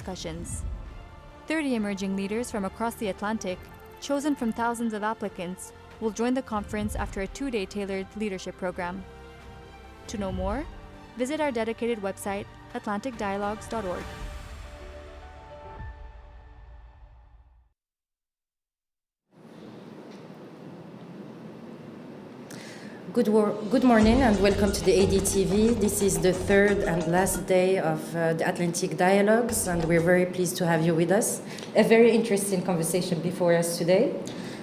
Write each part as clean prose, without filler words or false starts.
discussions. 30 emerging leaders from across the Atlantic, chosen from thousands of applicants, will join the conference after a 2-day tailored leadership program. To know more, visit our dedicated website, atlanticdialogues.org. Good morning and welcome to the ADTV. This is the third and last day of the Atlantic Dialogues, and we're very pleased to have you with us. A very interesting conversation before us today.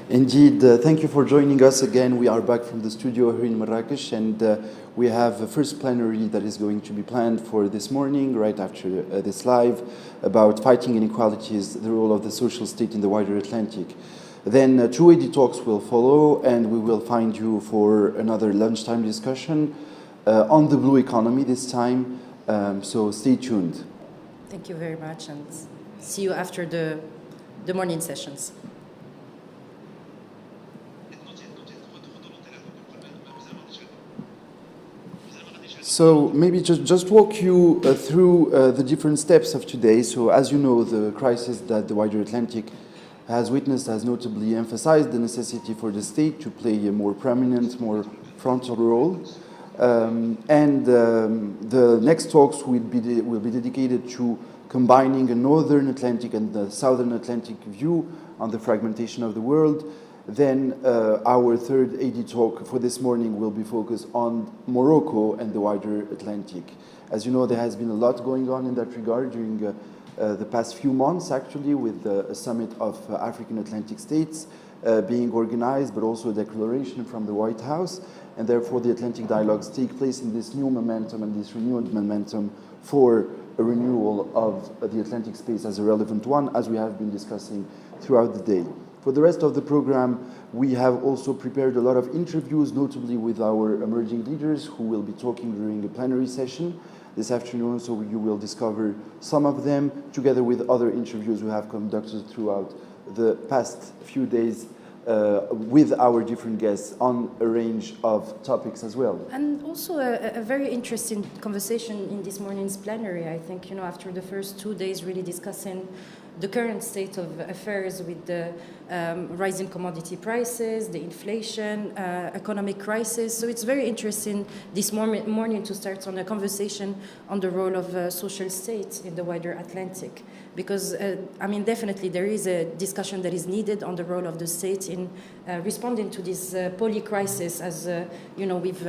Indeed, thank you for joining us again. We are back from the studio here in Marrakesh, and we have a first plenary that is going to be planned for this morning, right after this live, about fighting inequalities, the role of the social state in the wider Atlantic. Then 2 AD talks will follow, and we will find you for another lunchtime discussion on the blue economy this time, so stay tuned. Thank you very much, and see you after the morning sessions. So maybe just walk you through the different steps of today. So as you know, the crisis that the wider Atlantic has witnessed has notably emphasized the necessity for the state to play a more prominent, more frontal role. The next talks will be dedicated to combining a northern Atlantic and the southern Atlantic view on the fragmentation of the world. Then our third AD talk for this morning will be focused on Morocco and the wider Atlantic. As you know, there has been a lot going on in that regard during the past few months, actually, with a summit of African Atlantic states being organized, but also a declaration from the White House. And therefore, the Atlantic dialogues take place in this new momentum and this renewed momentum for a renewal of the Atlantic space as a relevant one, as we have been discussing throughout the day. For the rest of the program, we have also prepared a lot of interviews, notably with our emerging leaders who will be talking during a plenary session this afternoon, so you will discover some of them, together with other interviews we have conducted throughout the past few days with our different guests on a range of topics as well. And also a very interesting conversation in this morning's plenary, I think, after the first 2 days really discussing the current state of affairs with the rising commodity prices, the inflation, economic crisis. So it's very interesting this morning to start on a conversation on the role of social states in the wider Atlantic. Because, definitely there is a discussion that is needed on the role of the state in responding to this poly-crisis, as we've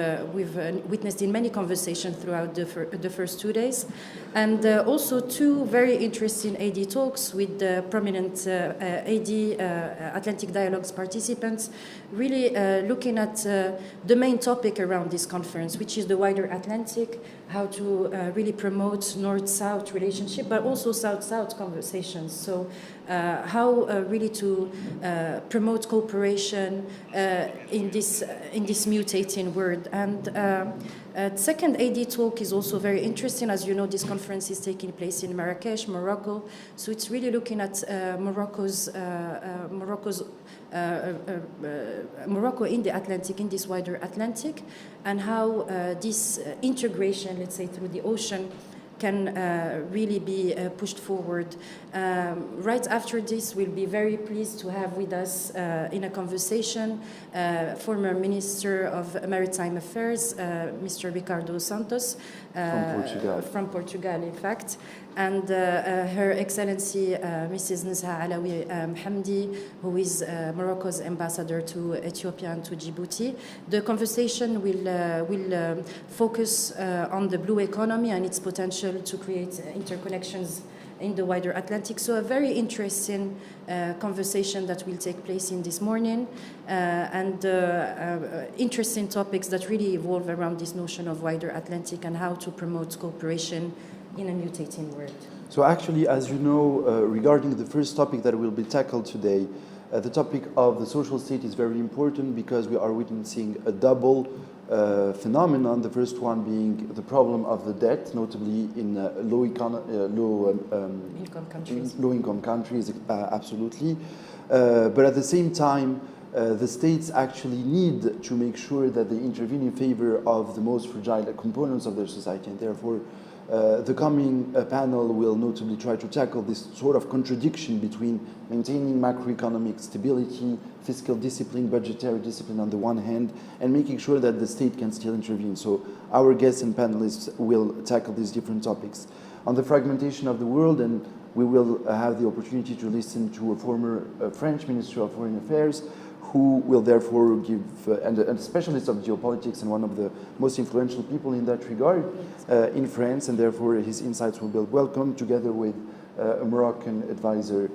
witnessed in many conversations throughout the first 2 days. And also 2 very interesting AD talks with the prominent AD Atlantic Dialogues participants, really looking at the main topic around this conference, which is the wider Atlantic, how to really promote North-South relationship, but also South-South conversations. So how really to promote cooperation in this mutating world. And second AD talk is also very interesting. As you know, this conference is taking place in Marrakesh, Morocco. So it's really looking at Morocco in the Atlantic, in this wider Atlantic, and how this integration, let's say, through the ocean can really be pushed forward. Right after this, we'll be very pleased to have with us in a conversation former Minister of Maritime Affairs, Mr. Ricardo Santos. From Portugal, in fact. And Her Excellency Mrs. Nizha Alawi Hamdi, who is Morocco's ambassador to Ethiopia and to Djibouti. The conversation will focus on the blue economy and its potential to create interconnections in the wider Atlantic. So a very interesting conversation that will take place in this morning, and interesting topics that really evolve around this notion of wider Atlantic and how to promote cooperation in a mutating world. So actually, as you know, regarding the first topic that will be tackled today, the topic of the social state is very important because we are witnessing a double phenomenon. The first one being the problem of the debt, notably in low-income countries, absolutely. But at the same time, the states actually need to make sure that they intervene in favor of the most fragile components of their society, and therefore The coming panel will notably try to tackle this sort of contradiction between maintaining macroeconomic stability, fiscal discipline, budgetary discipline on the one hand, and making sure that the state can still intervene. So our guests and panelists will tackle these different topics. On the fragmentation of the world, and we will have the opportunity to listen to a former French Minister of Foreign Affairs, who will therefore give, and a specialist of geopolitics and one of the most influential people in that regard in France, and therefore his insights will be welcome, together with a Moroccan advisor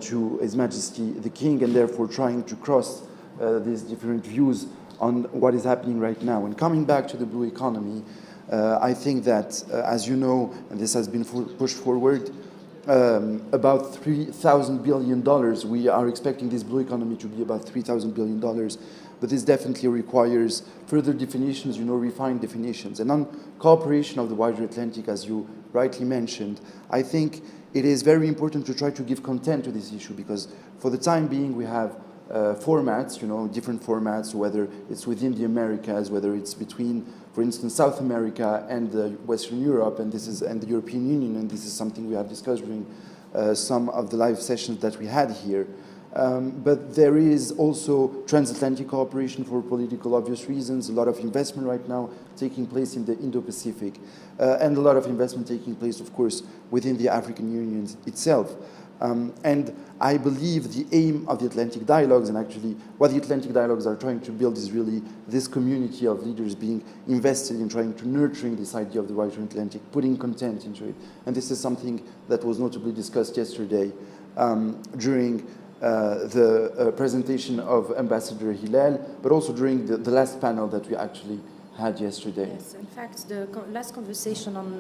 to His Majesty the King, and therefore trying to cross these different views on what is happening right now. And coming back to the blue economy, I think that, as you know, and this has been pushed forward, about $3,000 billion. We are expecting this blue economy to be about $3,000 billion, but this definitely requires further definitions, refined definitions. And on cooperation of the wider Atlantic, as you rightly mentioned, I think it is very important to try to give content to this issue, because for the time being we have formats, different formats, whether it's within the Americas, whether it's between, for instance, South America and Western Europe, and the European Union, and this is something we have discussed during some of the live sessions that we had here. But there is also transatlantic cooperation for political obvious reasons, a lot of investment right now taking place in the Indo-Pacific, and a lot of investment taking place, of course, within the African Union itself. And I believe the aim of the Atlantic Dialogues, and actually what the Atlantic Dialogues are trying to build, is really this community of leaders being invested in trying to nurturing this idea of the wider Atlantic, putting content into it. And this is something that was notably discussed yesterday during the presentation of Ambassador Hillel, but also during the last panel that we actually had yesterday. Yes, in fact, the last conversation on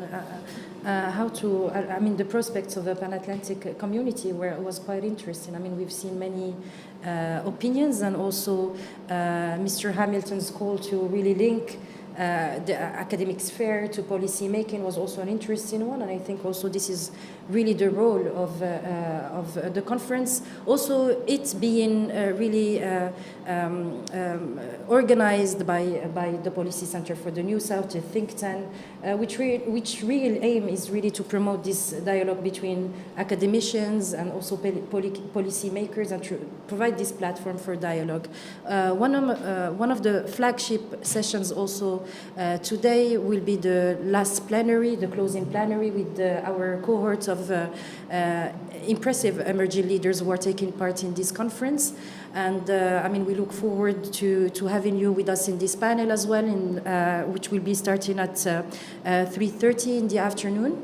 the prospects of a pan-Atlantic community was quite interesting. I mean, we've seen many opinions, and also Mr. Hamilton's call to really link the academic sphere to policy making was also an interesting one, and I think also this is really the role of the conference. Also, it being really organized by the Policy Center for the New South, a think tank, which real aim is really to promote this dialogue between academicians and also policy makers, and to provide this platform for dialogue. One of the flagship sessions also today will be the last plenary, the closing plenary, with our cohort of impressive emerging leaders who are taking part in this conference. And we look forward to having you with us in this panel as well, which will be starting at 3:30 in the afternoon.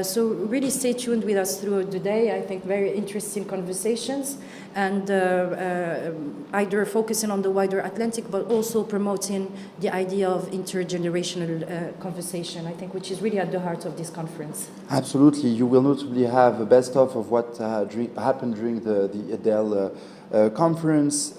So really stay tuned with us throughout the day. I think very interesting conversations, and either focusing on the wider Atlantic, but also promoting the idea of intergenerational conversation, I think, which is really at the heart of this conference. Absolutely. You will notably have a best-of of what happened during the EDEL conference.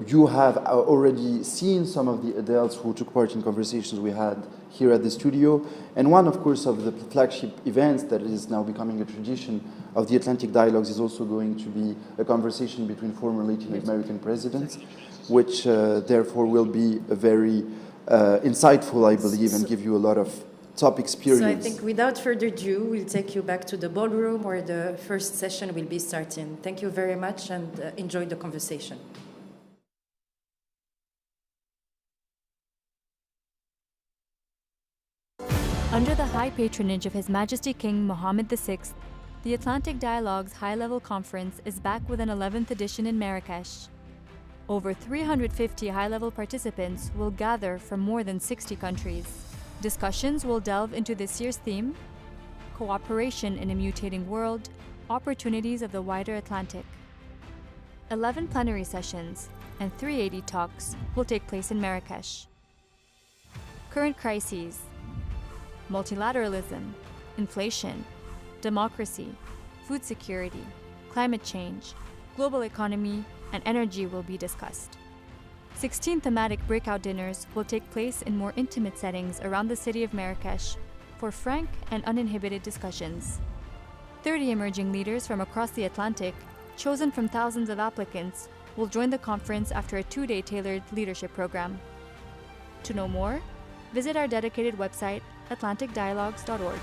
You have already seen some of the adults who took part in conversations we had here at the studio. And one, of course, of the flagship events that is now becoming a tradition of the Atlantic Dialogues is also going to be a conversation between former Latin American presidents, which therefore will be very insightful, I believe, and give you a lot of top experience. So I think without further ado, we'll take you back to the ballroom where the first session will be starting. Thank you very much, and enjoy the conversation. Under the high patronage of His Majesty King Mohammed VI, the Atlantic Dialogues High-Level Conference is back with an 11th edition in Marrakesh. Over 350 high-level participants will gather from more than 60 countries. Discussions will delve into this year's theme: cooperation in a mutating world, opportunities of the wider Atlantic. 11 plenary sessions and 380 talks will take place in Marrakesh. Current crises: multilateralism, inflation, democracy, food security, climate change, global economy, and energy will be discussed. 16 thematic breakout dinners will take place in more intimate settings around the city of Marrakesh for frank and uninhibited discussions. 30 emerging leaders from across the Atlantic, chosen from thousands of applicants, will join the conference after a 2-day tailored leadership program. To know more, visit our dedicated website, atlanticdialogues.org.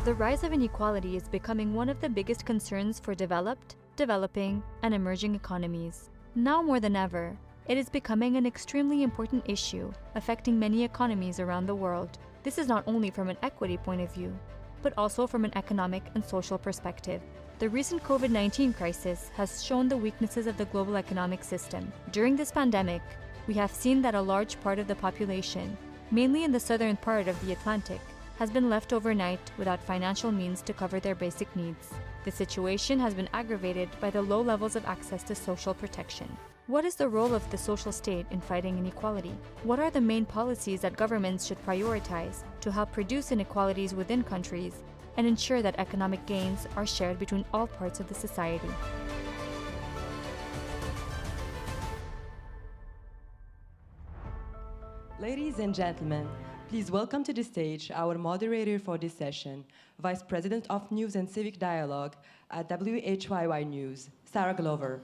The rise of inequality is becoming one of the biggest concerns for developed, developing, and emerging economies. Now more than ever, it is becoming an extremely important issue affecting many economies around the world. This is not only from an equity point of view, but also from an economic and social perspective. The recent COVID-19 crisis has shown the weaknesses of the global economic system. During this pandemic, we have seen that a large part of the population, mainly in the southern part of the Atlantic, has been left overnight without financial means to cover their basic needs. The situation has been aggravated by the low levels of access to social protection. What is the role of the social state in fighting inequality? What are the main policies that governments should prioritize to help reduce inequalities within countries and ensure that economic gains are shared between all parts of the society? Ladies and gentlemen, please welcome to the stage our moderator for this session, Vice President of News and Civic Dialogue at WHYY News, Sarah Glover.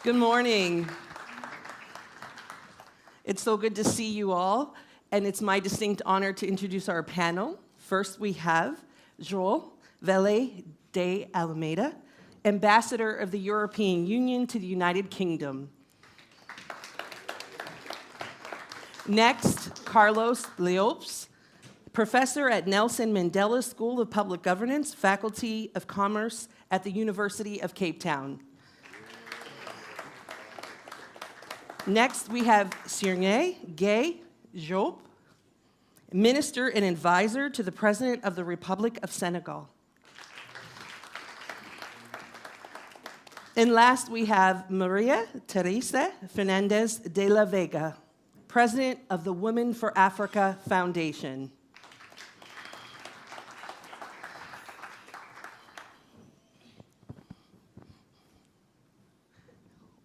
Good morning. It's so good to see you all, and it's my distinct honor to introduce our panel. First, we have João Vélez de Almeida, Ambassador of the European Union to the United Kingdom. Next, Carlos Leopes, Professor at Nelson Mandela School of Public Governance, Faculty of Commerce at the University of Cape Town. Next, we have Sirné Gueye Diop, Minister and Advisor to the President of the Republic of Senegal. And last, we have Maria Teresa Fernandez de la Vega, President of the Women for Africa Foundation.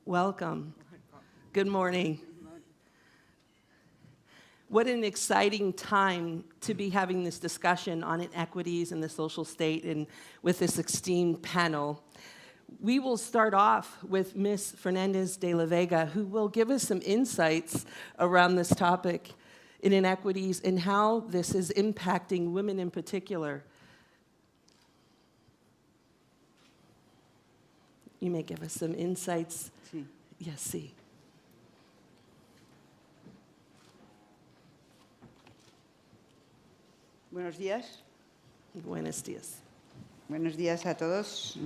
Welcome. Good morning. What an exciting time to be having this discussion on inequities in the social state and with this esteemed panel. We will start off with Ms. Fernandez de la Vega, who will give us some insights around this topic in inequities and how this is impacting women in particular. You may give us some insights. Sí. Yes, sí. Buenos días. Buenos días. Buenos días a todos.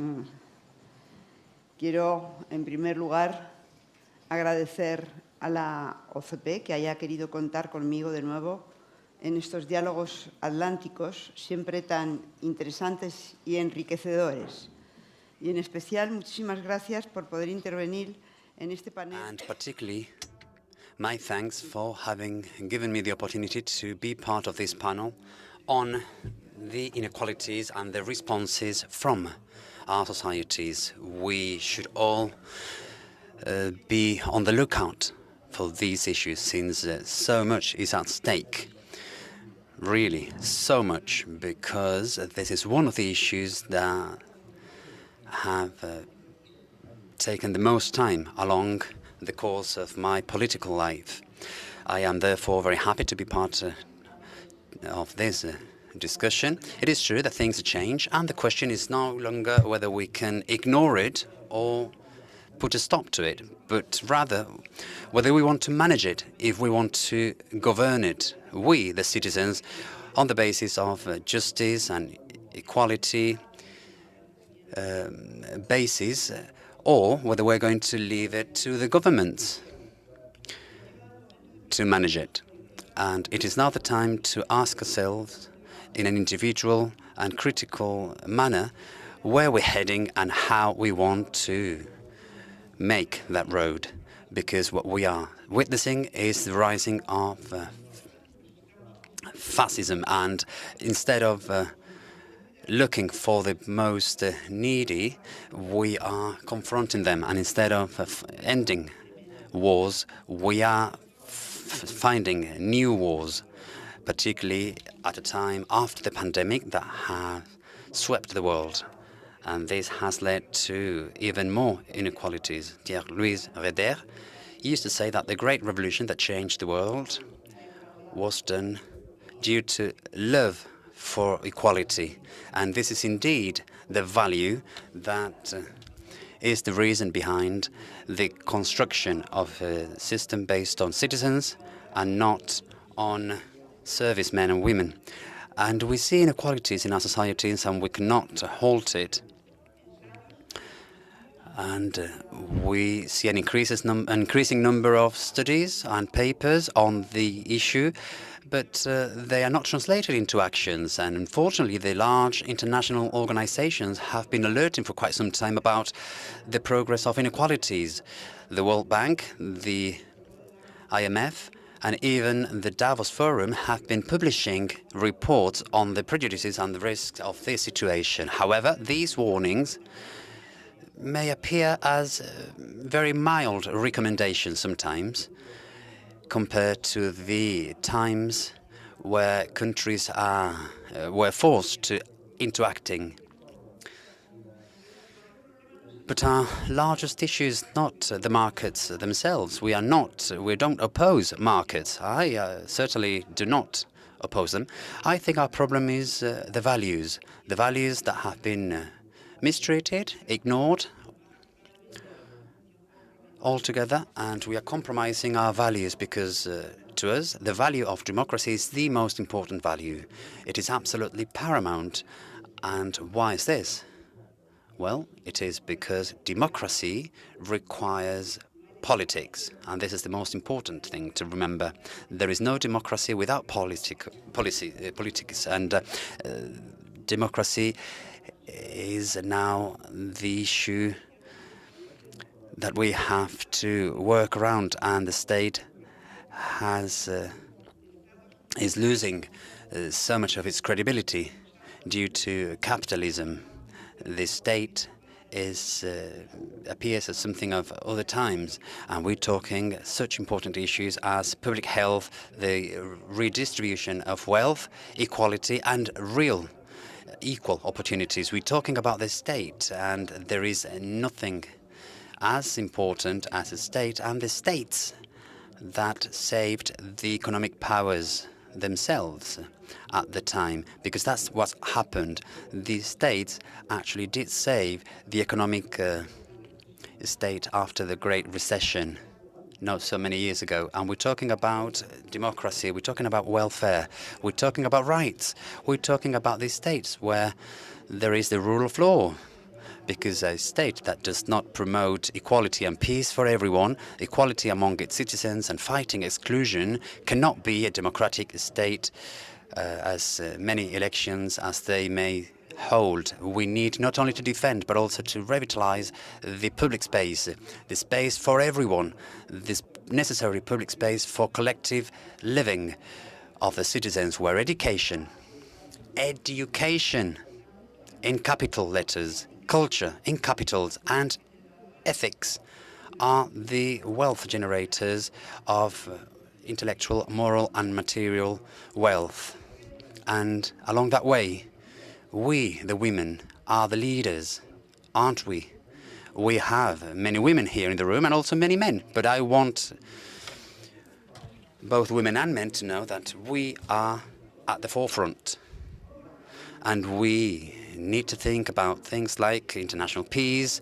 Quiero, en primer lugar, agradecer a la OCP que haya querido contar conmigo de nuevo en estos diálogos atlánticos, siempre tan interesantes y enriquecedores. Y en especial, muchísimas gracias por poder intervenir en este panel. And particularly, my thanks for having given me the opportunity to be part of this panel on the inequalities and the responses from our societies. We should all be on the lookout for these issues, since so much is at stake. Really, so much, because this is one of the issues that have taken the most time along the course of my political life. I am therefore very happy to be part of this discussion. It is true that things change, and the question is no longer whether we can ignore it or put a stop to it, but rather whether we want to manage it, if we want to govern it, we, the citizens, on the basis of justice and equality basis, or whether we're going to leave it to the governments to manage it. And it is now the time to ask ourselves in an individual and critical manner where we're heading and how we want to make that road. Because what we are witnessing is the rising of fascism, and instead of looking for the most needy, we are confronting them, and instead of ending wars, we are finding new wars, particularly at a time after the pandemic that has swept the world. And this has led to even more inequalities. Pierre-Louis Rader used to say that the great revolution that changed the world was done due to love for equality. And this is indeed the value that is the reason behind the construction of a system based on citizens and not on servicemen and women. And we see inequalities in our societies, and we cannot halt it. And we see an increasing number of studies and papers on the issue, but they are not translated into actions. And unfortunately, the large international organizations have been alerting for quite some time about the progress of inequalities. The World Bank, the IMF, and even the Davos Forum have been publishing reports on the prejudices and the risks of this situation. However, these warnings may appear as very mild recommendations sometimes, compared to the times where countries were forced into acting. But our largest issue is not the markets themselves. We don't oppose markets. I certainly do not oppose them. I think our problem is the values that have been mistreated, ignored altogether, and we are compromising our values because to us, the value of democracy is the most important value. It is absolutely paramount. And why is this? Well, it is because democracy requires politics, and this is the most important thing to remember. There is no democracy without politics, and democracy is now the issue that we have to work around, and the state is losing so much of its credibility due to capitalism. The state appears as something of other times, and we're talking such important issues as public health, the redistribution of wealth, equality, and real equal opportunities. We're talking about the state, and there is nothing as important as a state and the states that saved the economic powers themselves at the time, because that's what happened. The states actually did save the economic state after the Great Recession not so many years ago. And we're talking about democracy, we're talking about welfare, we're talking about rights, we're talking about these states where there is the rule of law. Because a state that does not promote equality and peace for everyone, equality among its citizens and fighting exclusion, cannot be a democratic state as many elections as they may hold. We need not only to defend, but also to revitalize the public space, the space for everyone, this necessary public space for collective living of the citizens, where education in capital letters, culture in capitals, and ethics are the wealth generators of intellectual, moral, and material wealth. And along that way, we, the women, are the leaders, aren't we? We have many women here in the room and also many men, but I want both women and men to know that we are at the forefront. And we need to think about things like international peace,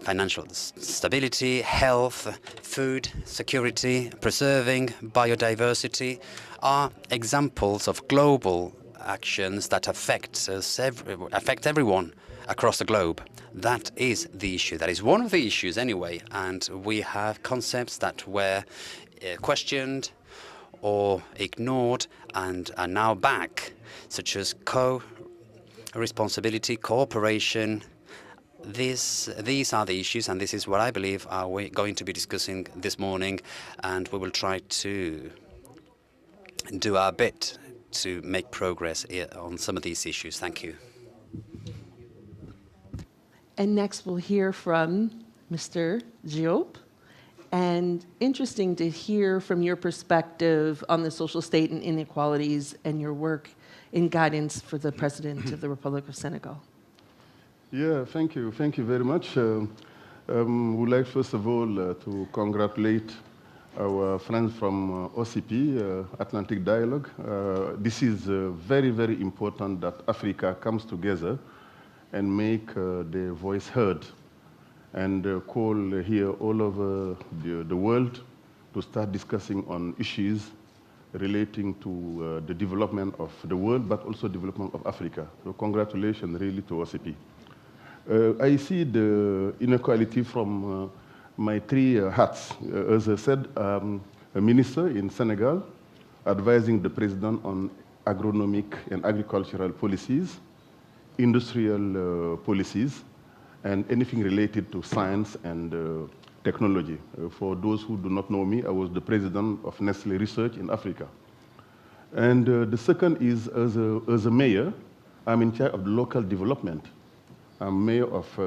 financial stability, health, food security, preserving biodiversity are examples of global actions that affect everyone across the globe. That is the issue. That is one of the issues anyway. And we have concepts that were questioned or ignored and are now back, such as co-responsibility, cooperation. These are the issues, and this is what I believe we're going to be discussing this morning, and we will try to do our bit to make progress on some of these issues. Thank you. And next we'll hear from Mr. Diop. And interesting to hear from your perspective on the social state and inequalities and your work in guidance for the President of the Republic of Senegal. Yeah, thank you. Thank you very much. We'd like, first of all, to congratulate our friends from OCP, Atlantic Dialogue. This is very, very important that Africa comes together and make their voice heard, and call here all over the world to start discussing on issues relating to the development of the world, but also development of Africa. So congratulations really to OCP. I see the inequality from my three hats. As I said, a minister in Senegal, advising the president on agronomic and agricultural policies, industrial policies, and anything related to science and technology. For those who do not know me, I was the president of Nestle Research in Africa. And the second is, as a mayor, I'm in charge of the local development. I'm mayor of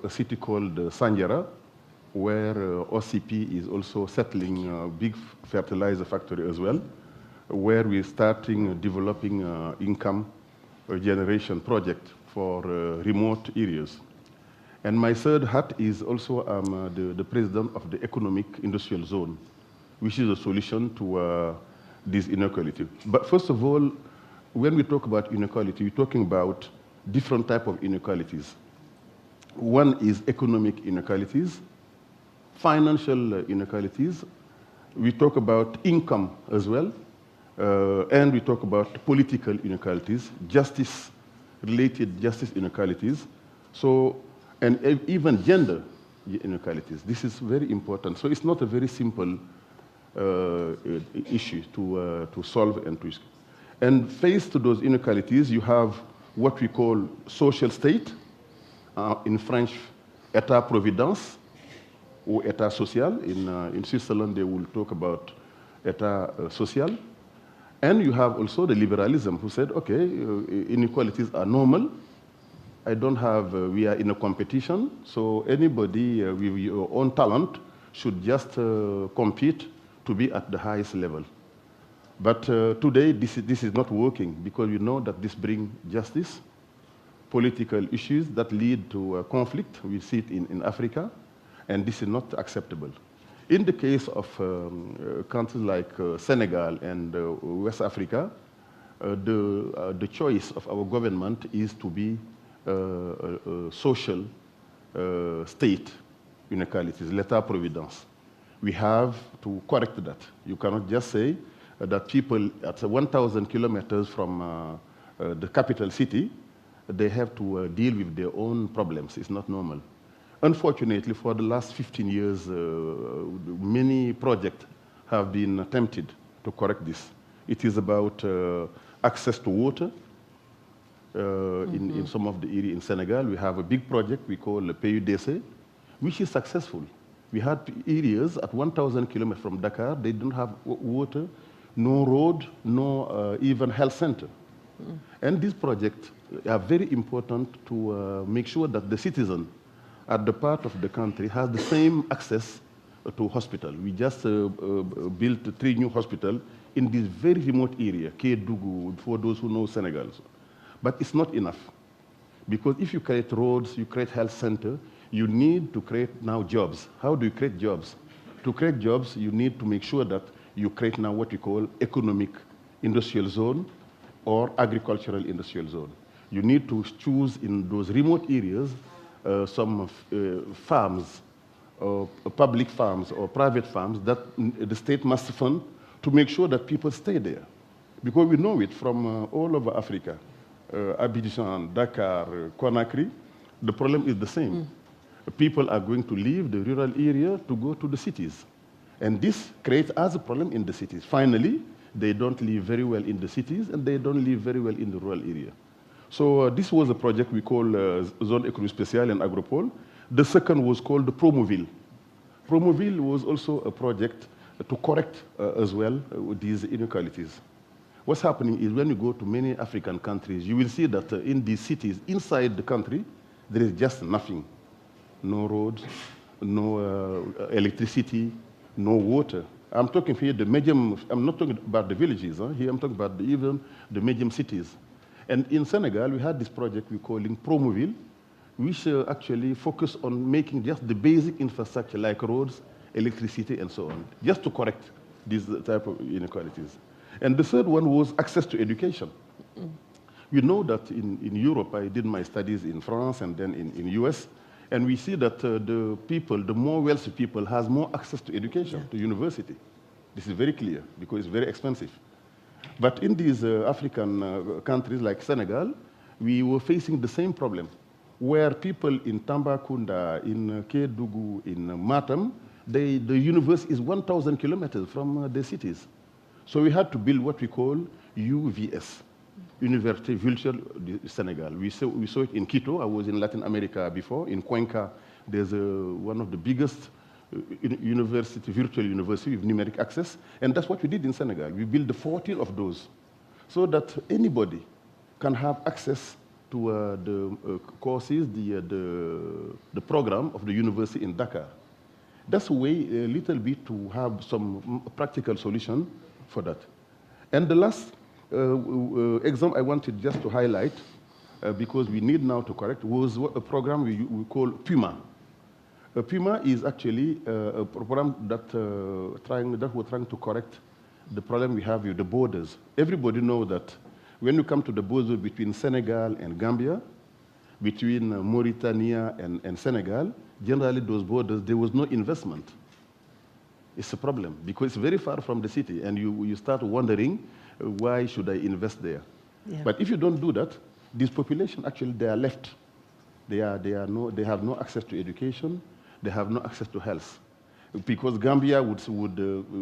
a city called Sandiara, where OCP is also settling a big fertilizer factory as well, where we're starting developing income generation project for remote areas. And my third hat is also the president of the Economic Industrial Zone, which is a solution to this inequality. But first of all, when we talk about inequality, we're talking about different types of inequalities. One is economic inequalities, financial inequalities. We talk about income as well, and we talk about political inequalities, justice-related justice inequalities. So, and even gender inequalities. This is very important. So it's not a very simple issue to solve and to. And faced to those inequalities, you have what we call social state, in French, état-providence, or état social. In Switzerland, they will talk about état social. And you have also the liberalism, who said, okay, inequalities are normal. I don't have, we are in a competition, so anybody with your own talent should just compete to be at the highest level. But today, this is not working because we know that this brings justice, political issues that lead to conflict. We see it in Africa, and this is not acceptable. In the case of countries like Senegal and West Africa, the choice of our government is to be a social state inequalities, l'état-providence. We have to correct that. You cannot just say that people at 1,000 kilometers from the capital city, they have to deal with their own problems. It's not normal. Unfortunately, for the last 15 years, many projects have been attempted to correct this. It is about access to water. In some of the areas in Senegal, we have a big project we call the PUDC, which is successful. We had areas at 1,000 kilometers from Dakar, they don't have water, no road, no even health center. And these projects are very important to make sure that the citizen at the part of the country has the same access to hospital. We just built 3 new hospitals in this very remote area, Kédougou, for those who know Senegal. But it's not enough. Because if you create roads, you create health center, you need to create now jobs. How do you create jobs? To create jobs, you need to make sure that you create now what we call economic industrial zone or agricultural industrial zone. You need to choose in those remote areas some farms, public farms or private farms that the state must fund to make sure that people stay there. Because we know it from all over Africa, Abidjan, Dakar, Conakry, the problem is the same. People are going to leave the rural area to go to the cities. And this creates as a problem in the cities. Finally, they don't live very well in the cities and they don't live very well in the rural area. So this was a project we call Zone Économie Spéciale and Agropole. The second was called Promoville. Promoville was also a project to correct as well these inequalities. What's happening is when you go to many African countries, you will see that in these cities, inside the country, there is just nothing. No roads, no electricity, no water. I'm talking here the medium, I'm not talking about the villages. Here I'm talking about even the medium cities. And in Senegal, we had this project we're calling Promoville, which actually focused on making just the basic infrastructure like roads, electricity, and so on, just to correct these type of inequalities. And the third one was access to education. We know that in Europe, I did my studies in France and then in US, and we see that the people, the more wealthy people, has more access to education, to university. This is very clear because it's very expensive. But in these African countries like Senegal, we were facing the same problem, where people in Tambacounda, in Kédougou, in Matam, the university is 1,000 kilometers from the cities. So we had to build what we call UVS, Université Virtuelle du Senegal. We saw it in Quito. I was in Latin America before. In Cuenca, there's one of the biggest virtual university with numeric access. And that's what we did in Senegal. We built 14 of those so that anybody can have access to the courses, the program of the university in Dakar. That's a way, a little bit, to have some practical solution for that. And the last example I wanted just to highlight, because we need now to correct, was a program we call PUMA. PUMA is actually a program that we're trying to correct the problem we have with the borders. Everybody knows that when you come to the border between Senegal and Gambia, between Mauritania and Senegal, generally those borders, there was no investment. It's a problem because it's very far from the city, and you start wondering, why should I invest there? Yeah. But if you don't do that, this population actually, they are left. They have no access to education. They have no access to health. Because Gambia would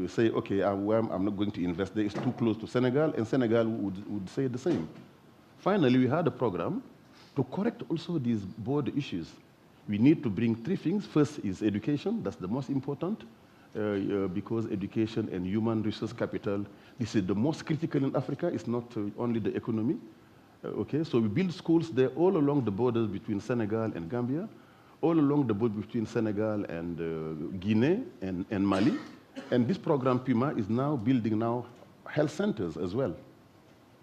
say, okay, I'm not going to invest there. It's too close to Senegal, and Senegal would say the same. Finally, we had a program to correct also these border issues. We need to bring 3 things. First is education. That's the most important. Because education and human resource capital, this is the most critical in Africa. It's not only the economy. Okay, so we build schools there all along the borders between Senegal and Gambia, all along the border between Senegal and Guinea and Mali. And this program, PUMA, is now building health centers as well,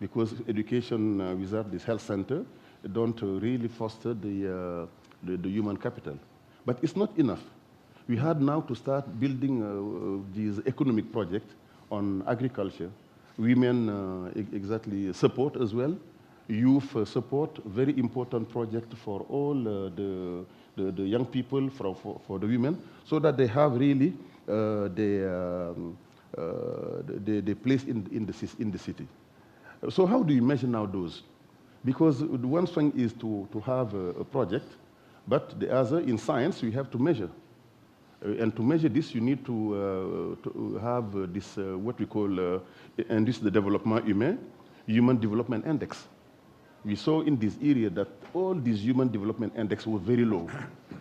because education without this health center don't really foster the human capital. But it's not enough. We had now to start building these economic projects on agriculture, women exactly support as well, youth support, very important project for all the young people, for the women, so that they have really the place in the city. So how do you measure now those? Because the one thing is to have a project, but the other, in science, we have to measure. And to measure this, you need to have this, what we call, and this is the Développement Humain, Human Development Index. We saw in this area that all these Human Development Index were very low.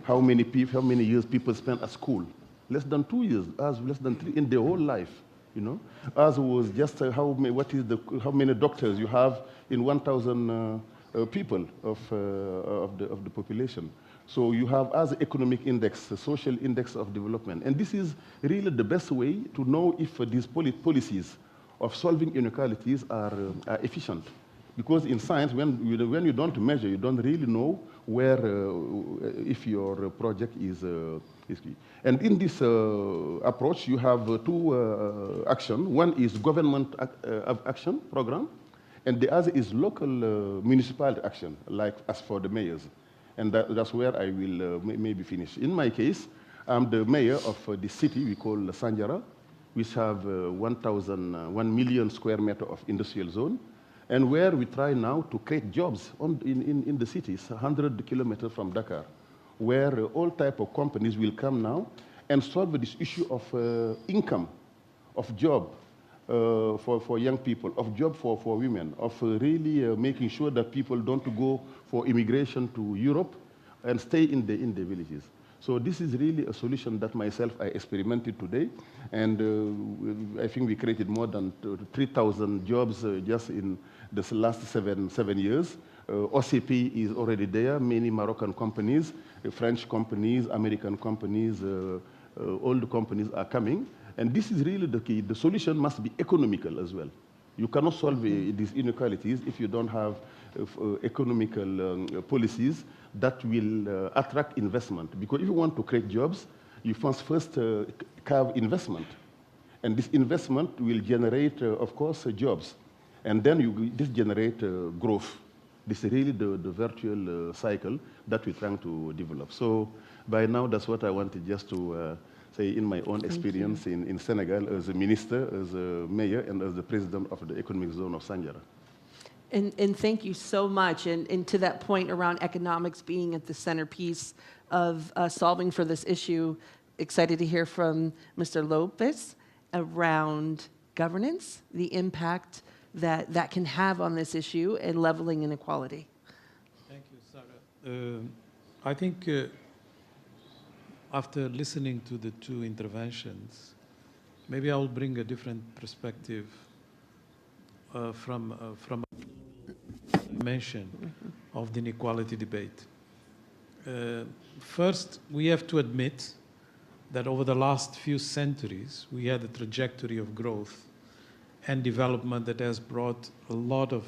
How many years people spend at school? Less than 2 years, as less than 3 in their whole life. You know, as was just how many doctors you have in 1,000 people of the population. So you have as economic index, a social index of development. And this is really the best way to know if these policies of solving inequalities are efficient. Because in science, when you don't measure, you don't really know where, if your project is key. And in this approach, you have two actions. One is government action program, and the other is local municipal action, like as for the mayors. And that's where I will maybe finish. In my case, I'm the mayor of the city we call Sandiara, which have 1 million square meters of industrial zone, and where we try now to create jobs in the cities, 100 kilometers from Dakar, where all type of companies will come now and solve this issue of income, of job for young people, of job for women, of really making sure that people don't go for immigration to Europe and stay in the villages. So this is really a solution that myself I experimented today, and I think we created more than 3,000 jobs just in the last seven years. OCP is already there, many Moroccan companies, French companies, American companies, all the companies are coming. And this is really the key. The solution must be economical as well. You cannot solve these inequalities if you don't have economical policies that will attract investment. Because if you want to create jobs, you must first have investment. And this investment will generate, of course, jobs. And then this generate growth. This is really the virtual cycle that we're trying to develop. So by now, that's what I wanted just to say in my own experience in Senegal as a minister, as a mayor, and as the president of the economic zone of Sandiara. And thank you so much. And to that point around economics being at the centerpiece of solving for this issue, excited to hear from Mr. Lopez around governance, the impact that can have on this issue and leveling inequality. Thank you, Sarah. I think after listening to the two interventions, maybe I will bring a different perspective from a dimension of the inequality debate. First, we have to admit that over the last few centuries, we had a trajectory of growth and development that has brought a lot of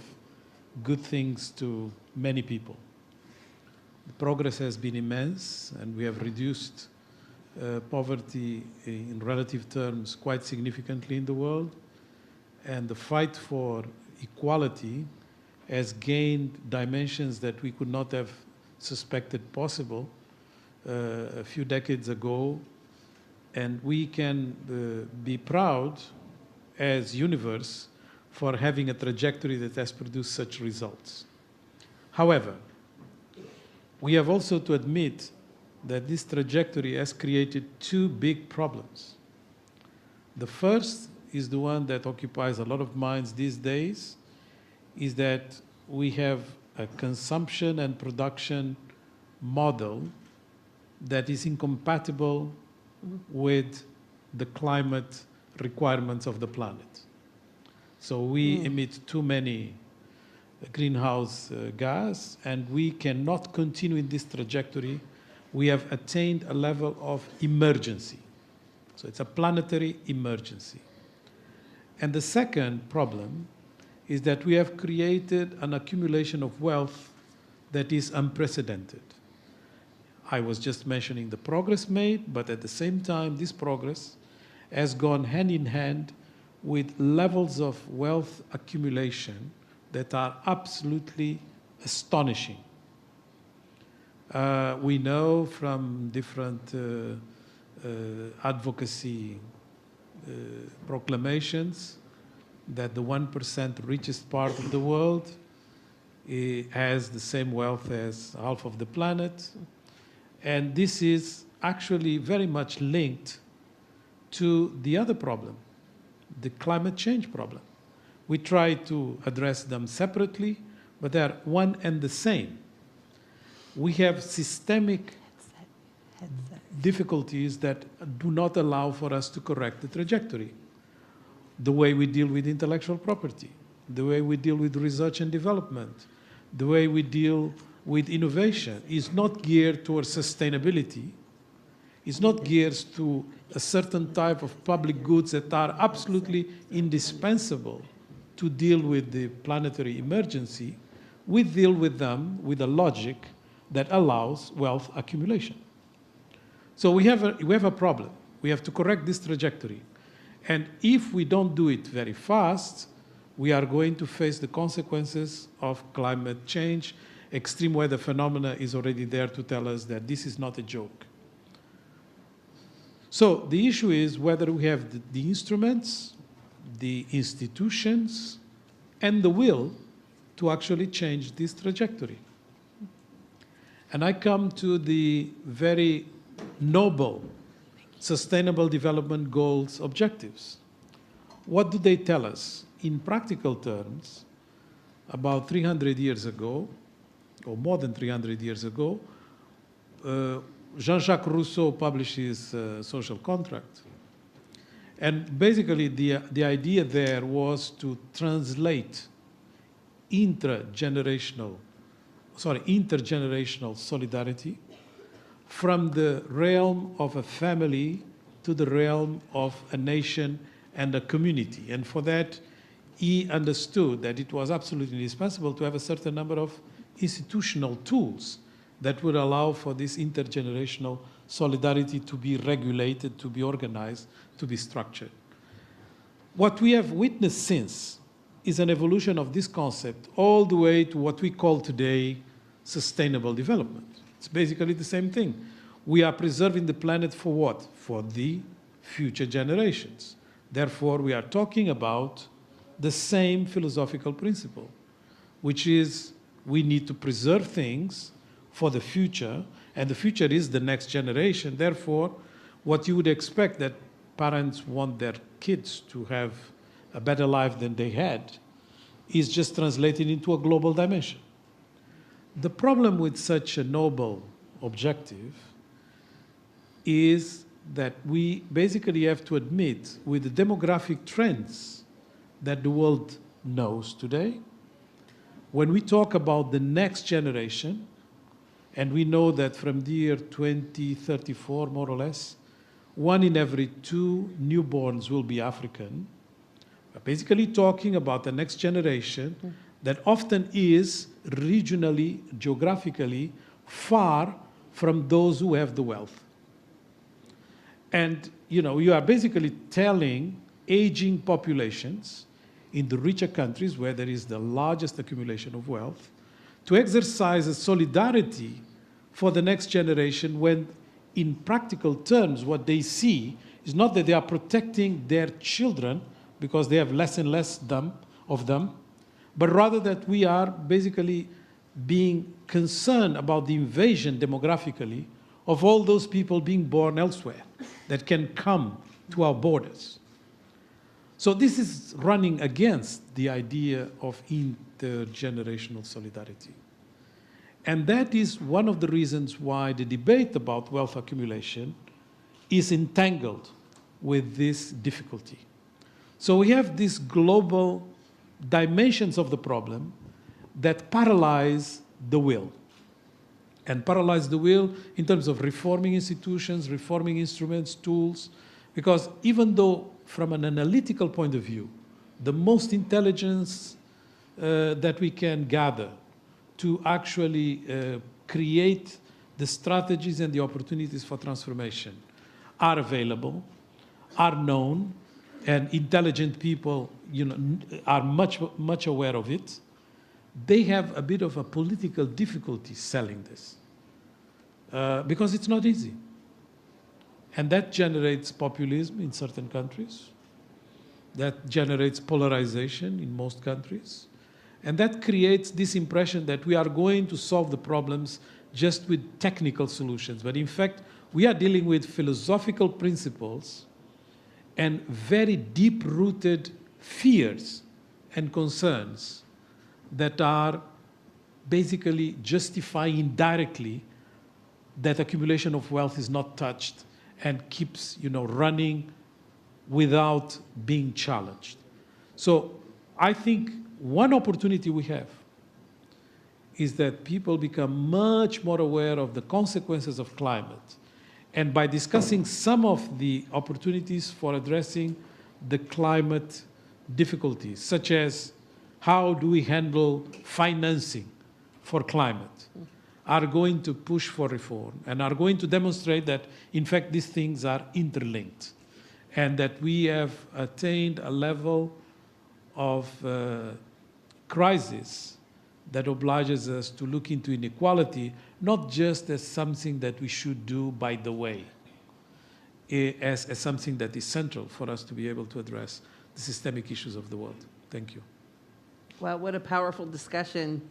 good things to many people. The progress has been immense, and we have reduced poverty in relative terms quite significantly in the world. And the fight for equality has gained dimensions that we could not have suspected possible a few decades ago. And we can be proud as universe for having a trajectory that has produced such results. However, we have also to admit that this trajectory has created two big problems. The first is the one that occupies a lot of minds these days, is that we have a consumption and production model that is incompatible with the climate requirements of the planet. So we emit too many greenhouse gas, and we cannot continue in this trajectory. We have attained a level of emergency. So it's a planetary emergency. And the second problem is that we have created an accumulation of wealth that is unprecedented. I was just mentioning the progress made, but at the same time, this progress has gone hand in hand with levels of wealth accumulation that are absolutely astonishing. We know from different advocacy proclamations that the 1% richest part of the world has the same wealth as half of the planet. And this is actually very much linked to the other problem, the climate change problem. We try to address them separately, but they are one and the same. We have systemic difficulties that do not allow for us to correct the trajectory. The way we deal with intellectual property, the way we deal with research and development, the way we deal with innovation is not geared towards sustainability. It's not geared to a certain type of public goods that are absolutely indispensable to deal with the planetary emergency. We deal with them with a logic that allows wealth accumulation. So we have a problem. We have to correct this trajectory. And if we don't do it very fast, we are going to face the consequences of climate change. Extreme weather phenomena is already there to tell us that this is not a joke. So the issue is whether we have the instruments, the institutions, and the will to actually change this trajectory. And I come to the very noble Sustainable Development Goals objectives. What do they tell us? In practical terms, about 300 years ago, or more than 300 years ago, Jean-Jacques Rousseau published his Social Contract. And basically, the idea there was to translate intergenerational solidarity from the realm of a family to the realm of a nation and a community. And for that, he understood that it was absolutely indispensable to have a certain number of institutional tools that would allow for this intergenerational solidarity to be regulated, to be organized, to be structured. What we have witnessed since is an evolution of this concept all the way to what we call today sustainable development. It's basically the same thing. We are preserving the planet for what? For the future generations. Therefore, we are talking about the same philosophical principle, which is we need to preserve things for the future, and the future is the next generation. Therefore, what you would expect that parents want their kids to have a better life than they had is just translated into a global dimension. The problem with such a noble objective is that we basically have to admit with the demographic trends that the world knows today, when we talk about the next generation, and we know that from the year 2034, more or less, 1 in every 2 newborns will be African. We're basically talking about the next generation that often is regionally, geographically, far from those who have the wealth. And, you are basically telling aging populations in the richer countries where there is the largest accumulation of wealth to exercise a solidarity for the next generation when, in practical terms, what they see is not that they are protecting their children because they have less and less of them, but rather that we are basically being concerned about the invasion demographically of all those people being born elsewhere that can come to our borders. So this is running against the idea of intergenerational solidarity. And that is one of the reasons why the debate about wealth accumulation is entangled with this difficulty. So we have these global dimensions of the problem that paralyze the will. And paralyze the will in terms of reforming institutions, reforming instruments, tools, because even though from an analytical point of view, the most intelligence that we can gather to actually create the strategies and the opportunities for transformation are available, are known, and intelligent people, are much aware of it. They have a bit of a political difficulty selling this because it's not easy. And that generates populism in certain countries. That generates polarization in most countries. And that creates this impression that we are going to solve the problems just with technical solutions. But in fact, we are dealing with philosophical principles and very deep-rooted fears and concerns that are basically justifying indirectly that accumulation of wealth is not touched and keeps, running without being challenged. So I think one opportunity we have is that people become much more aware of the consequences of climate. And by discussing some of the opportunities for addressing the climate difficulties, such as how do we handle financing for climate, are going to push for reform and are going to demonstrate that, in fact, these things are interlinked and that we have attained a level of crisis that obliges us to look into inequality, not just as something that we should do by the way, as something that is central for us to be able to address the systemic issues of the world. Thank you. Well, what a powerful discussion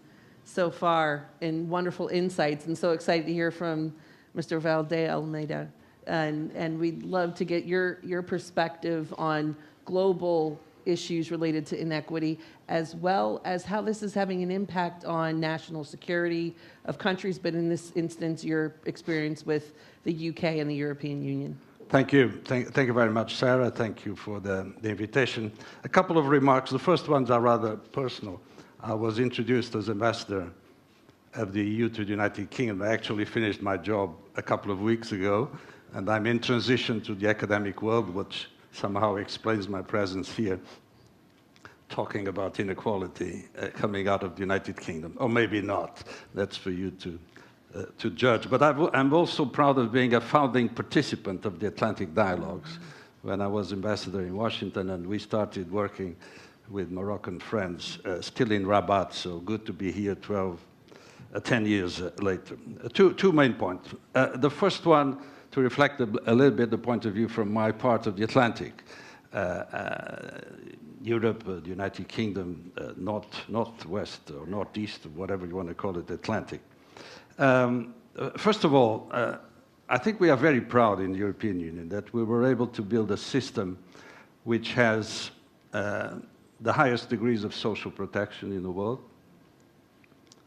so far and wonderful insights, and so excited to hear from Mr. Valde Almeida. And we'd love to get your perspective on global issues related to inequity, as well as how this is having an impact on national security of countries, but in this instance, your experience with the UK and the European Union. Thank you. Thank you very much, Sarah. Thank you for the invitation. A couple of remarks. The first ones are rather personal. I was introduced as ambassador of the EU to the United Kingdom. I actually finished my job a couple of weeks ago, and I'm in transition to the academic world, which somehow explains my presence here, talking about inequality coming out of the United Kingdom. Or maybe not. That's for you to judge. But I'm also proud of being a founding participant of the Atlantic Dialogues when I was ambassador in Washington, and we started working with Moroccan friends, still in Rabat, so good to be here 10 years later. Two main points. The first one, to reflect a little bit the point of view from my part of the Atlantic. Europe, the United Kingdom, Northwest or Northeast, or whatever you want to call it, Atlantic. First of all, I think we are very proud in the European Union that we were able to build a system which has the highest degrees of social protection in the world,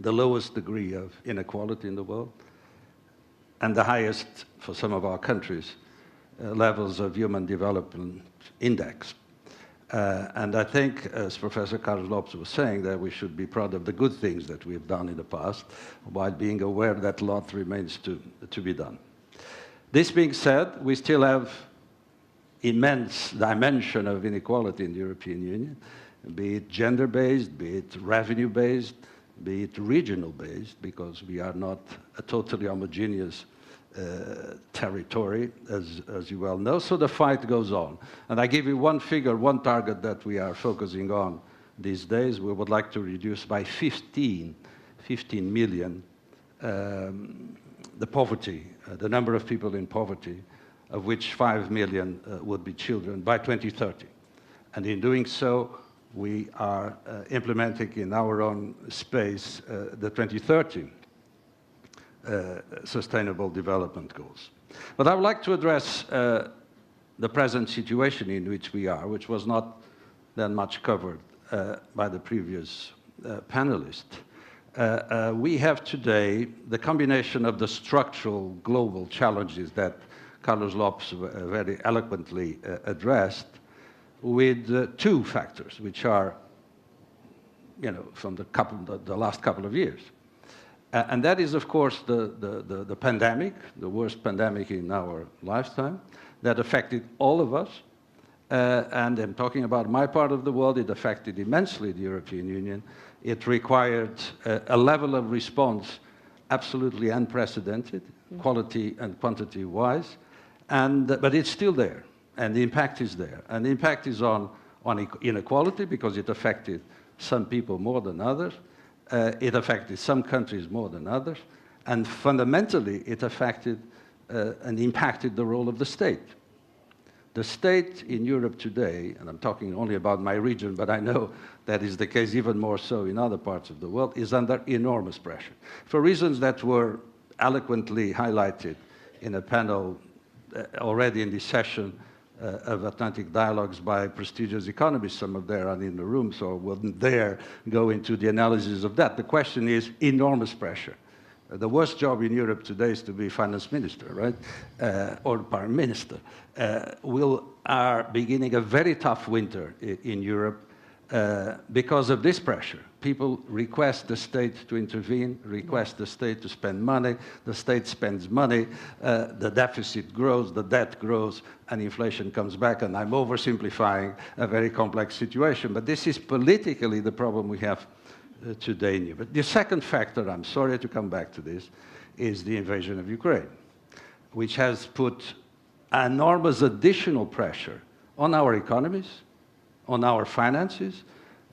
the lowest degree of inequality in the world, and the highest, for some of our countries, levels of Human Development Index. And I think, as Professor Carlos Lopes was saying, that we should be proud of the good things that we've done in the past, while being aware that a lot remains to be done. This being said, we still have immense dimension of inequality in the European Union, be it gender-based, be it revenue-based, be it regional-based, because we are not a totally homogeneous territory, as you well know. So the fight goes on. And I give you one figure, one target that we are focusing on these days. We would like to reduce by 15 million the poverty, the number of people in poverty, of which 5 million would be children, by 2030. And in doing so, we are implementing in our own space the 2030 Sustainable Development Goals. But I would like to address the present situation in which we are, which was not that much covered by the previous panelist. We have today the combination of the structural global challenges that Carlos Lopes very eloquently addressed, with two factors, which are, from the last couple of years. And that is, of course, the pandemic, the worst pandemic in our lifetime, that affected all of us, and I'm talking about my part of the world, it affected immensely the European Union. It required a level of response absolutely unprecedented, quality and quantity-wise, but it's still there, and the impact is there. And the impact is on inequality, because it affected some people more than others. It affected some countries more than others. And fundamentally, it affected and impacted the role of the state. The state in Europe today, and I'm talking only about my region, but I know that is the case even more so in other parts of the world, is under enormous pressure. For reasons that were eloquently highlighted in a panel already in this session of Atlantic Dialogues by prestigious economists. Some of them are in the room, so I wouldn't dare go into the analysis of that. The question is enormous pressure. The worst job in Europe today is to be finance minister, right? Or prime minister. We are beginning a very tough winter in Europe because of this pressure. People request the state to intervene, request the state to spend money. The state spends money, the deficit grows, the debt grows, and inflation comes back. And I'm oversimplifying a very complex situation. But this is politically the problem we have today in Europe. The second factor, I'm sorry to come back to this, is the invasion of Ukraine, which has put enormous additional pressure on our economies, on our finances,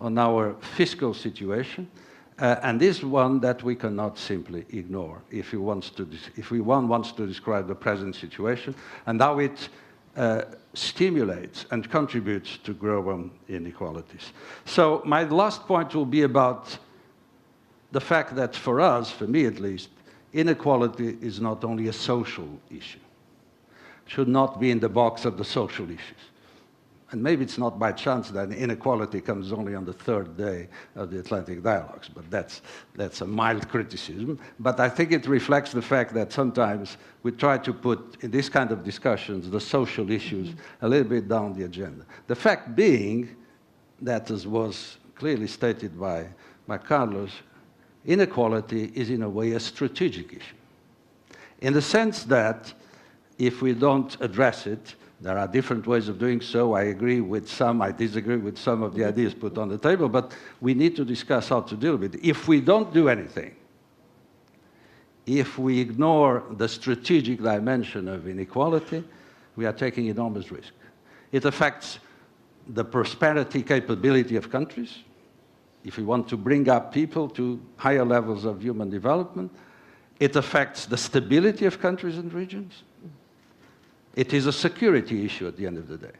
on our fiscal situation, and this is one that we cannot simply ignore if one wants to describe the present situation and how it stimulates and contributes to growing inequalities. So my last point will be about the fact that for us, for me at least, inequality is not only a social issue. It should not be in the box of the social issues. And maybe it's not by chance that inequality comes only on the third day of the Atlantic Dialogues, but that's a mild criticism. But I think it reflects the fact that sometimes we try to put, in this kind of discussions, the social issues a little bit down the agenda. The fact being that, as was clearly stated by Carlos, inequality is in a way a strategic issue, in the sense that if we don't address it, there are different ways of doing so. I agree with some, I disagree with some of the ideas put on the table, but we need to discuss how to deal with it. If we don't do anything, if we ignore the strategic dimension of inequality, we are taking enormous risk. It affects the prosperity capability of countries. If we want to bring up people to higher levels of human development, it affects the stability of countries and regions. It is a security issue at the end of the day.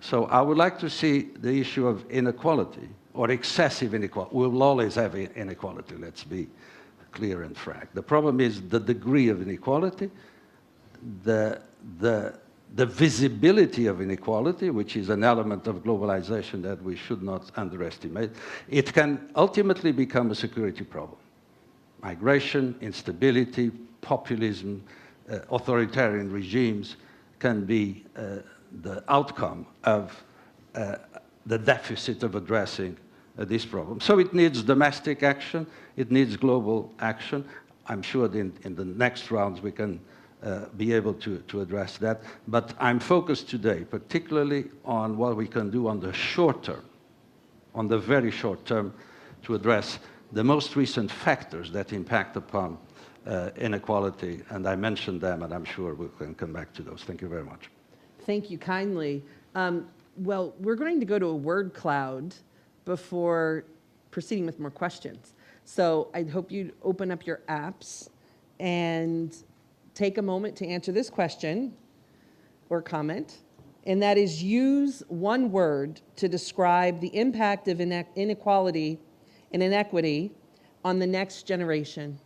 So I would like to see the issue of inequality, or excessive inequality. We will always have inequality, let's be clear and frank. The problem is the degree of inequality, the visibility of inequality, which is an element of globalization that we should not underestimate. It can ultimately become a security problem. Migration, instability, populism, authoritarian regimes can be the outcome of the deficit of addressing this problem. So it needs domestic action, it needs global action. I'm sure in the next rounds we can be able to address that. But I'm focused today particularly on what we can do on the short term, on the very short term, to address the most recent factors that impact upon inequality, and I mentioned them, and I'm sure we can come back to those. Thank you very much. Thank you kindly. Well, we're going to go to a word cloud before proceeding with more questions. So I hope you open up your apps and take a moment to answer this question or comment, and that is use one word to describe the impact of inequality and inequity on the next generation.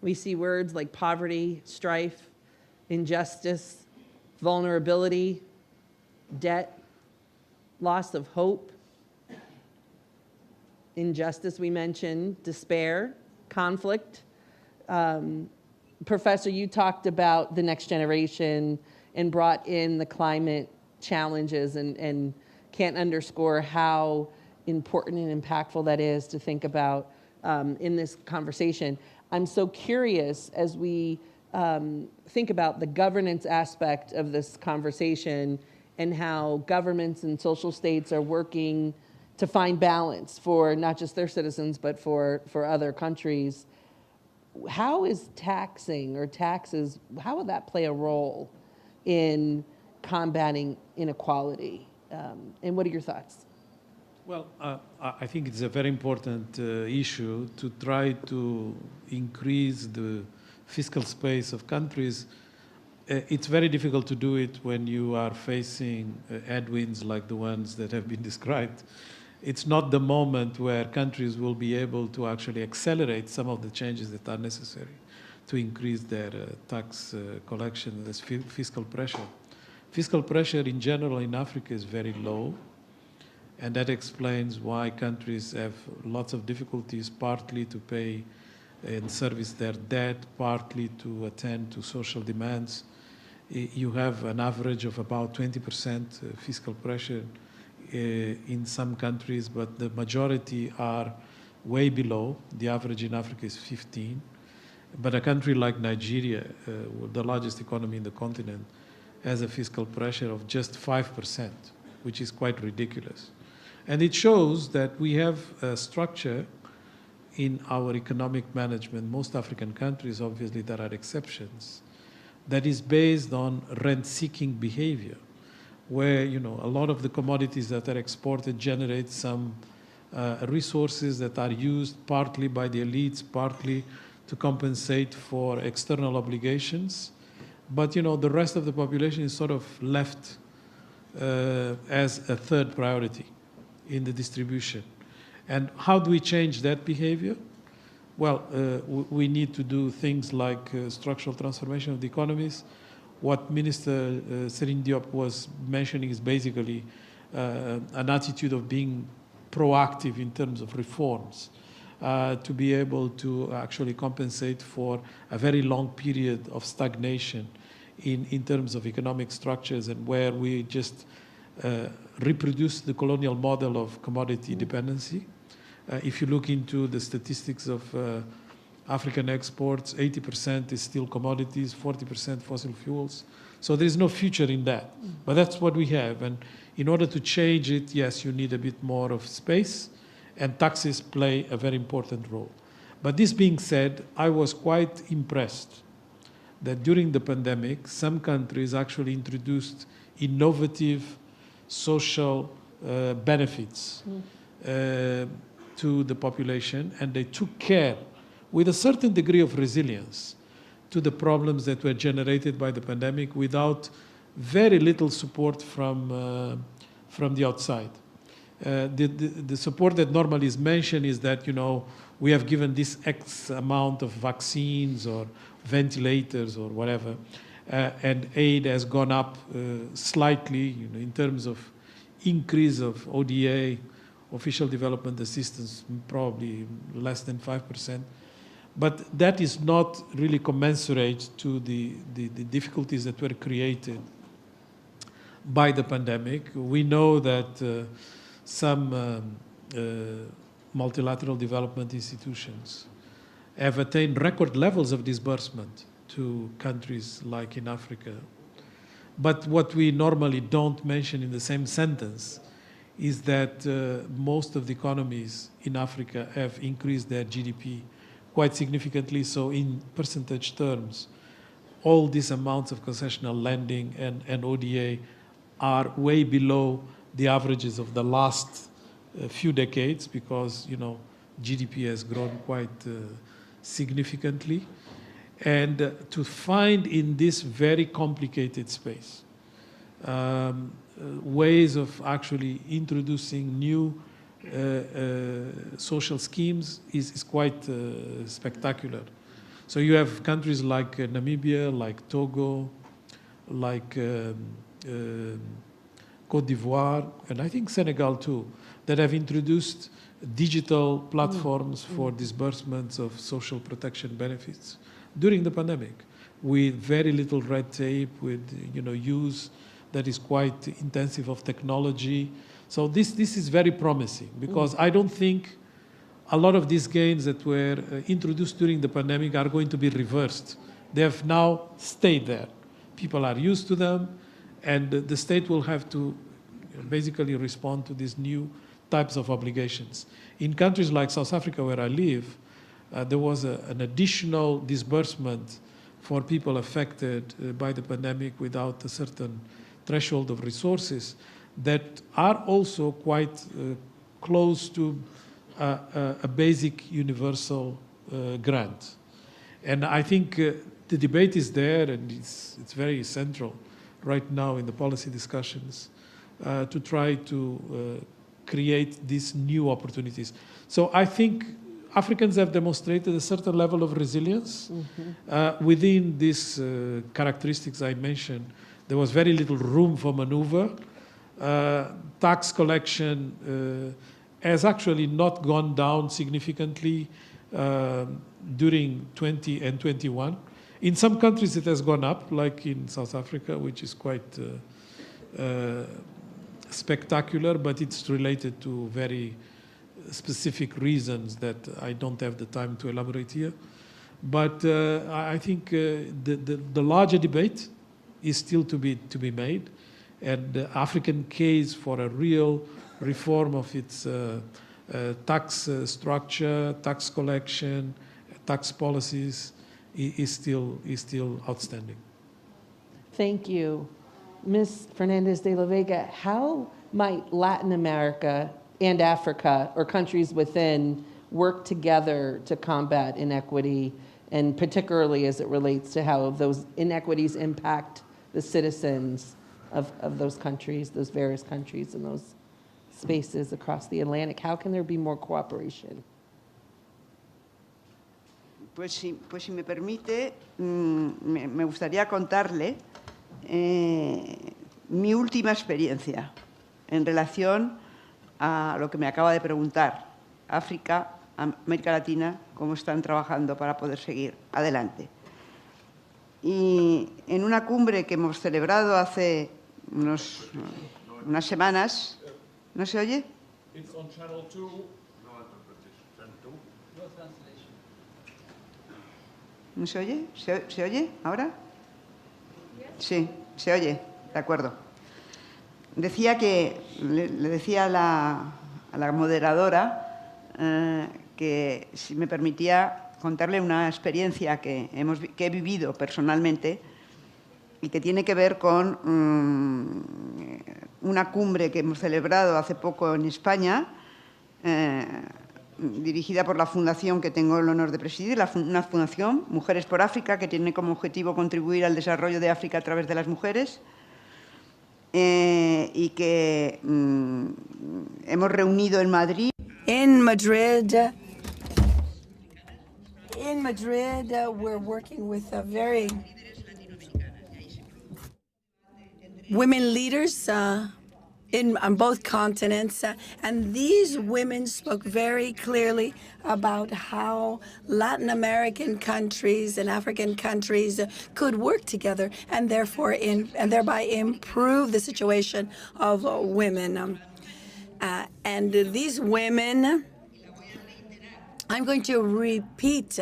We see words like poverty, strife, injustice, vulnerability, debt, loss of hope, injustice we mentioned, despair, conflict. Professor, you talked about the next generation and brought in the climate challenges and can't underscore how important and impactful that is to think about in this conversation. I'm so curious as we think about the governance aspect of this conversation and how governments and social states are working to find balance for not just their citizens, but for other countries. How is taxing or taxes, how would that play a role in combating inequality? And what are your thoughts? Well, I think it's a very important issue to try to increase the fiscal space of countries. It's very difficult to do it when you are facing headwinds like the ones that have been described. It's not the moment where countries will be able to actually accelerate some of the changes that are necessary to increase their tax collection. There's fiscal pressure. Fiscal pressure in general in Africa is very low, and that explains why countries have lots of difficulties, partly to pay and service their debt, partly to attend to social demands. You have an average of about 20% fiscal pressure in some countries, but the majority are way below. The average in Africa is 15. But a country like Nigeria, the largest economy in the continent, has a fiscal pressure of just 5%, which is quite ridiculous. And it shows that we have a structure in our economic management. Most African countries, obviously there are exceptions, that is based on rent-seeking behavior, where a lot of the commodities that are exported generate some resources that are used partly by the elites, partly to compensate for external obligations. But the rest of the population is sort of left as a third priority in the distribution. And how do we change that behavior? Well, we need to do things like structural transformation of the economies. What Minister Serigne Diop was mentioning is basically an attitude of being proactive in terms of reforms, to be able to actually compensate for a very long period of stagnation in terms of economic structures, and where we just reproduce the colonial model of commodity dependency. If you look into the statistics of African exports, 80% is still commodities, 40% fossil fuels. So there is no future in that. But that's what we have. And in order to change it, yes, you need a bit more of space, and taxes play a very important role. But this being said, I was quite impressed that during the pandemic, some countries actually introduced innovative social benefits to the population, and they took care with a certain degree of resilience to the problems that were generated by the pandemic without very little support from the outside. The support that normally is mentioned is that, we have given this X amount of vaccines or ventilators or whatever, and aid has gone up slightly, in terms of increase of ODA, official development assistance, probably less than 5%. But that is not really commensurate to the difficulties that were created by the pandemic. We know that some multilateral development institutions have attained record levels of disbursement to countries like in Africa. But what we normally don't mention in the same sentence is that most of the economies in Africa have increased their GDP quite significantly. So in percentage terms, all these amounts of concessional lending and ODA are way below the averages of the last few decades, because GDP has grown quite significantly. And to find in this very complicated space ways of actually introducing new social schemes is quite spectacular. So you have countries like Namibia, like Togo, like Cote d'Ivoire, and I think Senegal too, that have introduced digital platforms for disbursements of social protection benefits during the pandemic, with very little red tape, with use that is quite intensive of technology. So this is very promising, because I don't think a lot of these gains that were introduced during the pandemic are going to be reversed. They have now stayed there. People are used to them, and the state will have to basically respond to these new types of obligations. In countries like South Africa, where I live, there was an additional disbursement for people affected by the pandemic without a certain threshold of resources that are also quite close to a basic universal grant. And I think the debate is there, and it's very central right now in the policy discussions to try to create these new opportunities. So I think Africans have demonstrated a certain level of resilience. Within these characteristics I mentioned, there was very little room for maneuver. Tax collection has actually not gone down significantly during 20 and 21. In some countries it has gone up, like in South Africa, which is quite spectacular, but it's related to very specific reasons that I don't have the time to elaborate here. But I think the larger debate is still to be made, and the African case for a real reform of its tax structure, tax collection, tax policies is still outstanding. Thank you. Ms. Fernandez de la Vega, how might Latin America and Africa, or countries within, work together to combat inequity, and particularly as it relates to how those inequities impact the citizens of those countries, those various countries and those spaces across the Atlantic? How can there be more cooperation? Pues si me permite, me gustaría contarle mi última experiencia en relación a lo que me acaba de preguntar. África, América Latina, cómo están trabajando para poder seguir adelante. Y en una cumbre que hemos celebrado hace unas semanas, ¿no se oye? It's on Channel 2. ¿No se oye? ¿Se oye ahora? Sí, se oye, de acuerdo. Decía que, le decía a la moderadora que si me permitía contarle una experiencia que he vivido personalmente y que tiene que ver con una cumbre que hemos celebrado hace poco en España, dirigida por la fundación que tengo el honor de presidir, una fundación, Mujeres por África, que tiene como objetivo contribuir al desarrollo de África a través de las mujeres, y que hemos reunido en Madrid. In Madrid, we're working with very women leaders on both continents, and these women spoke very clearly about how Latin American countries and African countries could work together and thereby improve the situation of women. And these women, I'm going to repeat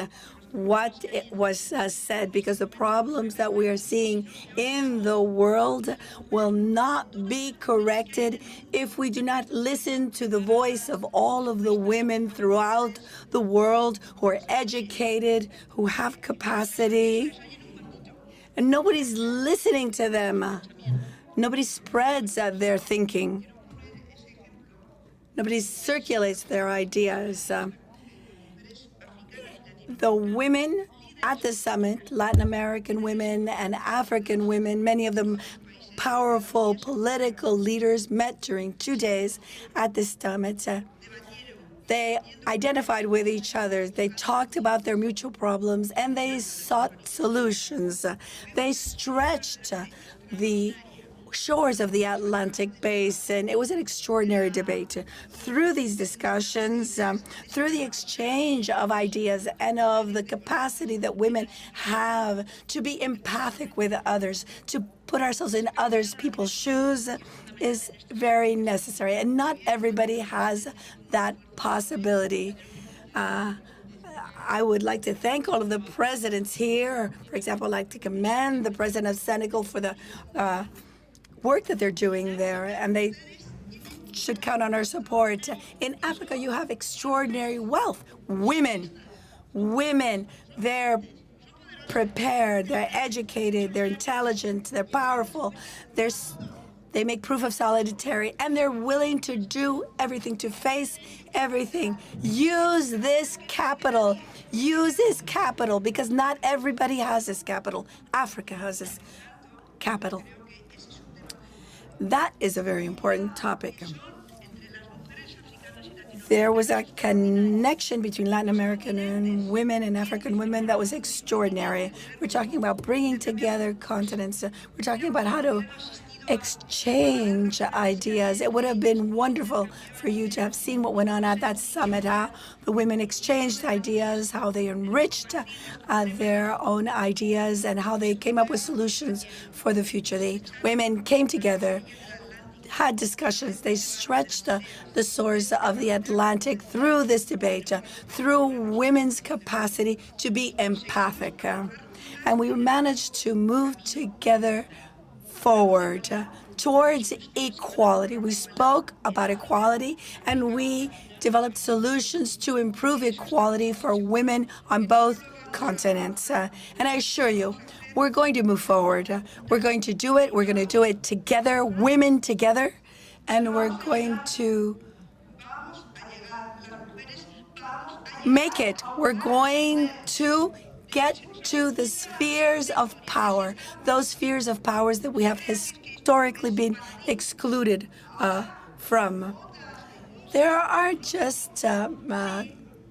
what was said, because the problems that we are seeing in the world will not be corrected if we do not listen to the voice of all of the women throughout the world who are educated, who have capacity. And nobody's listening to them. Nobody spreads their thinking. Nobody circulates their ideas. The women at the summit, Latin American women and African women, many of them powerful political leaders, met during 2 days at the summit. They identified with each other. They talked about their mutual problems, and they sought solutions. They stretched the shores of the Atlantic Basin. It was an extraordinary debate. Through these discussions, through the exchange of ideas and of the capacity that women have to be empathic with others, to put ourselves in others people's shoes, is very necessary. And not everybody has that possibility. I would like to thank all of the presidents here. For example, I'd like to commend the president of Senegal for the work that they're doing there, and they should count on our support. In Africa, you have extraordinary wealth. Women, they're prepared, they're educated, they're intelligent, they're powerful, they make proof of solidarity, and they're willing to do everything, to face everything. Use this capital, because not everybody has this capital. Africa has this capital. That is a very important topic. There was a connection between Latin American women and African women that was extraordinary. We're talking about bringing together continents. We're talking about how to exchange ideas. It would have been wonderful for you to have seen what went on at that summit, how the women exchanged ideas, how they enriched their own ideas, and how they came up with solutions for the future. The women came together, had discussions. They stretched the shores of the Atlantic through this debate, through women's capacity to be empathic. And we managed to move together forward towards equality. We spoke about equality, and we developed solutions to improve equality for women on both continents. And I assure you, we're going to move forward. We're going to do it. We're going to do it together, women together, and we're going to make it. We're going to get to the spheres of power, those spheres of powers that we have historically been excluded from. There are just,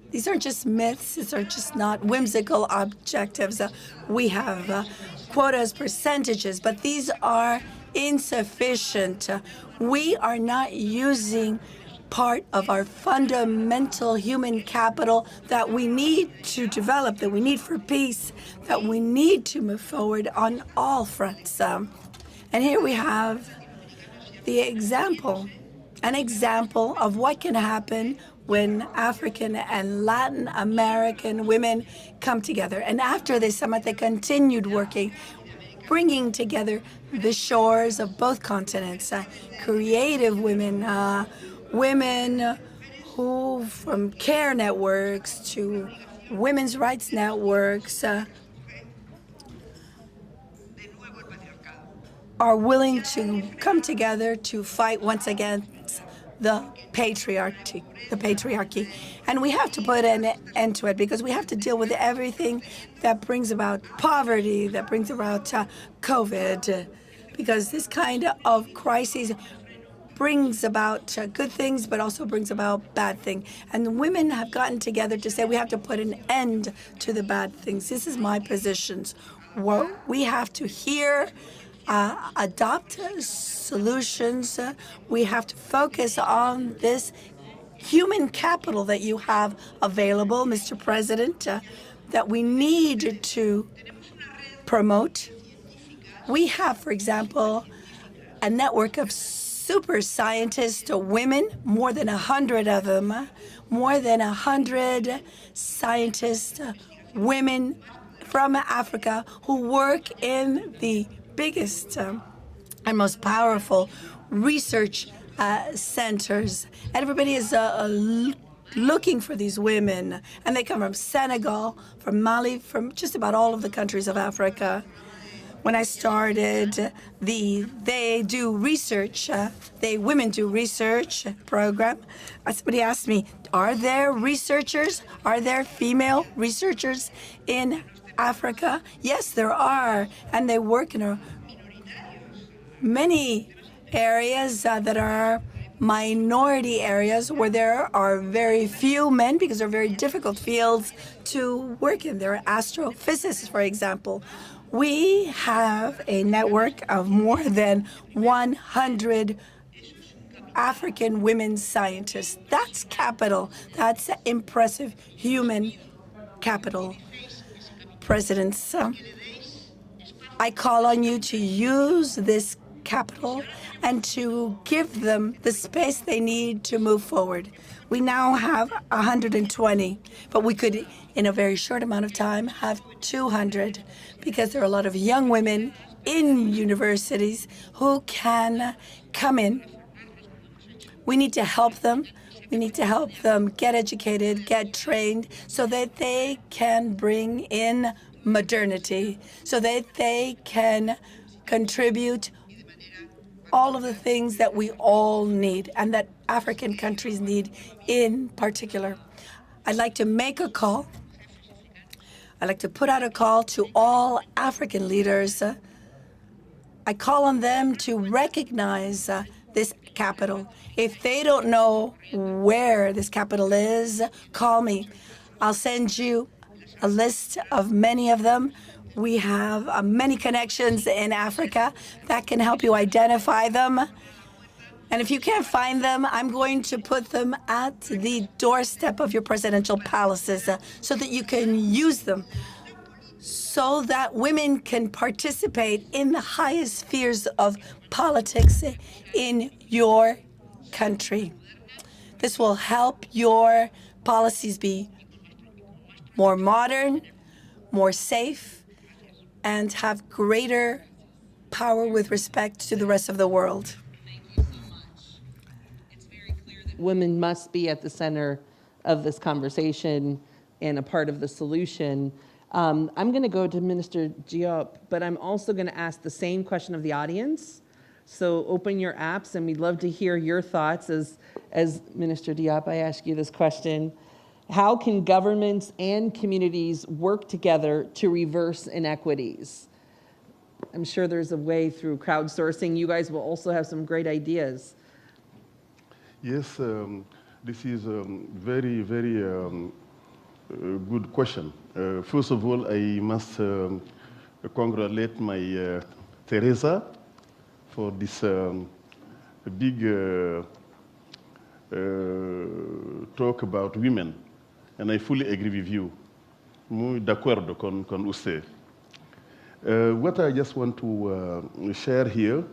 these aren't just myths, these are just not whimsical objectives. We have quotas, percentages, but these are insufficient. We are not using part of our fundamental human capital that we need to develop, that we need for peace, that we need to move forward on all fronts. And here we have the example, an example of what can happen when African and Latin American women come together. And after this summit, they continued working, bringing together the shores of both continents, creative women, women who, from care networks to women's rights networks, are willing to come together to fight once against the patriarchy. And we have to put an end to it, because we have to deal with everything that brings about poverty, that brings about COVID, because this kind of crisis brings about good things, but also brings about bad things. And the women have gotten together to say we have to put an end to the bad things. This is my position. We have to adopt solutions. We have to focus on this human capital that you have available, Mr. President, that we need to promote. We have, for example, a network of super scientists, women, more than 100 of them, more than 100 scientists, women from Africa who work in the biggest and most powerful research centers. Everybody is looking for these women, and they come from Senegal, from Mali, from just about all of the countries of Africa. When I started the They Do Research, Women Do Research program, somebody asked me, are there researchers? Are there female researchers in Africa? Yes, there are, and they work in many areas that are minority areas where there are very few men, because they're very difficult fields to work in. There are astrophysicists, for example. We have a network of more than 100 African women scientists. That's capital. That's impressive human capital. Presidents, I call on you to use this capital and to give them the space they need to move forward. We now have 120, but we could, in a very short amount of time, have 200, because there are a lot of young women in universities who can come in. We need to help them. We need to help them get educated, get trained, so that they can bring in modernity, so that they can contribute all of the things that we all need and that African countries need in particular. I'd like to make a call. I'd like to put out a call to all African leaders. I call on them to recognize this capital. If they don't know where this capital is, call me. I'll send you a list of many of them. We have many connections in Africa that can help you identify them. And if you can't find them, I'm going to put them at the doorstep of your presidential palaces so that you can use them, so that women can participate in the highest spheres of politics in your country. This will help your policies be more modern, more safe, and have greater power with respect to the rest of the world. Women must be at the center of this conversation and a part of the solution. I'm going to go to Minister Diop, but I'm also going to ask the same question of the audience. So open your apps, and we'd love to hear your thoughts. As Minister Diop, I ask you this question. How can governments and communities work together to reverse inequities? I'm sure there's a way through crowdsourcing. You guys will also have some great ideas. Yes, this is a very, very good question. First of all, I must congratulate my Teresa for this big talk about women. And I fully agree with you. Muy de acuerdo con usted. What I just want to share here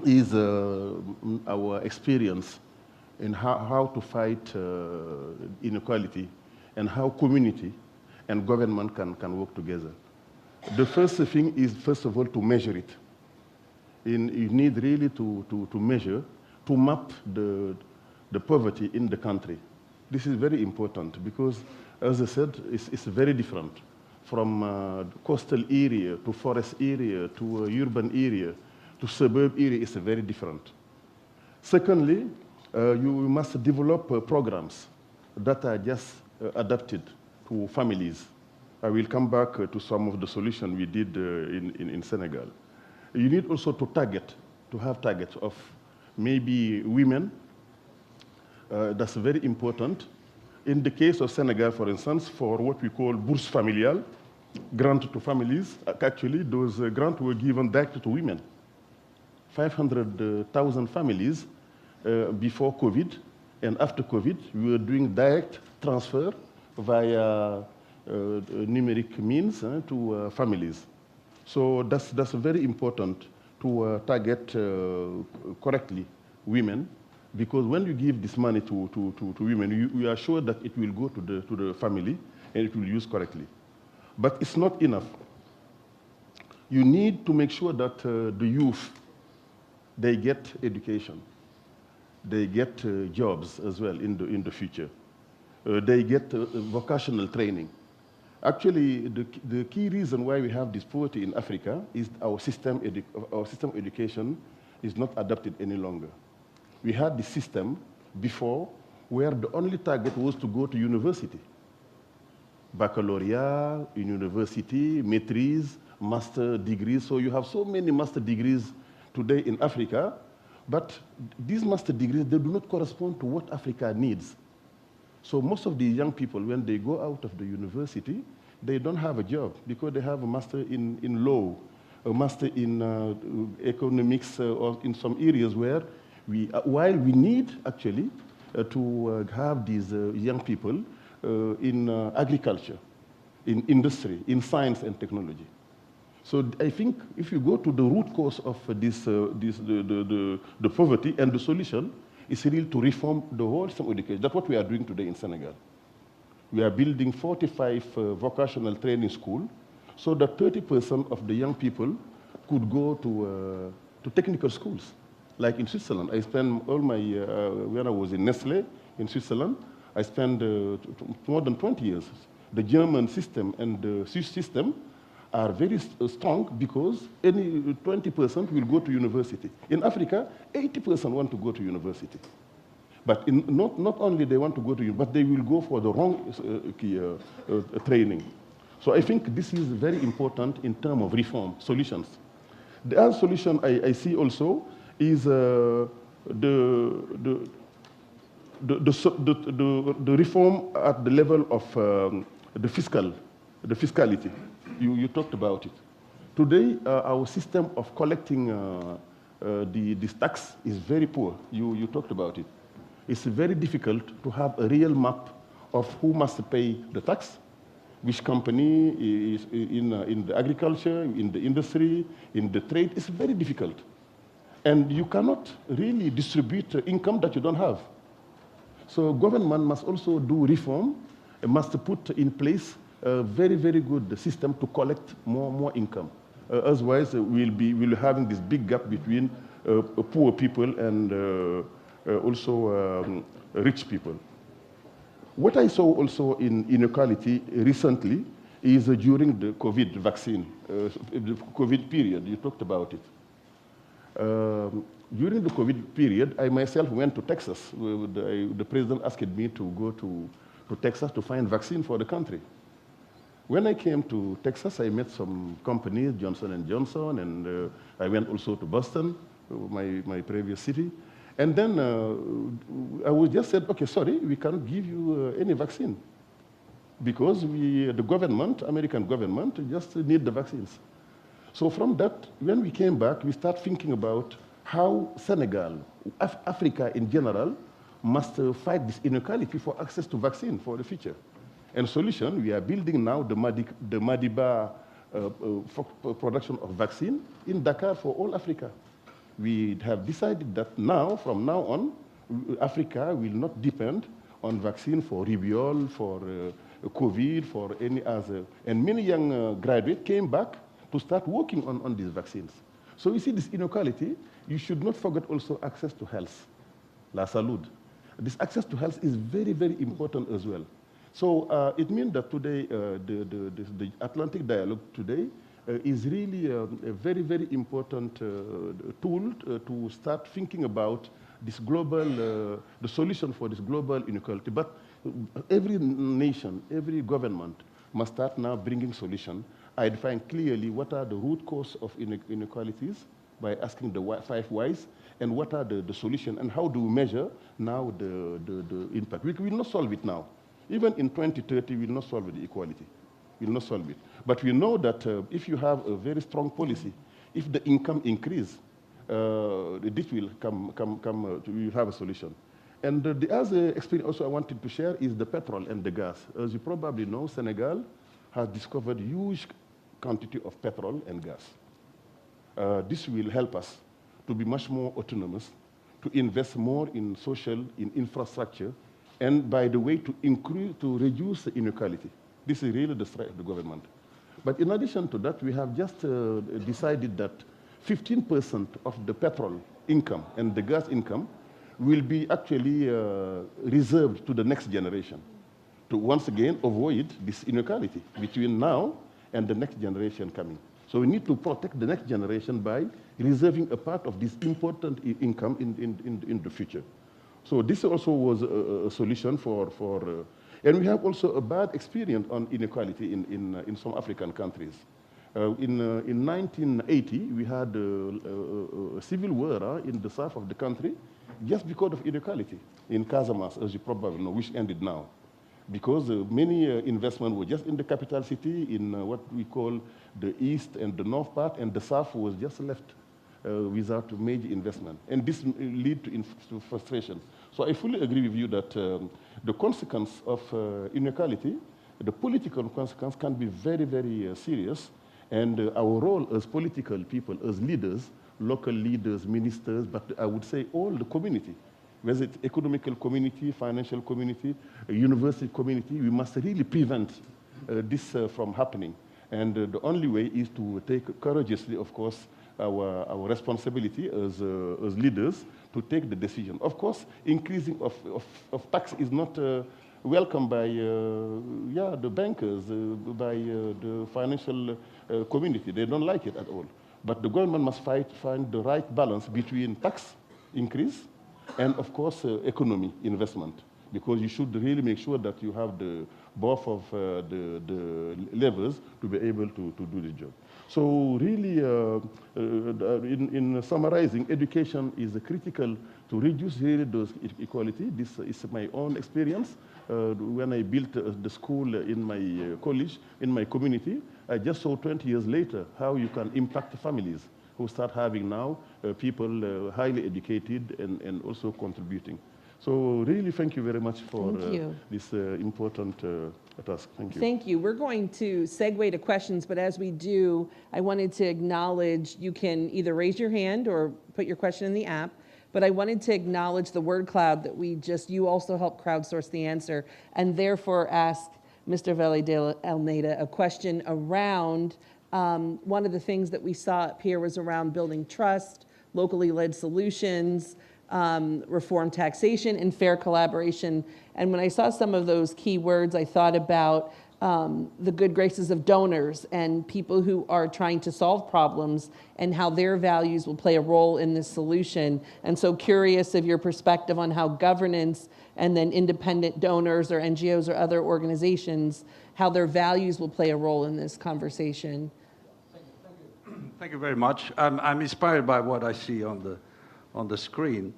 is our experience in how to fight inequality and how community and government can work together. The first thing is, first of all, to measure it. You need really to measure, to map the poverty in the country. This is very important because, as I said, it's very different from coastal area to forest area to urban area to suburb area. It's very different. Secondly, you must develop programs that are just adapted to families. I will come back to some of the solutions we did in Senegal. You need also to have targets of maybe women. That's very important. In the case of Senegal, for instance, for what we call bourse familiale, grant to families, actually those grants were given directly to women. 500,000 families before COVID, and after COVID, we were doing direct transfer via numeric means to families. So that's very important to target correctly women, because when you give this money to women, you are sure that it will go to the family and it will use correctly. But it's not enough. You need to make sure that the youth, they get education, they get jobs as well in the future. They get vocational training. Actually, the key reason why we have this poverty in Africa is our system of education is not adapted any longer. We had this system before where the only target was to go to university. Baccalaureate, university, maîtrise, master degrees. So you have so many master degrees today in Africa, but these master degrees, they do not correspond to what Africa needs. So most of the young people, when they go out of the university, they don't have a job because they have a master in law, a master in economics, or in some areas where while we need actually to have these young people in agriculture, in industry, in science and technology. So I think if you go to the root cause of the poverty, and the solution is really to reform the whole system of education. That's what we are doing today in Senegal. We are building 45 vocational training schools so that 30% of the young people could go to technical schools. Like in Switzerland, I spent all my, when I was in Nestlé in Switzerland, I spent more than 20 years. The German system and the Swiss system are very strong because any 20% will go to university. In Africa, 80% want to go to university. But not only they want to go to university, but they will go for the wrong training. So I think this is very important in terms of reform solutions. The other solution I see also is the reform at the level of the fiscality. You talked about it. Today, our system of collecting this tax is very poor. You talked about it. It's very difficult to have a real map of who must pay the tax, which company is in the agriculture, in the industry, in the trade. It's very difficult. And you cannot really distribute income that you don't have. So government must also do reform, must put in place a very, very good system to collect more income. Otherwise, we'll be having this big gap between poor people and also rich people. What I saw also in inequality recently is during the COVID vaccine, the COVID period. You talked about it. During the COVID period, I myself went to Texas. The president asked me to go to Texas to find vaccine for the country. When I came to Texas, I met some companies, Johnson & Johnson, and I went also to Boston, my previous city. And then I was just said, okay, sorry, we cannot give you any vaccine because the government, American government, just need the vaccines. So from that, when we came back, we start thinking about how Senegal, Africa in general, must fight this inequality for access to vaccine for the future. And solution, we are building now the Madiba production of vaccine in Dakar for all Africa. We have decided that now, from now on, Africa will not depend on vaccine for rubella, for COVID, for any other. And many young graduates came back to start working on these vaccines. So you see this inequality, you should not forget also access to health, la salud. This access to health is very, very important as well. So it means that today, the Atlantic Dialogue today is really a very, very important tool to start thinking about this global, the solution for this global inequality. But every nation, every government must start now bringing solution. I define clearly what are the root cause of inequalities by asking the 5 whys, and what are the solution, and how do we measure now the impact. We will not solve it now. Even in 2030, we will not solve the equality. We will not solve it. But we know that if you have a very strong policy, if the income increase, this will we will have a solution. And the other experience also I wanted to share is the petrol and the gas. As you probably know, Senegal has discovered huge quantity of petrol and gas. This will help us to be much more autonomous, to invest more in social, in infrastructure, and by the way, to reduce the inequality. This is really the strength of the government. But in addition to that, we have just decided that 15% of the petrol income and the gas income will be actually reserved to the next generation, to once again avoid this inequality between now and the next generation coming. So we need to protect the next generation by reserving a part of this important income in the future. So this also was a solution and we have also a bad experience on inequality in some African countries. In 1980, we had a civil war in the south of the country just because of inequality in Casamance, as you probably know, which ended now. because many investment were just in the capital city, in what we call the east and the north part, and the south was just left without major investment. And this lead to frustration. So I fully agree with you that the consequence of inequality, the political consequence can be very, very serious. And our role as political people, as leaders, local leaders, ministers, but I would say all the community, whether it's economical community, financial community, university community, we must really prevent this from happening. And the only way is to take courageously, of course, our responsibility as leaders to take the decision. Of course, increasing of tax is not welcomed by the bankers, by the financial community. They don't like it at all. But the government must find the right balance between tax increase and, of course, economy investment, because you should really make sure that you have both of the levels to be able to do the job. So really, in summarizing, education is critical to reduce really those inequality. This is my own experience. When I built the school in my college, in my community, I just saw 20 years later how you can impact families who start having now people highly educated and also contributing. So really, thank you very much for this important task. Thank you. Thank you. We're going to segue to questions, but as we do, I wanted to acknowledge you can either raise your hand or put your question in the app, but I wanted to acknowledge the word cloud that you also helped crowdsource the answer, and therefore ask Mr. Vele de Almeida a question around one of the things that we saw up here was around building trust, locally led solutions, reform taxation, and fair collaboration. And when I saw some of those key words, I thought about the good graces of donors and people who are trying to solve problems and how their values will play a role in this solution. And so curious of your perspective on how governance and then independent donors or NGOs or other organizations, how their values will play a role in this conversation. Thank you very much. I'm inspired by what I see on the screen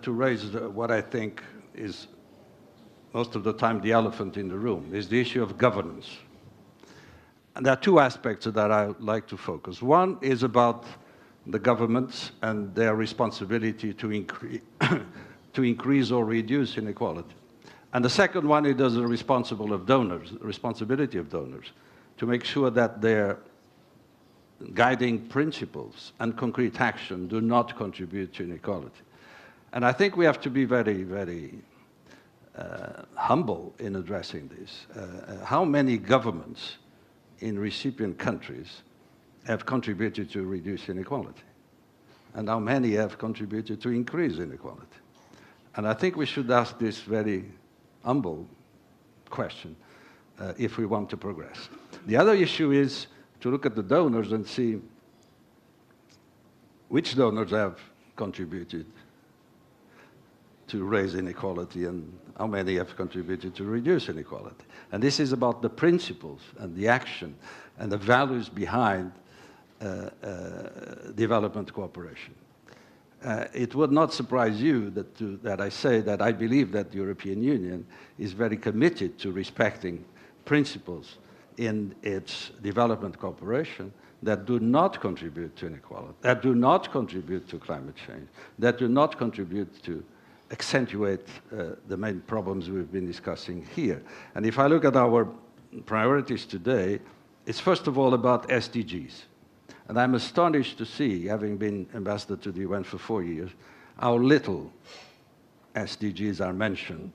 to raise what I think is most of the time the elephant in the room, is the issue of governance. And there are two aspects that I would like to focus. One is about the governments and their responsibility to increase or reduce inequality. And the second one is the responsibility of donors to make sure that their guiding principles and concrete action do not contribute to inequality. And I think we have to be very, very humble in addressing this. How many governments in recipient countries have contributed to reduce inequality? And how many have contributed to increase inequality? And I think we should ask this very humble question if we want to progress. The other issue is to look at the donors and see which donors have contributed to raise inequality and how many have contributed to reduce inequality. And this is about the principles and the action and the values behind development cooperation. It would not surprise you that I say that I believe that the European Union is very committed to respecting principles in its development cooperation that do not contribute to inequality, that do not contribute to climate change, that do not contribute to accentuate the main problems we've been discussing here. And if I look at our priorities today, it's first of all about SDGs. And I'm astonished to see, having been ambassador to the UN for 4 years, how little SDGs are mentioned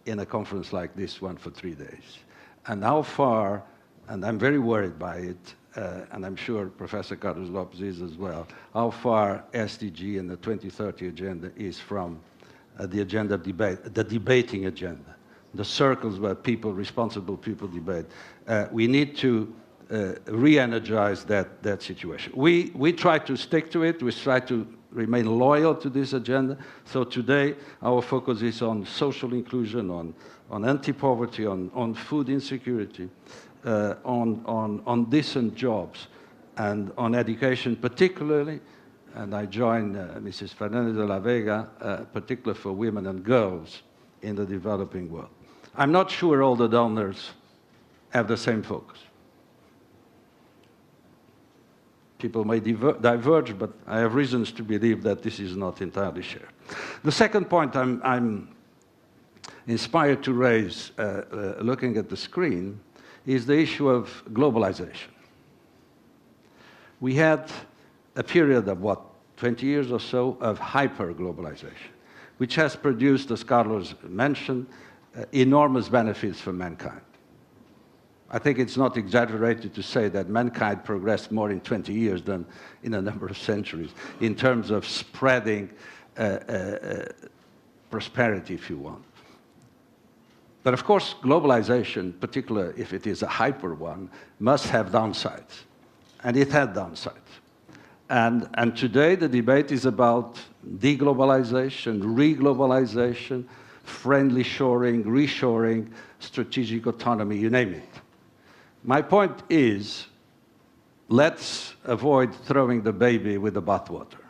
in a conference like this one for 3 days. And how far, and I'm very worried by it, and I'm sure Professor Carlos Lopes is as well, how far SDG and the 2030 agenda is from the agenda of debate, the debating agenda, the circles where responsible people debate. We need to re-energize that situation. We try to stick to it. We try to remain loyal to this agenda. So today, our focus is on social inclusion, on anti-poverty, on food insecurity, on decent jobs, and on education particularly. And I join Mrs. Fernandez de la Vega, particularly for women and girls in the developing world. I'm not sure all the donors have the same focus. People may diverge, but I have reasons to believe that this is not entirely shared. The second point I'm inspired to raise, looking at the screen, is the issue of globalization. We had a period of, 20 years or so of hyper-globalization, which has produced, as Carlos mentioned, enormous benefits for mankind. I think it's not exaggerated to say that mankind progressed more in 20 years than in a number of centuries in terms of spreading prosperity, if you want. But of course, globalization, particularly if it is a hyper one, must have downsides. And it had downsides. And today the debate is about deglobalization, reglobalization, friendly shoring, reshoring, strategic autonomy, you name it. My point is, let's avoid throwing the baby with the bathwater.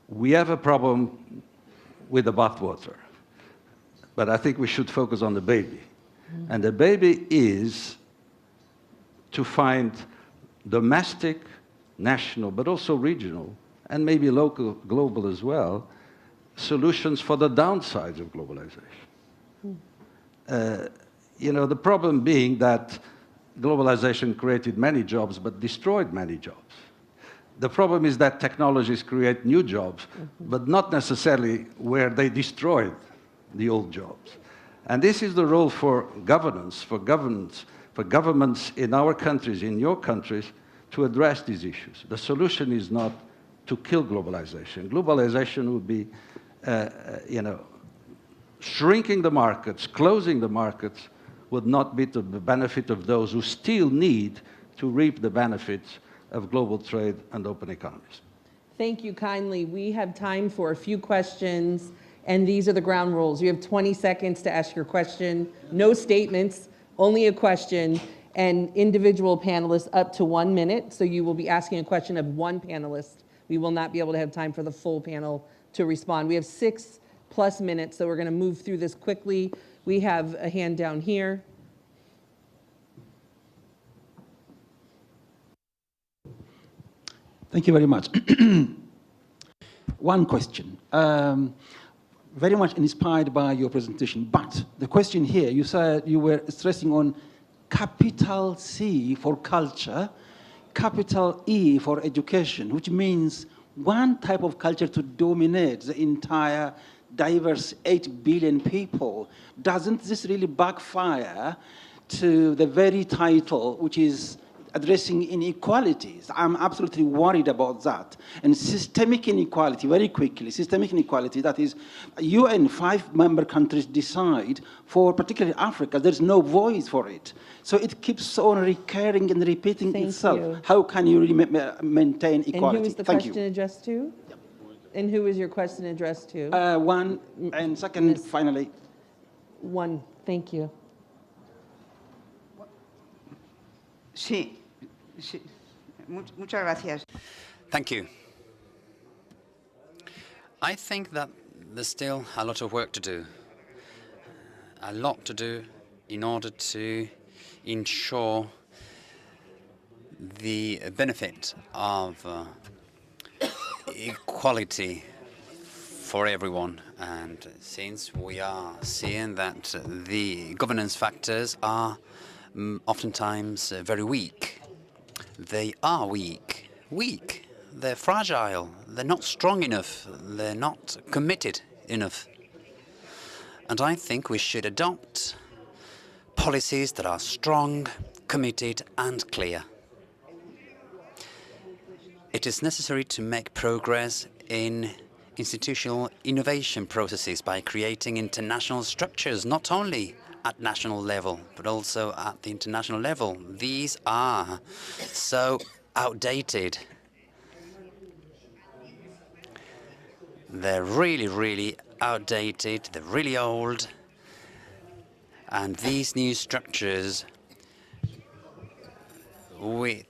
We have a problem with the bathwater, but I think we should focus on the baby. And the baby is to find domestic, national, but also regional, and maybe local, global as well, solutions for the downsides of globalization. You know, the problem being that globalization created many jobs, but destroyed many jobs. The problem is that technologies create new jobs, but not necessarily where they destroyed the old jobs. And this is the role for governance, for governments in our countries, in your countries, to address these issues. The solution is not to kill globalization. Globalization would be, you know, shrinking the markets, closing the markets, would not be to the benefit of those who still need to reap the benefits of global trade and open economies. Thank you kindly. We have time for a few questions, and these are the ground rules. You have 20 seconds to ask your question. No statements, only a question, and individual panelists up to 1 minute. So you will be asking a question of one panelist. We will not be able to have time for the full panel to respond. We have 6+ minutes, so we're going to move through this quickly. We have a hand down here. Thank you very much. One question. Very much inspired by your presentation, but the question here, you said you were stressing on capital C for culture, capital E for education, which means one type of culture to dominate the entire diverse 8 billion people. Doesn't this really backfire to the very title, which is addressing inequalities? I'm absolutely worried about that. And systemic inequality, very quickly, systemic inequality, that is, UN 5 member countries decide for particularly Africa, there's no voice for it. So it keeps on recurring and repeating Thank itself. you. How can you really maintain equality? And who is the question addressed to? Yep. And who is your question addressed to? One, and second, finally. One, thank you. Sí, sí. Muchas gracias. Thank you. I think that there's still a lot of work to do. A lot to do in order to ensure the benefit of equality for everyone. And since we are seeing that the governance factors are oftentimes very weak. They are weak. They're fragile. They're not strong enough. They're not committed enough. And I think we should adopt policies that are strong, committed, and clear. It is necessary to make progress in institutional innovation processes by creating international structures, not only at national level, but also at the international level. These are so outdated. They're really, really outdated. They're really old. And these new structures, with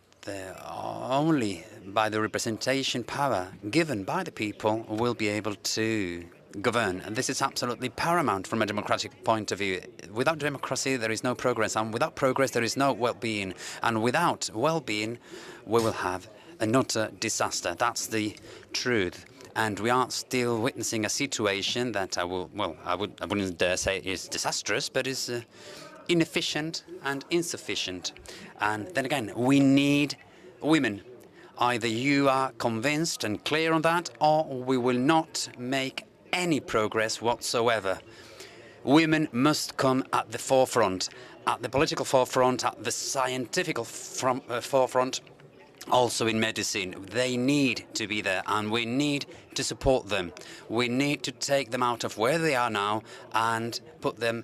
only by the representation power given by the people, will be able to govern. And this is absolutely paramount from a democratic point of view. Without democracy, there is no progress, and without progress, there is no well-being. And without well-being, we will have an utter disaster. That's the truth. And we are still witnessing a situation that I wouldn't dare say is disastrous, but is inefficient and insufficient. And then again, we need women. Either you are convinced and clear on that, or we will not make any progress whatsoever. Women must come at the forefront, at the political forefront, at the scientific forefront, also in medicine. They need to be there, and we need to support them. We need to take them out of where they are now and put them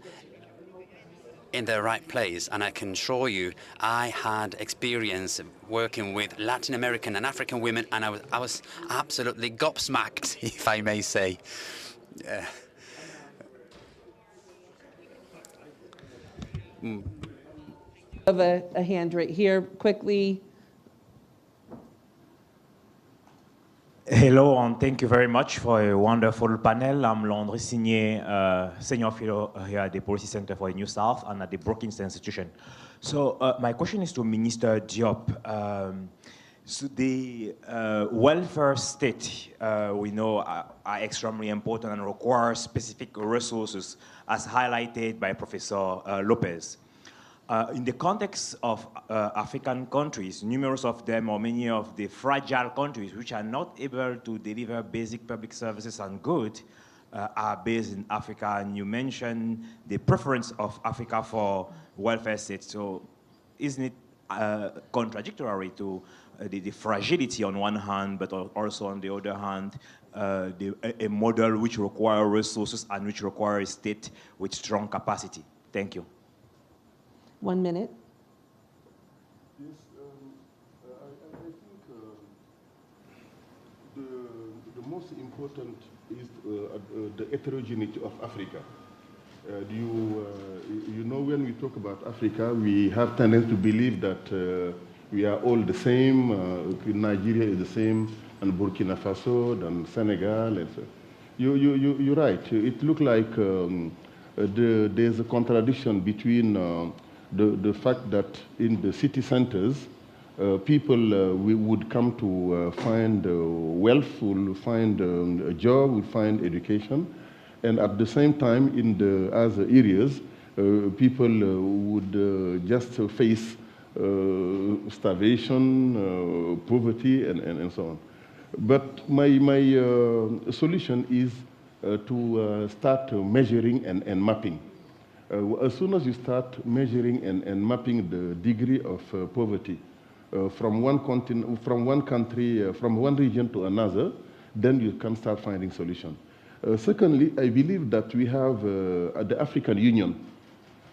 in their right place. And I can assure you, I had experience working with Latin American and African women, and I was absolutely gobsmacked, if I may say. I have a hand right here, quickly. Hello, and thank you very much for a wonderful panel. I'm Landry Signé, Senior Fellow here at the Policy Center for the New South and at the Brookings Institution. So my question is to Minister Diop. So the welfare state, we know, are extremely important and require specific resources, as highlighted by Professor Lopez. In the context of African countries, numerous of them, or many of the fragile countries which are not able to deliver basic public services and goods, are based in Africa. And you mentioned the preference of Africa for welfare states. So isn't it contradictory to the fragility on one hand, but also on the other hand, a model which requires resources and which requires a state with strong capacity? Thank you. 1 minute. Yes, I think the most important is the heterogeneity of Africa. You know, when we talk about Africa, we have tendency to believe that we are all the same. Nigeria is the same, and Burkina Faso, and Senegal. And so. You're right. It looks like there's a contradiction between the fact that in the city centers, people would come to find wealth, will find a job, will find education, and at the same time, in the other areas, people would just face starvation, poverty, and so on. But my solution is to start measuring and mapping. As soon as you start measuring and mapping the degree of poverty from one continent, from one country, from one region to another, then you can start finding solutions. Secondly, I believe that we have the African Union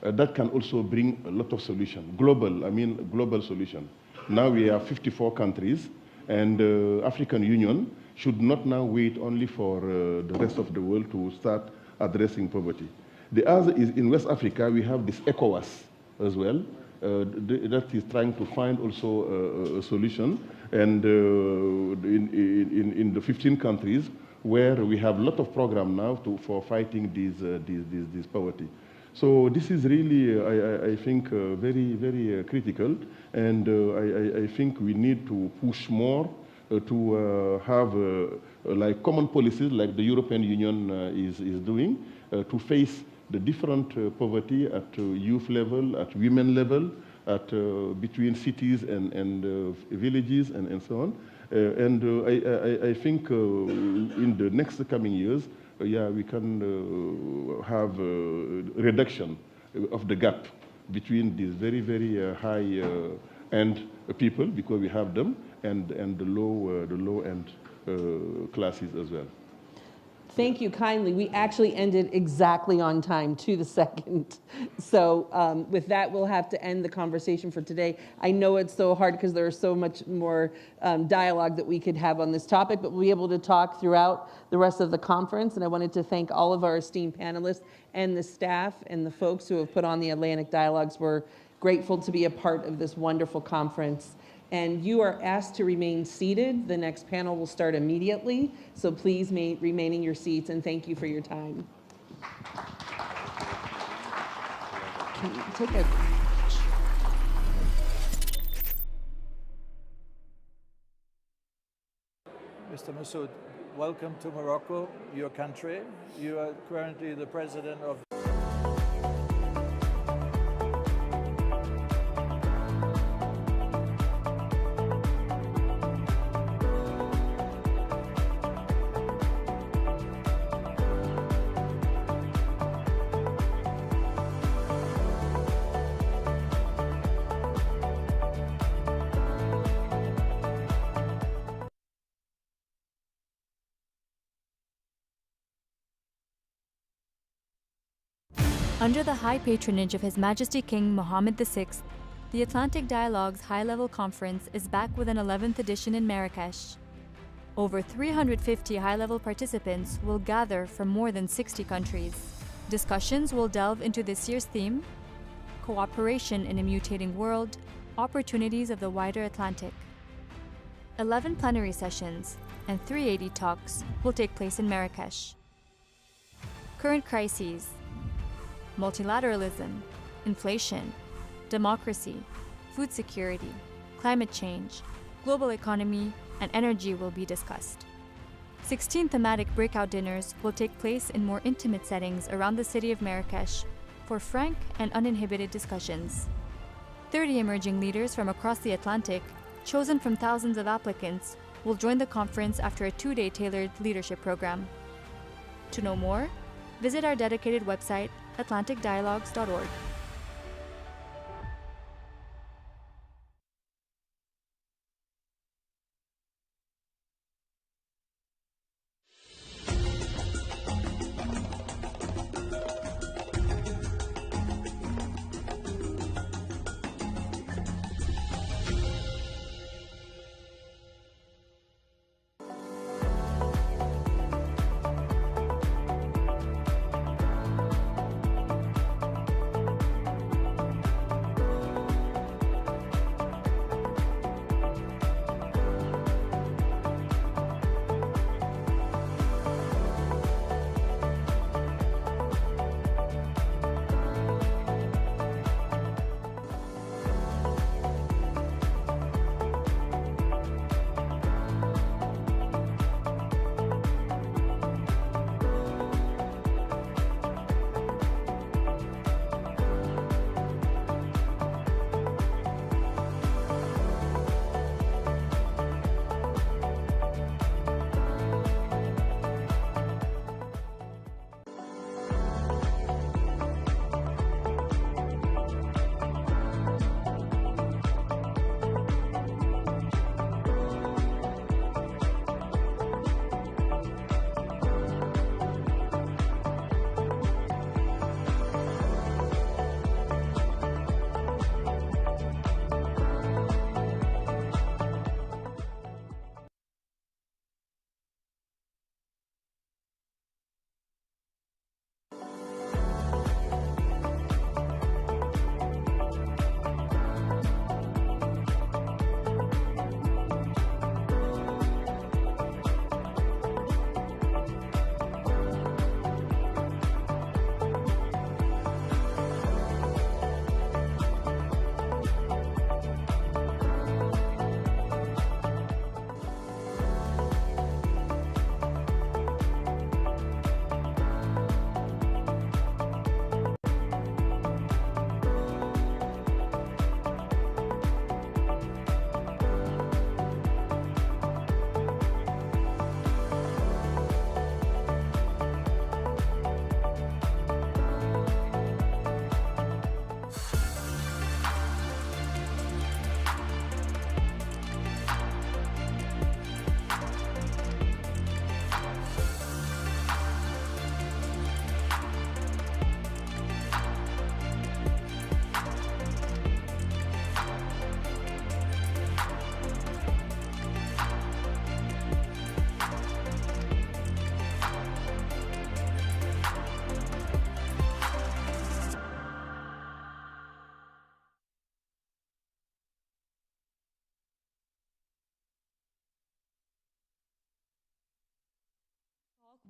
that can also bring a lot of solutions, global solution. Now we have 54 countries, and the African Union should not now wait only for the rest of the world to start addressing poverty. The other is in West Africa, we have this ECOWAS as well, that is trying to find also a solution. And in the 15 countries where we have a lot of program now for fighting this poverty. So this is really, I think, very, very critical. And I think we need to push more to have like common policies like the European Union is doing to face the different poverty at youth level, at women level, at between cities and villages and so on. I think in the next coming years, we can have a reduction of the gap between these very, very high-end people, because we have them, and the low-end classes as well. Thank you kindly. We actually ended exactly on time, to the second. So with that, we'll have to end the conversation for today. I know it's so hard because there's so much more dialogue that we could have on this topic, but we'll be able to talk throughout the rest of the conference. And I wanted to thank all of our esteemed panelists and the staff and the folks who have put on the Atlantic Dialogues. We're grateful to be a part of this wonderful conference. And you are asked to remain seated. The next panel will start immediately, so please remain in your seats, and thank you for your time. Can you take a... Mr. Massoud, welcome to Morocco, your country. You are currently the president of Under the high patronage of His Majesty King Mohammed VI, the Atlantic Dialogues High-Level Conference is back with an 11th edition in Marrakesh. Over 350 high-level participants will gather from more than 60 countries. Discussions will delve into this year's theme, Cooperation in a Mutating World, Opportunities of the Wider Atlantic. 11 plenary sessions and 380 talks will take place in Marrakesh. Current crises, multilateralism, inflation, democracy, food security, climate change, global economy, and energy will be discussed. 16 thematic breakout dinners will take place in more intimate settings around the city of Marrakesh for frank and uninhibited discussions. 30 emerging leaders from across the Atlantic, chosen from thousands of applicants, will join the conference after a 2-day tailored leadership program. To know more, visit our dedicated website, atlanticdialogues.org.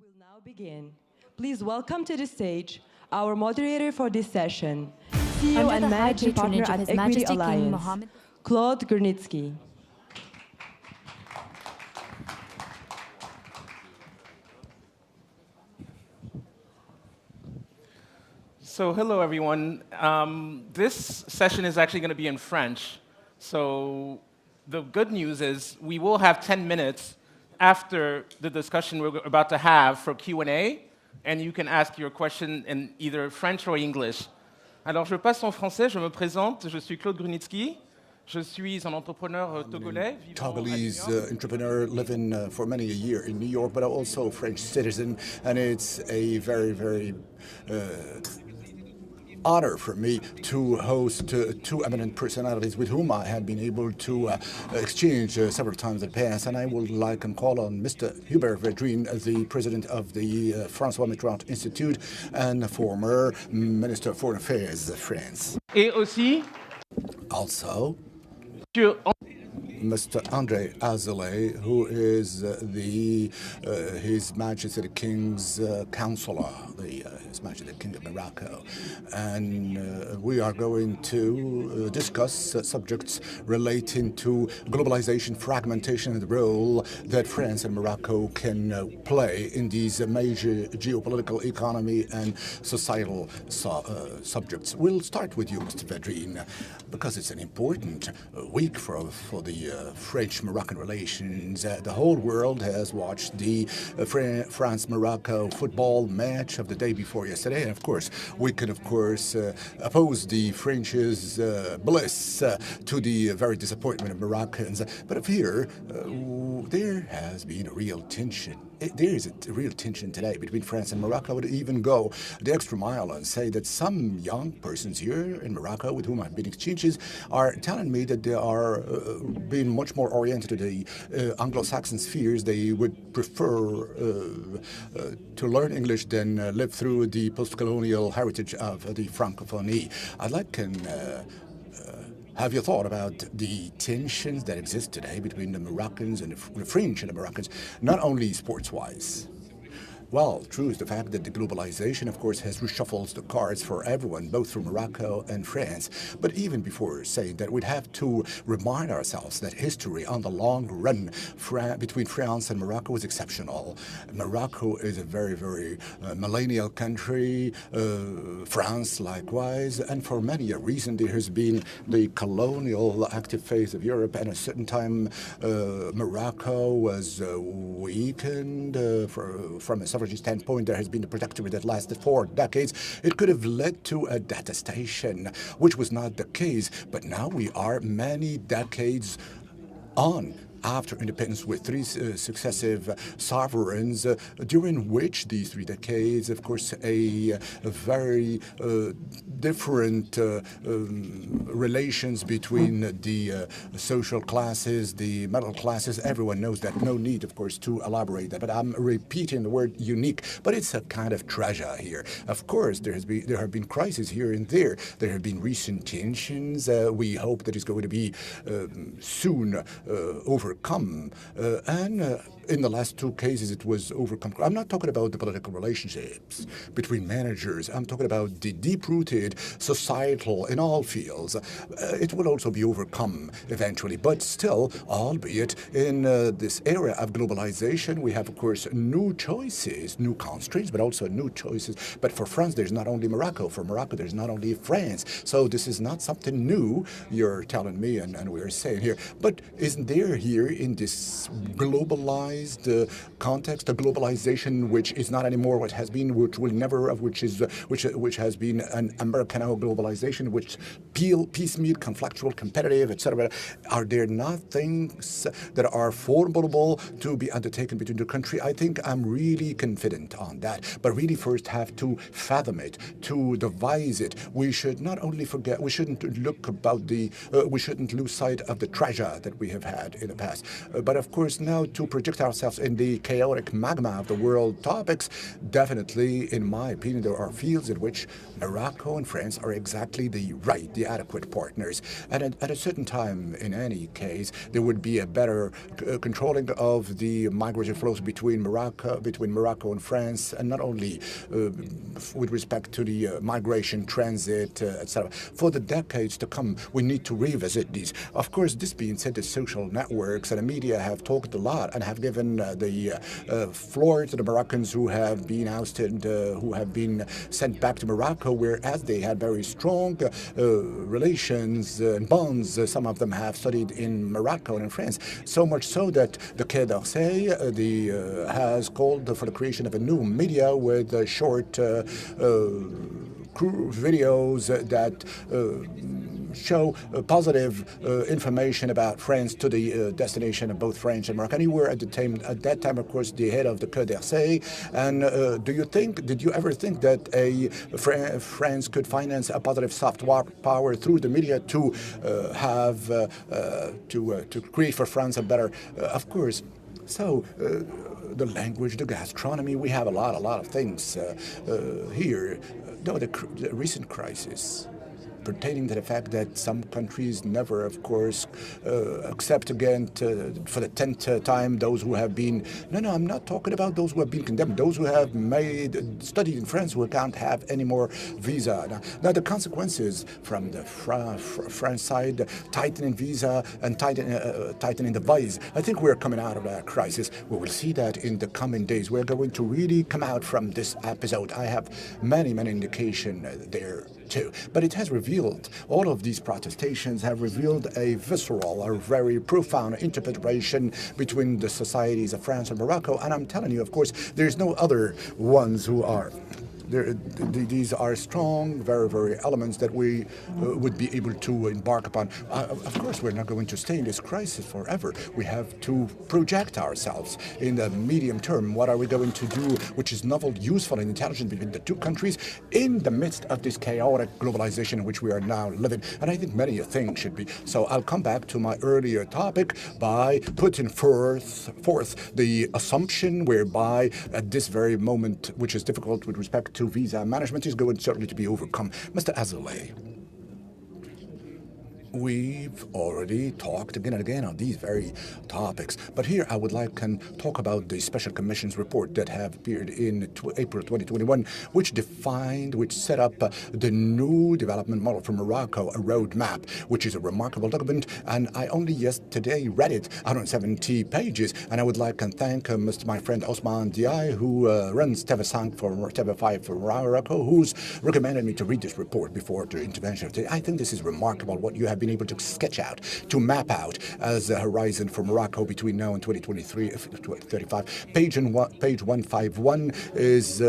will now begin. Please welcome to the stage our moderator for this session, CEO Under and the high Managing Partner patronage of at His Equity Majesty King Alliance, Mohammed. Claude Grunitzky. So hello, everyone. This session is actually going to be in French. So the good news is we will have 10 minutes after the discussion we're about to have for Q&A, and you can ask your question in either French or English. Alors, je passe en français, je me présente, je suis Claude Grunitzky. Je suis un entrepreneur togolais. Togolese entrepreneur living for many a year in New York, but also a French citizen, and it's a very, very honor for me to host two eminent personalities with whom I have been able to exchange several times in the past, and I would like and call on Mr. Hubert Védrine, the president of the François Mitterrand Institute and former Minister of Foreign Affairs of France. Et aussi, also, Mr. André Azoulay, who is His Majesty the King's counselor, His Majesty the King of Morocco. And we are going to discuss subjects relating to globalization, fragmentation, and the role that France and Morocco can play in these major geopolitical, economy, and societal subjects. We'll start with you, Mr. Védrine, because it's an important week for the French-Moroccan relations. The whole world has watched the France-Morocco football match of the day before yesterday, and of course, we can oppose the French's bliss to the very disappointment of Moroccans. But here, there has been a real tension. There is a real tension today between France and Morocco. I would even go the extra mile and say that some young persons here in Morocco with whom I've been exchanging are telling me that they are being much more oriented to the Anglo-Saxon spheres. They would prefer to learn English than live through the post-colonial heritage of the Francophonie. I'd like have you thought about the tensions that exist today between the Moroccans and the French and the Moroccans, not only sports-wise? Well, true is the fact that the globalization, of course, has reshuffled the cards for everyone, both for Morocco and France. But even before saying that, we'd have to remind ourselves that history on the long run between France and Morocco is exceptional. Morocco is a very, very millennial country, France likewise, and for many a reason there has been the colonial active phase of Europe, and at a certain time Morocco was weakened from a suffragist standpoint. There has been a protectorate that lasted 4 decades. It could have led to a detestation, which was not the case. But now we are many decades on after independence with 3 successive sovereigns, during which these 3 decades, of course, a very different relations between the social classes, the middle classes. Everyone knows that. No need, of course, to elaborate that. But I'm repeating the word unique. But it's a kind of treasure here. Of course, there have been crises here and there. There have been recent tensions. We hope that it's going to be soon overcome. And in the last 2 cases, it was overcome. I'm not talking about the political relationships between managers. I'm talking about the deep-rooted societal in all fields. It will also be overcome eventually. But still, albeit in this era of globalization, we have, of course, new choices, new constraints, but also new choices. But for France, there's not only Morocco. For Morocco, there's not only France. So this is not something new, you're telling me, and we're saying here. But isn't there here in this globalized context, a globalization which is not anymore what has been, which will never, which has been an Americano globalization, which piecemeal, conflictual, competitive, etc. Are there not things that are formidable to be undertaken between the country? I think I'm really confident on that, but really first have to fathom it, to devise it. We should not only forget, we shouldn't look about we shouldn't lose sight of the treasure that we have had in the past. past. But of course, now to project ourselves in the chaotic magma of the world topics, definitely, in my opinion, there are fields in which Morocco and France are exactly the adequate partners. And at a certain time, in any case, there would be a better controlling of the migration flows between Morocco and France, and not only with respect to the migration, transit, etc. For the decades to come, we need to revisit these. Of course, this being said, the social networks and the media have talked a lot and have given the floor to the Moroccans who have been ousted, who have been sent back to Morocco, whereas they had very strong relations and bonds. Some of them have studied in Morocco and in France, so much so that the Quai d'Orsay has called for the creation of a new media with short videos that show positive information about France to the destination of both French and Morocco. And you were at that time, of course, the head of the Quai d'Orsay. And did you ever think that France could finance a positive soft power through the media to to create for France a better, of course? So the language, the gastronomy, we have a lot of things here. No, the recent crisis pertaining to the fact that some countries never, of course, accept again for the 10th time those who have been, no, I'm not talking about those who have been condemned, those who have studied in France who can't have any more visa. Now the consequences from the French side, tightening visa and tightening the visa, I think we're coming out of that crisis. We will see that in the coming days. We're going to really come out from this episode. I have many indications there too. But it has revealed, all of these protestations have revealed a visceral, a very profound interpretation between the societies of France and Morocco. And I'm telling you, of course, there's no other ones who are. These are strong, very elements that we would be able to embark upon. Of course, we're not going to stay in this crisis forever. We have to project ourselves in the medium term. What are we going to do which is novel, useful, and intelligent between the two countries in the midst of this chaotic globalization in which we are now living? And I think many things should be. So I'll come back to my earlier topic by putting forth the assumption whereby at this very moment, which is difficult with respect to visa management, is going certainly to be overcome. Mr. Azoulay, we've already talked again and again on these very topics, but here I would like to talk about the Special Commission's report that have appeared in April 2021, which set up the new development model for Morocco, a roadmap, which is a remarkable document, and I only yesterday read it, 170 pages, and I would like to thank my friend Osman Diaye, who runs TV5 for Morocco, who's recommended me to read this report before the intervention. I think this is remarkable what you have been able to sketch out, to map out as a horizon for Morocco between now and 2035. Page 151 is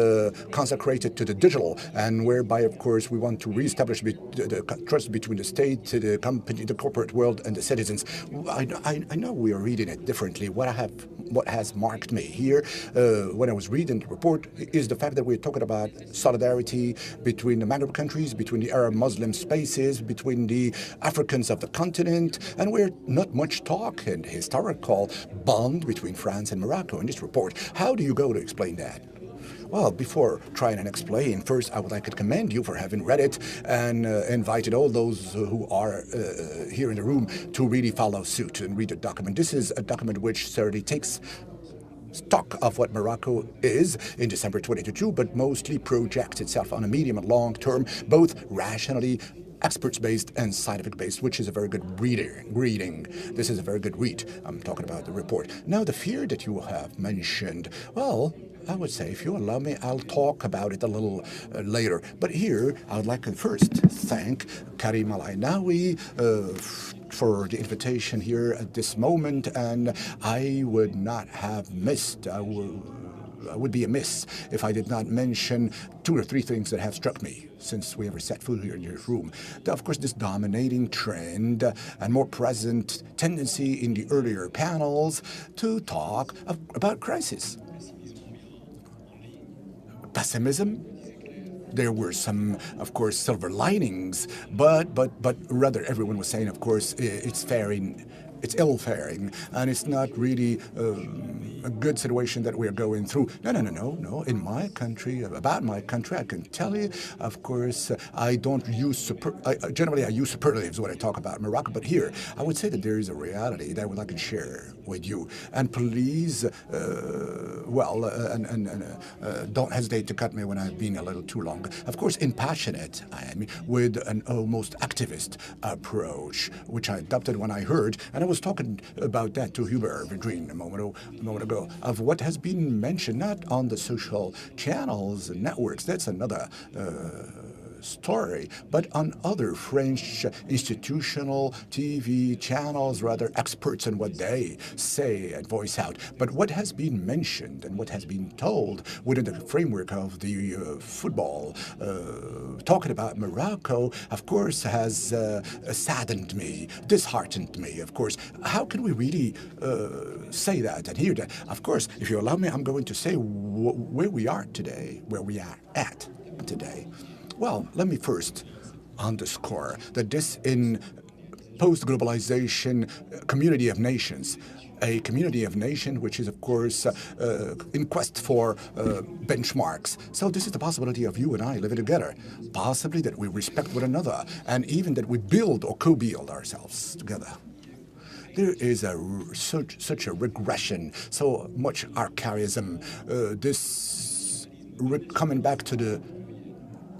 consecrated to the digital, and whereby, of course, we want to reestablish the trust between the state, the company, the corporate world, and the citizens. I know we are reading it differently. What has marked me here when I was reading the report is the fact that we're talking about solidarity between the Maghreb countries, between the Arab Muslim spaces, between the Africans of the continent, and we're not much talk and historical bond between France and Morocco in this report. How do you go to explain that? Well, before trying and explain, first I would like to commend you for having read it and invited all those who are here in the room to really follow suit and read the document. This is a document which certainly takes stock of what Morocco is in December 2022, but mostly projects itself on a medium and long term, both rationally, experts-based and scientific-based, which is a very good reading. This is a very good read. I'm talking about the report. Now, the fear that you have mentioned, well, I would say, if you allow me, I'll talk about it a little later. But here, I would like to first thank Karim El Ainaoui for the invitation here at this moment, and I would not have missed, I would be amiss if I did not mention 2 or 3 things that have struck me since we ever set foot here in your room. Of course, this dominating trend and more present tendency in the earlier panels to talk about crisis. Pessimism. There were some, of course, silver linings, but rather everyone was saying, of course, it's faring it's ill-faring, and it's not really a good situation that we're going through. No. In my country, about my country, I can tell you, of course, I don't use, generally I use superlatives when I talk about Morocco, but here, I would say that there is a reality that I would like to share with you. And please, don't hesitate to cut me when I've been a little too long. Of course, impassionate, I am, with an almost activist approach, which I adopted when I heard, and I was talking about that to Hubert Vedrine a moment ago, of what has been mentioned, not on the social channels and networks, that's another story, but on other French institutional TV channels, rather experts in what they say and voice out. But what has been mentioned and what has been told within the framework of the football, talking about Morocco, of course, has saddened me, disheartened me, of course. How can we really say that and hear that? Of course, if you allow me, I'm going to say where we are today, where we are at today. Well, let me first underscore that this in post-globalization community of nations, a community of nations which is, of course, in quest for benchmarks. So this is the possibility of you and I living together, possibly that we respect one another, and even that we build or co-build ourselves together. There is such a regression, so much archaism, coming back to the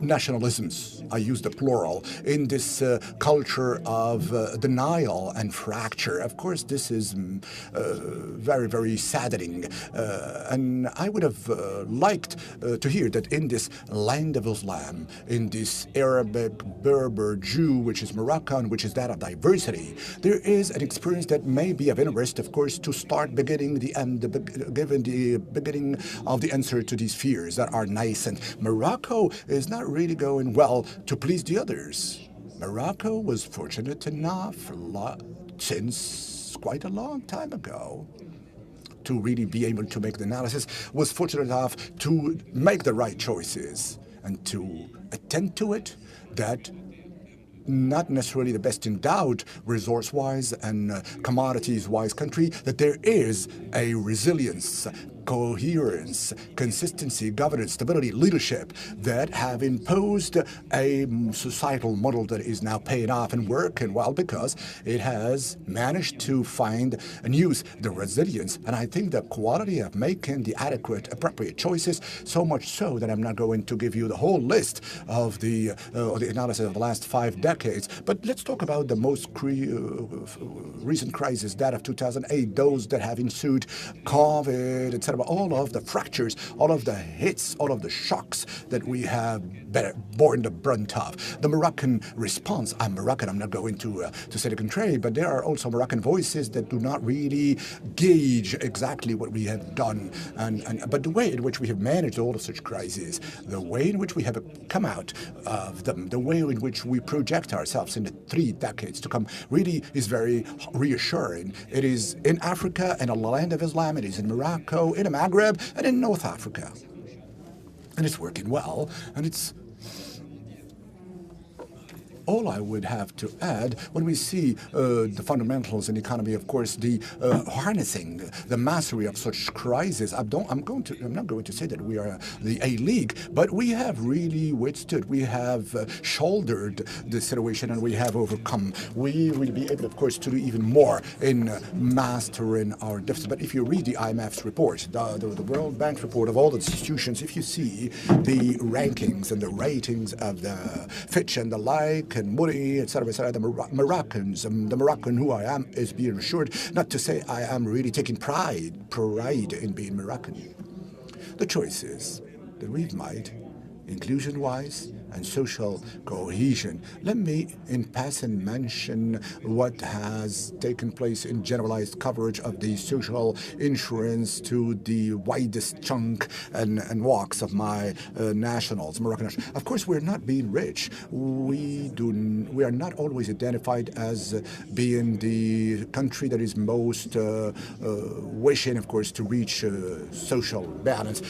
nationalisms, I use the plural, in this culture of denial and fracture. Of course, this is very, very saddening. And I would have liked to hear that in this land of Islam, in this Arabic, Berber, Jew, which is Moroccan, which is that of diversity, there is an experience that may be of interest, of course, to start giving the beginning of the answer to these fears that are nascent. Morocco is not really going well to please the others. Morocco was fortunate enough since quite a long time ago to really be able to make the analysis, was fortunate enough to make the right choices and to attend to it, that not necessarily the best endowed resource-wise and commodities-wise country, that there is a resilience, coherence, consistency, governance, stability, leadership that have imposed a societal model that is now paying off and working well because it has managed to find and use the resilience. And I think the quality of making the adequate, appropriate choices, so much so that I'm not going to give you the whole list of the analysis of the last 5 decades. But let's talk about the most recent crisis, that of 2008, those that have ensued, COVID, etc. All of the fractures, all of the hits, all of the shocks that we have borne the brunt of. The Moroccan response, I'm Moroccan, I'm not going to say the contrary, but there are also Moroccan voices that do not really gauge exactly what we have done, but the way in which we have managed all of such crises, the way in which we have come out of them, the way in which we project ourselves in the 3 decades to come really is very reassuring. It is in Africa and in the land of Islam, it is in Morocco, in the Maghreb, and in North Africa. And it's working well, and it's all I would have to add when we see the fundamentals in the economy, of course, the harnessing, the mastery of such crises. I'm not going to say that we are the A-League, but we have really withstood. We have shouldered the situation, and we have overcome. We will be able, of course, to do even more in mastering our deficit. But if you read the IMF's report, the World Bank's report of all the institutions, if you see the rankings and the ratings of the Fitch and the like, and Moody, etc., the Moroccans, the Moroccan who I am is being assured, not to say I am really taking pride in being Moroccan. The choices that we've made, inclusion-wise and social cohesion. Let me, in passing, mention what has taken place in generalized coverage of the social insurance to the widest chunk and walks of my nationals, Moroccan nationals. Of course, we're not being rich. We are not always identified as being the country that is most wishing, of course, to reach social balance.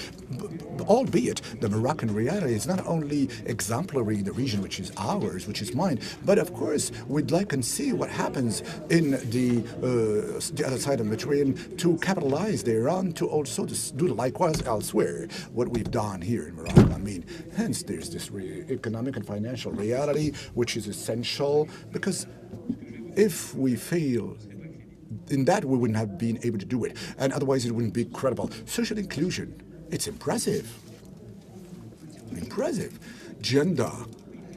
Albeit, the Moroccan reality is not only exactly exemplary in the region, which is ours, which is mine. But of course, we'd like and see what happens in the other side of the Mediterranean to capitalize thereon, to also do likewise elsewhere, what we've done here in Morocco. I mean, hence there's this economic and financial reality, which is essential, because if we fail in that, we wouldn't have been able to do it, and otherwise it wouldn't be credible. Social inclusion, it's impressive. Impressive. Gender,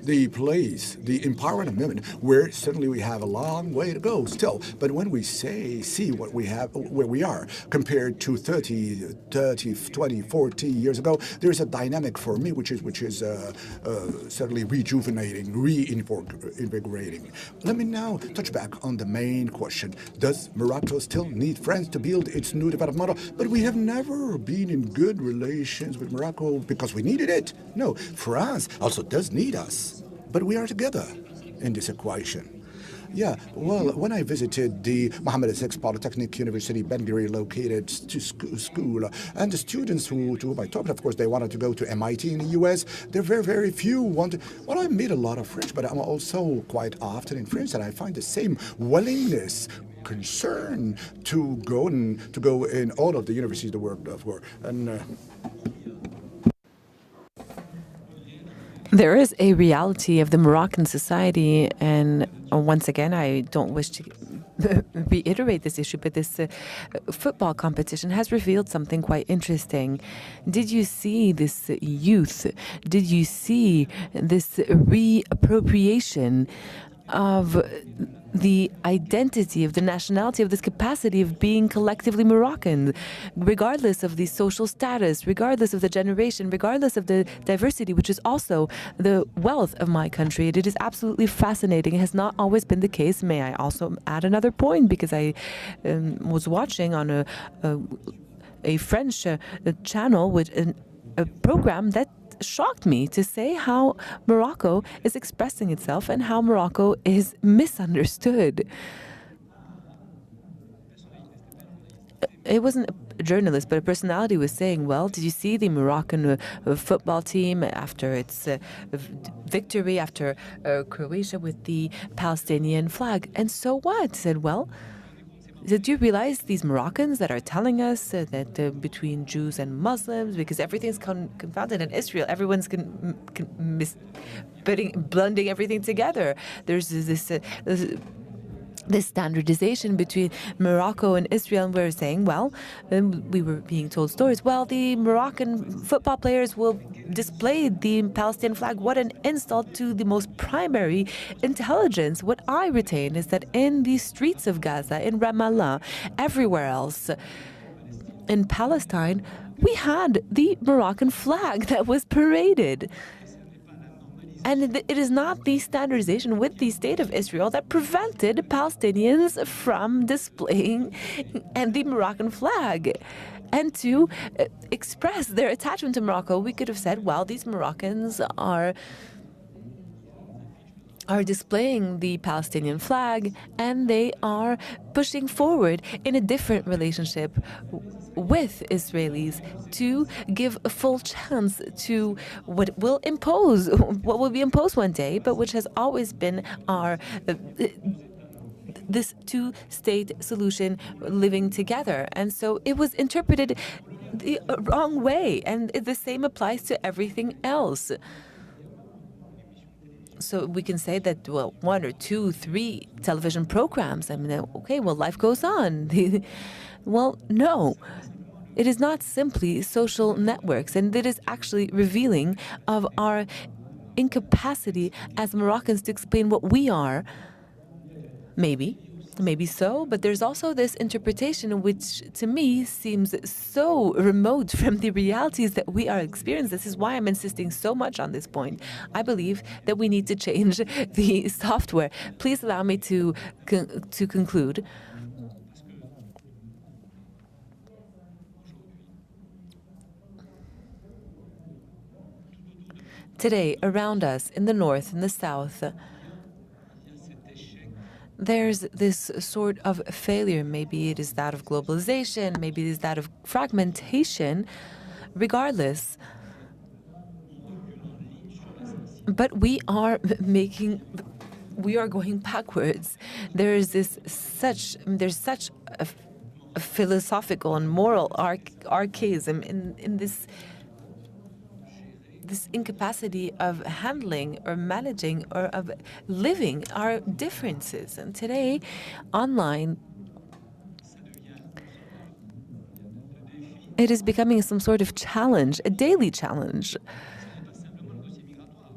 the place, the empowerment of women, where certainly we have a long way to go still. But when we see what we have, where we are, compared to 30, 20, 40 years ago, there's a dynamic for me which is certainly rejuvenating, reinvigorating. Let me now touch back on the main question. Does Morocco still need France to build its new development model? But we have never been in good relations with Morocco because we needed it. No, France also does need us. But we are together in this equation. Yeah, well, when I visited the Mohammed VI Polytechnic University, Ben Gurion located school, and the students to whom I talked, of course, they wanted to go to MIT in the US. There are very, very few wanted. Well, I meet a lot of French, but I'm also quite often in France, and I find the same willingness, concern to go in all of the universities the world over. And there is a reality of the Moroccan society, and once again, I don't wish to reiterate this issue, but this football competition has revealed something quite interesting. Did you see this youth? Did you see this reappropriation of the identity, of the nationality, of this capacity of being collectively Moroccan, regardless of the social status, regardless of the generation, regardless of the diversity, which is also the wealth of my country? It is absolutely fascinating. It has not always been the case. May I also add another point, because I was watching on a French channel with a program that shocked me, to say how Morocco is expressing itself and how Morocco is misunderstood. It wasn't a journalist, but a personality was saying, well, did you see the Moroccan football team after its victory, after Croatia, with the Palestinian flag? And so what? I said, well, do you realize these Moroccans that are telling us that between Jews and Muslims, because everything's confounded in Israel, everyone's blending everything together. There's this standardization between Morocco and Israel, and we're saying, well, we were being told stories, well, the Moroccan football players will display the Palestinian flag. What an insult to the most primary intelligence. What I retain is that in the streets of Gaza, in Ramallah, everywhere else in Palestine, we had the Moroccan flag that was paraded. And it is not the standardization with the State of Israel that prevented Palestinians from displaying the Moroccan flag. And to express their attachment to Morocco, we could have said, well, these Moroccans are displaying the Palestinian flag, and they are pushing forward in a different relationship with Israelis to give a full chance to what will be imposed one day, but which has always been our this two-state solution living together. And so it was interpreted the wrong way, and the same applies to everything else. So we can say that, well, 1 or 2, 3 television programs, I mean, okay, well, life goes on. Well, no. It is not simply social networks, and it is actually revealing of our incapacity as Moroccans to explain what we are. Maybe so, but there's also this interpretation which, to me, seems so remote from the realities that we are experiencing. This is why I'm insisting so much on this point. I believe that we need to change the software. Please allow me to conclude. Today, around us, in the north and the south, there's this sort of failure. Maybe it is that of globalization, maybe it is that of fragmentation. Regardless, But we are going backwards. There's such a philosophical and moral archaism in this incapacity of handling or managing or of living our differences. And today, online, it is becoming some sort of challenge, a daily challenge.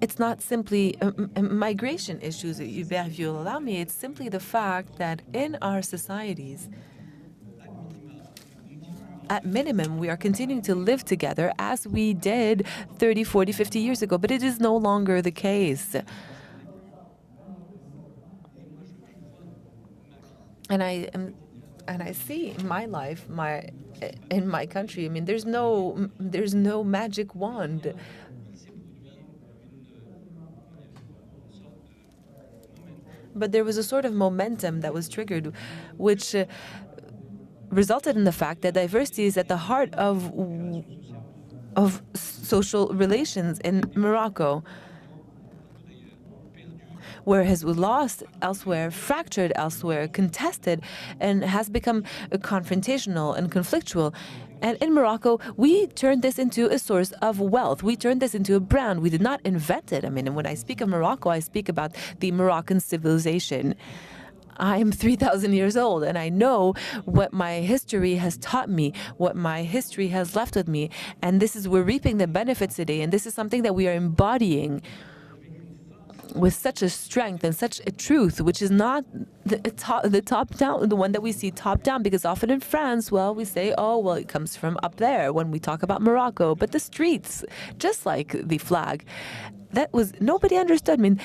It's not simply migration issues, Hubert, if you'll allow me. It's simply the fact that in our societies, at minimum, we are continuing to live together as we did 30, 40, 50 years ago, but it is no longer the case. And I see in my life, in my country, I mean, there's no magic wand. But there was a sort of momentum that was triggered, which resulted in the fact that diversity is at the heart of social relations in Morocco, whereas we lost elsewhere, fractured elsewhere, contested, and has become confrontational and conflictual. And in Morocco, we turned this into a source of wealth. We turned this into a brand. We did not invent it. I mean, when I speak of Morocco, I speak about the Moroccan civilization. I'm 3,000 years old, and I know what my history has taught me, what my history has left with me. And we're reaping the benefits today, and this is something that we are embodying with such a strength and such a truth, which is not the top down, the one that we see top down, because often in France, well, we say, oh, well, it comes from up there when we talk about Morocco. But the streets, just like the flag, nobody understood. I mean,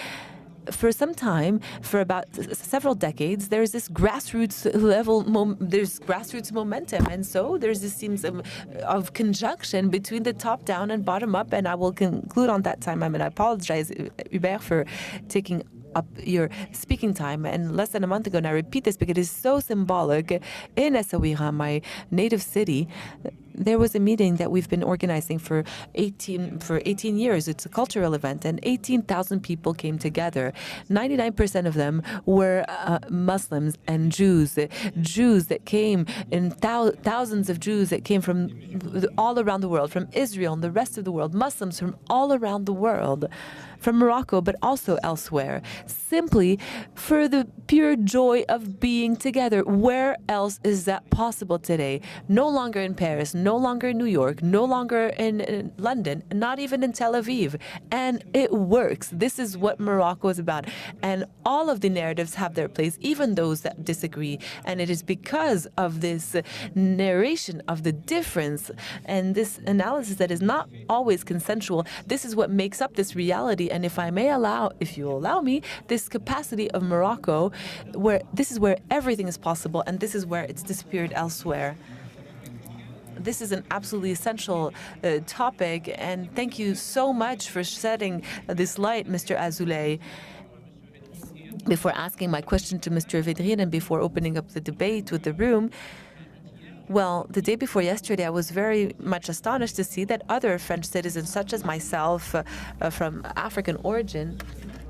for some time, for about several decades, there's this grassroots level, there's grassroots momentum. And so there's this seems of conjunction between the top down and bottom up. And I will conclude on that time. I mean, I apologize, Hubert, for taking up your speaking time. And less than a month ago, and I repeat this because it is so symbolic, in Essaouira, my native city, there was a meeting that we've been organizing for 18 years. It's a cultural event, and 18,000 people came together. 99% of them were Muslims and Jews that came, in thousands of Jews that came from all around the world, from Israel and the rest of the world, Muslims from all around the world, from Morocco, but also elsewhere, simply for the pure joy of being together. Where else is that possible today? No longer in Paris, no longer in New York, no longer in London, not even in Tel Aviv. And it works. This is what Morocco is about. And all of the narratives have their place, even those that disagree. And it is because of this narration of the difference and this analysis that is not always consensual. This is what makes up this reality. And if you allow me, this capacity of Morocco, where this is where everything is possible, and this is where it's disappeared elsewhere. This is an absolutely essential topic, and thank you so much for shedding this light, Mr. Azoulay. Before asking my question to Mr. Védrine and before opening up the debate with the room, well, the day before yesterday, I was very much astonished to see that other French citizens, such as myself, from African origin,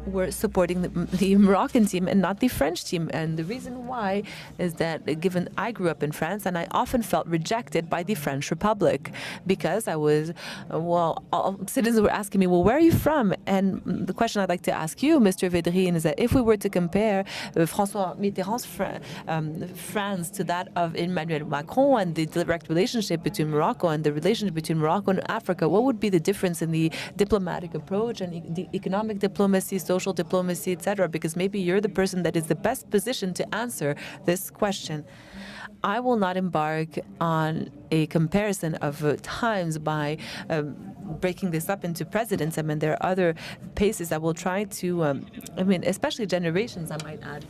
were supporting the Moroccan team and not the French team. And the reason why is that, given I grew up in France, and I often felt rejected by the French Republic because I was, all citizens were asking me, well, where are you from? And the question I'd like to ask you, Mr. Védrine, is that if we were to compare François Mitterrand's France to that of Emmanuel Macron and the direct relationship between Morocco and the relationship between Morocco and Africa, what would be the difference in the diplomatic approach and the economic diplomacy, social diplomacy, etc.? Because maybe you're the person that is the best positioned to answer this question. I will not embark on a comparison of times by breaking this up into presidents. I mean, there are other paces I will try to, especially generations, I might add.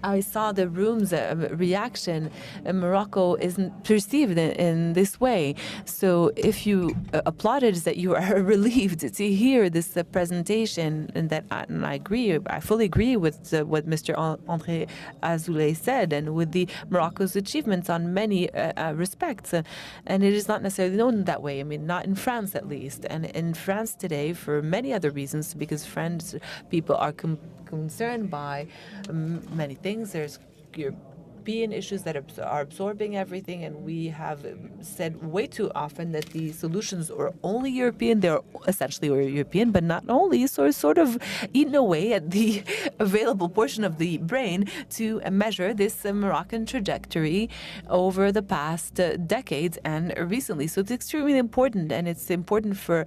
I saw the room's reaction. Morocco isn't perceived in this way. So if you applauded, is that you are relieved to hear this presentation, and that I agree. I fully agree with what Mr. André Azoulay said, and with the Morocco's achievements on many respects. And it is not necessarily known that way. I mean, not in France at least. And in France today, for many other reasons, because French people are concerned by many things. There's European issues that are absorbing everything, and we have said way too often that the solutions are only European. They're essentially European, but not only. So it's sort of eaten away at the available portion of the brain to measure this Moroccan trajectory over the past decades and recently. So it's extremely important, and it's important for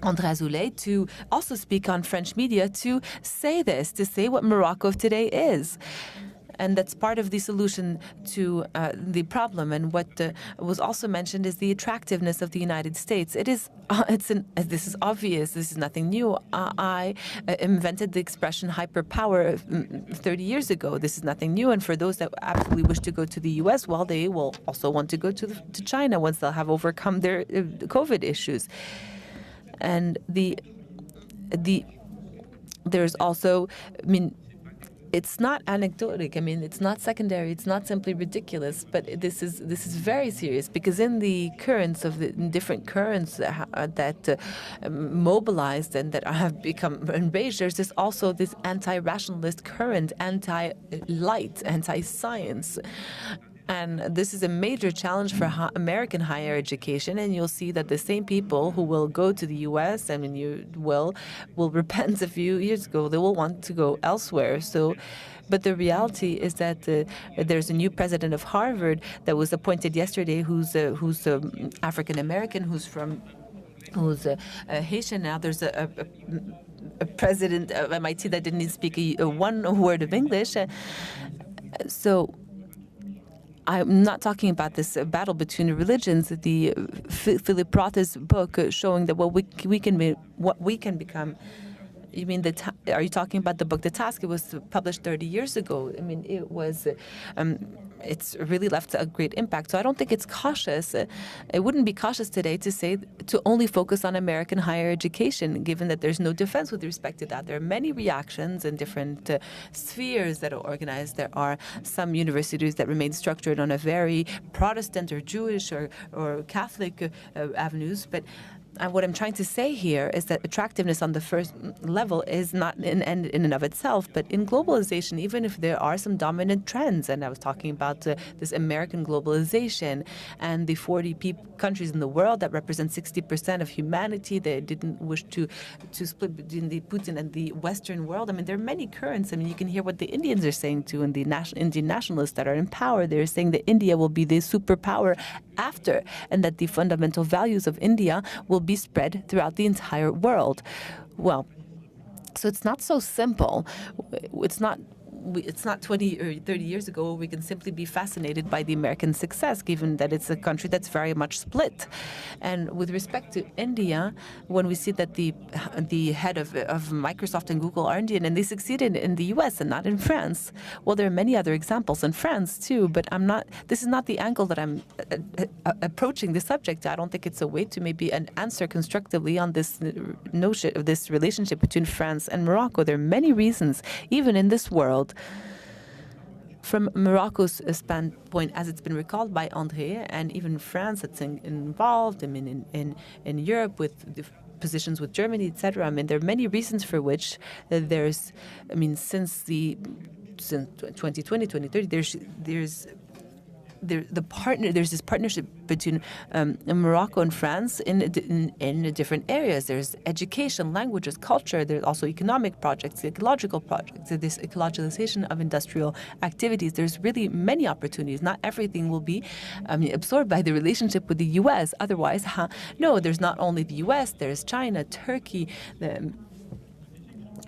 André Azoulay to also speak on French media to say this, to say what Morocco of today is. And that's part of the solution to the problem. And what was also mentioned is the attractiveness of the United States. This is obvious. This is nothing new. I invented the expression hyperpower 30 years ago. This is nothing new. And for those that absolutely wish to go to the U.S., well, they will also want to go to China once they'll have overcome their COVID issues. And there's also, I mean, it's not anecdotic. I mean, it's not secondary. It's not simply ridiculous. But this is very serious, because in the currents of the different currents that mobilized and that have become enraged, there's also this anti-rationalist current, anti-light, anti-science. And this is a major challenge for American higher education. And you'll see that the same people who will go to the U.S., I mean, you will repent a few years ago. They will want to go elsewhere. So, but the reality is that there's a new president of Harvard that was appointed yesterday, who's African American, who's Haitian. Now there's a president of MIT that didn't even speak one word of English. So I'm not talking about this battle between religions. The Philip Roth's book showing that what we can become. You mean are you talking about the book The Task? It was published 30 years ago. I mean, it was. It's really left a great impact. So I don't think it's cautious. It wouldn't be cautious today to say to only focus on American higher education, given that there's no defense with respect to that. There are many reactions in different spheres that are organized. There are some universities that remain structured on a very Protestant or Jewish or Catholic avenues, but what I'm trying to say here is that attractiveness on the first level is not an end in and of itself, but in globalization, even if there are some dominant trends, and I was talking about this American globalization and the 40 countries in the world that represent 60% of humanity, they didn't wish to split between the Putin and the Western world. I mean, there are many currents. I mean, you can hear what the Indians are saying too, and the Indian nationalists that are in power. They're saying that India will be the superpower after, and that the fundamental values of India will be spread throughout the entire world. Well, so it's not so simple. It's not 20 or 30 years ago we can simply be fascinated by the American success, given that it's a country that's very much split. And with respect to India, when we see that the head of Microsoft and Google are Indian, and they succeeded in the US and not in France. Well, there are many other examples in France too, but this is not the angle that I'm approaching the subject. I don't think it's a way to maybe answer constructively on this notion of this relationship between France and Morocco. There are many reasons, even in this world. From Morocco's standpoint, as it's been recalled by André, and even France that's involved, I mean, in Europe with the positions with Germany, etc. I mean, there are many reasons for which there's, I mean, since 2020, 2030, there's this partnership between Morocco and France in different areas. There's education, languages, culture. There's also economic projects, ecological projects, this ecologization of industrial activities. There's really many opportunities. Not everything will be absorbed by the relationship with the U.S. Otherwise, no, there's not only the U.S., there's China, Turkey,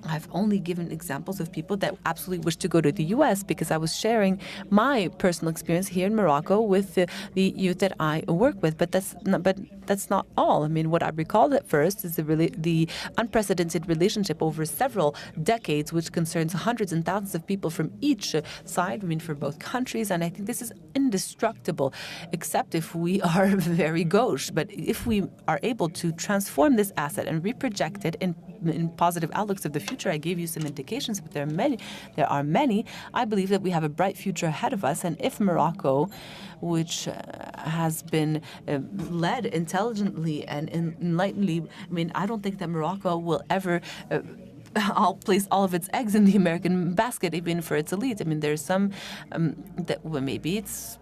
I've only given examples of people that absolutely wish to go to the U.S. because I was sharing my personal experience here in Morocco with the youth that I work with. But that's not all. I mean, what I recalled at first is the unprecedented relationship over several decades, which concerns hundreds and thousands of people from each side. I mean, for both countries, and I think this is indestructible, except if we are very gauche. But if we are able to transform this asset and reproject it in positive outlooks of the future, I gave you some indications, but there are many. I believe that we have a bright future ahead of us, and if Morocco, which has been led intelligently and enlightenedly, I mean, I don't think that Morocco will ever I'll place all of its eggs in the American basket, even for its elite. I mean, there's some that well, maybe it's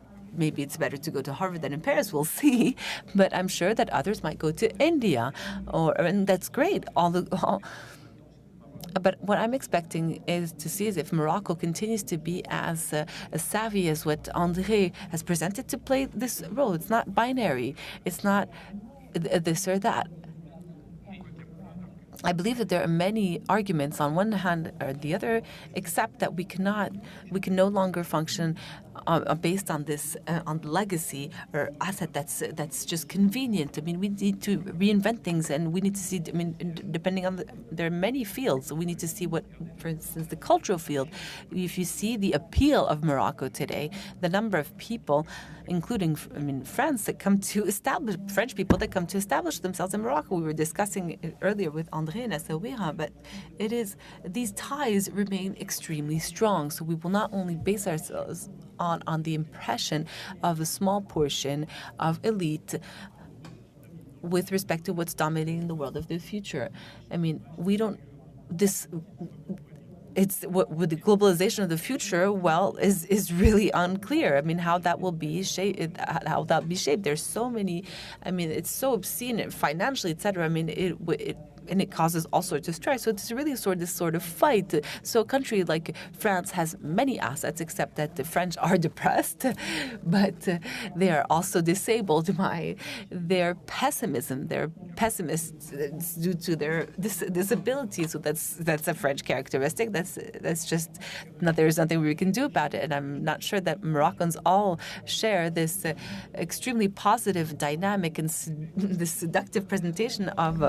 better to go to Harvard than in Paris. We'll see. But I'm sure that others might go to India, and that's great. But what I'm expecting is to see is if Morocco continues to be as savvy as what André has presented to play this role. It's not binary. It's not this or that. I believe that there are many arguments on one hand or the other, except that we can no longer function based on this on legacy or asset that's just convenient. I mean, we need to reinvent things, and we need to see. I mean, depending on there are many fields. We need to see what, for instance, the cultural field. If you see the appeal of Morocco today, the number of people, including France, that come to establish French people that come to establish themselves in Morocco. We were discussing it earlier with André and Essaouira, but these ties remain extremely strong. So we will not only base ourselves on the impression of a small portion of elite with respect to what's dominating the world of the future. I mean, it's what with the globalization of the future, well, is really unclear. I mean, how that will be shaped. There's so many. I mean, it's so obscene financially, etc. I mean, it causes all sorts of strife. So it's really this sort of fight. So a country like France has many assets, except that the French are depressed, but they are also disabled by their pessimism. They're pessimists due to their disability. So that's a French characteristic. That's just there's nothing we can do about it. And I'm not sure that Moroccans all share this extremely positive dynamic and this seductive presentation of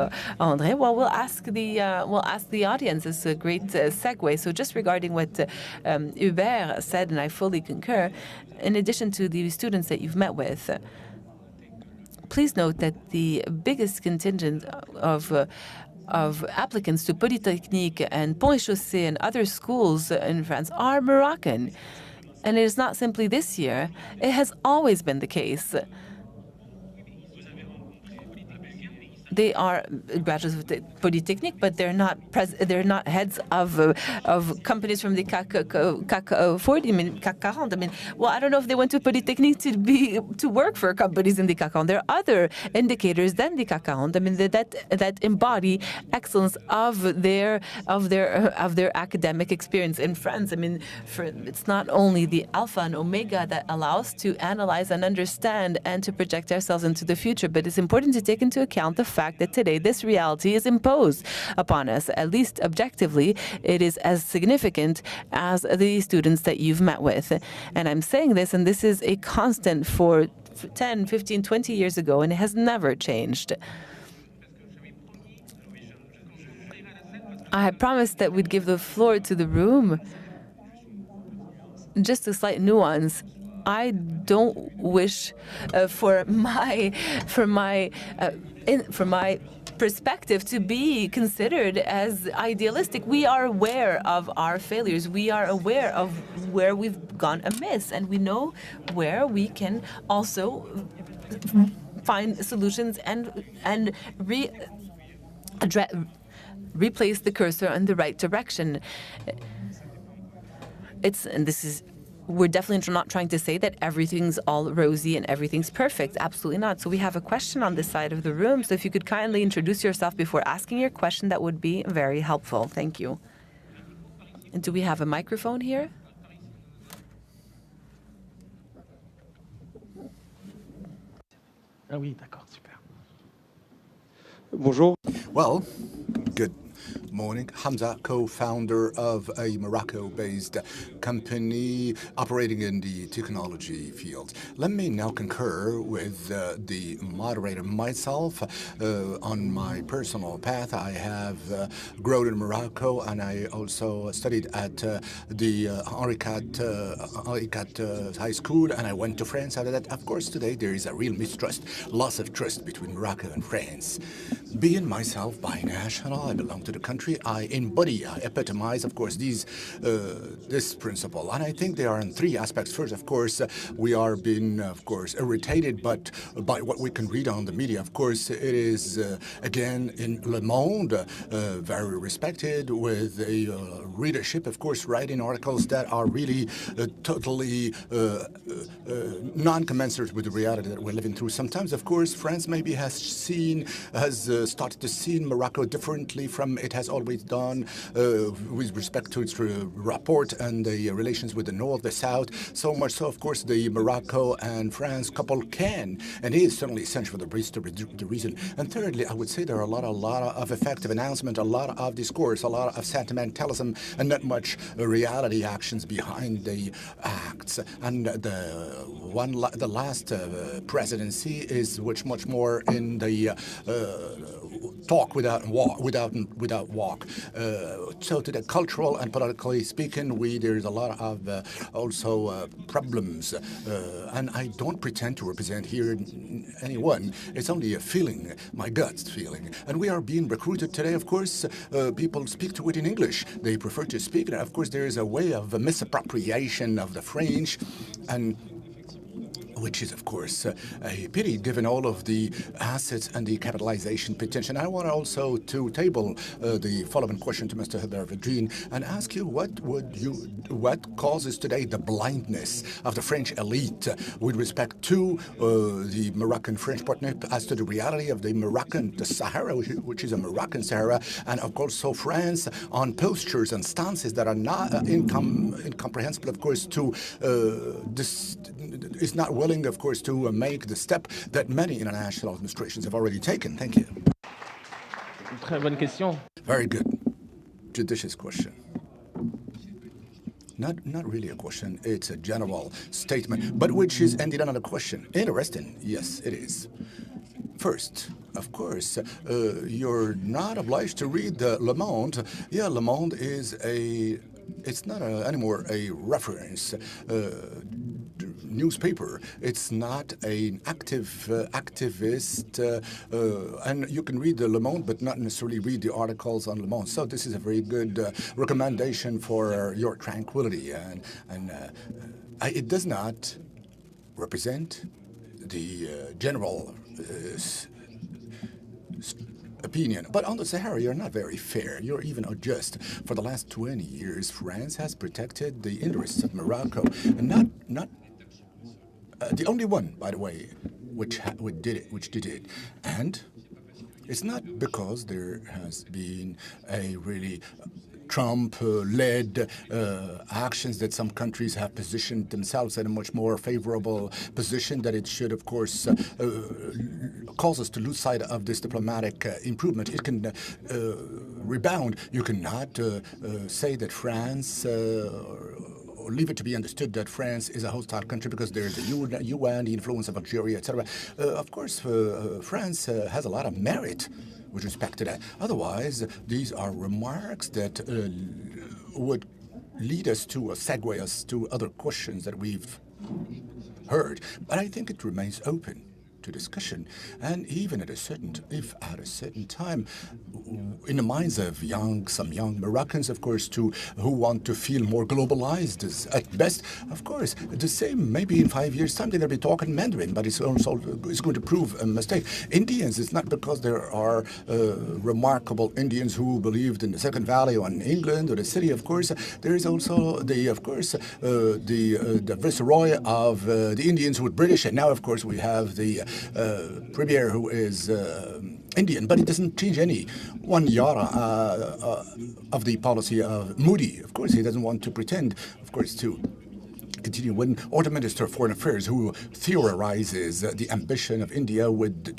André. Well, we'll ask the audience. It's a great segue. So just regarding what Hubert said, and I fully concur, in addition to the students that you've met with, please note that the biggest contingent of applicants to Polytechnique and Pont-et-Chaussée and other schools in France are Moroccan. And it is not simply this year. It has always been the case. They are graduates of the Polytechnique, but they're not heads of companies from the CAC 40, I mean CAC 40. I mean, well, I don't know if they went to Polytechnique to work for companies in the CAC 40. There are other indicators than the CAC 40. I mean, that embody excellence of their academic experience in France. I mean, it's not only the alpha and omega that allows to analyze and understand and to project ourselves into the future, but it's important to take into account the fact that today this reality is imposed upon us. At least objectively, it is as significant as the students that you've met with. And I'm saying this, and this is a constant for 10, 15, 20 years ago, and it has never changed. I promised that we'd give the floor to the room. Just a slight nuance. I don't wish for my perspective to be considered as idealistic. We are aware of our failures. We are aware of where we've gone amiss, and we know where we can also find solutions and replace the cursor in the right direction. We're definitely not trying to say that everything's all rosy and everything's perfect. Absolutely not. So we have a question on this side of the room. So if you could kindly introduce yourself before asking your question, that would be very helpful. Thank you. And do we have a microphone here? Bonjour. Well, good morning. Hamza, co-founder of a Morocco-based company operating in the technology field. Let me now concur with the moderator. Myself, on my personal path, I have grown in Morocco, and I also studied at the Henri IV High School, and I went to France after that. Of course, today there is a real mistrust, loss of trust between Morocco and France. Being myself binational, I belong to the country, I embody, I epitomize, of course, this principle. And I think there are in three aspects. First, of course, we are being, of course, irritated, but by what we can read on the media. Of course, it is, again, in Le Monde, very respected, with a readership, of course, writing articles that are really totally non-commensurate with the reality that we're living through. Sometimes, of course, France maybe has started to see Morocco differently from it has always done with respect to its rapport and the relations with the North, the South. So much so, of course, the Morocco and France couple can and is certainly essential for the reason. And thirdly, I would say there are a lot of effective announcement, a lot of discourse, a lot of sentimentalism, and not much reality actions behind the acts. And the last presidency is much more in the talk without walk. So to the cultural and politically speaking, there's a lot of also problems. And I don't pretend to represent here anyone. It's only a feeling, my gut feeling. And we are being recruited today, of course. People speak to it in English. They prefer to speak it. Of course, there is a way of misappropriation of the French, and which is, of course, a pity given all of the assets and the capitalization potential. I want also to table the following question to Mr. Hubert Védrine and ask you what causes today the blindness of the French elite with respect to the Moroccan-French partnership as to the reality of the Sahara, which is a Moroccan Sahara, and of course, so France on postures and stances that are not incomprehensible, of course, to this is not willing, of course, to make the step that many international administrations have already taken. Thank you. Très bonne question. Very good. Judicious question. Not really a question, it's a general statement, but which is ended on a question. Interesting, yes, it is. First, of course, you're not obliged to read Le Monde. Yeah, Le Monde is it's not anymore a reference newspaper. It's not an activist, and you can read the Le Monde, but not necessarily read the articles on Le Monde. So this is a very good recommendation for your tranquility, and it does not represent the general opinion. But on the Sahara, you're not very fair. You're even unjust. For the last 20 years, France has protected the interests of Morocco, and not the only one, by the way, which did it. And it's not because there has been a really Trump-led actions that some countries have positioned themselves in a much more favorable position, that it should, of course, cause us to lose sight of this diplomatic improvement. It can rebound. You cannot say that France or leave it to be understood that France is a hostile country because there's the UN, the influence of Algeria, etc. Of course, France has a lot of merit with respect to that. Otherwise, these are remarks that would lead us to segue us to other questions that we've heard. But I think it remains open to discussion, and even at a certain time, in the minds of some young Moroccans, of course, who want to feel more globalized at best. Of course, the same. Maybe in 5 years' time they're going to be talking Mandarin, but it's going to prove a mistake. Indians, it's not because there are remarkable Indians who believed in the Second Valley or in England or the city. Of course, there is also the viceroy of the Indians with British, and now, of course, we have the premier who is Indian, but it doesn't change any one iota of the policy of Modi. Of course, he doesn't want to pretend, of course, to continue when our Minister of Foreign Affairs, who theorizes the ambition of India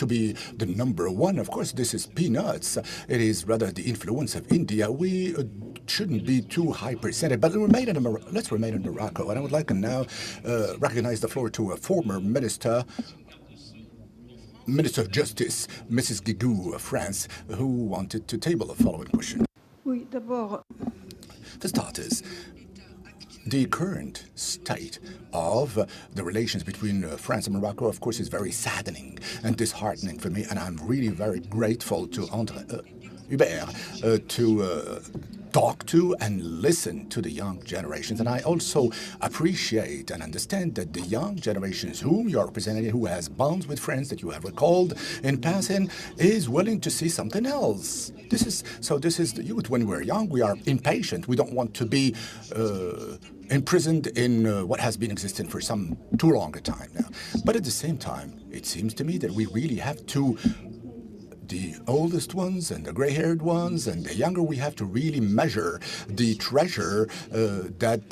to be the #1. Of course, this is peanuts. It is rather the influence of India. We shouldn't be too high percentage, but let's remain in Morocco. And I would like to now recognize the floor to a former Minister of Justice, Mrs. Guigou of France, who wanted to table the following question. Oui, d'abord. For starters, the current state of the relations between France and Morocco, of course, is very saddening and disheartening for me, and I'm really very grateful to André Hubert to talk to and listen to the young generations. And I also appreciate and understand that the young generations whom you are representing, who has bonds with friends that you have recalled in passing, is willing to see something else. This is the youth. When we're young, we are impatient. We don't want to be imprisoned in what has been existing for some too long a time now. But at the same time, it seems to me that we really have to, the oldest ones and the gray-haired ones and the younger, we have to really measure the treasure that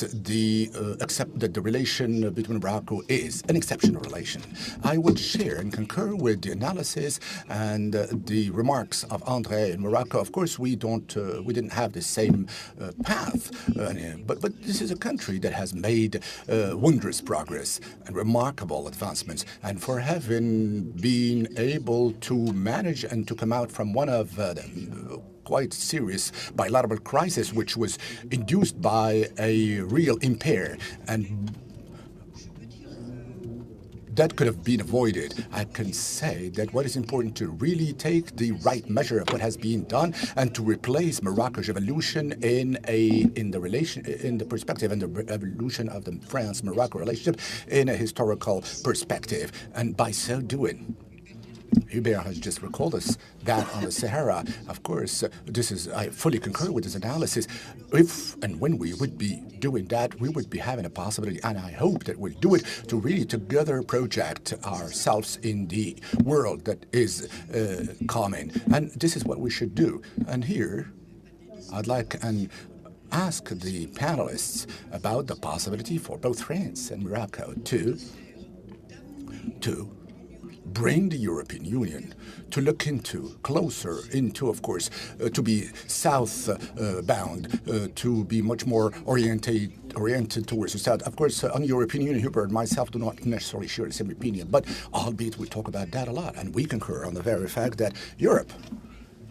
the relation between Morocco is an exceptional relation. I would share and concur with the analysis and the remarks of André in Morocco. Of course, we didn't have the same path, but this is a country that has made wondrous progress and remarkable advancements, and for having been able to manage and to come out from one of the quite serious bilateral crisis, which was induced by a real impair, and that could have been avoided. I can say that what is important to really take the right measure of what has been done and to replace Morocco's evolution in the perspective and the evolution of the France-Morocco relationship in a historical perspective. And by so doing, Hubert has just recalled us that on the Sahara, of course, I fully concur with this analysis. If and when we would be doing that, we would be having a possibility, and I hope that we'll do it, to really together project ourselves in the world that is common. And this is what we should do. And here, I'd like and ask the panelists about the possibility for both France and Morocco to bring the European Union to look closer into, of course, to be south-bound, to be much more oriented towards the south. Of course, on the European Union, Hubert and myself do not necessarily share the same opinion, but albeit we talk about that a lot, and we concur on the very fact that Europe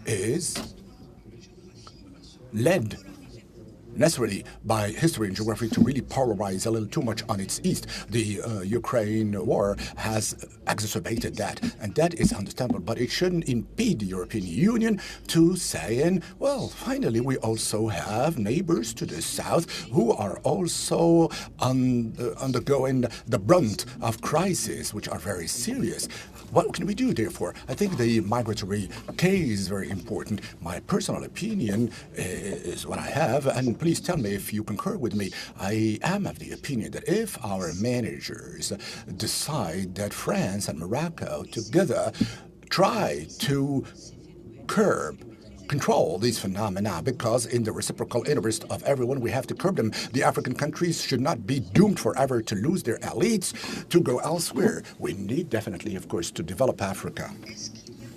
is led necessarily by history and geography to really polarize a little too much on its east. The Ukraine war has exacerbated that, and that is understandable, but it shouldn't impede the European Union to saying, well, finally, we also have neighbors to the south who are also undergoing the brunt of crises, which are very serious. What can we do, therefore? I think the migratory case is very important. My personal opinion is what I have, and please tell me if you concur with me. I am of the opinion that if our managers decide that France and Morocco together try to control these phenomena, because in the reciprocal interest of everyone, we have to curb them. The African countries should not be doomed forever to lose their elites, to go elsewhere. We need definitely, of course, to develop Africa.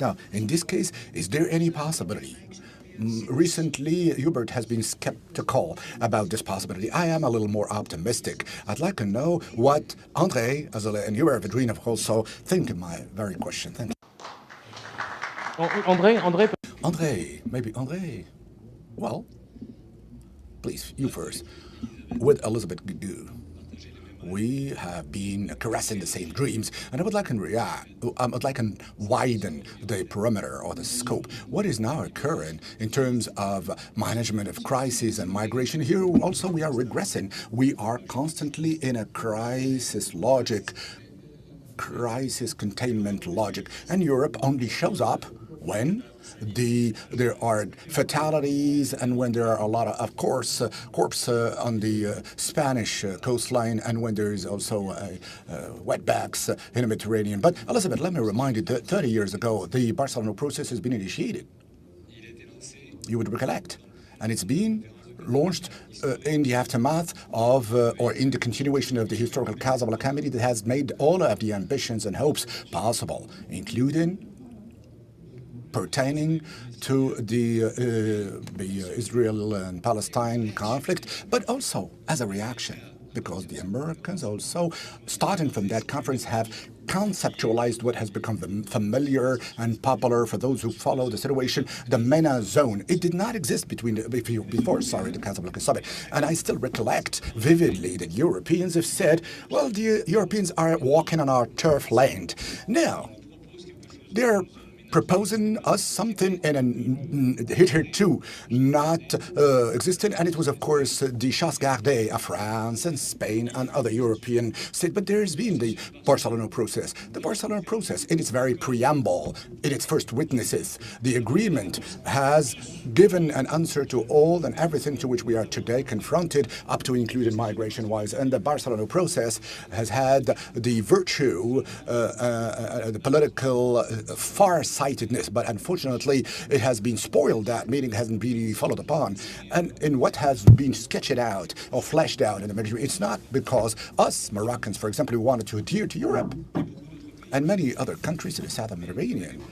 Now, in this case, is there any possibility? Recently, Hubert has been skeptical about this possibility. I am a little more optimistic. I'd like to know what André Azoulay and Hubert Védrine also think of my very question. Thank you. André. Well, please, you first. With Elizabeth Guigou, we have been caressing the same dreams, and I would like to widen the perimeter or the scope. What is now occurring in terms of management of crises and migration? Here also we are regressing. We are constantly in a crisis containment logic, and Europe only shows up when there are fatalities and when there are a lot of corpse on the Spanish coastline, and when there is also wetbacks in the Mediterranean. But Elizabeth, let me remind you that 30 years ago, the Barcelona process has been initiated. You would recollect. And it's been launched in the aftermath of, or in the continuation of the historical Casablanca Committee that has made all of the ambitions and hopes possible, including pertaining to the Israel and Palestine conflict, but also as a reaction, because the Americans also, starting from that conference, have conceptualized what has become familiar and popular for those who follow the situation, the MENA zone. It did not exist before the Casablanca Summit. And I still recollect vividly that Europeans have said, well, the Europeans are walking on our turf land. Now, they're proposing us something and hitherto not existent, and it was, of course, the chasse gardée of France and Spain and other European states. But there's been the Barcelona process. The Barcelona process, in its very preamble, in its first witnesses, the agreement has given an answer to all and everything to which we are today confronted, up to including migration-wise. And the Barcelona process has had the virtue, the political far-sightedness, but unfortunately it has been spoiled. That meaning hasn't been followed upon. And in what has been sketched out or fleshed out in the Mediterranean, it's not because us Moroccans, for example, who wanted to adhere to Europe and many other countries in the southern Mediterranean,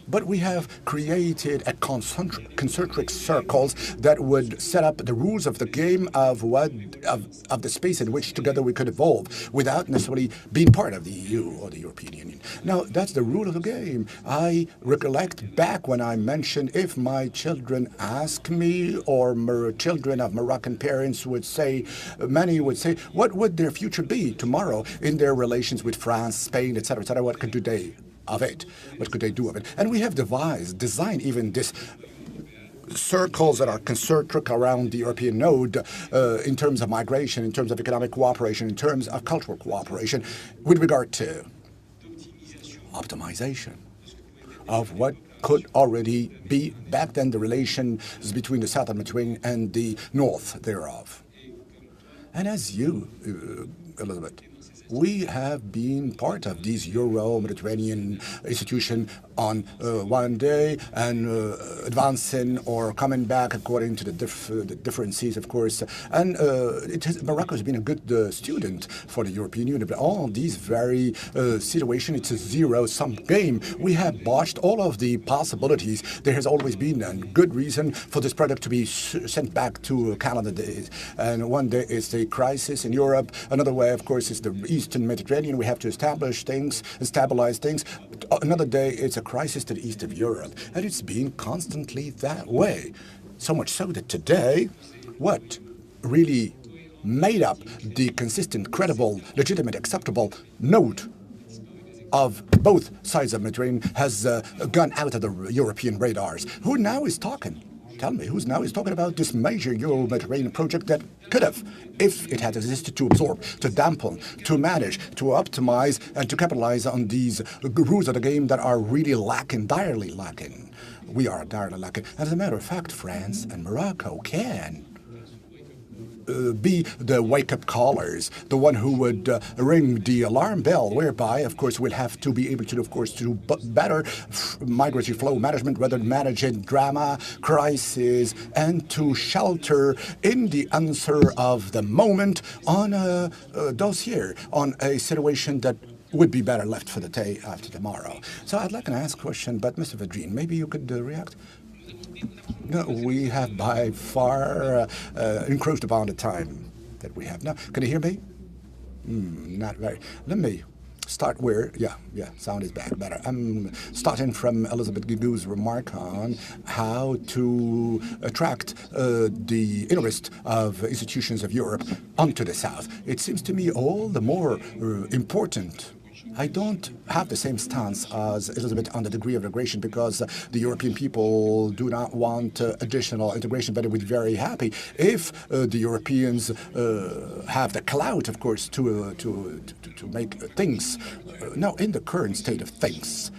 but we have created a concentric circles that would set up the rules of the game of the space in which together we could evolve without necessarily being part of the EU or the European Union. Now, that's the rule of the game. I recollect back when I mentioned, if my children ask me, or children of Moroccan parents would say, many would say, what would their future be tomorrow in their relations with France, Spain, etc., etc., what could they of it? What could they do of it? And we have designed even this circles that are concentric around the European node in terms of migration, in terms of economic cooperation, in terms of cultural cooperation, with regard to optimization of what could already be back then the relations between the southern Mediterranean and the north thereof. And as you, Elizabeth, we have been part of these Euro-Mediterranean institution on one day and advancing or coming back according to the differences, of course. And Morocco has been a good student for the European Union. But all these very situations, it's a zero-sum game. We have botched all of the possibilities. There has always been a good reason for this product to be sent back to calendar days. And one day it's a crisis in Europe. Another way, of course, is the Eastern Mediterranean. We have to establish things and stabilize things. Another day it's a crisis to the east of Europe. And it's been constantly that way. So much so that today, what really made up the consistent, credible, legitimate, acceptable note of both sides of the Mediterranean has gone out of the European radars. Who now is talking? Tell me, who's now is talking about this major Euro-Mediterranean project that could have, if it had existed, to absorb, to dampen, to manage, to optimize, and to capitalize on these rules of the game that are really lacking, direly lacking. We are direly lacking. As a matter of fact, France and Morocco can be the wake-up callers, the one who would ring the alarm bell, whereby, of course, we'll have to be able to, of course, do better migratory flow management, rather than managing drama, crisis, and to shelter in the answer of the moment on a dossier, on a situation that would be better left for the day after tomorrow. So I'd like to ask a question, but Mr. Vadrine, maybe you could react? No, we have by far encroached upon the time that we have now. Can you hear me? Not very. Let me start where, yeah, sound is back better. I'm starting from Elizabeth Guigou's remark on how to attract the interest of institutions of Europe onto the South. It seems to me all the more important. I don't have the same stance as Elizabeth on the degree of integration, because the European people do not want additional integration, but they would be very happy if the Europeans have the clout, of course, to make things now in the current state of things.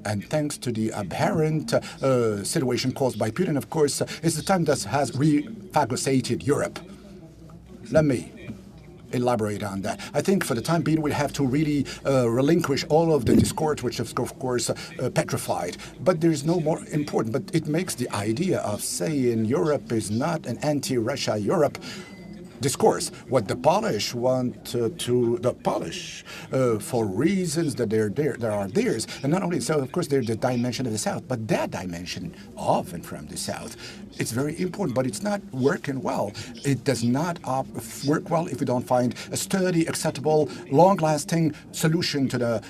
And thanks to the apparent situation caused by Putin, of course, it's the time that has rephagocyted Europe. Let me elaborate on that. I think for the time being, we have to really relinquish all of the discourse, which is, of course, petrified. But there's no more important. But it makes the idea of saying Europe is not an anti-Russia Europe discourse. What the Polish want the Polish for reasons that there are theirs, and not only so, of course, there's the dimension of the South, but that dimension of and from the South, it's very important, but it's not working well. It does not work well if we don't find a sturdy, acceptable, long-lasting solution to the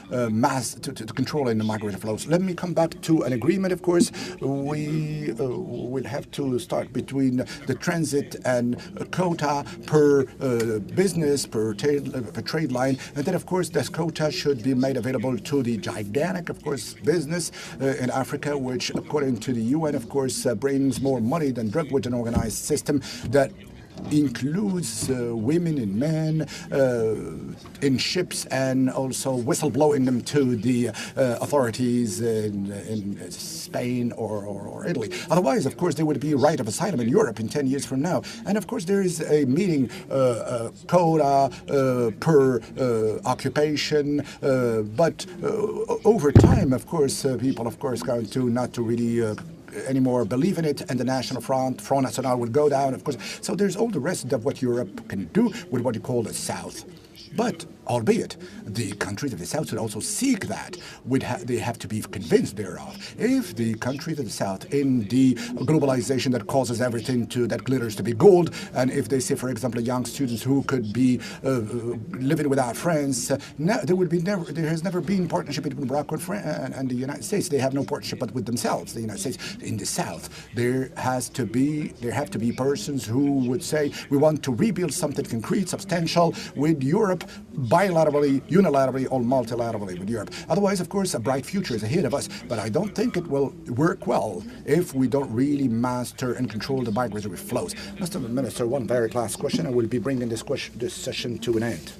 to controlling the migratory flows. Let me come back to an agreement. Of course, we will have to start between the transit and quota per business, per trade line, and then, of course, this quota should be made available to the gigantic, of course, business in Africa, which, according to the UN, of course, brings more money than drug with an organized system that includes women and men in ships, and also whistleblowing them to the authorities in Spain or Italy. Otherwise, of course, there would be right of asylum in Europe in 10 years from now. And of course, there is a meeting quota per occupation, but over time, of course, people, of course, going to not to really anymore believe in it, and the National Front National will go down, of course. So there's all the rest of what Europe can do with what you call the South. But, albeit, the countries of the South should also seek that. They have to be convinced thereof. If the countries of the South, in the globalization that causes everything that glitters to be gold, and if they say, for example, young students who could be living without friends, there has never been partnership between Morocco and the United States. They have no partnership but with themselves, the United States. In the South, there have to be persons who would say, we want to rebuild something concrete, substantial with Europe, bilaterally, unilaterally, or multilaterally with Europe. Otherwise, of course, a bright future is ahead of us, but I don't think it will work well if we don't really master and control the migratory flows. Mr. Minister, one very last question. I will be bringing this session to an end.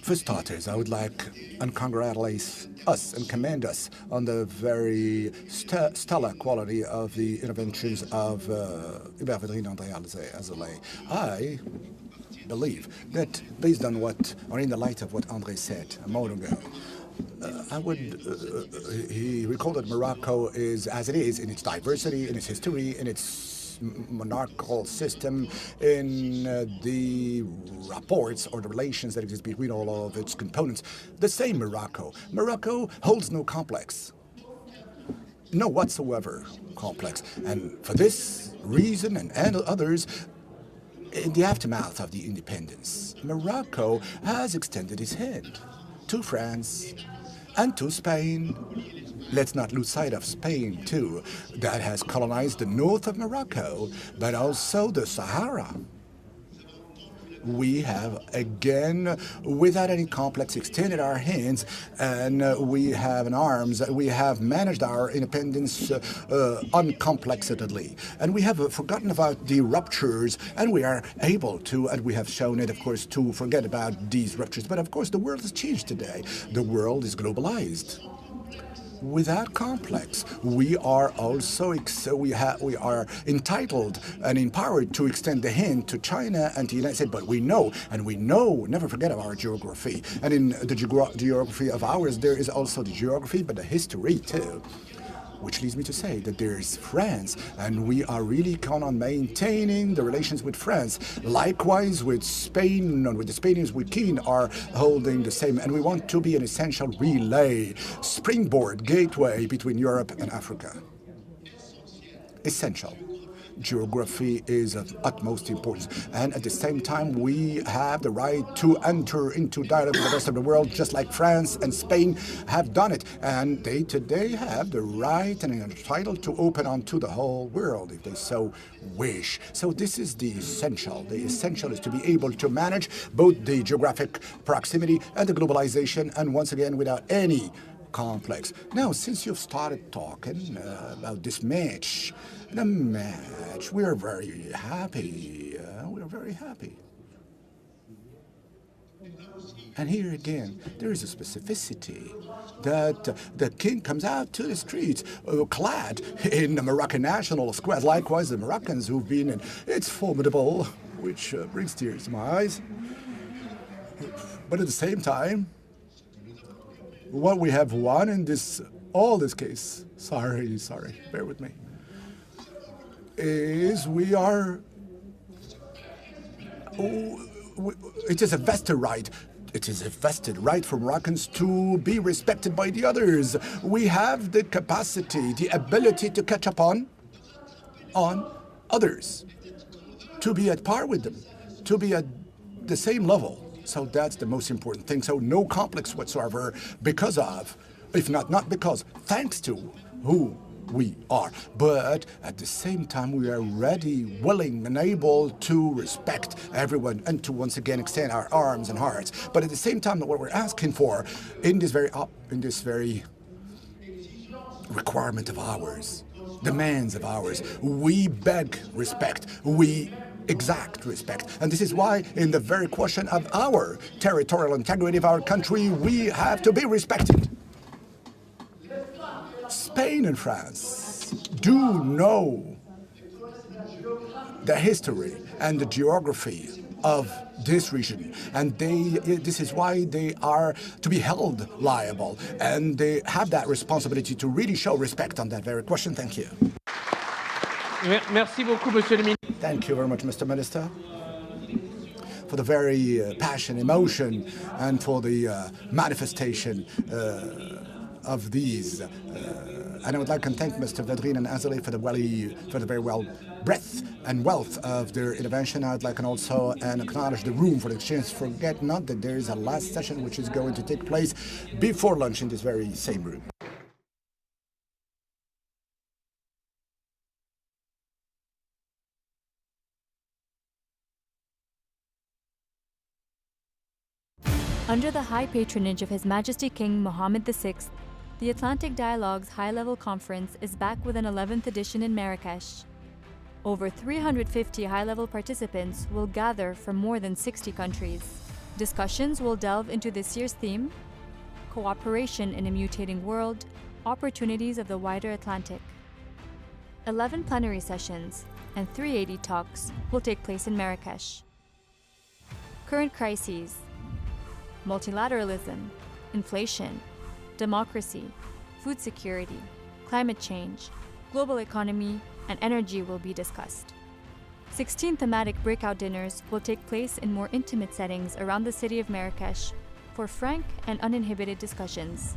For starters, I would like to congratulate us and commend us on the very stellar quality of the interventions of Hubert Védrine and André Azoulay. I believe that based on or in the light of what André said a moment ago, he recalled that Morocco is as it is in its diversity, in its history, in its monarchical system, in the rapports or the relations that exist between all of its components. The same Morocco. Morocco holds no complex. No whatsoever complex. And for this reason and others, in the aftermath of the independence, Morocco has extended its hand to France and to Spain. Let's not lose sight of Spain, too, that has colonized the north of Morocco, but also the Sahara. We have, again, without any complex, extended our hands, and we have in arms, we have managed our independence uncomplexedly. And we have forgotten about the ruptures, and we are able to, and we have shown it, of course, to forget about these ruptures. But, of course, the world has changed today. The world is globalized. Without complex, we are also we are entitled and empowered to extend the hand to China and to the United States. But we know, never forget about our geography. And in the geography of ours, there is also the geography, but the history too. Which leads me to say that there's France, and we are really count on maintaining the relations with France. Likewise with Spain, and with the Spaniards, we keen are holding the same, and we want to be an essential relay, springboard, gateway between Europe and Africa. Essential. Geography is of utmost importance, and at the same time we have the right to enter into dialogue with the rest of the world, just like France and Spain have done it, and they today have the right and are entitled to open onto the whole world if they so wish. So this is the essential. The essential is to be able to manage both the geographic proximity and the globalization, and once again without any complex. Now, since you've started talking about this match, we are very happy. We are very happy. And here again, there is a specificity that the king comes out to the streets clad in the Moroccan national square. Likewise, the Moroccans who've been in, it's formidable, which brings tears to my eyes. But at the same time, what we have won in all this case, sorry, bear with me, is we are, it is a vested right. It is a vested right for Moroccans to be respected by the others. We have the capacity, the ability to catch up on others, to be at par with them, to be at the same level. So that's the most important thing. So no complex whatsoever because of, if not because, thanks to who we are. But at the same time, we are ready, willing, and able to respect everyone and to once again extend our arms and hearts. But at the same time, what we're asking for in this very requirement of ours, demands of ours, we beg respect. We exact respect. And this is why in the very question of our territorial integrity of our country, we have to be respected. Spain and France do know the history and the geography of this region, and this is why they are to be held liable, and they have that responsibility to really show respect on that very question. Thank you. Merci beaucoup, Monsieur le Ministre. Thank you very much, Mr. Minister, for the very passion, emotion, and for the manifestation of these. And I would like to thank Mr. Vedrine and Azalea for the very well breadth and wealth of their intervention. I'd like to also acknowledge the room for the exchange. Forget not that there is a last session which is going to take place before lunch in this very same room. Under the high patronage of His Majesty King Mohammed VI, the Atlantic Dialogue's high-level conference is back with an 11th edition in Marrakesh. Over 350 high-level participants will gather from more than 60 countries. Discussions will delve into this year's theme, Cooperation in a Mutating World, Opportunities of the Wider Atlantic. 11 plenary sessions and 380 talks will take place in Marrakesh. Current crises, multilateralism, inflation, democracy, food security, climate change, global economy, and energy will be discussed. 16 thematic breakout dinners will take place in more intimate settings around the city of Marrakesh for frank and uninhibited discussions.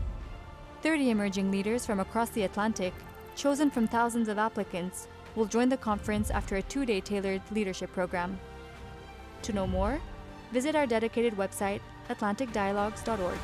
30 emerging leaders from across the Atlantic, chosen from thousands of applicants, will join the conference after a 2-day tailored leadership program. To know more, visit our dedicated website, atlanticdialogues.org.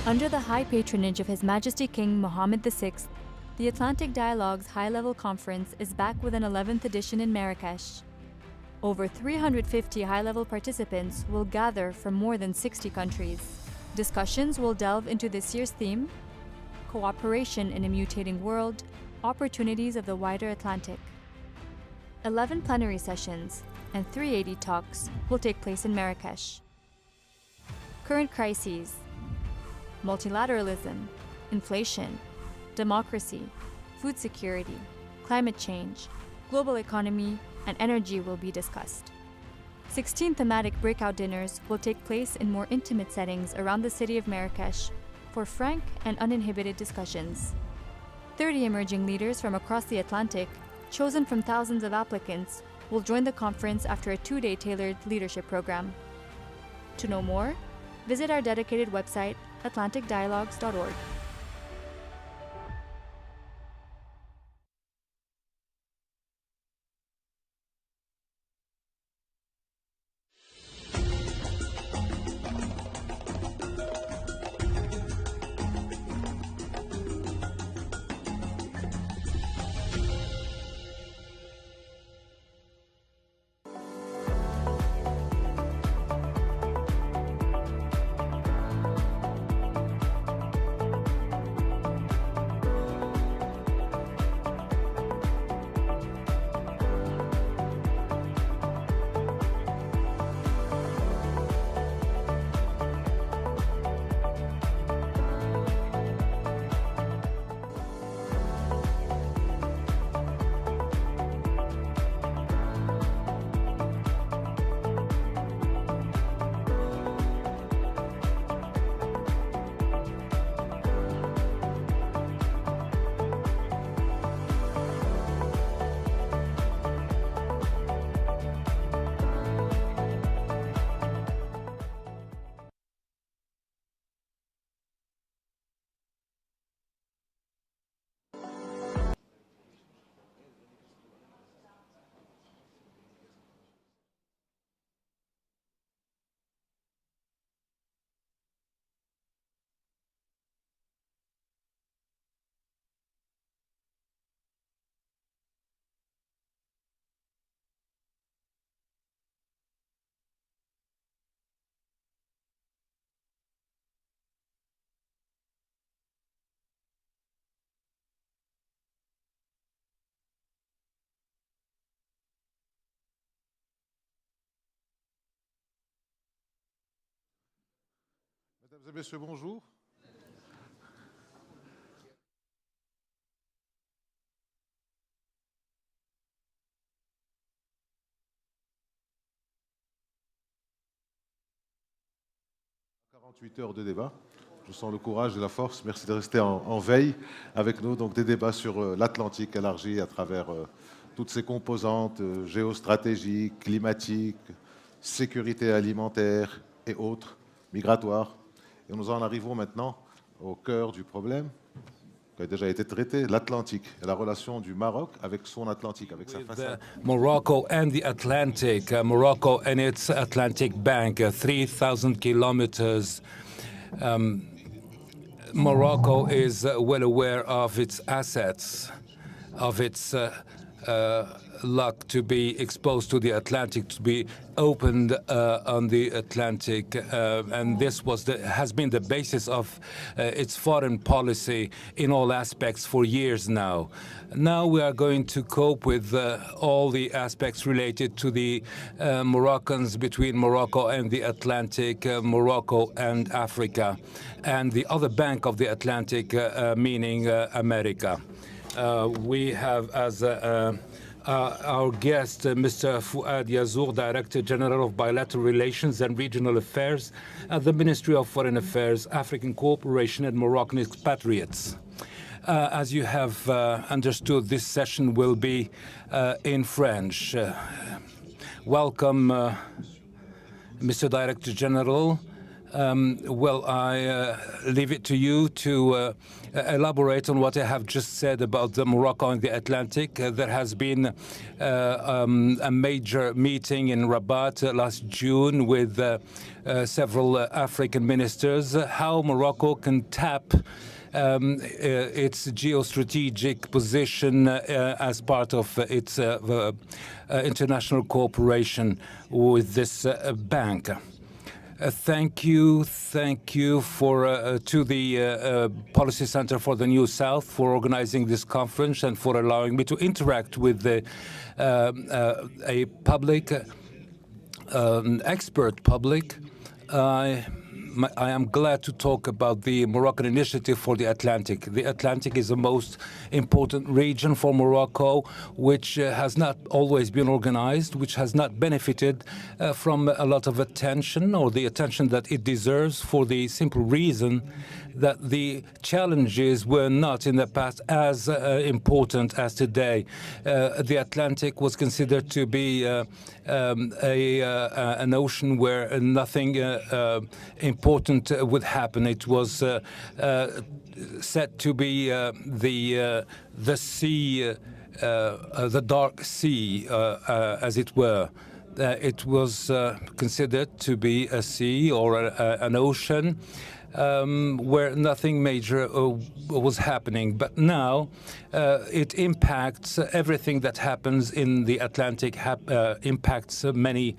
Under the high patronage of His Majesty King Mohammed VI, the Atlantic Dialogue's high-level conference is back with an 11th edition in Marrakesh. Over 350 high-level participants will gather from more than 60 countries. Discussions will delve into this year's theme: cooperation in a mutating world, opportunities of the wider Atlantic. 11 plenary sessions and 380 talks will take place in Marrakesh. Current crises, multilateralism, inflation, democracy, food security, climate change, global economy, and energy will be discussed. 16 thematic breakout dinners will take place in more intimate settings around the city of Marrakesh for frank and uninhibited discussions. 30 emerging leaders from across the Atlantic, chosen from thousands of applicants, will join the conference after a 2-day tailored leadership program. To know more, visit our dedicated website, atlanticdialogues.org. Mesdames et messieurs, bonjour. « 48 heures de débat. Je sens le courage et la force. Merci de rester en veille avec nous. Donc des débats sur l'Atlantique élargi à travers toutes ses composantes géostratégiques, climatiques, sécurité alimentaire et autres, migratoires. Et nous en arrivons maintenant au cœur du problème qui a déjà été traité, l'Atlantique et la relation du Maroc avec son Atlantique, avec sa façade. Morocco and the Atlantic, Morocco and its Atlantic Bank, 3,000 kilometers. Morocco is well aware of its assets, of its luck to be exposed to the Atlantic, to be opened on the Atlantic, and this has been the basis of its foreign policy in all aspects for years now. Now we are going to cope with all the aspects related to the Moroccans between Morocco and the Atlantic, Morocco and Africa, and the other bank of the Atlantic, meaning America. We have as our guest, Mr. Fouad Yazzour, Director General of Bilateral Relations and Regional Affairs at the Ministry of Foreign Affairs, African Cooperation and Moroccan Expatriates. As you have understood, this session will be in French. Welcome, Mr. Director General. Well, I leave it to you to elaborate on what I have just said about Morocco and the Atlantic. There has been a major meeting in Rabat last June with several African ministers. How Morocco can tap its geostrategic position as part of its international cooperation with this bank. Thank you for to the Policy Center for the New South for organizing this conference and for allowing me to interact with a public, expert public. I am glad to talk about the Moroccan Initiative for the Atlantic. The Atlantic is the most important region for Morocco, which has not always been organized, which has not benefited from a lot of attention or the attention that it deserves, for the simple reason that the challenges were not in the past as important as today. The Atlantic was considered to be an ocean where nothing important would happen. It was said to be the sea, the dark sea, as it were. It was considered to be a sea or an ocean where nothing major was happening. But now it impacts everything that happens in the Atlantic, impacts many,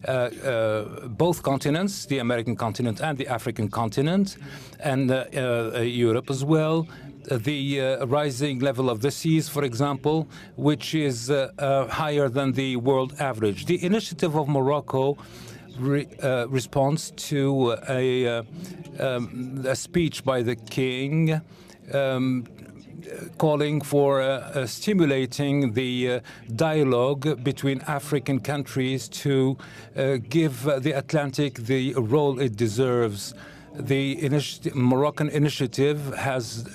both continents, the American continent and the African continent, and Europe as well. The rising level of the seas, for example, which is higher than the world average. The initiative of Morocco responds to a speech by the king calling for stimulating the dialogue between African countries to give the Atlantic the role it deserves. The Moroccan initiative has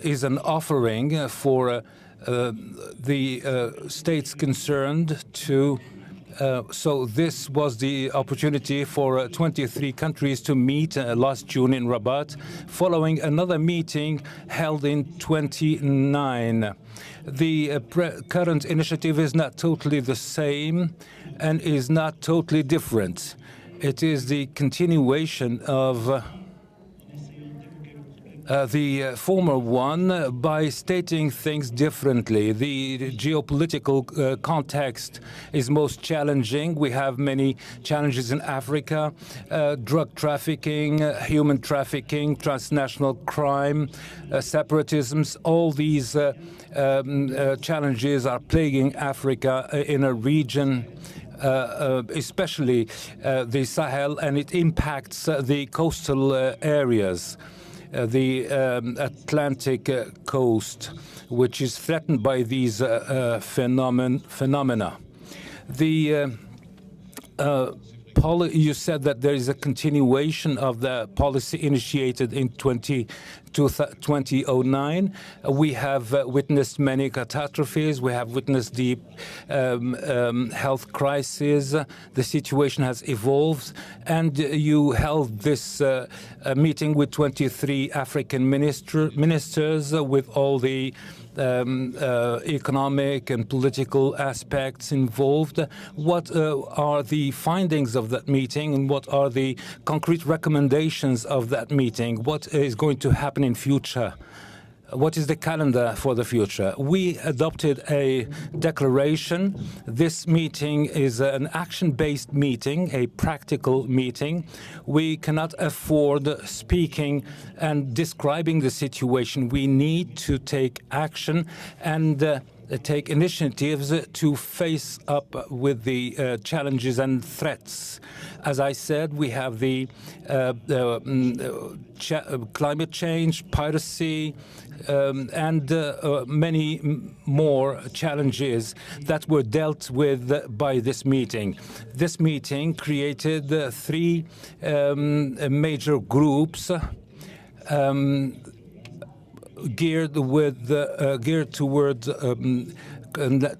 is an offering for the states concerned to. So this was the opportunity for 23 countries to meet last June in Rabat, following another meeting held in 29. The current initiative is not totally the same and is not totally different. It is the continuation of the former one by stating things differently. The geopolitical context is most challenging. We have many challenges in Africa, drug trafficking, human trafficking, transnational crime, separatisms. All these challenges are plaguing Africa in a region especially the Sahel, and it impacts the coastal areas. The Atlantic coast, which is threatened by these phenomena. The you said that there is a continuation of the policy initiated in 2009. We have witnessed many catastrophes. We have witnessed the health crisis. The situation has evolved. And you held this meeting with 23 African ministers with all the economic and political aspects involved. What are the findings of that meeting, and what are the concrete recommendations of that meeting? What is going to happen in future? What is the calendar for the future? We adopted a declaration. This meeting is an action-based meeting, a practical meeting. We cannot afford speaking and describing the situation. We need to take action and take initiatives to face up with the challenges and threats. As I said, we have the climate change, piracy, and many more challenges that were dealt with by this meeting. This meeting created three major groups geared towards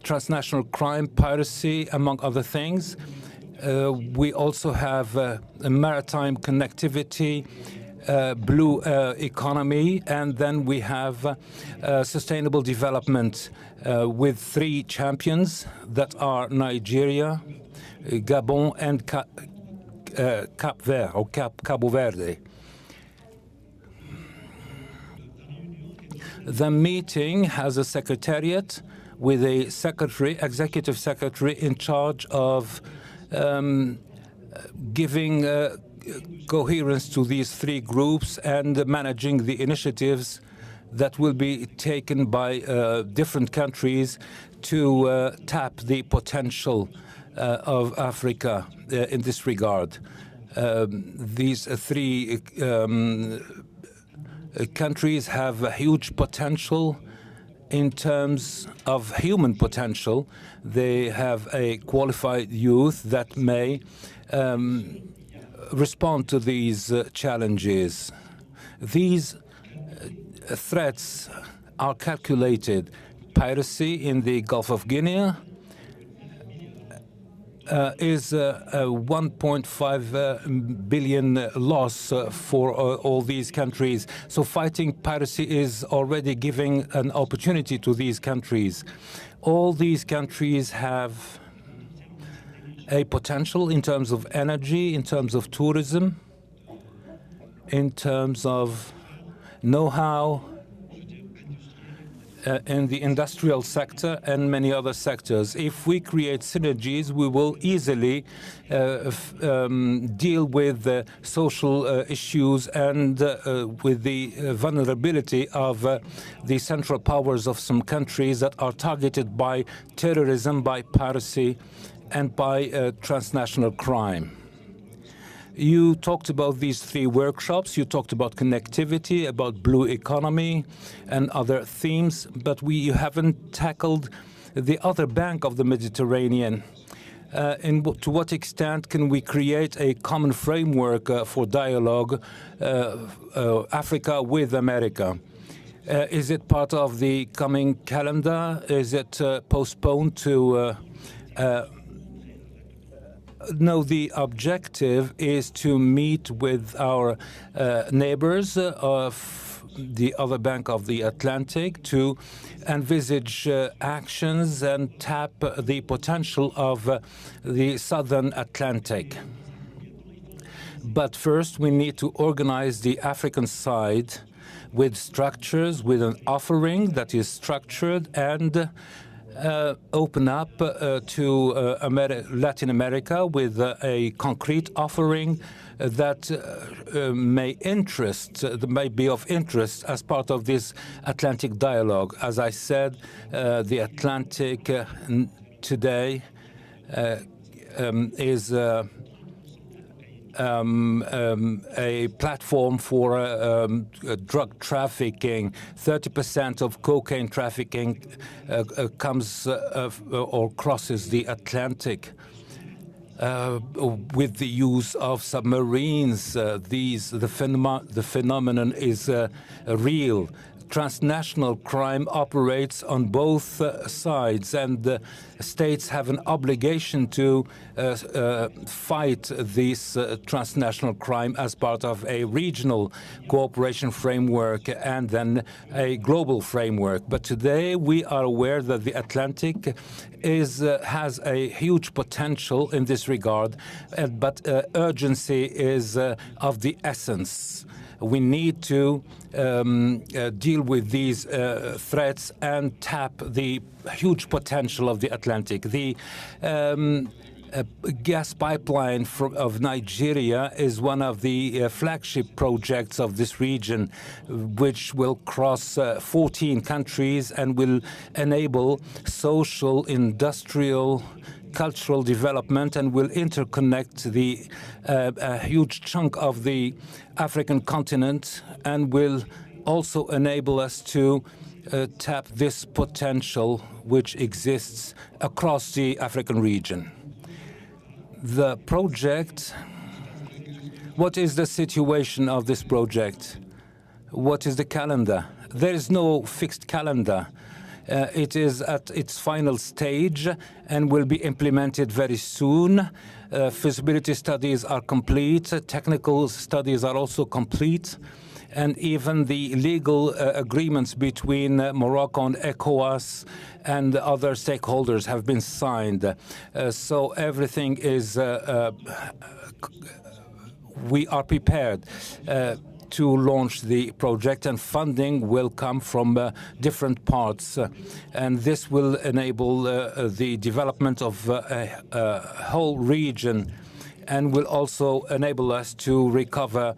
transnational crime, piracy, among other things. We also have a maritime connectivity, blue economy, and then we have sustainable development with 3 champions that are Nigeria, Gabon, and Cabo Verde. The meeting has a secretariat with a secretary, executive secretary, in charge of giving coherence to these 3 groups and managing the initiatives that will be taken by different countries to tap the potential of Africa in this regard. These 3 countries have a huge potential in terms of human potential. They have a qualified youth that may respond to these challenges. These threats are calculated. Piracy in the Gulf of Guinea is a 1.5 billion loss for all these countries. So fighting piracy is already giving an opportunity to these countries. All these countries have a potential in terms of energy, in terms of tourism, in terms of know-how, in the industrial sector and many other sectors. If we create synergies, we will easily deal with social issues and with the vulnerability of the central powers of some countries that are targeted by terrorism, by piracy, and by transnational crime. You talked about these 3 workshops. You talked about connectivity, about blue economy, and other themes, but you haven't tackled the other bank of the Mediterranean. To what extent can we create a common framework for dialogue, Africa with America? Is it part of the coming calendar? Is it postponed to no, the objective is to meet with our neighbors of the other bank of the Atlantic to envisage actions and tap the potential of the southern Atlantic. But first, we need to organize the African side with structures, with an offering that is structured and open up to Latin America with a concrete offering that may be of interest as part of this Atlantic dialogue. As I said, the Atlantic today is a platform for drug trafficking. 30% of cocaine trafficking comes or crosses the Atlantic with the use of submarines. The phenomenon is real. Transnational crime operates on both sides, and states have an obligation to fight this transnational crime as part of a regional cooperation framework and then a global framework. But today we are aware that the Atlantic has a huge potential in this regard, but urgency is of the essence. We need to deal with these threats and tap the huge potential of the Atlantic. The gas pipeline of Nigeria is one of the flagship projects of this region, which will cross 14 countries and will enable social, industrial, cultural development and will interconnect a huge chunk of the African continent and will also enable us to tap this potential which exists across the African region. The project, what is the situation of this project? What is the calendar? There is no fixed calendar. It is at its final stage and will be implemented very soon. Feasibility studies are complete, technical studies are also complete, and even the legal agreements between Morocco and ECOWAS and other stakeholders have been signed. So everything is, we are prepared to launch the project, and funding will come from different parts. And this will enable the development of a whole region, and will also enable us to recover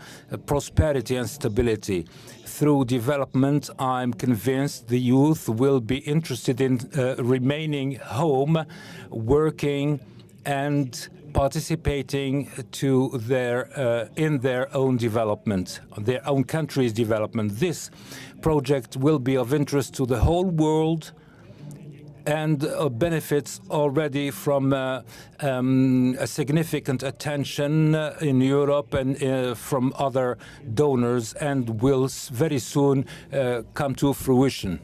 prosperity and stability. Through development, I'm convinced the youth will be interested in remaining home, working, and participating to in their own development, their own country's development. This project will be of interest to the whole world, and benefits already from a significant attention in Europe and from other donors, and will very soon come to fruition.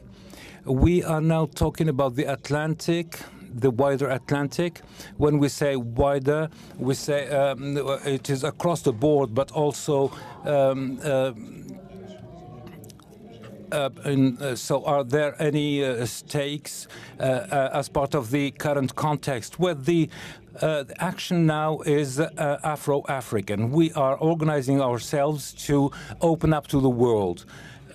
We are now talking about the Atlantic, the wider Atlantic. When we say wider, we say it is across the board, but also so are there any stakes as part of the current context? Well, the action now is Afro-African. We are organizing ourselves to open up to the world.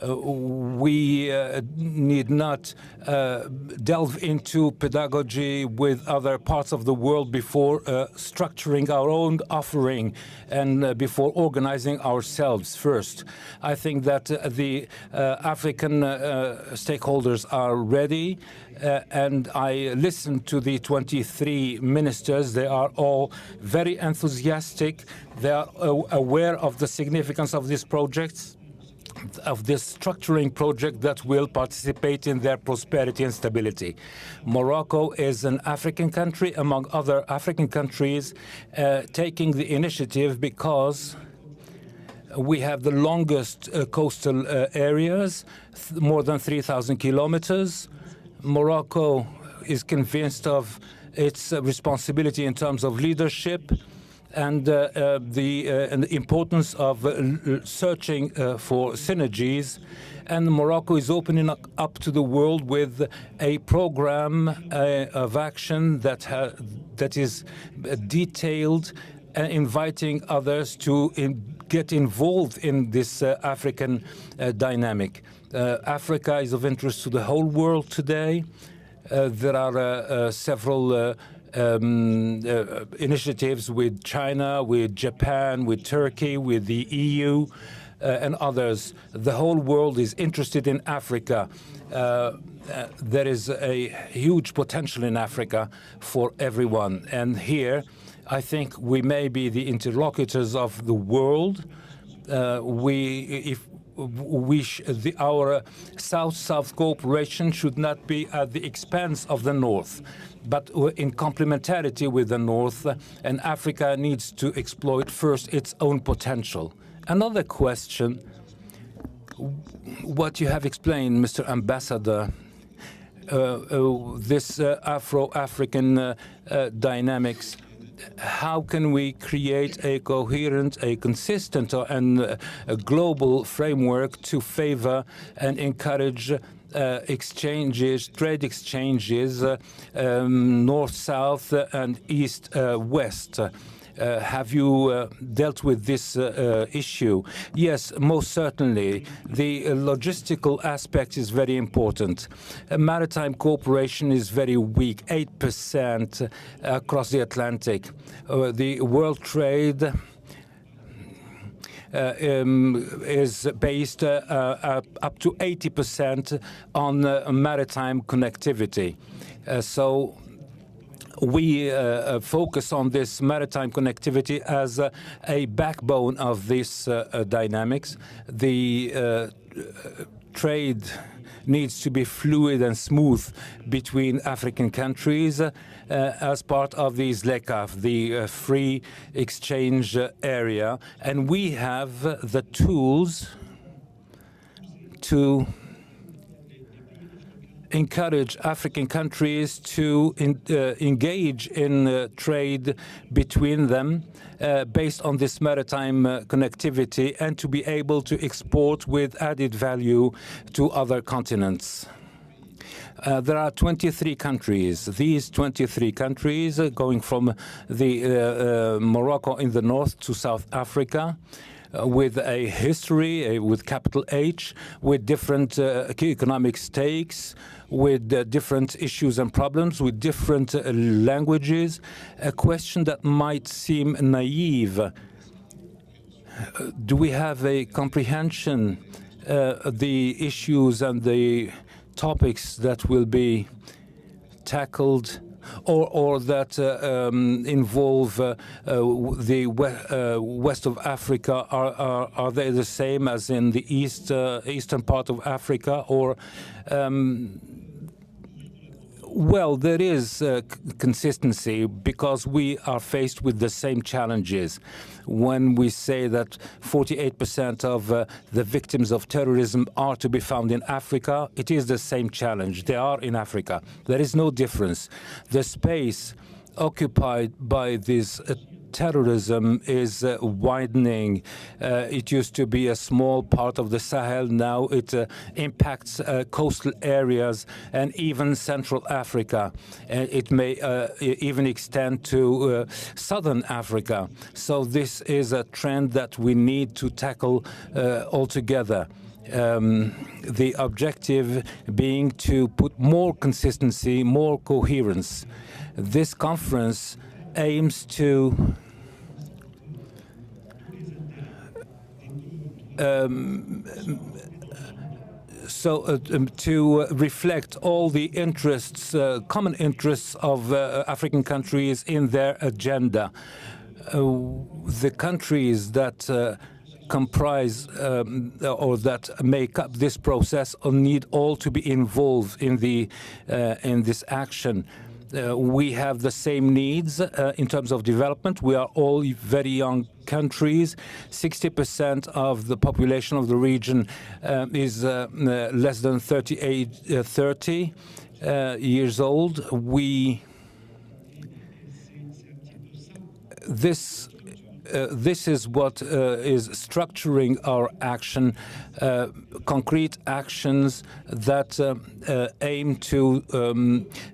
We need not delve into pedagogy with other parts of the world before structuring our own offering and before organizing ourselves first. I think that the African stakeholders are ready, and I listened to the 23 ministers. They are all very enthusiastic. They are aware of the significance of these projects, of this structuring project that will participate in their prosperity and stability. Morocco is an African country among other African countries taking the initiative because we have the longest coastal areas, more than 3,000 kilometers. Morocco is convinced of its responsibility in terms of leadership, and the importance of searching for synergies. And Morocco is opening up to the world with a program of action that is detailed, inviting others to get involved in this African dynamic. Africa is of interest to the whole world today. There are several initiatives with China, with Japan, with Turkey, with the EU, and others. The whole world is interested in Africa. There is a huge potential in Africa for everyone. And here, I think we may be the interlocutors of the world. Our South-South cooperation should not be at the expense of the North, but in complementarity with the North, and Africa needs to exploit first its own potential. Another question, what you have explained, Mr. Ambassador, this Afro-African dynamics, how can we create a coherent, a consistent, and a global framework to favor and encourage exchanges, trade exchanges, north-south and east-west? Have you dealt with this issue? Yes, most certainly. The logistical aspect is very important. Maritime cooperation is very weak, 8% across the Atlantic. The world trade is based up to 80% on maritime connectivity. So we focus on this maritime connectivity as a backbone of this dynamics. The trade needs to be fluid and smooth between African countries as part of the ZLECAf, the free exchange area. And we have the tools to encourage African countries to engage in trade between them based on this maritime connectivity and to be able to export with added value to other continents. There are 23 countries. These 23 countries, going from the Morocco in the north to South Africa, with a history, with capital H, with different economic stakes, with different issues and problems, with different languages. A question that might seem naive. Do we have a comprehension the issues and the topics that will be tackled or that involve the west of Africa? Are they the same as in the eastern part of Africa? Or well, there is consistency because we are faced with the same challenges. When we say that 48% of the victims of terrorism are to be found in Africa, it is the same challenge. They are in Africa. There is no difference. The space occupied by this terrorism is widening. It used to be a small part of the Sahel. Now it impacts coastal areas and even Central Africa. It may even extend to Southern Africa. So this is a trend that we need to tackle altogether. The objective being to put more consistency, more coherence. This conference aims to to reflect all the interests, common interests of African countries in their agenda. The countries that comprise or that make up this process need all to be involved in this action. We have the same needs in terms of development. We are all very young countries. 60% of the population of the region is less than 30 years old. This is what is structuring our action, concrete actions that aim to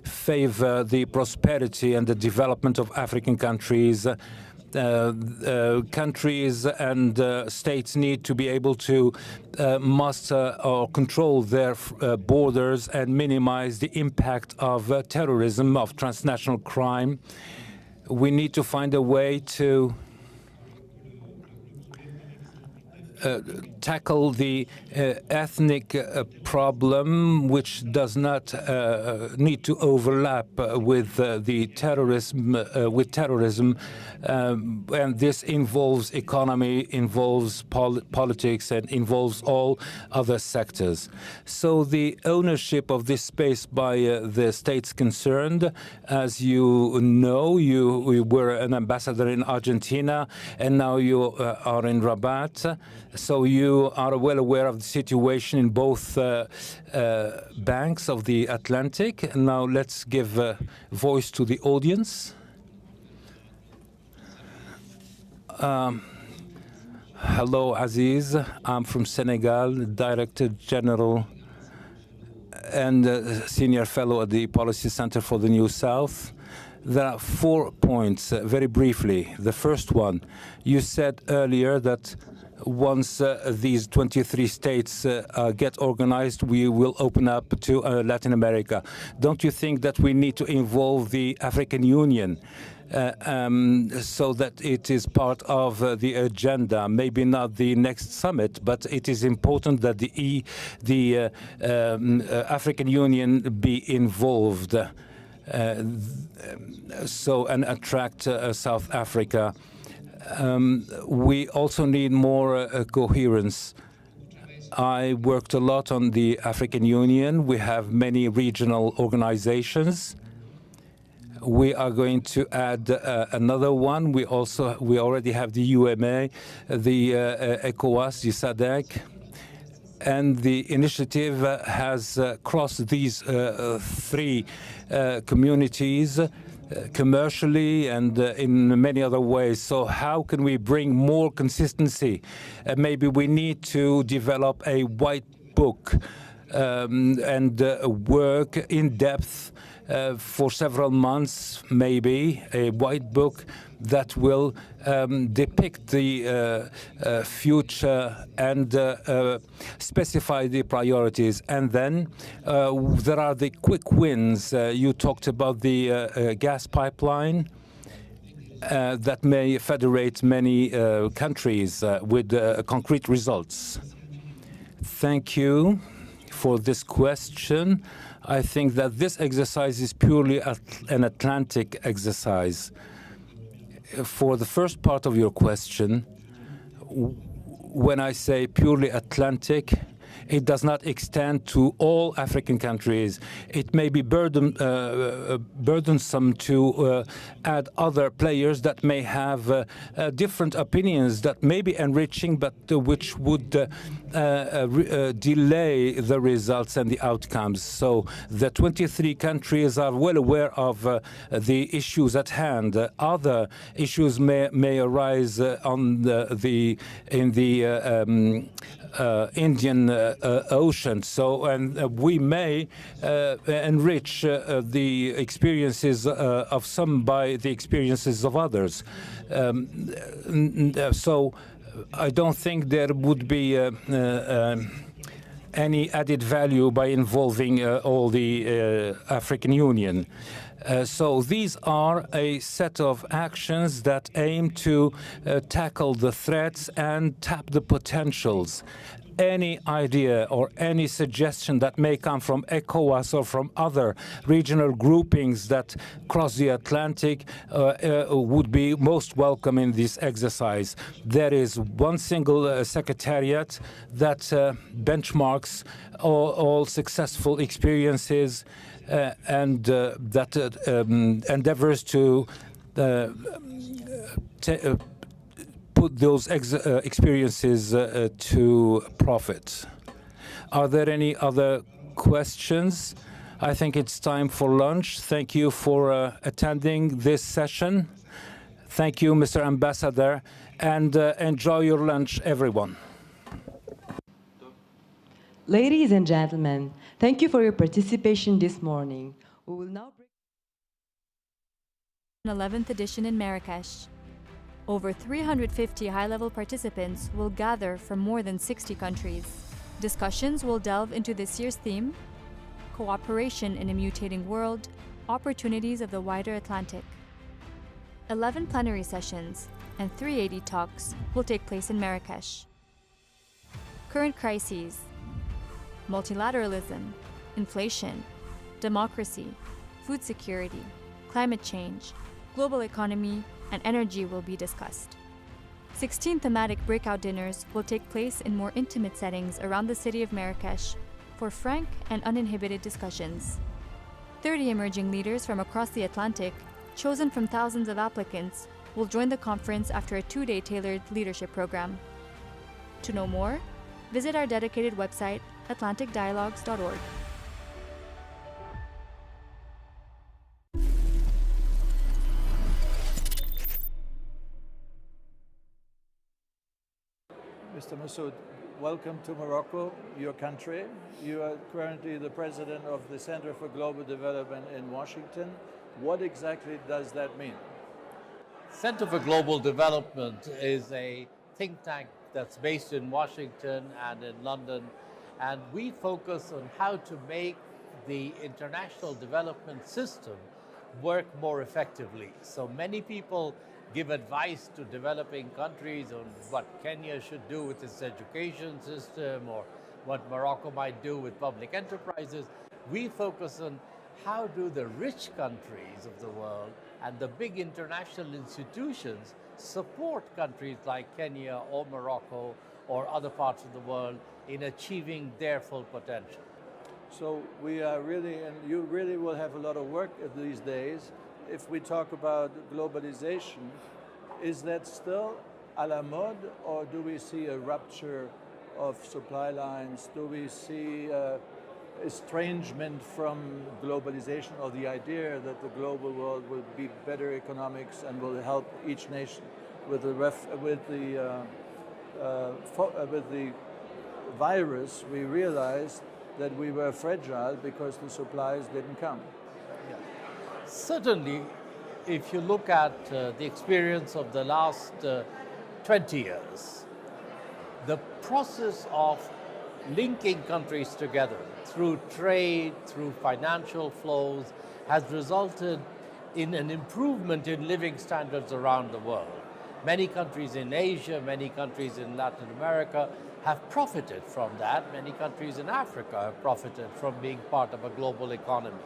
favor the prosperity and the development of African countries. Countries and states need to be able to master or control their borders and minimize the impact of terrorism, of transnational crime. We need to find a way to tackle the ethnic problem, which does not need to overlap with the terrorism. And this involves economy, involves politics, and involves all other sectors. So the ownership of this space by the states concerned, as you know, you were an ambassador in Argentina, and now you are in Rabat. So you are well aware of the situation in both banks of the Atlantic. Now let's give voice to the audience. Hello, Aziz. I'm from Senegal, Director General and Senior Fellow at the Policy Center for the New South. There are 4 points, very briefly. The first one, you said earlier that once these 23 states get organized, we will open up to Latin America. Don't you think that we need to involve the African Union so that it is part of the agenda? Maybe not the next summit, but it is important that the African Union be involved and attract South Africa. We also need more coherence. I worked a lot on the African Union. We have many regional organizations. We are going to add another one. We already have the UMA, the ECOWAS, the SADC. and the initiative has crossed these three communities commercially and in many other ways. So how can we bring more consistency? Maybe we need to develop a white book and work in depth for several months, maybe, a white book that will depict the future and specify the priorities. And then there are the quick wins. You talked about the gas pipeline that may federate many countries with concrete results. Thank you for this question. I think that this exercise is purely an Atlantic exercise. For the first part of your question, when I say purely Atlantic, it does not extend to all African countries. It may be burdensome to add other players that may have different opinions that may be enriching, but which would delay the results and the outcomes. So the 23 countries are well aware of the issues at hand. Other issues may arise in the Indian Ocean. So, and we may enrich the experiences of some by the experiences of others. So I don't think there would be any added value by involving all the African Union. So these are a set of actions that aim to tackle the threats and tap the potentials. Any idea or any suggestion that may come from ECOWAS or from other regional groupings that cross the Atlantic would be most welcome in this exercise. There is one single secretariat that benchmarks all successful experiences and that endeavors to put those experiences to profit. Are there any other questions? I think it's time for lunch. Thank you for attending this session. Thank you, Mr. Ambassador, and enjoy your lunch, everyone. Ladies and gentlemen, thank you for your participation this morning. We will now bring 11th edition in Marrakesh. Over 350 high-level participants will gather from more than 60 countries. Discussions will delve into this year's theme, Cooperation in a Mutating World, Opportunities of the Wider Atlantic. 11 plenary sessions and 380 talks will take place in Marrakesh. Current crises, multilateralism, inflation, democracy, food security, climate change, global economy, and energy will be discussed. 16 thematic breakout dinners will take place in more intimate settings around the city of Marrakesh for frank and uninhibited discussions. 30 emerging leaders from across the Atlantic, chosen from thousands of applicants, will join the conference after a 2-day tailored leadership program. To know more, visit our dedicated website, atlanticdialogues.org. Mr. Massoud, welcome to Morocco, your country. You are currently the president of the Center for Global Development in Washington. What exactly does that mean? Center for Global Development is a think tank that's based in Washington and in London, and we focus on how to make the international development system work more effectively. So many people give advice to developing countries on what Kenya should do with its education system or what Morocco might do with public enterprises. We focus on how do the rich countries of the world and the big international institutions support countries like Kenya or Morocco or other parts of the world in achieving their full potential. So we are really, and you really will have a lot of work these days. If we talk about globalization, is that still à la mode, or do we see a rupture of supply lines? Do we see estrangement from globalization, or the idea that the global world will be better economics and will help each nation? With the virus, we realized that we were fragile because the supplies didn't come. Certainly, if you look at the experience of the last 20 years, the process of linking countries together through trade, through financial flows, has resulted in an improvement in living standards around the world. Many countries in Asia, many countries in Latin America have profited from that. Many countries in Africa have profited from being part of a global economy.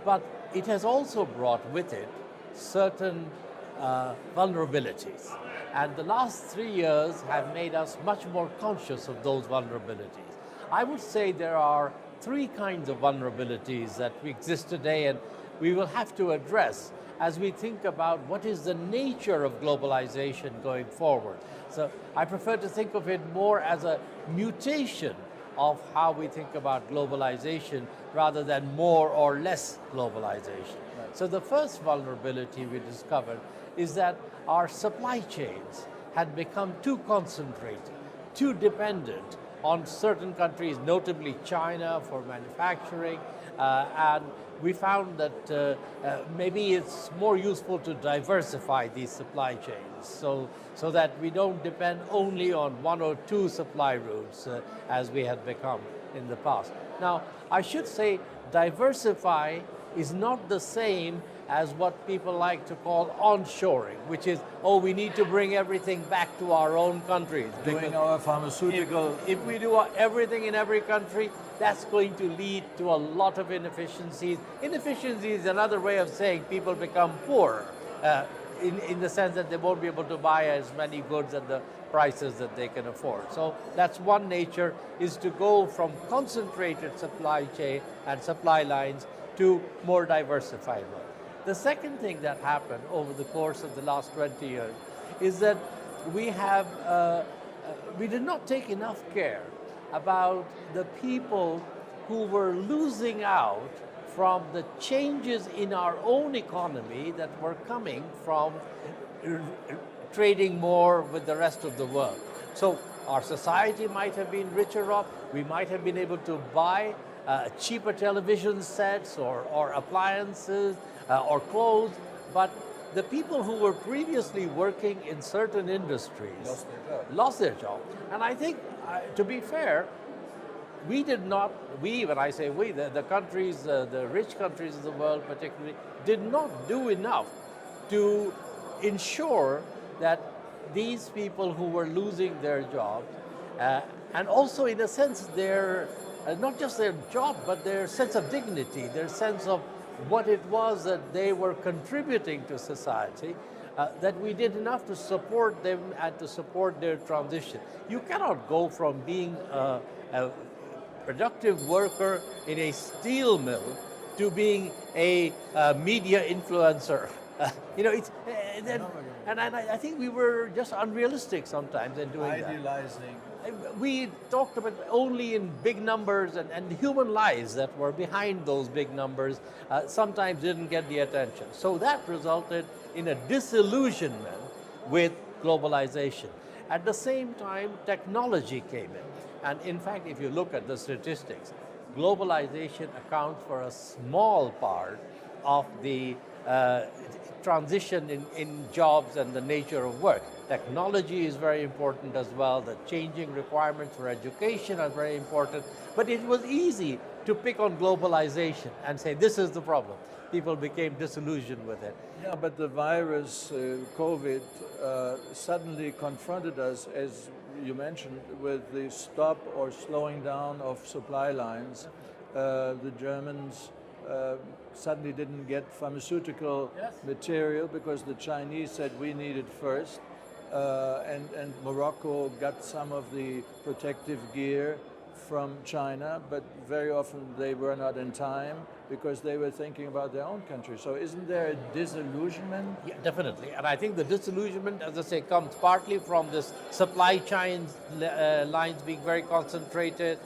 But it has also brought with it certain vulnerabilities. And the last 3 years have made us much more conscious of those vulnerabilities. I would say there are 3 kinds of vulnerabilities that exist today, and we will have to address as we think about what is the nature of globalization going forward. So I prefer to think of it more as a mutation of how we think about globalization rather than more or less globalization. Right. So the first vulnerability we discovered is that our supply chains had become too concentrated, too dependent on certain countries, notably China for manufacturing, and we found that maybe it's more useful to diversify these supply chains so that we don't depend only on 1 or 2 supply routes as we had become in the past. Now, I should say diversify is not the same as what people like to call onshoring, which is, oh, we need to bring everything back to our own countries. Doing our pharmaceutical... If we do everything in every country, that's going to lead to a lot of inefficiencies. Inefficiency is another way of saying people become poor in the sense that they won't be able to buy as many goods at the prices that they can afford. So that's one nature, is to go from concentrated supply chain and supply lines to more diversified ones. The second thing that happened over the course of the last 20 years is that we did not take enough care about the people who were losing out from the changes in our own economy that were coming from trading more with the rest of the world. So our society might have been richer off, we might have been able to buy cheaper television sets or appliances or clothes, but the people who were previously working in certain industries lost their job. And I think, to be fair, we did not, when I say we, the countries, the rich countries of the world particularly, did not do enough to ensure that these people who were losing their jobs, and also in a sense their, not just their job, but their sense of dignity, their sense of what it was that they were contributing to society, that we did enough to support them and to support their transition. You cannot go from being a productive worker in a steel mill to being a media influencer. You know, it's, and I think we were just unrealistic sometimes in doing Idealizing. that. We talked about only in big numbers, and the human lives that were behind those big numbers sometimes didn't get the attention. So that resulted in a disillusionment with globalization. At the same time, technology came in. And in fact, if you look at the statistics, globalization accounts for a small part of the transition in jobs and the nature of work. Technology is very important as well. The changing requirements for education are very important. But it was easy to pick on globalization and say, this is the problem. People became disillusioned with it. Yeah, but the virus, COVID, suddenly confronted us, as you mentioned, with the stop or slowing down of supply lines. The Germans suddenly didn't get pharmaceutical material because the Chinese said we need it first. And Morocco got some of the protective gear from China, but very often they were not in time because they were thinking about their own country. So isn't there a disillusionment? Yeah, definitely. And I think the disillusionment, as I say, comes partly from this supply chain lines being very concentrated,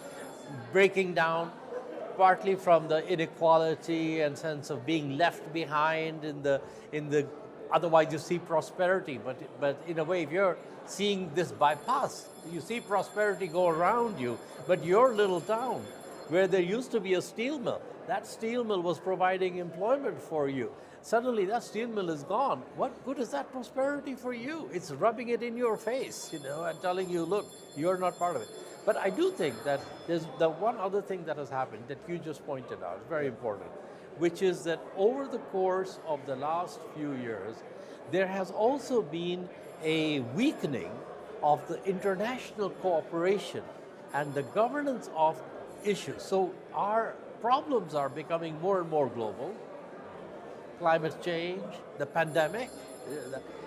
breaking down, partly from the inequality and sense of being left behind in the otherwise you see prosperity, but in a way, if you're seeing this bypass, you see prosperity go around you, but your little town, where there used to be a steel mill, that steel mill was providing employment for you. Suddenly that steel mill is gone. What good is that prosperity for you? It's rubbing it in your face, and telling you, look, you're not part of it. But I do think that there's the one other thing that has happened that you just pointed out, very important, which is that over the course of the last few years, there has also been a weakening of the international cooperation and the governance of issues. So our problems are becoming more and more global. Climate change, the pandemic.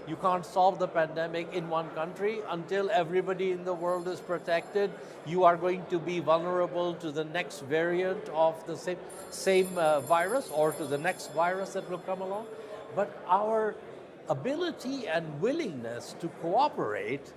You can't solve the pandemic in one country until everybody in the world is protected. You are going to be vulnerable to the next variant of the same virus or to the next virus that will come along. But our ability and willingness to cooperate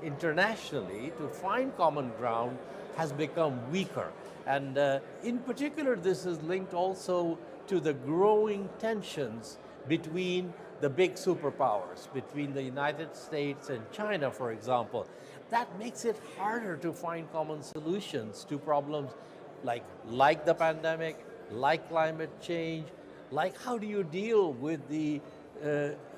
internationally, to find common ground, has become weaker. And in particular, this is linked also to the growing tensions between the big superpowers, between the United States and China, for example. That makes it harder to find common solutions to problems like the pandemic, like climate change, like how do you deal with the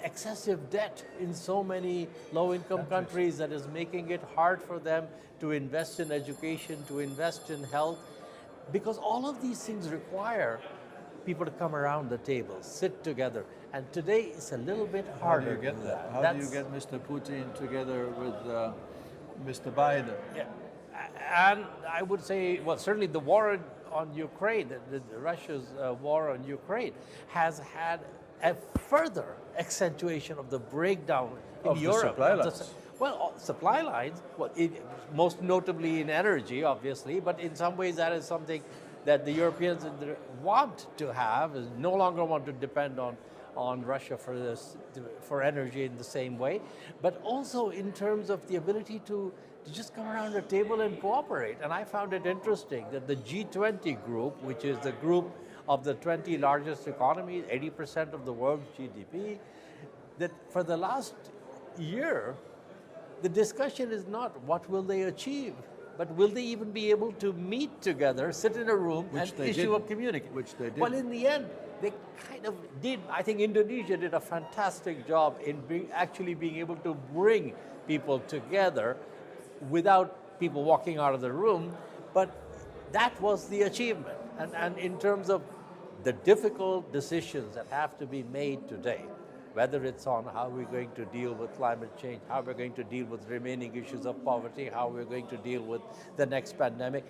excessive debt in so many low-income countries that is making it hard for them to invest in education, to invest in health, because all of these things require people to come around the table, sit together. And today it's a little bit harder. How do you get that? How do you get Mr. Putin together with Mr. Biden? Yeah. And I would say, well, certainly the war on Ukraine, Russia's war on Ukraine, has had a further accentuation of the breakdown in of Europe. The supply lines. Well, supply lines, most notably in energy, obviously, but in some ways that is something that the Europeans want to have, is no longer want to depend on Russia for energy in the same way, but also in terms of the ability to just come around the table and cooperate. And I found it interesting that the G20 group, which is the group of the 20 largest economies, 80% of the world's GDP, that for the last year, the discussion is not what will they achieve, but will they even be able to meet together, sit in a room, and issue a communique? Which they did. Well, in the end, they kind of did. I think Indonesia did a fantastic job in actually being able to bring people together without people walking out of the room, but that was the achievement. And in terms of the difficult decisions that have to be made today, whether it's on how we're going to deal with climate change, how we're going to deal with remaining issues of poverty, how we're going to deal with the next pandemic,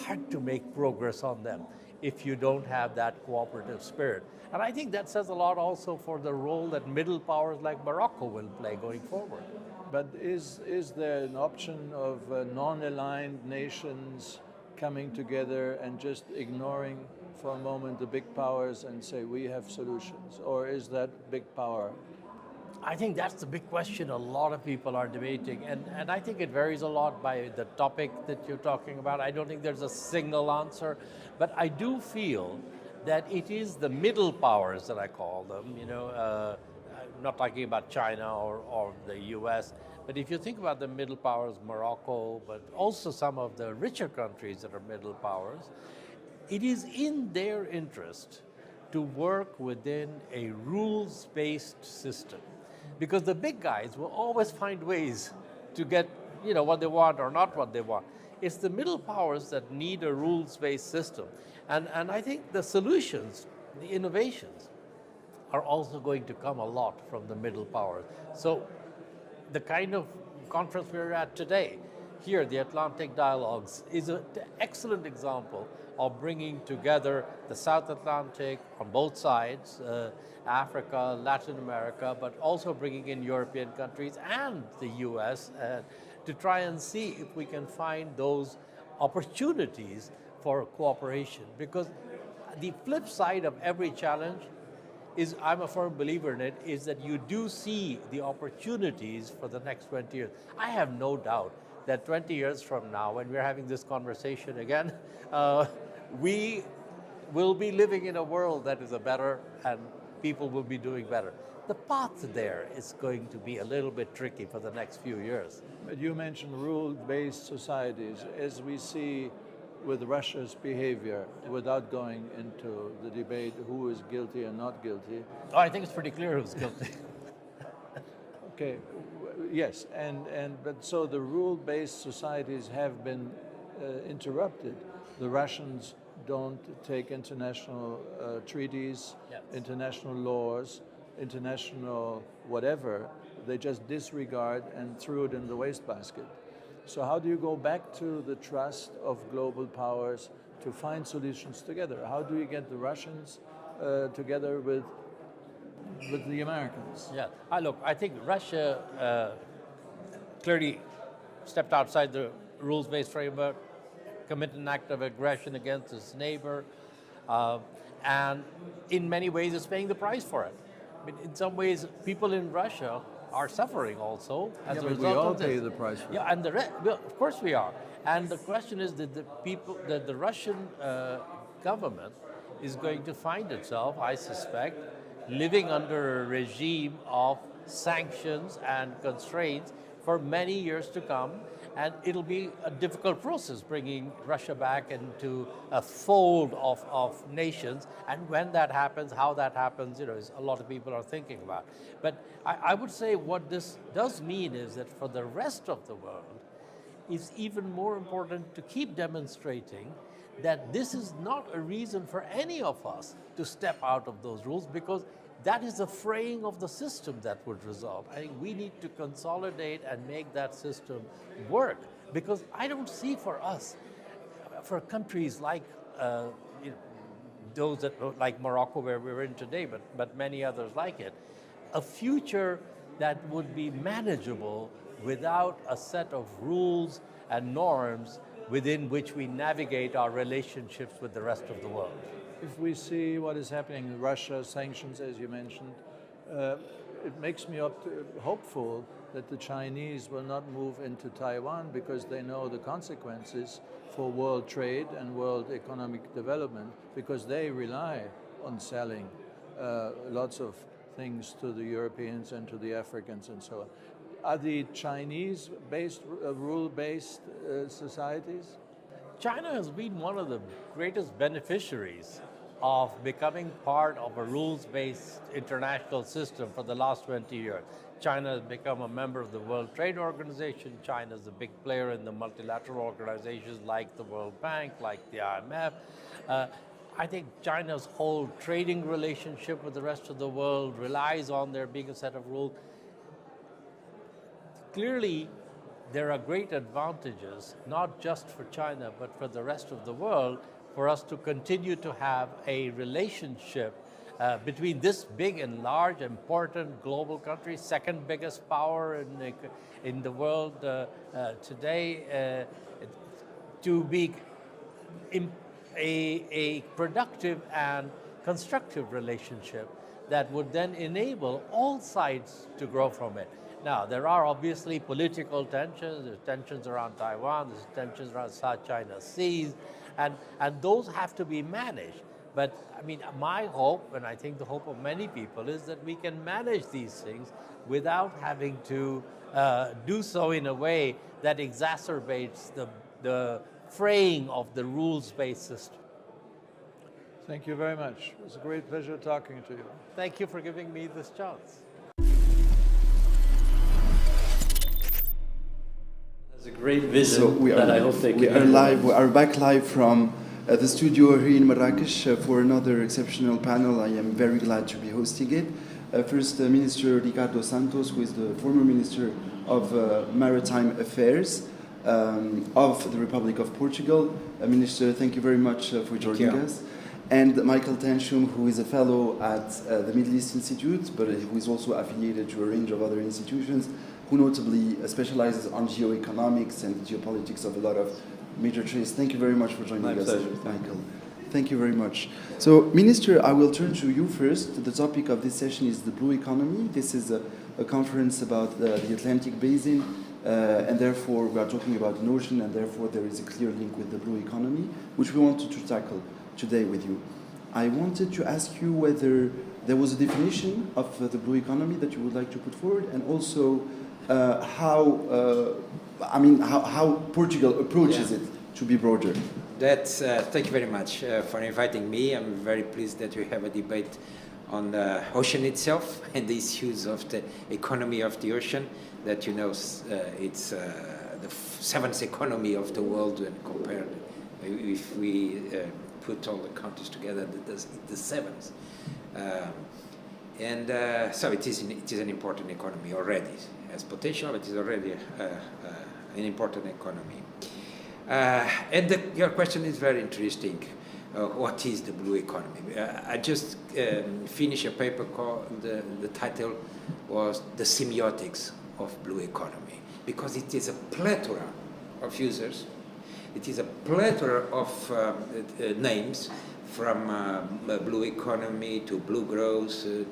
hard to make progress on them if you don't have that cooperative spirit. And I think that says a lot also for the role that middle powers like Morocco will play going forward. But is there an option of non-aligned nations coming together and just ignoring for a moment the big powers and say we have solutions? Or is that big power? I think that's the big question a lot of people are debating. And I think it varies a lot by the topic that you're talking about. I don't think there's a single answer. But I do feel that it is the middle powers that I call them, I'm not talking about China or the US, but if you think about the middle powers, Morocco, but also some of the richer countries that are middle powers, it is in their interest to work within a rules-based system. Because the big guys will always find ways to get what they want or not what they want. It's the middle powers that need a rules-based system. And I think the solutions, the innovations, are also going to come a lot from the middle powers. So the kind of conference we're at today, here, the Atlantic Dialogues, is an excellent example of bringing together the South Atlantic on both sides, Africa, Latin America, but also bringing in European countries and the US to try and see if we can find those opportunities for cooperation. Because the flip side of every challenge is, I'm a firm believer in it, is that you do see the opportunities for the next 20 years. I have no doubt that 20 years from now, when we're having this conversation again, we will be living in a world that is a better, and people will be doing better. The path there is going to be a little bit tricky for the next few years. But you mentioned rule-based societies. As we see with Russia's behavior, without going into the debate who is guilty and not guilty. Oh, I think it's pretty clear who's guilty. Okay, yes, but so the rule-based societies have been interrupted. The Russians don't take international treaties, yes, international laws, international whatever. They just disregard and threw it in the wastebasket. So how do you go back to the trust of global powers to find solutions together? How do you get the Russians together with the Americans? Yeah, look, I think Russia clearly stepped outside the rules-based framework, committed an act of aggression against its neighbor, and in many ways is paying the price for it. I mean, in some ways, people in Russia are suffering also as a result we all of this. pay the price for it. Yeah, and well, of course we are. And the question is that the Russian government is going to find itself, I suspect, living under a regime of sanctions and constraints for many years to come. And it'll be a difficult process bringing Russia back into a fold of nations. And when that happens, how that happens, is a lot of people are thinking about. But I would say what this does mean is that for the rest of the world, it's even more important to keep demonstrating that this is not a reason for any of us to step out of those rules, because that is a fraying of the system that would result. I think we need to consolidate and make that system work, because I don't see for us, for countries like those that, like Morocco, where we're in today, but many others like it, a future that would be manageable without a set of rules and norms within which we navigate our relationships with the rest of the world. If we see what is happening in Russia, sanctions, as you mentioned, it makes me hopeful that the Chinese will not move into Taiwan, because they know the consequences for world trade and world economic development, because they rely on selling lots of things to the Europeans and to the Africans and so on. Are the Chinese-based, rule-based societies? China has been one of the greatest beneficiaries of becoming part of a rules-based international system for the last 20 years. China has become a member of the World Trade Organization. China is a big player in the multilateral organizations like the World Bank, like the IMF. I think China's whole trading relationship with the rest of the world relies on there being a set of rules. Clearly, there are great advantages, not just for China, but for the rest of the world, for us to continue to have a relationship between this big and large, important global country, second biggest power in the world today, to be a productive and constructive relationship that would then enable all sides to grow from it. Now, there are obviously political tensions. There's tensions around Taiwan. There's tensions around South China Seas, and those have to be managed. But I mean, my hope, and I think the hope of many people, is that we can manage these things without having to do so in a way that exacerbates the fraying of the rules-based system. Thank you very much. It was a great pleasure talking to you. Thank you for giving me this chance. It's a great vision so we are back live from the studio here in Marrakesh for another exceptional panel. I am very glad to be hosting it. First, Minister Ricardo Santos, who is the former Minister of Maritime Affairs of the Republic of Portugal. Minister, thank you very much for joining us. And Michael Tenshum, who is a fellow at the Middle East Institute, but who is also affiliated to a range of other institutions, who notably specializes on geoeconomics and geopolitics of a lot of Major Chase, thank you very much for joining us. pleasure. Michael. Thank you very much. So, Minister, I will turn to you first. The topic of this session is the blue economy. This is a conference about the Atlantic Basin, and therefore we are talking about an ocean, and therefore there is a clear link with the blue economy, which we wanted to tackle today with you. I wanted to ask you whether there was a definition of the blue economy that you would like to put forward, and also how Portugal approaches it to be broader. Thank you very much for inviting me. I'm very pleased that we have a debate on the ocean itself and the issues of the economy of the ocean. That it's the seventh economy of the world when compared. If we put all the countries together, it's the seventh. So it is an important economy already. It has potential. It is already an important economy. Your question is very interesting. What is the blue economy? I just finished a paper called, the title was The Semiotics of Blue Economy, because it is a plethora of users. It is a plethora of names, from blue economy to blue growth to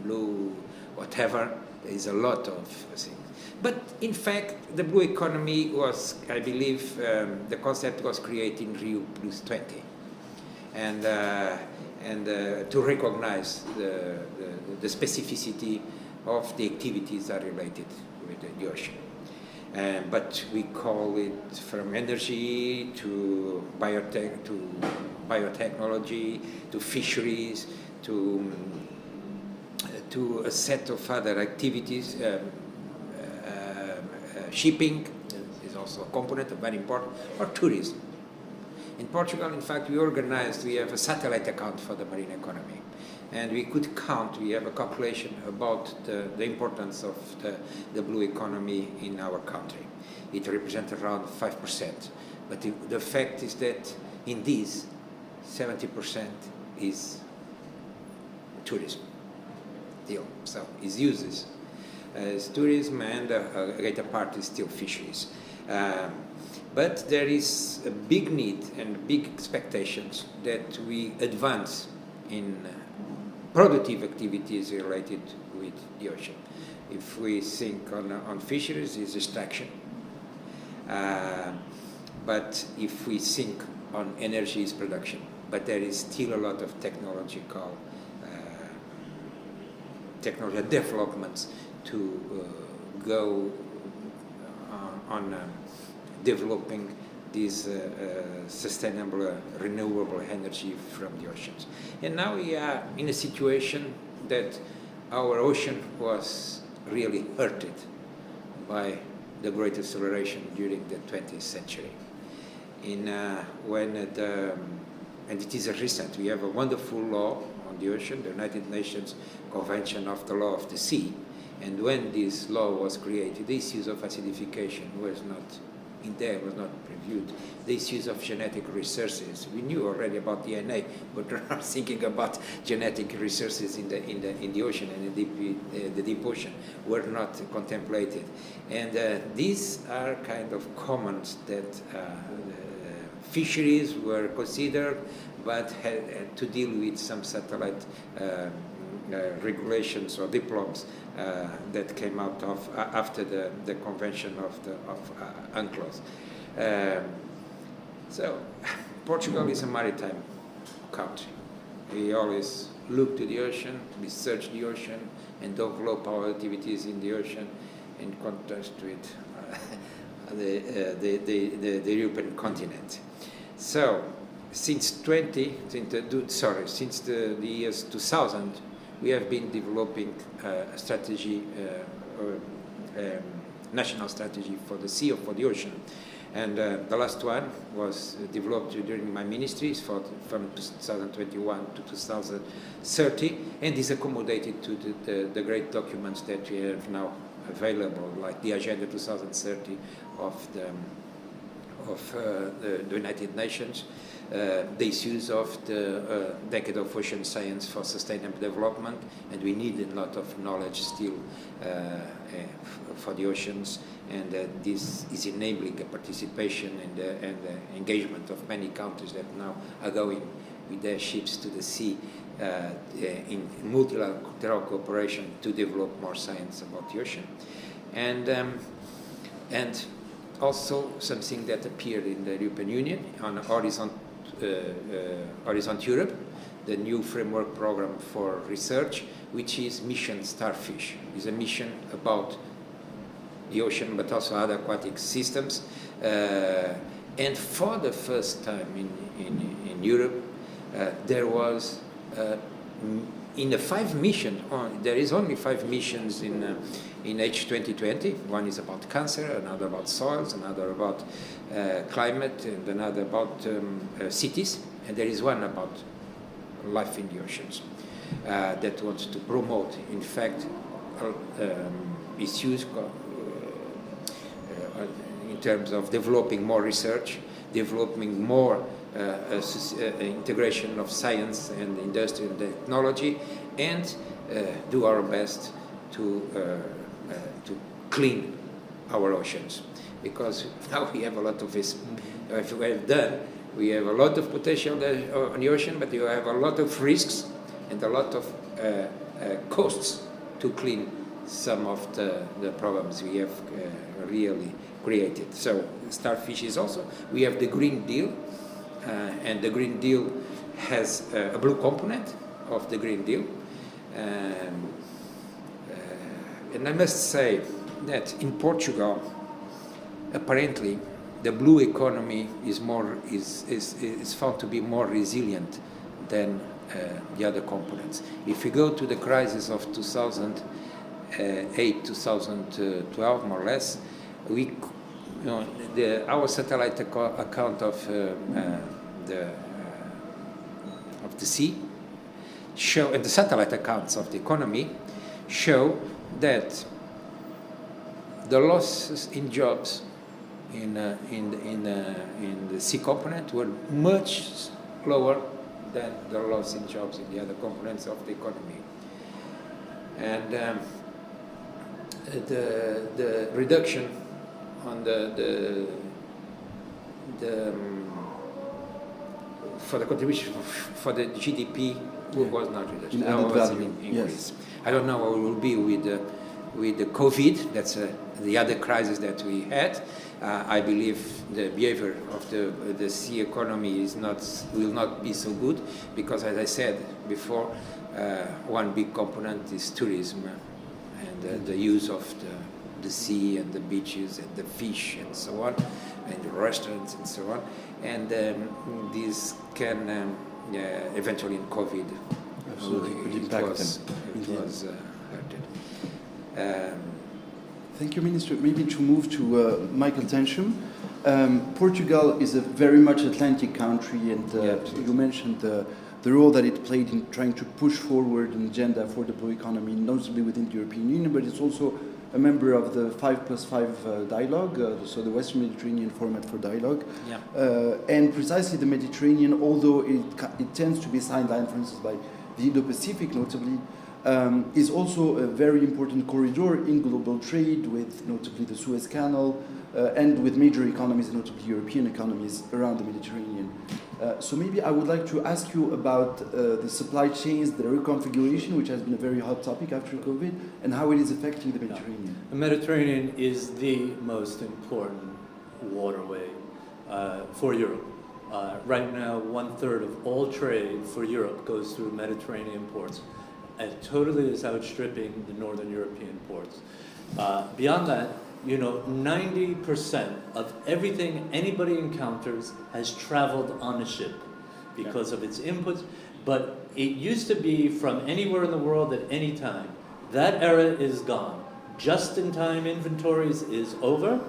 blue whatever. There is a lot of things. But in fact, the blue economy was, I believe, the concept was created in Rio +20, and to recognize the specificity of the activities that are related with the ocean. But we call it from energy to biotechnology to fisheries to a set of other activities. Shipping is also a component, very important, or tourism. In Portugal, in fact, we have a satellite account for the marine economy. And we have a calculation about the importance of the blue economy in our country. It represents around 5%. But the fact is that in these, 70% is tourism. So it uses as tourism, and a greater part is still fisheries. But there is a big need and big expectations that we advance in productive activities related with the ocean. If we think on fisheries, it's extraction. But if we think on energy, it's production. But there is still a lot of technological developments to go on developing this sustainable, renewable energy from the oceans. And now we are in a situation that our ocean was really hurted by the great acceleration during the 20th century. And it is a recent, we have a wonderful law on the ocean, the United Nations Convention of the Law of the Sea. And when this law was created, the issues of acidification was not previewed. The issues of genetic resources, we knew already about DNA, but we're not thinking about genetic resources in the ocean and in the deep ocean were not contemplated. And these are kind of comments that fisheries were considered, but had to deal with some satellite regulations or diplomas that came out of after the convention of UNCLOS. So Portugal is a maritime country. We always look to the ocean, we search the ocean, and develop our activities in the ocean, in contrast with the European continent. So since the years 2000, we have been developing a strategy, national strategy for the sea or for the ocean. And the last one was developed during my ministries from 2021 to 2030, and is accommodated to the great documents that we have now available, like the Agenda 2030 of the United Nations, the issues of the Decade of Ocean Science for Sustainable Development, and we need a lot of knowledge still for the oceans, and this is enabling a participation and the engagement of many countries that now are going with their ships to the sea in multilateral cooperation to develop more science about the ocean. And also something that appeared in the European Union on Horizon Europe, the new framework program for research, which is Mission Starfish. It's a mission about the ocean, but also other aquatic systems. And for the first time in Europe, there was in the 5 missions, there is only 5 missions in H2020. One is about cancer, another about soils, another about climate, and another about cities, and there is one about life in the oceans that wants to promote, in fact, issues in terms of developing more research, developing more integration of science and industry and technology, and do our best to clean our oceans. Because now we have a lot of this. If we have done, we have a lot of potential on the ocean, but you have a lot of risks and a lot of costs to clean some of the problems we have really created. So Starfish is also, we have the Green Deal, and the Green Deal has a blue component of the Green Deal. And I must say that in Portugal, apparently, the blue economy is found to be more resilient than the other components. If you go to the crisis of 2008, 2012, more or less, our satellite account of the sea show, and the satellite accounts of the economy show that the losses in jobs in the sea component were much lower than the loss in jobs in the other components of the economy. And the reduction on for the contribution for the GDP was not reduction. In added value. Increase. Yes. I don't know how it will be with the COVID. That's the other crisis that we had. I believe the behavior of the sea economy will not be so good because, as I said before, one big component is tourism and the use of the sea and the beaches and the fish and so on, and the restaurants and so on. And this can eventually in COVID. Absolutely, It was hurted. Thank you, Minister. Maybe to move to Michael Tensham. Portugal is a very much Atlantic country, and you mentioned the role that it played in trying to push forward an agenda for the blue economy, notably within the European Union, but it's also a member of the 5+5 dialogue, so the Western Mediterranean format for dialogue. Yeah. And precisely the Mediterranean, although it tends to be sidelined, for instance, by the Indo-Pacific notably, is also a very important corridor in global trade with notably the Suez Canal and with major economies, notably European economies around the Mediterranean. So maybe I would like to ask you about the supply chains, the reconfiguration, which has been a very hot topic after COVID, and how it is affecting the Mediterranean. The Mediterranean is the most important waterway for Europe. Right now, 1/3 of all trade for Europe goes through Mediterranean ports. It totally is outstripping the Northern European ports. Beyond that, 90% of everything anybody encounters has traveled on a ship because of its inputs, but it used to be from anywhere in the world at any time. That era is gone. Just-in-time inventories is over,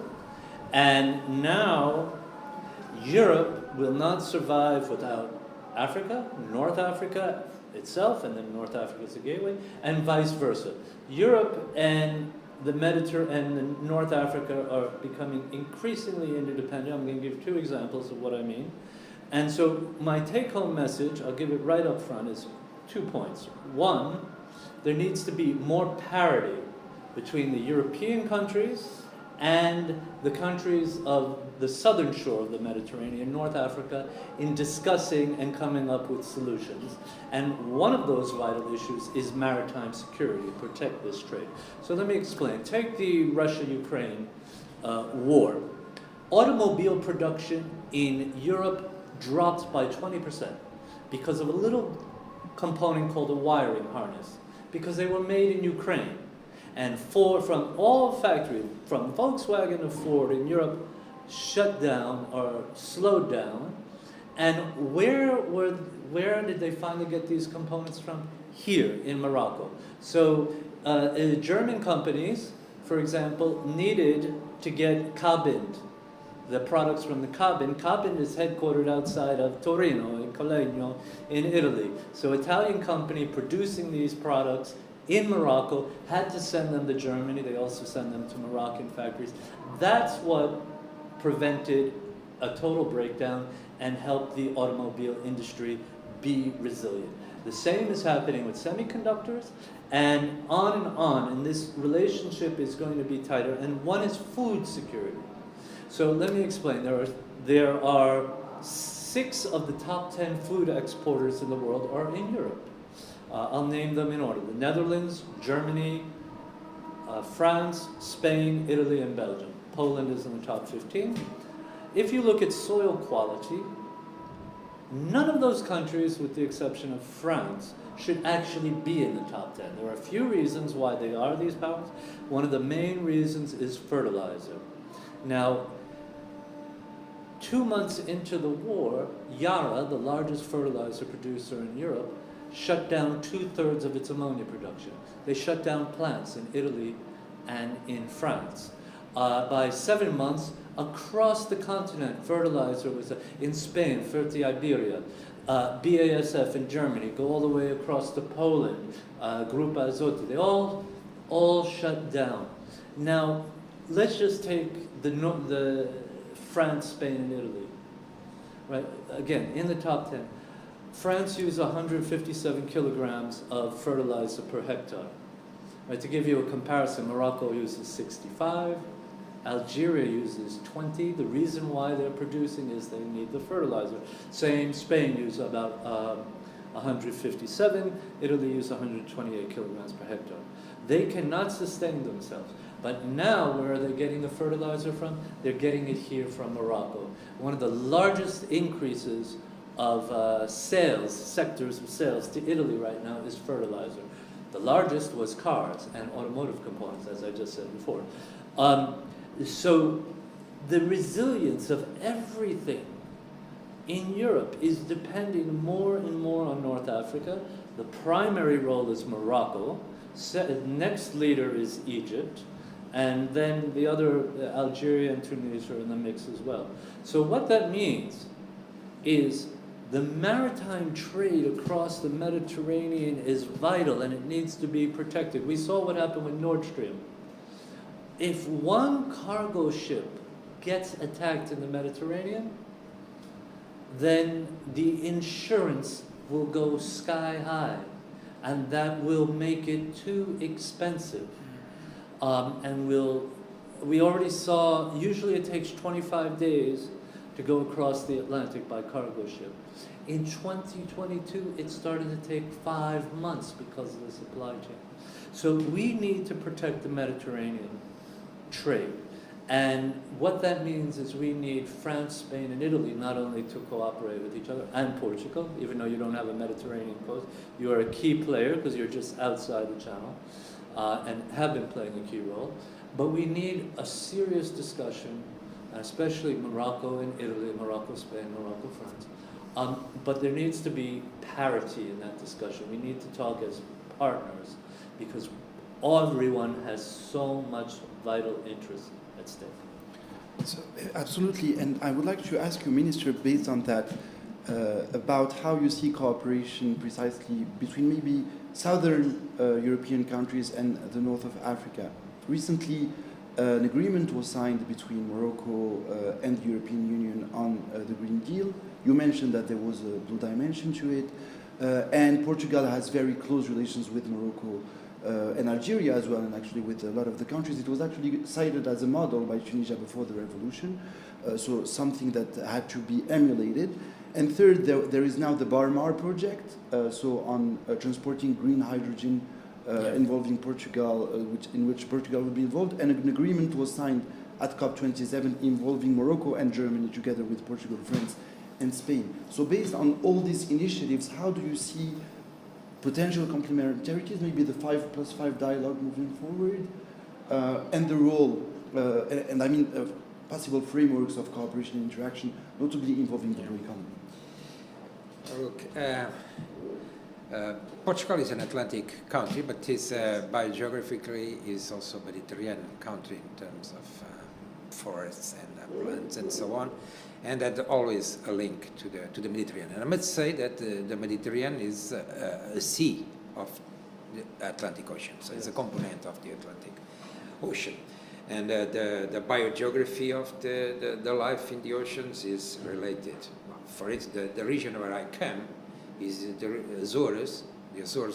and now Europe will not survive without Africa, North Africa itself, and then North Africa is a gateway, and vice versa. Europe and the Mediterranean and North Africa are becoming increasingly interdependent. I'm going to give 2 examples of what I mean. And so my take-home message, I'll give it right up front, is 2 points. One, there needs to be more parity between the European countries and the countries of the southern shore of the Mediterranean, North Africa, in discussing and coming up with solutions. And one of those vital issues is maritime security, protect this trade. So let me explain. Take the Russia-Ukraine war. Automobile production in Europe dropped by 20% because of a little component called a wiring harness, because they were made in Ukraine. And from all factories, from Volkswagen to Ford in Europe, shut down or slowed down. And where did they finally get these components from? Here in Morocco. So German companies, for example, needed to get Cabin, the products from the Cabin. Cabin is headquartered outside of Torino, in Collegno, in Italy. So Italian company producing these products in Morocco had to send them to Germany. They also send them to Moroccan factories. That's what prevented a total breakdown and helped the automobile industry be resilient. The same is happening with semiconductors, and on, and this relationship is going to be tighter, and one is food security. So let me explain. There are 6 of the top 10 food exporters in the world are in Europe. I'll name them in order: the Netherlands, Germany, France, Spain, Italy, and Belgium. Poland is in the top 15. If you look at soil quality, none of those countries, with the exception of France, should actually be in the top 10. There are a few reasons why they are these powers. One of the main reasons is fertilizer. Now, 2 months into the war, Yara, the largest fertilizer producer in Europe, shut down 2/3 of its ammonia production. They shut down plants in Italy and in France. By 7 months, across the continent, fertilizer was in Spain, Ferti Iberia, BASF in Germany, go all the way across to Poland, Grupa Azoty. They all shut down. Now, let's just take the France, Spain, and Italy. Right? Again, in the top 10. France uses 157 kilograms of fertilizer per hectare. Right, to give you a comparison, Morocco uses 65, Algeria uses 20. The reason why they're producing is they need the fertilizer. Same, Spain uses about 157, Italy uses 128 kilograms per hectare. They cannot sustain themselves. But now, where are they getting the fertilizer from? They're getting it here from Morocco. One of the largest increases of sectors of sales to Italy right now is fertilizer. The largest was cars and automotive components, as I just said before. So the resilience of everything in Europe is depending more and more on North Africa. The primary role is Morocco. Next leader is Egypt. And then the other, Algeria and Tunisia, are in the mix as well. So what that means is the maritime trade across the Mediterranean is vital, and it needs to be protected. We saw what happened with Nord Stream. If one cargo ship gets attacked in the Mediterranean, then the insurance will go sky high, and that will make it too expensive. And we already saw, usually it takes 25 days to go across the Atlantic by cargo ship. In 2022, it started to take 5 months because of the supply chain. So we need to protect the Mediterranean trade. And what that means is we need France, Spain, and Italy not only to cooperate with each other, and Portugal, even though you don't have a Mediterranean coast. You are a key player because you're just outside the channel and have been playing a key role. But we need a serious discussion, especially Morocco and Italy, Morocco, Spain, Morocco, France. But there needs to be parity in that discussion. We need to talk as partners because everyone has so much vital interest at stake. So, absolutely, and I would like to ask you, Minister, based on that, about how you see cooperation precisely between maybe southern European countries and the north of Africa, Recently, an agreement was signed between Morocco and the European Union on the Green Deal. You mentioned that there was a blue dimension to it, and Portugal has very close relations with Morocco and Algeria as well, and actually with a lot of the countries. It was actually cited as a model by Tunisia before the revolution, so something that had to be emulated. And third, there is now the Barmar project, so on transporting green hydrogen involving Portugal, in which Portugal will be involved, and an agreement was signed at COP27 involving Morocco and Germany together with Portugal, France, and Spain. So based on all these initiatives, how do you see potential complementarities, maybe the 5+5 dialogue moving forward, and the role, and I mean possible frameworks of cooperation and interaction, notably involving the blue economy? Look, Portugal is an Atlantic country, but is biogeographically is also a Mediterranean country in terms of forests and uplands and so on, and that always a link to the Mediterranean. And I must say that the Mediterranean is a sea of the Atlantic Ocean, so it's a component of the Atlantic Ocean. And the biogeography of the life in the oceans is related. For instance, the region where I come is the Azores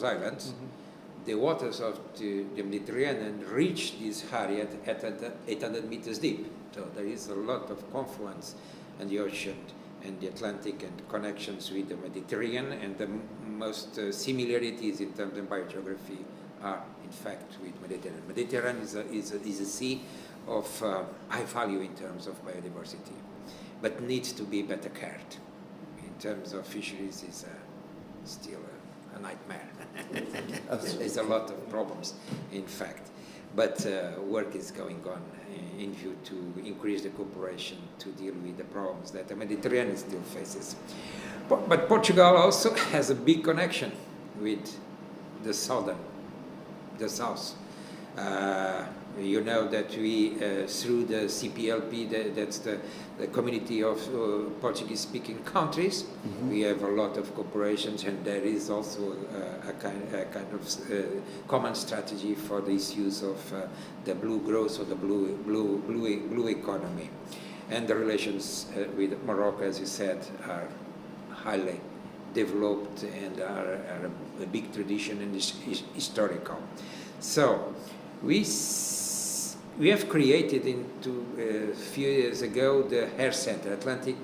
Islands. Mm-hmm. The waters of the Mediterranean reach this area at 800 meters deep. So there is a lot of confluence in the ocean and the Atlantic and connections with the Mediterranean, and the most similarities in terms of biogeography are in fact with Mediterranean. Mediterranean is a sea of high value in terms of biodiversity, but needs to be better cared. In terms of fisheries, is still a nightmare. There's a lot of problems, in fact, but work is going on in view to increase the cooperation to deal with the problems that the Mediterranean still faces. But Portugal also has a big connection with the south. You know that we, through the CPLP, that's the community of Portuguese-speaking countries, mm-hmm. we have a lot of cooperations, and there is also a kind of common strategy for the issues of the blue growth or the blue economy. And the relations with Morocco, as you said, are highly developed and are a big tradition and is historical. So we have created a few years ago the HAIR Center, Atlantic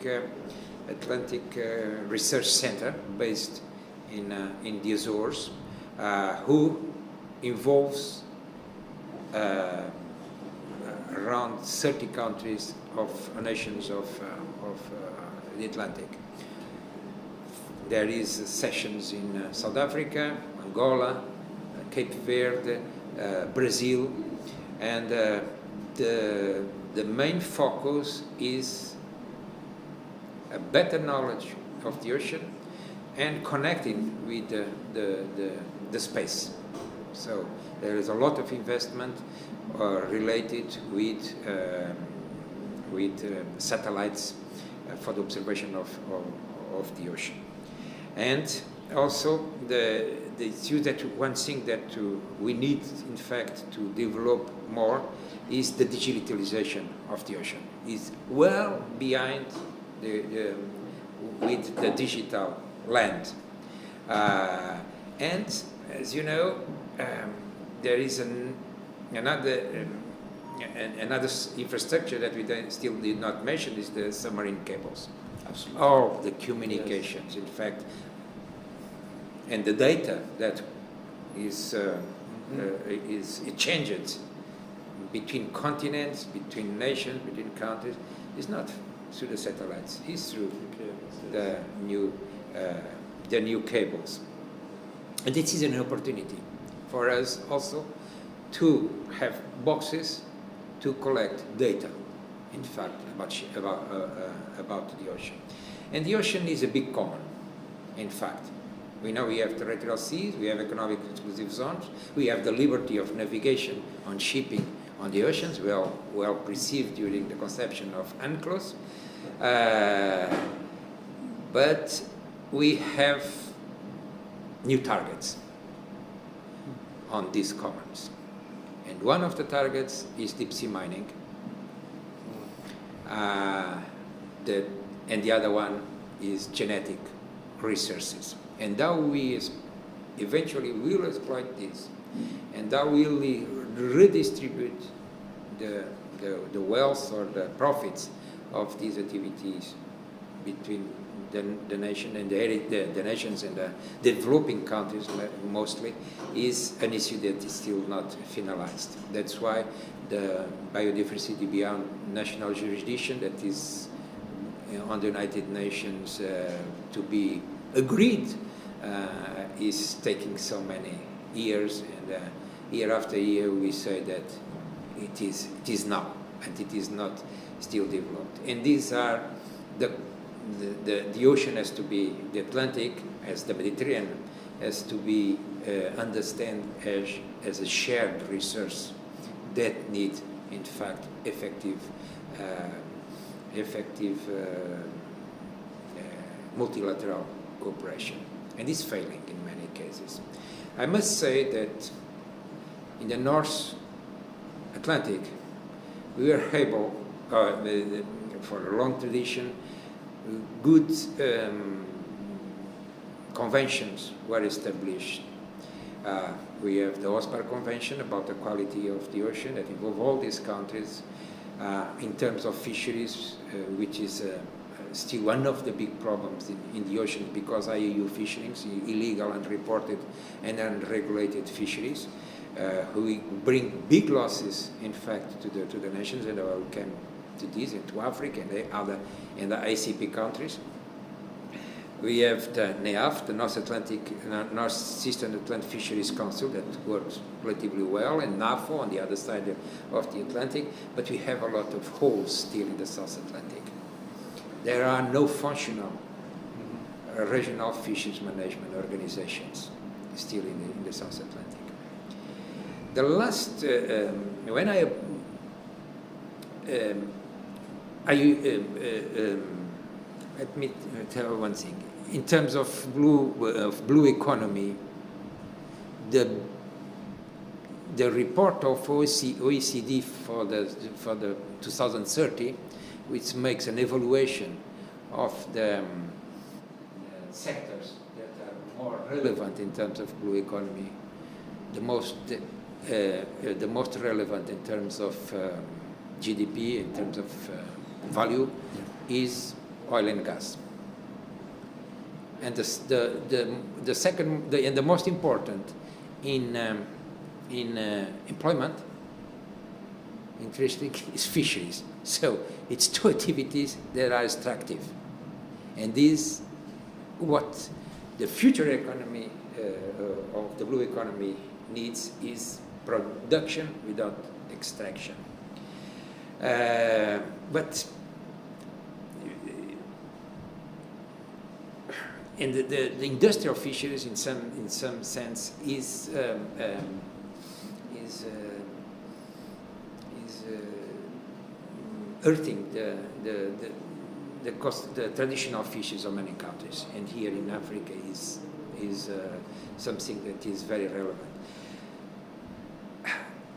Research Center, based in the Azores, who involves around 30 countries of nations of the Atlantic. There is sessions in South Africa, Angola, Cape Verde, Brazil, and the main focus is a better knowledge of the ocean and connecting with the space. So there is a lot of investment related with satellites for the observation of the ocean. And also the issue that one thing that we need, in fact, to develop more is the digitalization of the ocean. It's well behind with the digital land. And as you know, there is another infrastructure that we still did not mention is the submarine cables. Absolutely. All the communications, yes. In fact, and the data that is it changes between continents, between nations, between countries. Is not through the satellites. It's through the new cables. And this is an opportunity for us also to have boxes to collect data, in fact, about the ocean. And the ocean is a big common, in fact. We know we have territorial seas, we have economic exclusive zones, we have the liberty of navigation on shipping on the oceans, well perceived during the conception of UNCLOS. But we have new targets on these commons. And And one of the targets is deep sea mining. And the other one is genetic resources. And now we eventually will exploit this, and that will redistribute the wealth or the profits of these activities between the nation and the nations and the developing countries mostly, is an issue that is still not finalized. That's why the biodiversity beyond national jurisdiction that is on the United Nations to be agreed is taking so many years, and year after year we say that it is now, and it is not still developed. And these are the ocean has to be, the Atlantic as the Mediterranean has to be understood as a shared resource that need in fact effective multilateral cooperation, and is failing in many cases. I must say that in the North Atlantic we were able, for a long tradition, good conventions were established. We have the OSPAR Convention about the quality of the ocean that involve all these countries in terms of fisheries, which is still one of the big problems in the ocean, because IUU fisheries, illegal, unreported and unregulated fisheries, who bring big losses, in fact, to the nations, and I will come to this, and to Africa and the ACP countries. We have the NEAF, the North-Eastern Atlantic Fisheries Council, that works relatively well, and NAFO on the other side of the Atlantic, but we have a lot of holes still in the South Atlantic. There are no functional regional fisheries management organizations still in the South Atlantic. The last, when let me tell one thing. In terms of blue economy, the report of OECD for the 2030, which makes an evaluation of the sectors that are more relevant in terms of blue economy, the most relevant in terms of GDP, in terms of value, is oil and gas. And the second and the most important in employment, interesting, is fisheries. So it's two activities that are extractive, and this what the future economy of the blue economy needs is production without extraction. But and the industrial fisheries, in some sense, is hurting the traditional fisheries of many countries, and here in Africa is something that is very relevant.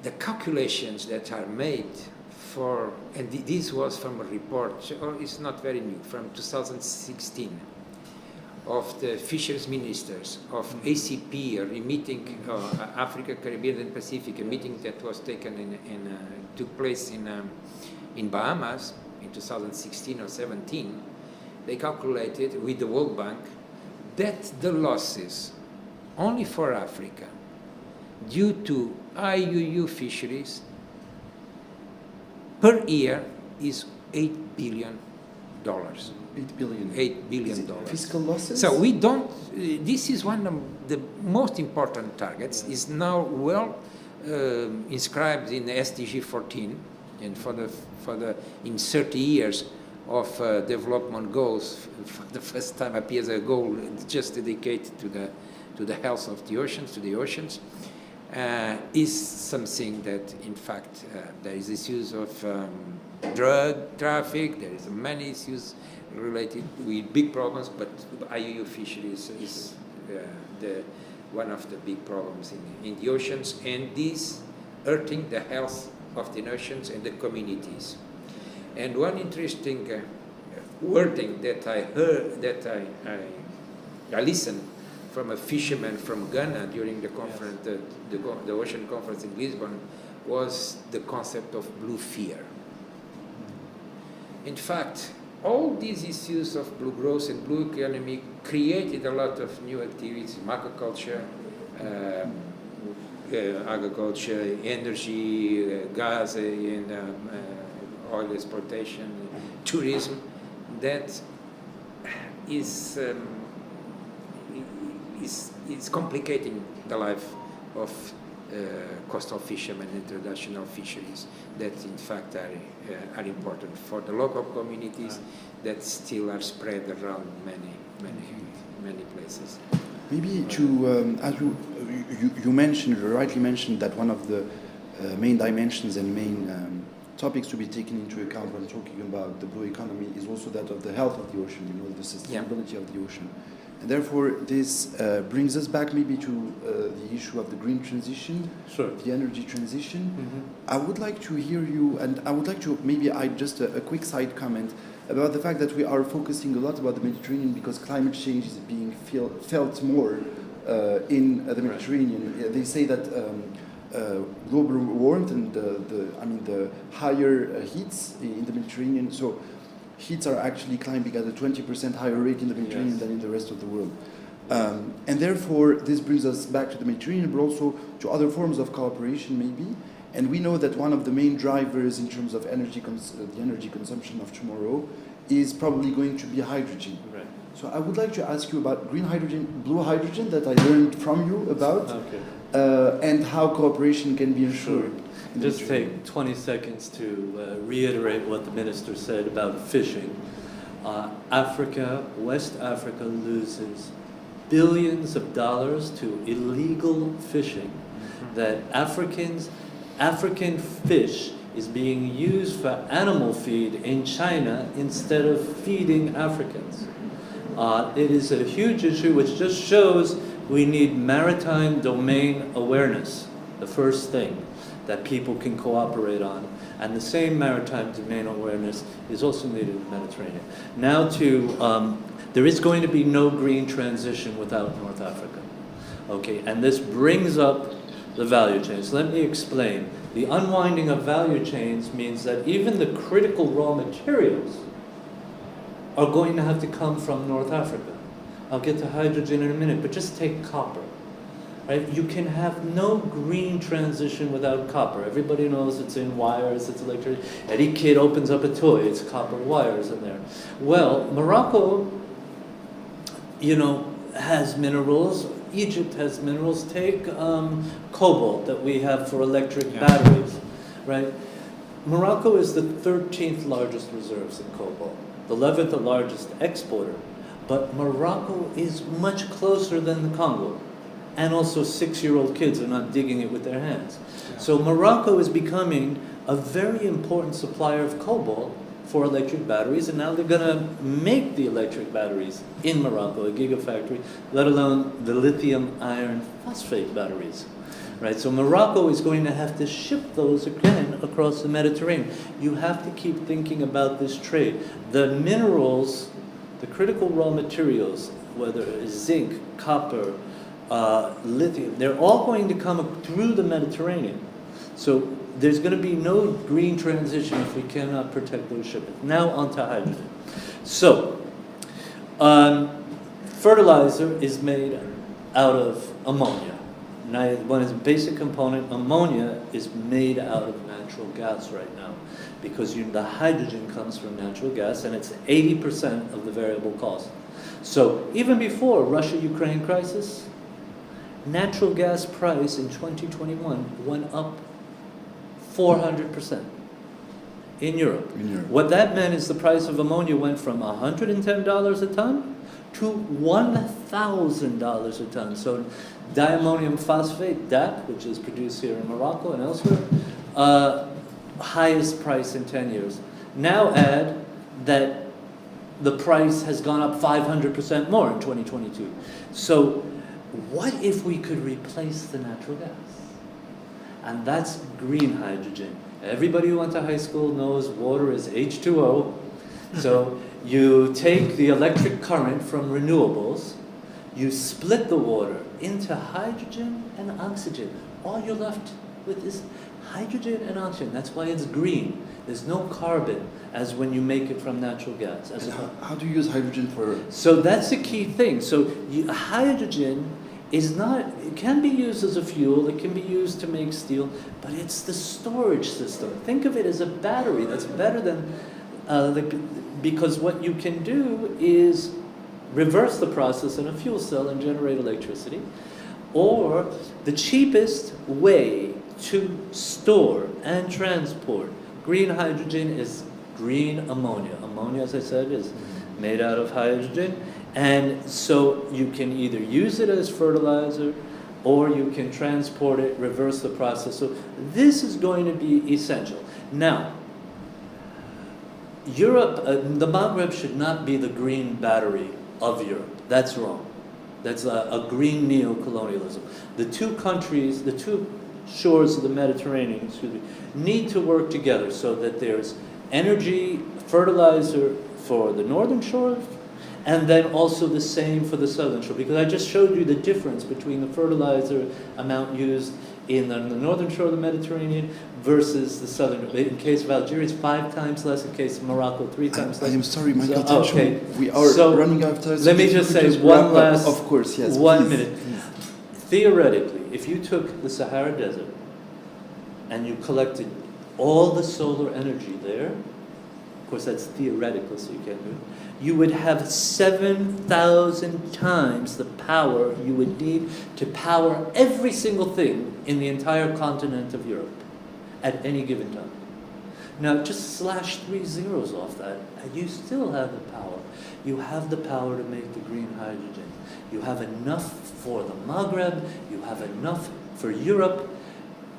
The calculations that are made for, and this was from a report, or it's not very new, from 2016, of the fisheries ministers of ACP, a meeting, Africa, Caribbean, and Pacific, a meeting that was taken took place in Bahamas in 2016 or 17. They calculated with the World Bank that the losses only for Africa due to IUU fisheries per year is $8 billion. $8 billion. $8 billion. Fiscal losses? So we don't, this is one of the most important targets, is now well inscribed in SDG 14, and for the in 30 years of development goals, for the first time appears a goal just dedicated to the health of the oceans, is something that, in fact, there is issues of drug traffic, there is many issues related with big problems, but IUU fisheries is one of the big problems in the oceans, and this hurting the health of the nations and the communities. And one interesting wording that I heard, that I listened from a fisherman from Ghana during the conference, the ocean conference in Lisbon, was the concept of blue fear. In fact, all these issues of blue growth and blue economy created a lot of new activities, aquaculture, agriculture, energy, gas and oil exploitation, tourism, that is complicating the life of coastal fishermen and international fisheries that in fact are important for the local communities that still are spread around many places. Maybe to, as you mentioned, you rightly mentioned that one of the main dimensions and main topics to be taken into account when talking about the blue economy is also that of the health of the ocean, the sustainability of the ocean. And therefore, this brings us back maybe to the issue of the green transition, the energy transition. I would like to hear you, and I would like to maybe just a quick side comment about the fact that we are focusing a lot about the Mediterranean because climate change is being felt more in the Mediterranean. They say that global warmth and the higher heats in the Mediterranean, so heats are actually climbing at a 20% higher rate in the Mediterranean than in the rest of the world. And therefore, this brings us back to the Mediterranean, but also to other forms of cooperation maybe. And we know that one of the main drivers in terms of the energy consumption of tomorrow is probably going to be hydrogen. Right. So I would like to ask you about green hydrogen, blue hydrogen that I learned from you about, and how cooperation can be ensured. Just take 20 seconds to reiterate what the minister said about fishing. Africa, West Africa loses billions of dollars to illegal fishing. That African fish is being used for animal feed in China instead of feeding Africans. It is a huge issue which just shows we need maritime domain awareness, the first thing that people can cooperate on. And the same maritime domain awareness is also needed in the Mediterranean. Now there is going to be no green transition without North Africa. Okay, and this brings up the value chains. Let me explain. The unwinding of value chains means that even the critical raw materials are going to have to come from North Africa. I'll get to hydrogen in a minute, but just take copper. Right? You can have no green transition without copper. Everybody knows it's in wires, it's electricity. Any kid opens up a toy, it's copper wires in there. Well, Morocco, has minerals. Egypt has minerals. Take cobalt that we have for electric batteries, right? Morocco is the 13th largest reserves in cobalt, the 11th largest exporter. But Morocco is much closer than the Congo. And also 6-year-old kids are not digging it with their hands. So Morocco is becoming a very important supplier of cobalt for electric batteries, and now they're going to make the electric batteries in Morocco, a gigafactory, let alone the lithium iron phosphate batteries. Right? So Morocco is going to have to ship those again across the Mediterranean. You have to keep thinking about this trade. The minerals, the critical raw materials, whether it's zinc, copper, lithium, they're all going to come through the Mediterranean. So there's going to be no green transition if we cannot protect those shipments. Now onto hydrogen. So fertilizer is made out of ammonia. Now, one is a basic component. Ammonia is made out of natural gas right now because the hydrogen comes from natural gas, and it's 80% of the variable cost. So even before Russia-Ukraine crisis, natural gas price in 2021 went up 400% in Europe. What that meant is the price of ammonia went from $110 a ton to $1,000 a ton. So diammonium phosphate, DAP, which is produced here in Morocco and elsewhere, highest price in 10 years. Now add that the price has gone up 500% more in 2022. So what if we could replace the natural gas? and that's green hydrogen. Everybody who went to high school knows water is H2O. So you take the electric current from renewables, you split the water into hydrogen and oxygen. All you're left with is hydrogen and oxygen. That's why it's green. There's no carbon as when you make it from natural gas. How do you use hydrogen for? So that's the key thing. So hydrogen is not, it can be used as a fuel, it can be used to make steel, but it's the storage system. Think of it as a battery. That's better than, because what you can do is reverse the process in a fuel cell and generate electricity. Or the cheapest way to store and transport green hydrogen is green ammonia. Ammonia, as I said, is made out of hydrogen. And so you can either use it as fertilizer or you can transport it, reverse the process. So this is going to be essential. Now, Europe, the Maghreb should not be the green battery of Europe. That's wrong. That's a green neo-colonialism. The two countries, the two shores of the Mediterranean, need to work together so that there's energy, fertilizer for the northern shore, and then also the same for the southern shore. Because I just showed you the difference between the fertilizer amount used in the northern shore of the Mediterranean versus the southern. In case of Algeria, it's 5 times less. In case of Morocco, 3 times less. I am sorry, Michael. Okay. We are running out of time. Let me just say one last. Of course, yes. 1 minute. Theoretically, if you took the Sahara Desert and you collected all the solar energy there, of course that's theoretical, so you can't do it, you would have 7,000 times the power you would need to power every single thing in the entire continent of Europe at any given time. Now, just slash 3 zeros off that, and you still have the power. You have the power to make the green hydrogen. You have enough for the Maghreb, you have enough for Europe.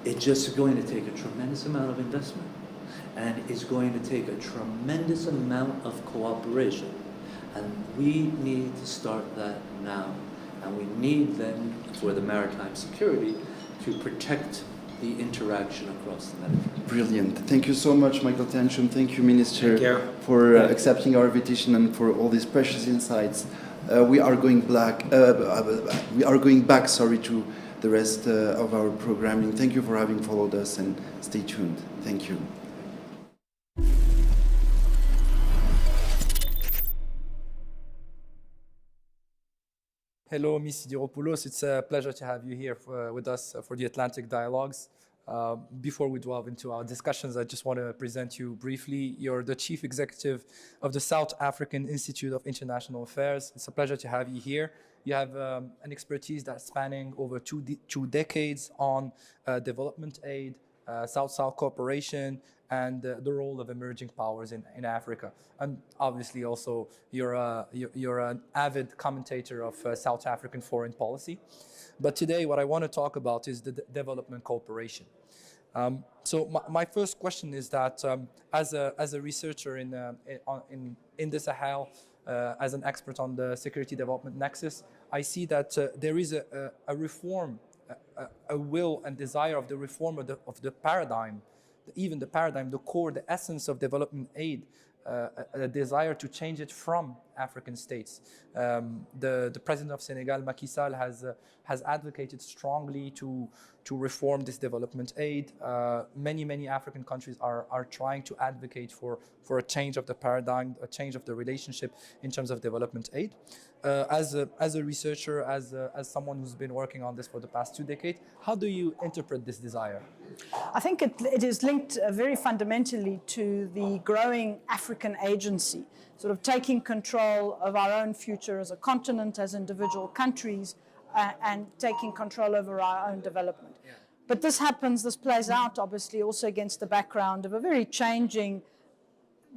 It's just going to take a tremendous amount of investment. And it's going to take a tremendous amount of cooperation. And we need to start that now. And we need then, for the maritime security, to protect the interaction across the Mediterranean. Brilliant. Thank you so much, Michael Tanchum. Thank you, Minister, Thank you. for accepting our invitation and for all these precious insights. We are going back, to the rest of our programming. Thank you for having followed us, and stay tuned. Thank you. Hello, Ms. Sidiropoulos. It's a pleasure to have you here with us for the Atlantic Dialogues. Before we delve into our discussions, I just want to present you briefly. You're the Chief Executive of the South African Institute of International Affairs. It's a pleasure to have you here. You have an expertise that's spanning over two decades on development aid, South-South cooperation, and the role of emerging powers in Africa. And obviously also you're an avid commentator of South African foreign policy. But today what I want to talk about is the development cooperation. So my first question is that as a researcher in the Sahel, as an expert on the security development nexus, I see that there is a reform, a will and desire of the reform of the paradigm, even the paradigm, the core, the essence of development aid, a desire to change it from African states. The president of Senegal, Macky Sall, has advocated strongly to reform this development aid. Many African countries are trying to advocate for a change of the paradigm, a change of the relationship in terms of development aid. As a researcher, as someone who's been working on this for the past 2 decades, how do you interpret this desire? I think it is linked very fundamentally to the growing African agency, sort of taking control of our own future as a continent, as individual countries, and taking control over our own development. Yeah. But this plays out obviously also against the background of a very changing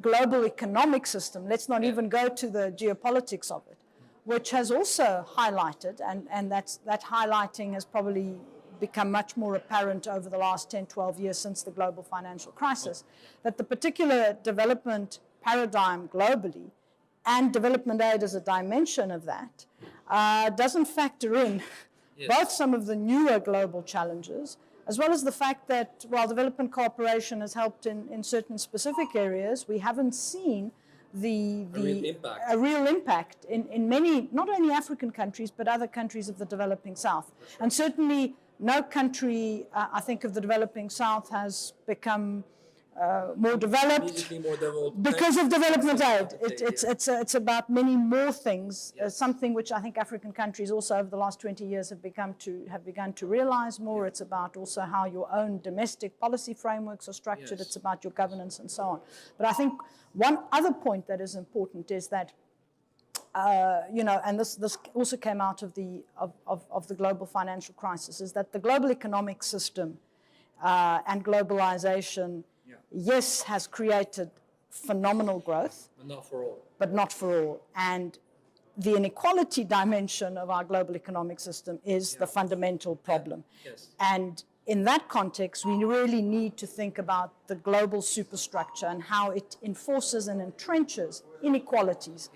global economic system. Let's not even go to the geopolitics of it, which has also highlighted, and that highlighting has probably become much more apparent over the last 10, 12 years since the global financial crisis, that the particular development paradigm globally and development aid as a dimension of that doesn't factor in both some of the newer global challenges as well as the fact that while development cooperation has helped in certain specific areas, we haven't seen a real impact in many, not only African countries, but other countries of the developing South. And certainly no country, I think, of the developing South has become more developed because of development aid. It's about many more things, something which I think African countries also over the last 20 years have begun to realize more. It's about also how your own domestic policy frameworks are structured. It's about your governance and so on. But I think one other point that is important is that and this also came out of the global financial crisis, is that the global economic system and globalization, yes, has created phenomenal growth, but not for all. But not for all. And the inequality dimension of our global economic system is the fundamental problem. Yes. And in that context, we really need to think about the global superstructure and how it enforces and entrenches inequalities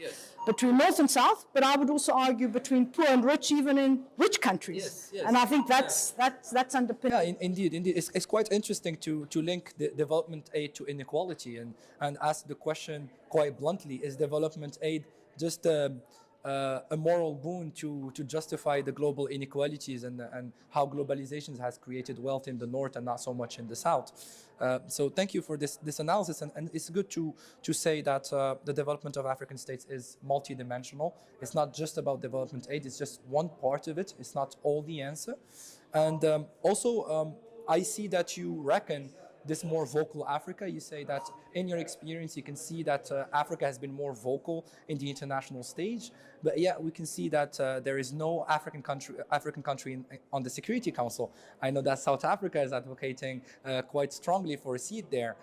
between North and South, but I would also argue between poor and rich, even in rich countries. And I think that's underpinning. Yeah, indeed. It's quite interesting to link the development aid to inequality and ask the question quite bluntly: is development aid just a moral boon to justify the global inequalities and how globalization has created wealth in the north and not so much in the south? So thank you for this analysis, and it's good to say that the development of African states is multidimensional. It's not just about development aid, it's just one part of it. It's not all the answer. And also, I see that you reckon this more vocal Africa. You say that in your experience, you can see that Africa has been more vocal in the international stage. But yeah, we can see that there is no African country on the Security Council. I know that South Africa is advocating quite strongly for a seat there.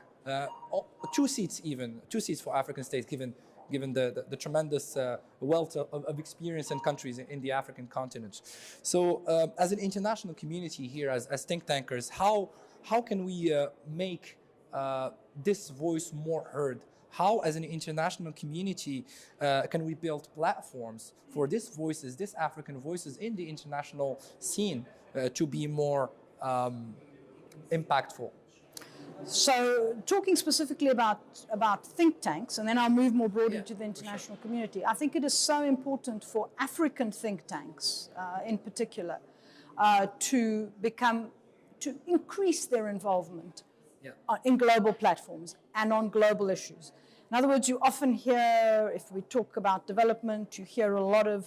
2 seats even, 2 seats for African states, given the tremendous wealth of experience and countries in the African continent. So as an international community here, as think tankers, how can we make this voice more heard? How, as an international community, can we build platforms for these voices, these African voices in the international scene to be more impactful? So talking specifically about think tanks, and then I'll move more broadly to the international community, I think it is so important for African think tanks in particular to increase their involvement in global platforms and on global issues. In other words, you often hear, if we talk about development, you hear a lot of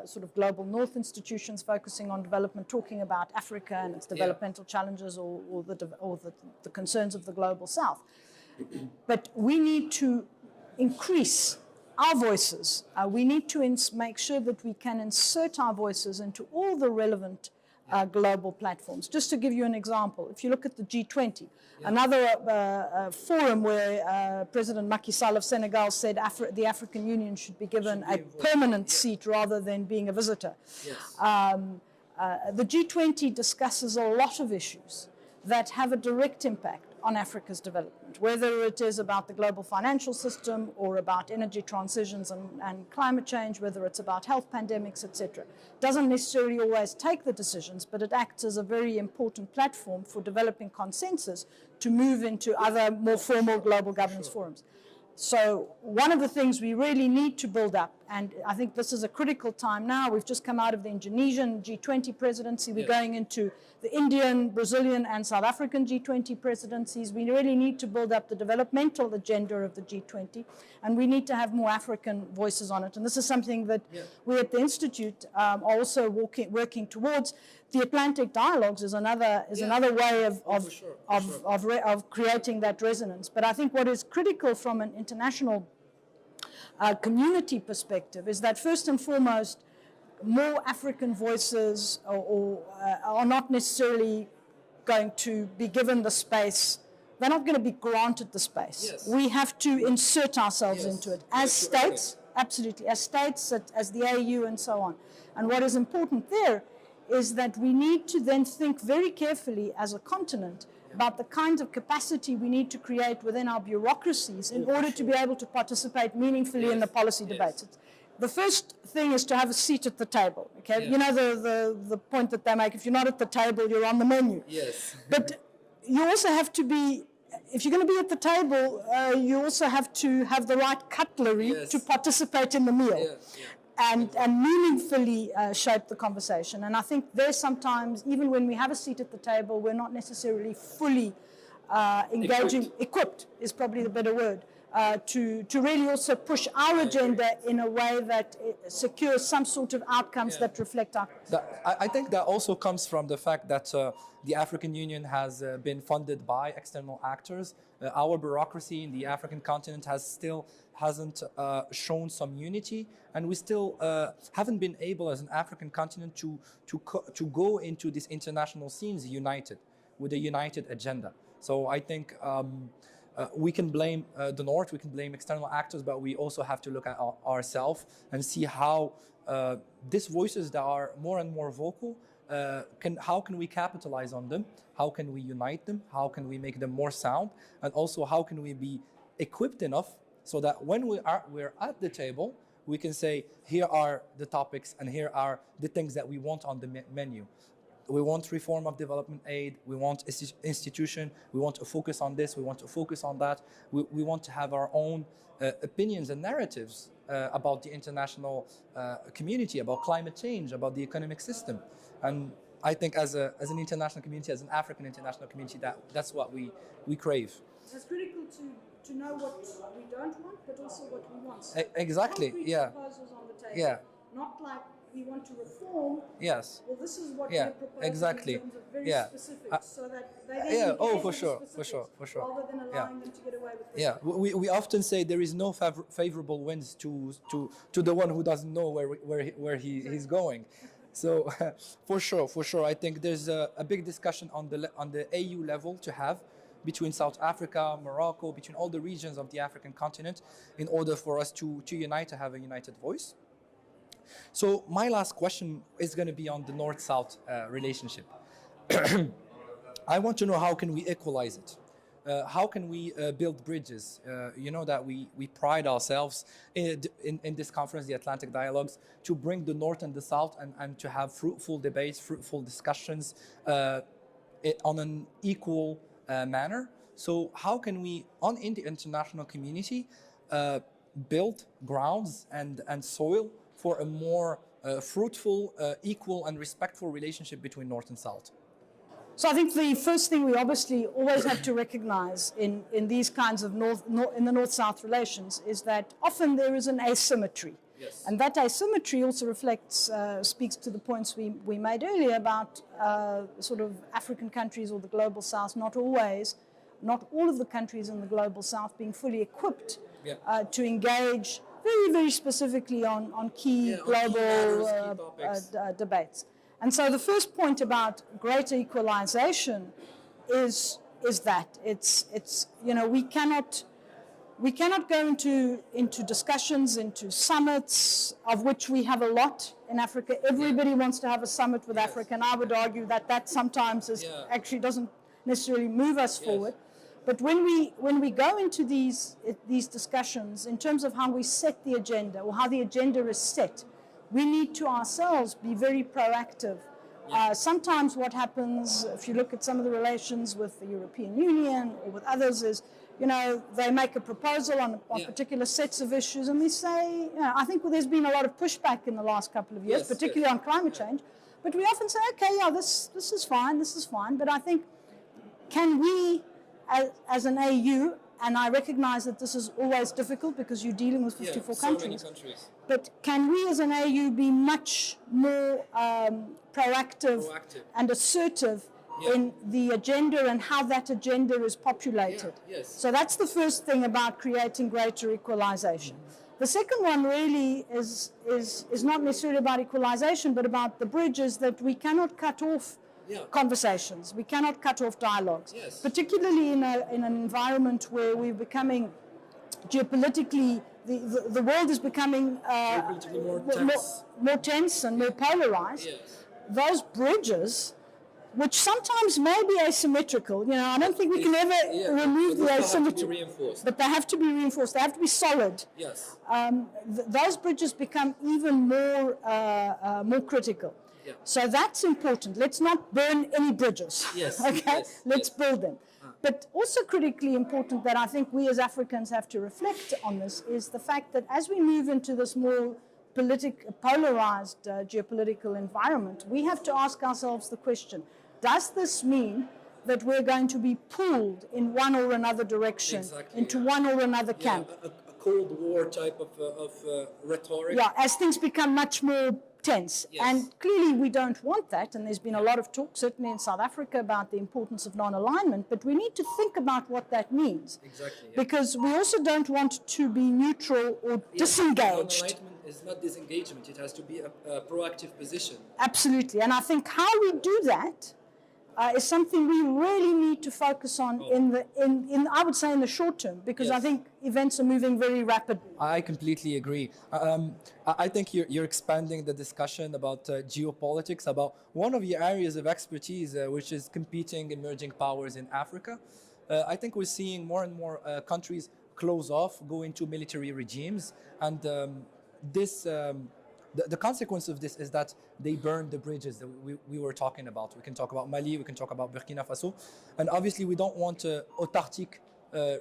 sort of global north institutions focusing on development, talking about Africa and its developmental challenges or the concerns of the global south. But we need to increase our voices. We need to make sure that we can insert our voices into all the relevant global platforms. Just to give you an example, if you look at the G20, another forum where President Macky Sall of Senegal said the African Union should be given a permanent seat rather than being a visitor. The G20 discusses a lot of issues that have a direct impact on Africa's development, whether it is about the global financial system or about energy transitions and climate change, whether it's about health pandemics, etc. Doesn't necessarily always take the decisions, but it acts as a very important platform for developing consensus to move into other more formal global governance forums. So one of the things we really need to build up, and I think this is a critical time now, we've just come out of the Indonesian G20 presidency, we're going into the Indian, Brazilian, and South African G20 presidencies. We really need to build up the developmental agenda of the G20, and we need to have more African voices on it. And this is something that we at the Institute are also working towards. The Atlantic Dialogues is another way of creating that resonance. But I think what is critical from an international community perspective is that first and foremost, more African voices are not necessarily going to be given the space. They're not going to be granted the space. We have to insert ourselves into it as states, absolutely, as states, as the AU and so on. And what is important there is that we need to then think very carefully as a continent about the kind of capacity we need to create within our bureaucracies in order to be able to participate meaningfully in the policy debates. the first thing is to have a seat at the table. Okay, Yeah. you know the point that they make: if you're not at the table, you're on the menu. Yes. But you also have to be, if you're going to be at the table, you also have to have the right cutlery to participate in the meal. And meaningfully shape the conversation. And I think there sometimes, even when we have a seat at the table, we're not necessarily fully engaging, equipped is probably the better word, to really also push our agenda in a way that secures some sort of outcomes that reflect our... I think that also comes from the fact that the African Union has been funded by external actors. Our bureaucracy in the African continent hasn't shown some unity, and we still haven't been able as an African continent to go into these international scenes united, with a united agenda. So I think we can blame the North, we can blame external actors, but we also have to look at ourselves and see how these voices that are more and more vocal, how can we capitalize on them? How can we unite them? How can we make them more sound? And also, how can we be equipped enough so that when we're at the table, we can say, here are the topics and here are the things that we want on the menu. We want reform of development aid, we want institution, we want to focus on this, we want to focus on that. We want to have our own opinions and narratives about the international community, about climate change, about the economic system. And I think as an international community, as an African international community, that's what we crave. It's critical to know what we don't want, but also what we want. Exactly, Concrete yeah. proposals on the table. Yeah. Not like we want to reform. Yes. Well, this is what Yeah, we're proposing exactly. in terms of very Yeah. specific, so that they then Yeah, engage oh, with for the sure, specifics, for sure. rather than allowing them to get away with this. Yeah, we often say there is no favorable winds to the one who doesn't know where he's going. So for sure, I think there's a big discussion on the AU level to have between South Africa, Morocco, between all the regions of the African continent, in order for us to unite, to have a united voice. So my last question is going to be on the North-South relationship. I want to know, how can we equalize it? How can we build bridges? You know that we pride ourselves in this conference, the Atlantic Dialogues, to bring the North and the South and to have fruitful debates, fruitful discussions on an equal manner. So how can we, in the international community, build grounds and soil for a more fruitful, equal and respectful relationship between North and South? So I think the first thing we obviously always have to recognize in these kinds of in the North-South relations is that often there is an asymmetry. Yes. And that asymmetry also reflects, speaks to the points we made earlier about sort of African countries or the Global South, not all of the countries in the Global South being fully equipped to engage very, very specifically on key global debates. And so the first point about greater equalization is that it's you know, we cannot go into discussions, into summits, of which we have a lot in Africa. Everybody wants to have a summit with Africa, and I would argue that sometimes actually doesn't necessarily move us forward. But when we go into these discussions in terms of how we set the agenda or how the agenda is set, we need to ourselves be very proactive. Sometimes what happens, if you look at some of the relations with the European Union or with others, is, you know, they make a proposal on particular sets of issues, and we say, you know, I think there's been a lot of pushback in the last couple of years, particularly on climate change, but we often say, okay, yeah, this is fine, but I think, can we, as an AU, and I recognize that this is always difficult because you're dealing with 54 countries. But can we as an AU be much more proactive and assertive in the agenda and how that agenda is populated? So that's the first thing about creating greater equalization. The second one really is not necessarily about equalization, but about the bridges that we cannot cut off conversations. We cannot cut off dialogues, particularly in an environment where we're becoming geopolitically, the world is becoming more tense and more polarized. Those bridges which sometimes may be asymmetrical. You know, I don't think we can ever remove the asymmetry. But they have to be reinforced. They have to be solid. Yes. Those bridges become even more critical. Yeah. So that's important. Let's not burn any bridges. Yes. Okay. Yes. Let's build them. But also critically important that I think we as Africans have to reflect on this is the fact that as we move into this more polarized geopolitical environment, we have to ask ourselves the question, does this mean that we're going to be pulled in one or another direction, into one or another camp? A Cold War type of rhetoric. Yeah, as things become much more tense. Yes. And clearly we don't want that, and there's been a lot of talk, certainly in South Africa, about the importance of non-alignment, but we need to think about what that means. Exactly. Yeah. Because we also don't want to be neutral or disengaged. Non-alignment is not disengagement, it has to be a proactive position. Absolutely, and I think how we do that is something we really need to focus on I would say in the short term, because I think events are moving very rapidly. I completely agree. I think you're expanding the discussion about geopolitics, about one of your areas of expertise, which is competing emerging powers in Africa. I think we're seeing more and more countries close off, go into military regimes, and the consequence of this is that they burn the bridges that we were talking about. We can talk about Mali, we can talk about Burkina Faso, and obviously we don't want autarchic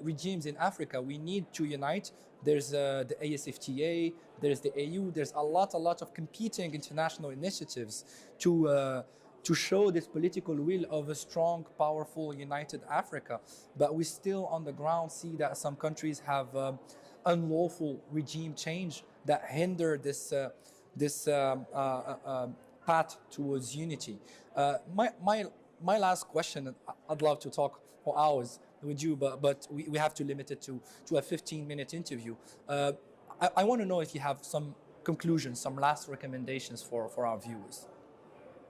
regimes in Africa. We need to unite. There's the ASFTA, there's the AU, there's a lot of competing international initiatives to show this political will of a strong, powerful, united Africa. But we still on the ground see that some countries have unlawful regime change that hinder this path towards unity. My last question, I'd love to talk for hours with you, but we have to limit it to a 15-minute interview. I want to know if you have some conclusions, some last recommendations for our viewers.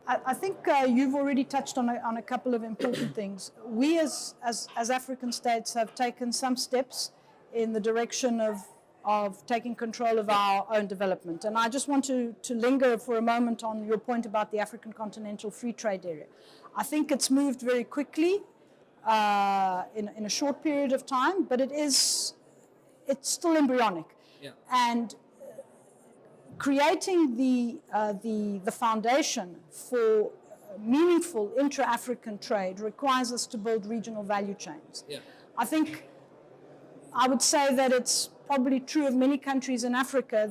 I think you've already touched on a couple of important things. We as African states have taken some steps in the direction of taking control of our own development. And I just want to linger for a moment on your point about the African Continental Free Trade Area. I think it's moved very quickly in a short period of time, but it's still embryonic. Yeah. And creating the foundation for meaningful intra-African trade requires us to build regional value chains. Yeah. I would say that it's probably true of many countries in Africa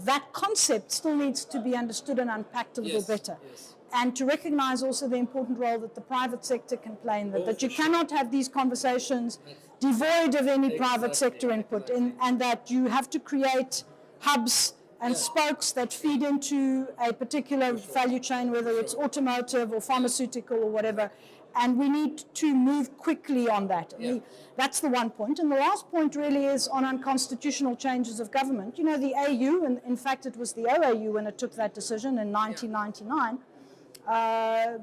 that concept still needs to be understood and unpacked a little better. Yes. And to recognize also the important role that the private sector can play in that, that you cannot have these conversations devoid of any private sector input, and that you have to create hubs and spokes that feed into a particular value chain, whether it's automotive or pharmaceutical or whatever. And we need to move quickly on that. Yeah. That's the one point. And the last point really is on unconstitutional changes of government. You know, the AU, and in fact it was the OAU when it took that decision in 1999,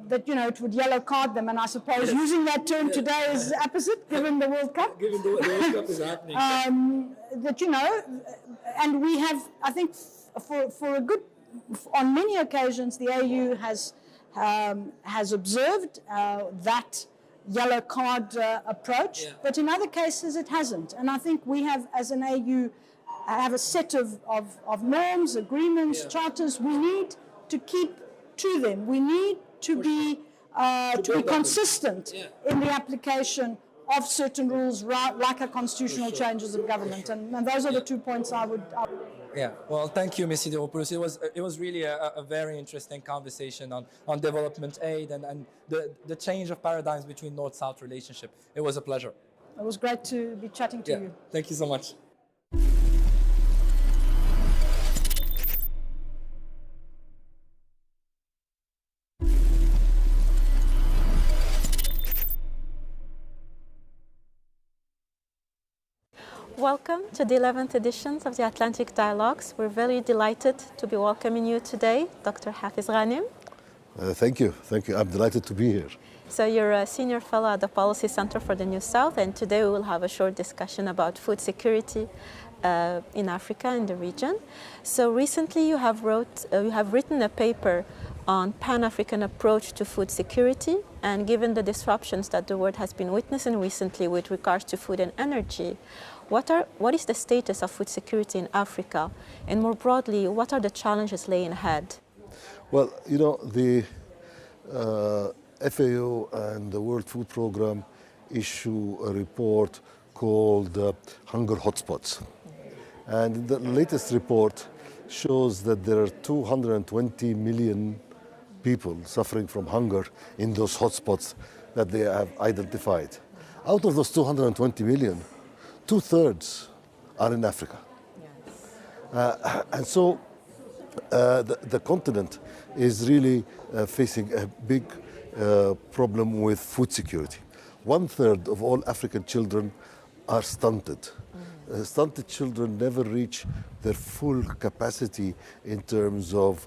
that, you know, it would yellow card them. And I suppose using that term today is opposite, given the World Cup. Given the World Cup is happening. That, you know, and we have, I think, on many occasions, the AU has observed that yellow card approach, but in other cases it hasn't. And I think we have, as an AU, have a set of norms, agreements, charters. We need to keep to them. We need to be consistent in the application of certain rules, like a constitutional changes of government. And those are the 2 points I would. Yeah, well, thank you, Ms. Sidiropoulos. It was really a very interesting conversation on development aid and the change of paradigms between North-South relationship. It was a pleasure. It was great to be chatting to you. Thank you so much. Welcome to the 11th edition of the Atlantic Dialogues. We're very delighted to be welcoming you today, Dr. Hafiz Ghanim. Thank you. I'm delighted to be here. So you're a senior fellow at the Policy Center for the New South, and today we will have a short discussion about food security in Africa and the region. So recently you have written a paper on Pan-African approach to food security, and given the disruptions that the world has been witnessing recently with regards to food and energy, what is the status of food security in Africa? And more broadly, what are the challenges laying ahead? Well, you know, the FAO and the World Food Programme issue a report called Hunger Hotspots. And the latest report shows that there are 220 million people suffering from hunger in those hotspots that they have identified. Out of those 220 million, 2/3 are in Africa. And so the continent is really facing a big problem with food security. 1/3 of all African children are stunted. Stunted children never reach their full capacity in terms of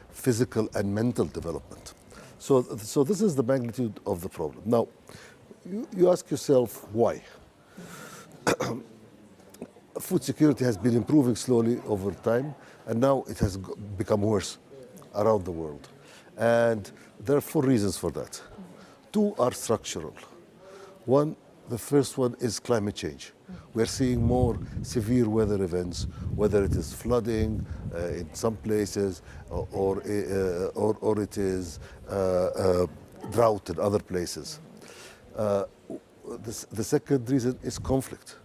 physical and mental development. So this is the magnitude of the problem. Now, you ask yourself why. Food security has been improving slowly over time, and now it has become worse around the world. And there are 4 reasons for that. 2 are structural. The first one is climate change. We're seeing more severe weather events, whether it is flooding in some places or it is drought in other places. The second reason is conflict.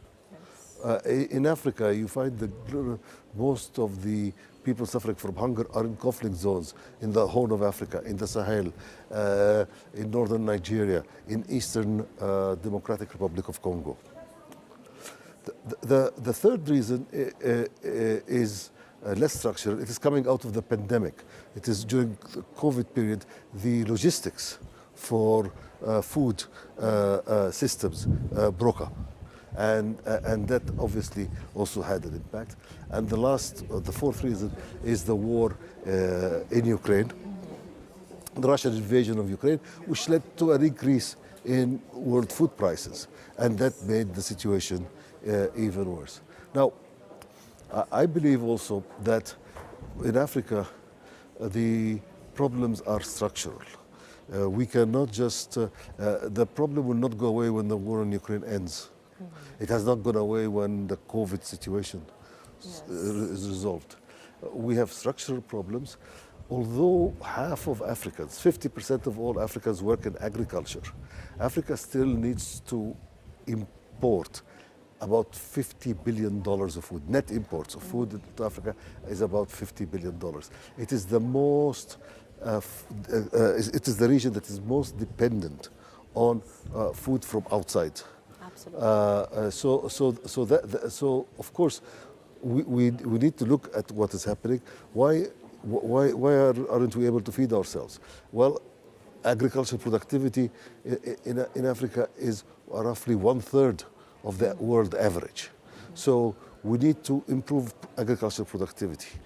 In Africa, you find that most of the people suffering from hunger are in conflict zones, in the Horn of Africa, in the Sahel, in northern Nigeria, in eastern Democratic Republic of Congo. The third reason is less structural. It is coming out of the pandemic. It is during the COVID period, the logistics for food systems broke up. And that obviously also had an impact. And the fourth reason is the war in Ukraine, the Russian invasion of Ukraine, which led to an increase in world food prices. And that made the situation even worse. Now, I believe also that in Africa, the problems are structural. We cannot just, the problem will not go away when the war in Ukraine ends. It has not gone away when the COVID situation is resolved. We have structural problems. Although half of Africans, 50% of all Africans work in agriculture, Africa still needs to import about $50 billion of food. Net imports of food into Africa is about $50 billion. It is the most, it is the region that is most dependent on food from outside. So of course, we need to look at what is happening. Why aren't we able to feed ourselves? Well, agricultural productivity in Africa is roughly 1/3 of the world average. So we need to improve agricultural productivity.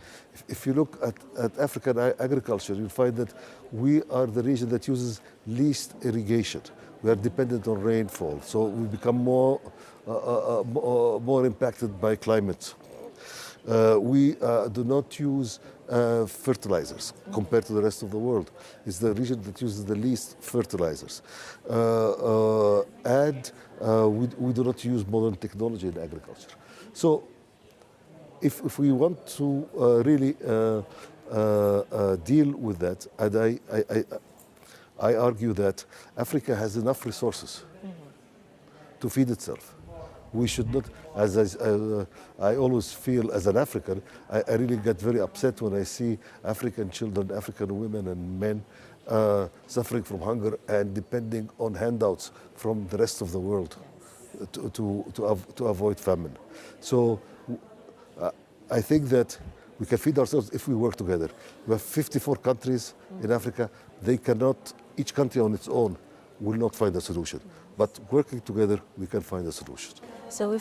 If you look at African agriculture, you'll find that we are the region that uses least irrigation. We are dependent on rainfall, so we become more impacted by climate. We do not use fertilizers compared to the rest of the world. It's the region that uses the least fertilizers. And we do not use modern technology in agriculture. So if we want to really deal with that, and I argue that Africa has enough resources to feed itself. We should not, as I always feel as an African, I really get very upset when I see African children, African women and men suffering from hunger and depending on handouts from the rest of the world to avoid famine. So I think that we can feed ourselves if we work together. We have 54 countries in Africa. They cannot, each country on its own will not find a solution. But working together, we can find a solution. So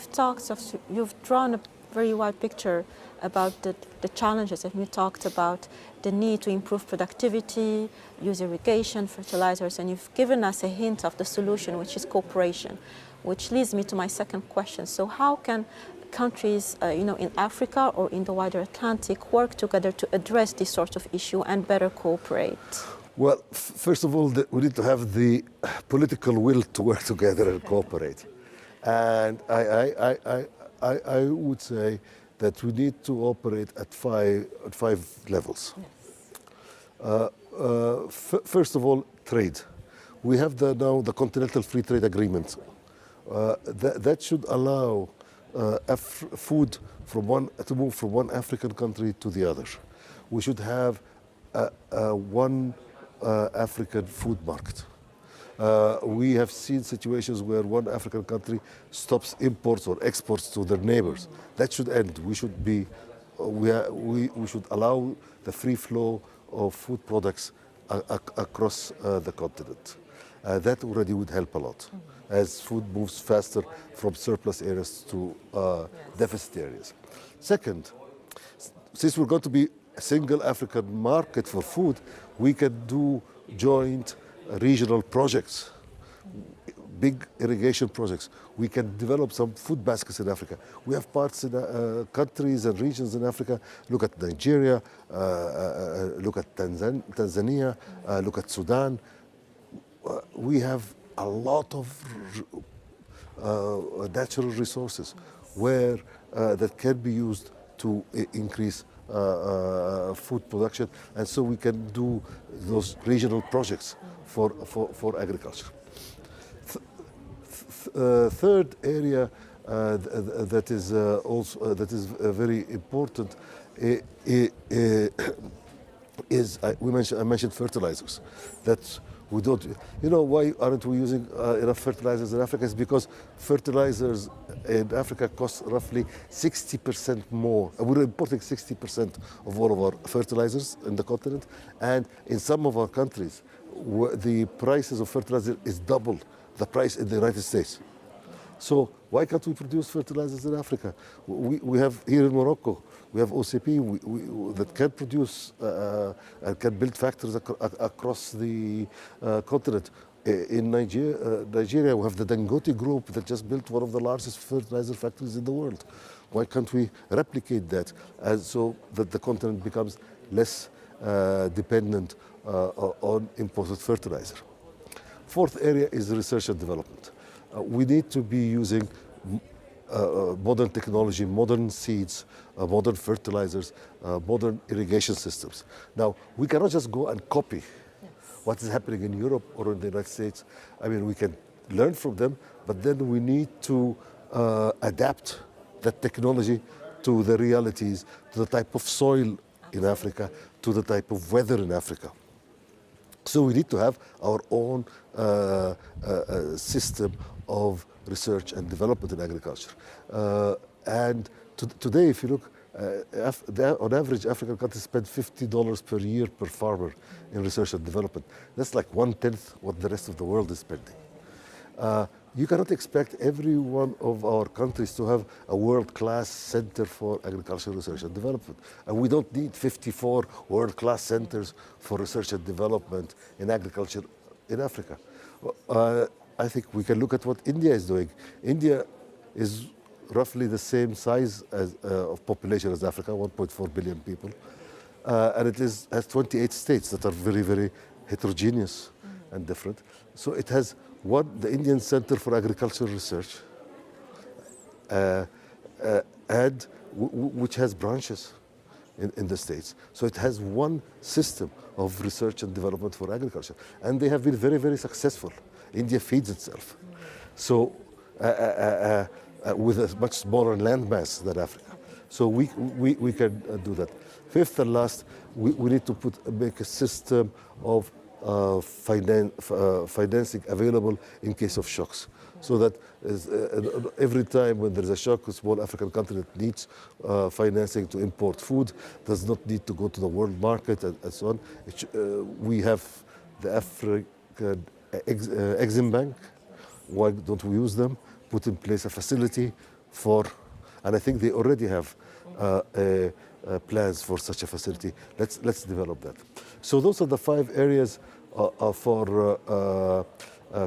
you've drawn a very wide picture about the challenges, and we talked about the need to improve productivity, use irrigation, fertilizers, and you've given us a hint of the solution, which is cooperation, which leads me to my second question. So how can countries in Africa or in the wider Atlantic work together to address this sort of issue and better cooperate? Well, first of all, we need to have the political will to work together and cooperate. And I would say that we need to operate at five levels. Yes. First of all, trade. We have now the Continental Free Trade Agreement. That should allow food to move from one African country to the other. We should have one African food market. We have seen situations where one African country stops imports or exports to their neighbors. That should end. We should allow the free flow of food products across the continent. That already would help a lot, as food moves faster from surplus areas to deficit areas. Second, since we're going to be a single African market for food, we can do joint regional projects, big irrigation projects. We can develop some food baskets in Africa. We have parts in countries and regions in Africa. Look at Nigeria, look at Tanzania, look at Sudan. We have a lot of natural resources where that can be used to increase food production, and so we can do those regional projects for agriculture. Third area that is very important is I mentioned fertilizers. That we don't. You know why aren't we using enough fertilizers in Africa? It's because fertilizers in Africa cost roughly 60% more. We're importing 60% of all of our fertilizers in the continent, and in some of our countries, the prices of fertilizer is double the price in the United States. So why can't we produce fertilizers in Africa? We have here in Morocco, we have OCP that can produce and can build factories across the continent. In Nigeria, we have the Dangote Group that just built one of the largest fertilizer factories in the world. Why can't we replicate that so that the continent becomes less dependent on imported fertilizer? Fourth area is research and development. We need to be using modern technology, modern seeds, modern fertilizers, modern irrigation systems. Now, we cannot just go and copy what is happening in Europe or in the United States. I mean, we can learn from them, but then we need to adapt that technology to the realities, to the type of soil in Africa, to the type of weather in Africa. So we need to have our own system of research and development in agriculture. And today, if you look, on average, African countries spend $50 per year per farmer in research and development. That's like 1/10 what the rest of the world is spending. You cannot expect every one of our countries to have a world-class center for agricultural research and development. And we don't need 54 world-class centers for research and development in agriculture in Africa. I think we can look at what India is doing. India is roughly the same size of population as Africa, 1.4 billion people. And it has 28 states that are very, very heterogeneous and different. So it has the Indian Center for Agricultural Research, and which has branches in the states. So it has one system of research and development for agriculture. And they have been very, very successful. India feeds itself. So with a much smaller landmass than Africa. So we can do that. Fifth and last, we need to make a system of financing available in case of shocks. So that every time when there's a shock, a small African country that needs financing to import food does not need to go to the world market and so on. We have the African Exim Bank. Why don't we use them? put in place a facility for, and I think they already have plans for such a facility. Let's develop that. So those are the 5 areas for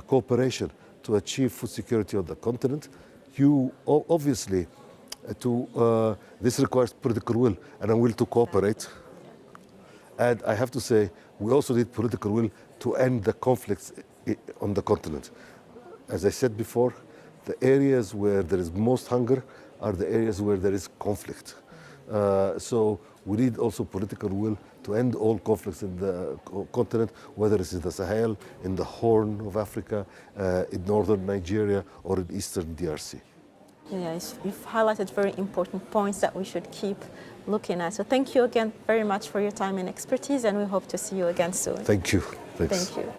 cooperation to achieve food security on the continent. You obviously, this requires political will and a will to cooperate. And I have to say, we also need political will to end the conflicts on the continent. As I said before, the areas where there is most hunger are the areas where there is conflict. So we need also political will to end all conflicts in the continent, whether it's in the Sahel, in the Horn of Africa, in northern Nigeria, or in eastern DRC. Yes, you've highlighted very important points that we should keep looking at. So thank you again very much for your time and expertise, and we hope to see you again soon. Thank you. Thanks. Thank you.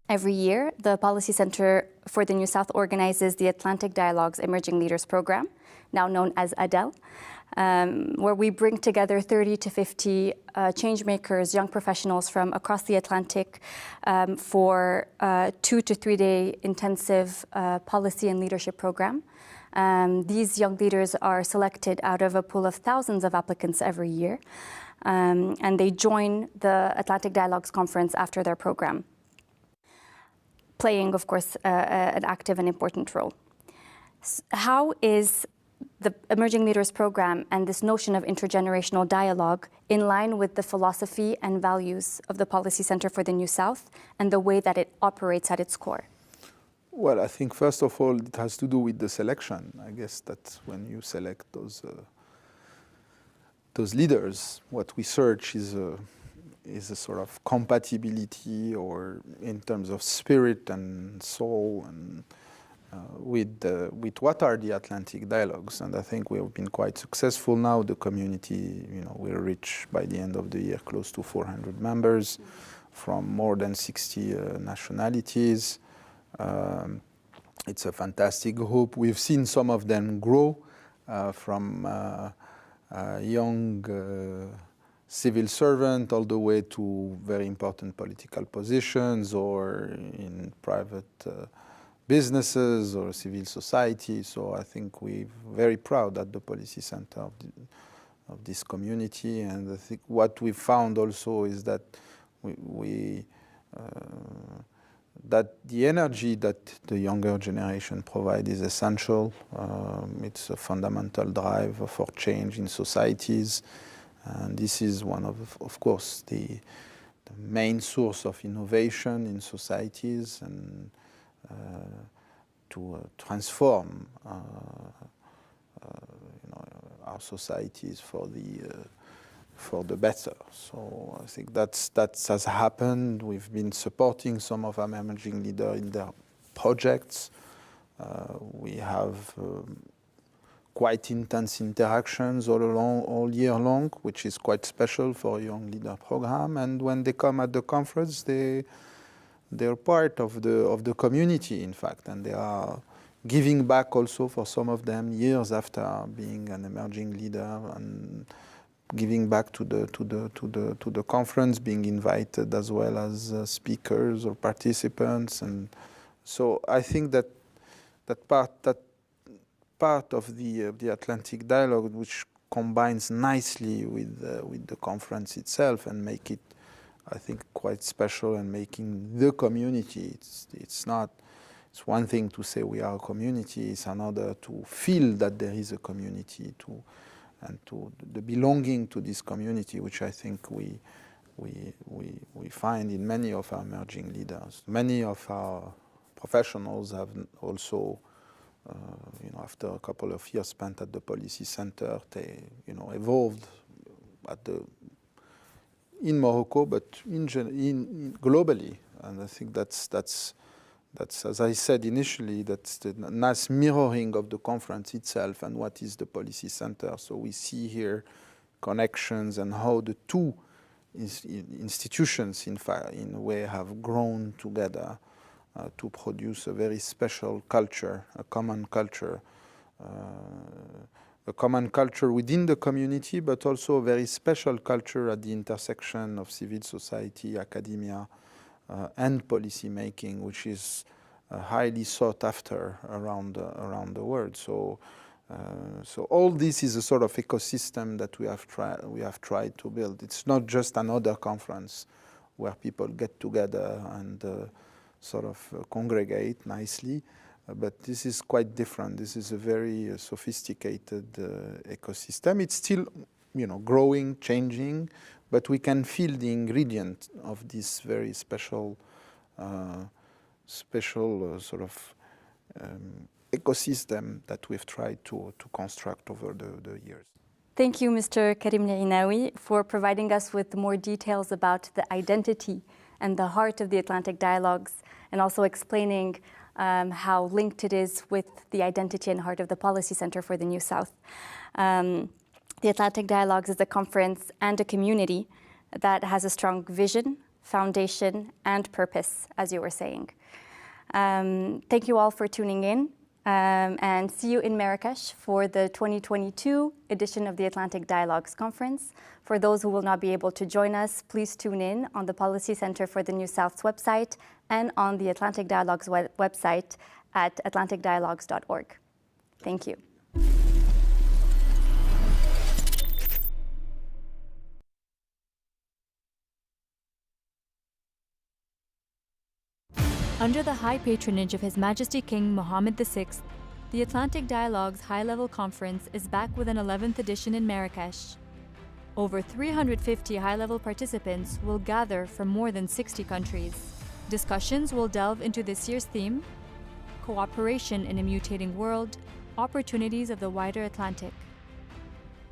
Every year, the Policy Center for the New South organizes the Atlantic Dialogue's Emerging Leaders Program, now known as ADEL, where we bring together 30 to 50 changemakers, young professionals from across the Atlantic for a 2 to 3 day intensive policy and leadership program. These young leaders are selected out of a pool of thousands of applicants every year, and they join the Atlantic Dialogues Conference after their program, playing, of course, an active and important role. How is the Emerging Leaders Program and this notion of intergenerational dialogue in line with the philosophy and values of the Policy Center for the New South and the way that it operates at its core? Well, I think first of all, it has to do with the selection. I guess that when you select those leaders, what we search is a sort of compatibility, or in terms of spirit and soul, and with what are the Atlantic Dialogues. And I think we have been quite successful now. The community, will reach by the end of the year close to 400 members from more than 60 nationalities. It's a fantastic group. We've seen some of them grow from young civil servant all the way to very important political positions, or in private businesses or civil society. So I think we're very proud at the Policy Center of this community. And I think what we found also is that that the energy that the younger generation provide is essential. It's a fundamental drive for change in societies. And this is one of course, the main source of innovation in societies, and to transform our societies for the better. So I think that has happened. We've been supporting some of our emerging leaders in their projects. We have quite intense interactions all year long, which is quite special for a young leader program. And when they come at the conference, they're part of the community, in fact, and they are giving back also for some of them years after being an emerging leader, and giving back to the conference, being invited as well as speakers or participants. And so I think that part of the Atlantic Dialogue, which combines nicely with the conference itself, and make it, I think, quite special, and making the community. It's one thing to say we are a community. It's another to feel that there is a community, and to the belonging to this community, which I think we find in many of our emerging leaders. Many of our professionals have also, after a couple of years spent at the Policy Center, they, evolved in Morocco, but globally. And I think that's, as I said initially, that's the nice mirroring of the conference itself and what is the Policy Center. So we see here connections and how the two institutions, in a way, have grown together to produce a very special culture, a common culture, a common culture within the community, but also a very special culture at the intersection of civil society, academia, and policy making, which is highly sought after around the world. So all this is a sort of ecosystem that we have tried to build. It's not just another conference where people get together and sort of congregate nicely, but this is quite different. This is a very sophisticated ecosystem. It's still, growing, changing, but we can feel the ingredient of this very special sort of ecosystem that we've tried to construct over the years. Thank you, Mr. Karim Niinawi, for providing us with more details about the identity and the heart of the Atlantic Dialogues, and also explaining how linked it is with the identity and heart of the Policy Center for the New South. The Atlantic Dialogues is a conference and a community that has a strong vision, foundation, and purpose, as you were saying. Thank you all for tuning in, and see you in Marrakesh for the 2022 edition of the Atlantic Dialogues Conference. For those who will not be able to join us, please tune in on the Policy Center for the New South's website and on the Atlantic Dialogues website at atlanticdialogues.org. Thank you. Under the high patronage of His Majesty King Mohammed VI, the Atlantic Dialogues High-Level Conference is back with an 11th edition in Marrakesh. Over 350 high-level participants will gather from more than 60 countries. Discussions will delve into this year's theme, Cooperation in a Mutating World, Opportunities of the Wider Atlantic.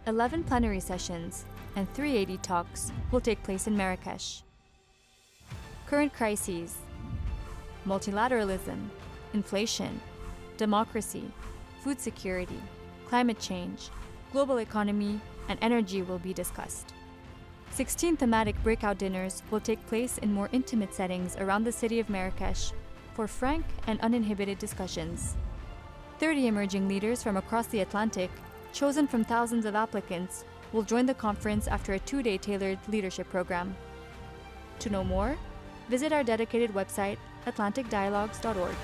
11 plenary sessions and 380 talks will take place in Marrakesh. Current crises, multilateralism, inflation, democracy, food security, climate change, global economy, and energy will be discussed. 16 thematic breakout dinners will take place in more intimate settings around the city of Marrakesh for frank and uninhibited discussions. 30 emerging leaders from across the Atlantic, chosen from thousands of applicants, will join the conference after a 2-day tailored leadership program. To know more, visit our dedicated website, atlanticdialogues.org.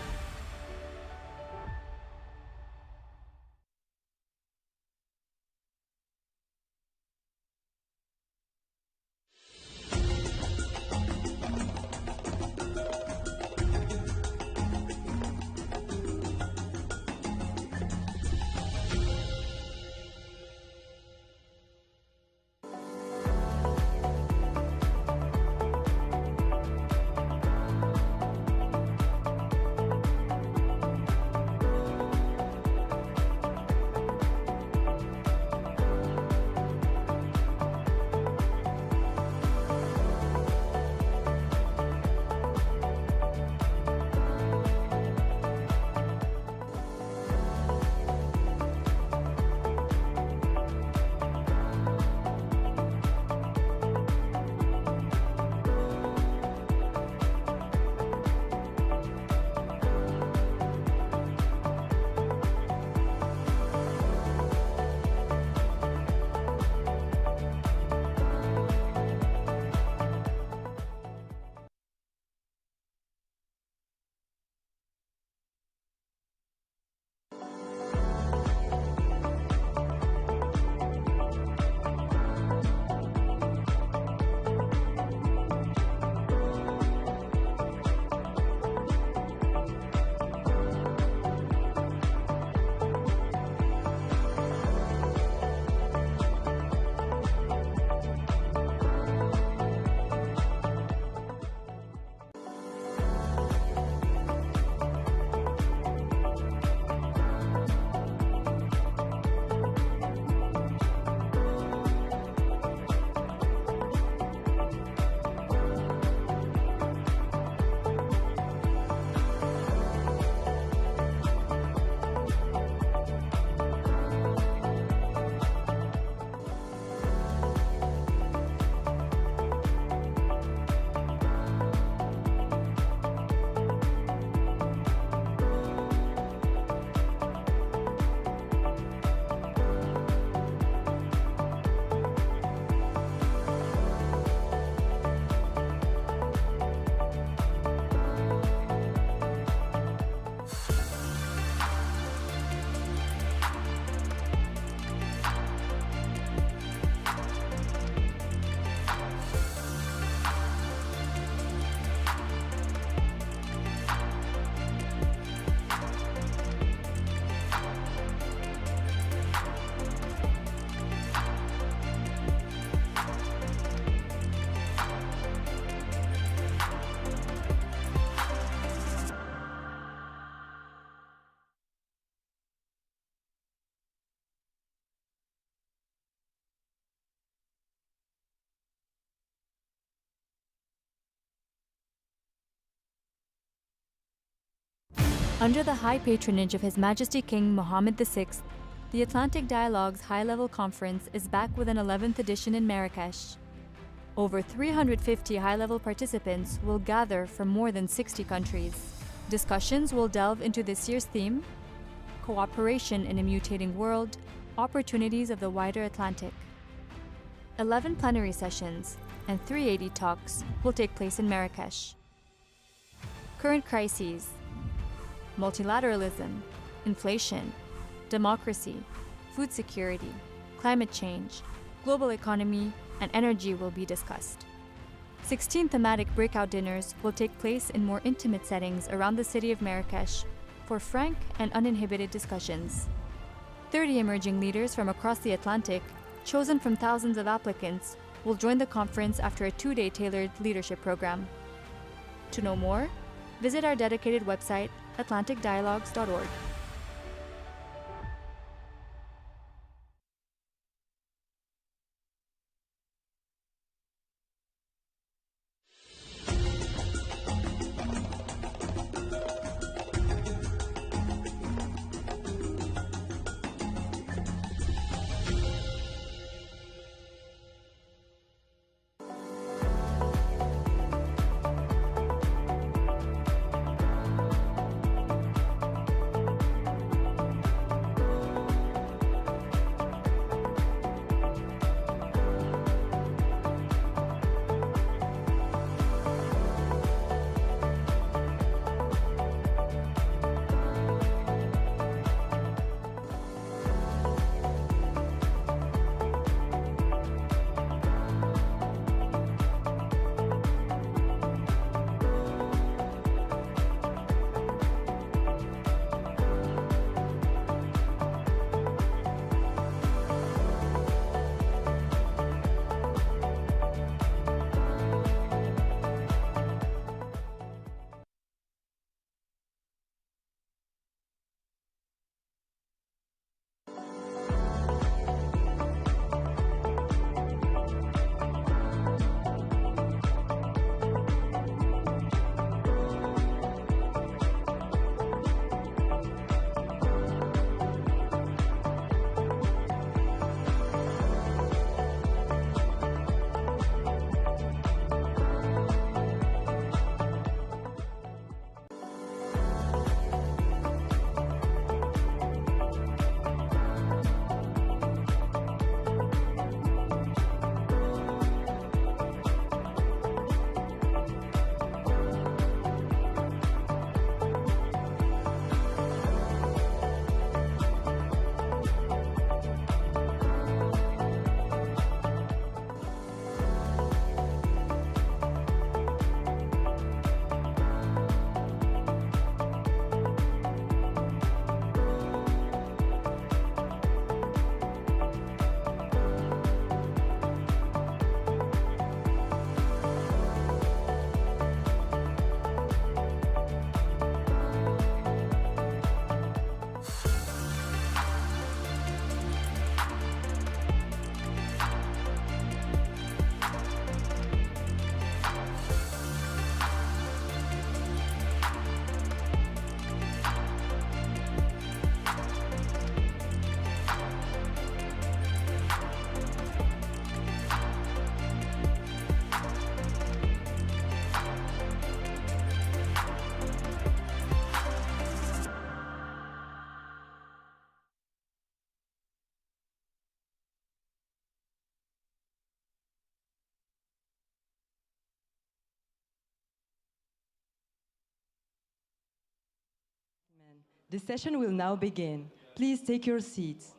Under the high patronage of His Majesty King Mohammed VI, the Atlantic Dialogues High-Level Conference is back with an 11th edition in Marrakesh. Over 350 high-level participants will gather from more than 60 countries. Discussions will delve into this year's theme: cooperation in a mutating world, opportunities of the wider Atlantic. 11 plenary sessions and 380 talks will take place in Marrakesh. Current crises, multilateralism, inflation, democracy, food security, climate change, global economy, and energy will be discussed. 16 thematic breakout dinners will take place in more intimate settings around the city of Marrakesh for frank and uninhibited discussions. 30 emerging leaders from across the Atlantic, chosen from thousands of applicants, will join the conference after a 2-day tailored leadership program. To know more, visit our dedicated website, atlanticdialogues.org. The session will now begin. Please take your seats.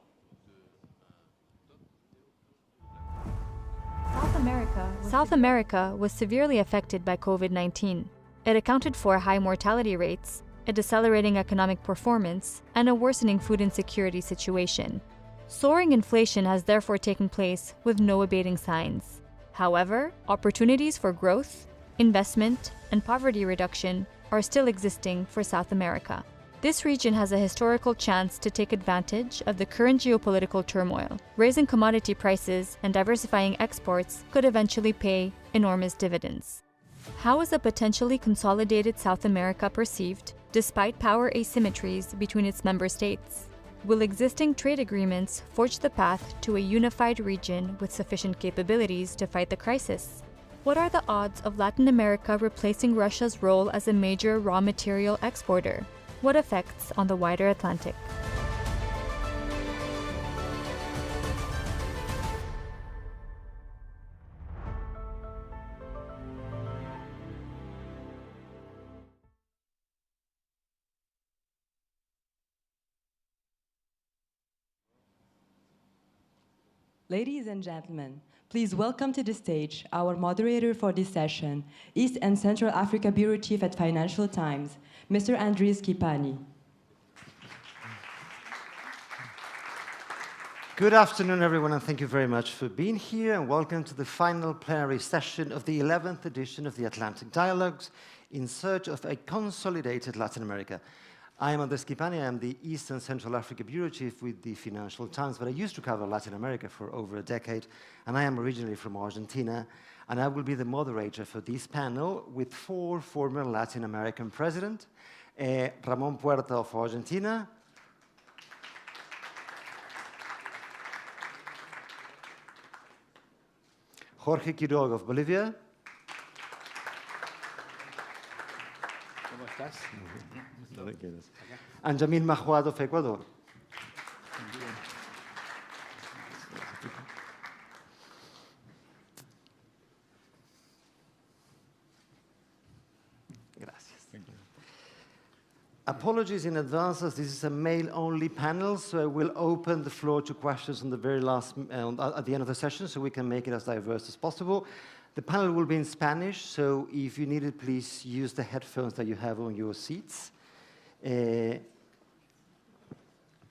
South America was severely affected by COVID-19. It accounted for high mortality rates, a decelerating economic performance, and a worsening food insecurity situation. Soaring inflation has therefore taken place with no abating signs. However, opportunities for growth, investment, and poverty reduction are still existing for South America. This region has a historical chance to take advantage of the current geopolitical turmoil. Raising commodity prices and diversifying exports could eventually pay enormous dividends. How is a potentially consolidated South America perceived? despite power asymmetries between its member states. Will existing trade agreements forge the path to a unified region with sufficient capabilities to fight the crisis? What are the odds of Latin America replacing Russia's role as a major raw material exporter? What effects on the wider Atlantic? Ladies and gentlemen, please welcome to the stage our moderator for this session, East and Central Africa Bureau Chief at Financial Times, Mr. Andris Kipani. Good afternoon, everyone, and thank you very much for being here, and welcome to the final plenary session of the 11th edition of the Atlantic Dialogues in search of a consolidated Latin America. I am Andris Kipani. I am the East and Central Africa Bureau Chief with the Financial Times, but I used to cover Latin America for over a decade, and I am originally from Argentina, and I will be the moderator for this panel with 4 former Latin American presidents, Ramon Puerta of Argentina, Jorge Quiroga of Bolivia, and Jamil Mahuad of Ecuador. Gracias. Apologies in advance, as this is a male-only panel, so I will open the floor to questions on the very last, at the end of the session, so we can make it as diverse as possible. The panel will be in Spanish, so if you need it, please use the headphones that you have on your seats.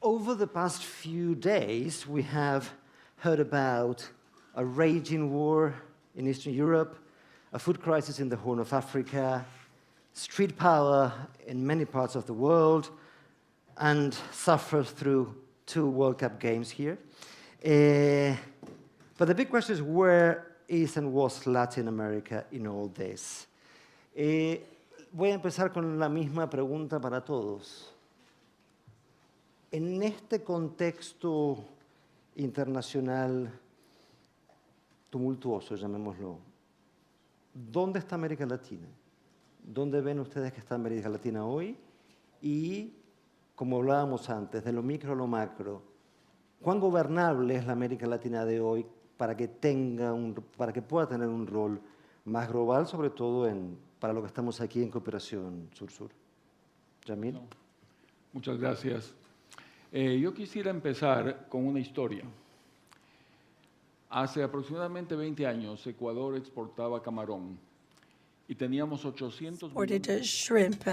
Over the past few days, we have heard about a raging war in Eastern Europe, a food crisis in the Horn of Africa, street power in many parts of the world, and suffered through 2 World Cup games here. But the big question is, where is and was Latin America in all this? Voy a empezar con la misma pregunta para todos. En este contexto internacional tumultuoso, llamémoslo, ¿dónde está América Latina? ¿Dónde ven ustedes que está América Latina hoy? Y, como hablábamos antes, de lo micro a lo macro, ¿cuán gobernable es la América Latina de hoy para que pueda tener un rol más global, sobre todo para lo que estamos aquí en cooperación sur-sur? Jamil. Muchas gracias. Yo quisiera empezar con una historia. Hace aproximadamente 20 años, Ecuador exportaba camarón y teníamos 800 exported shrimp,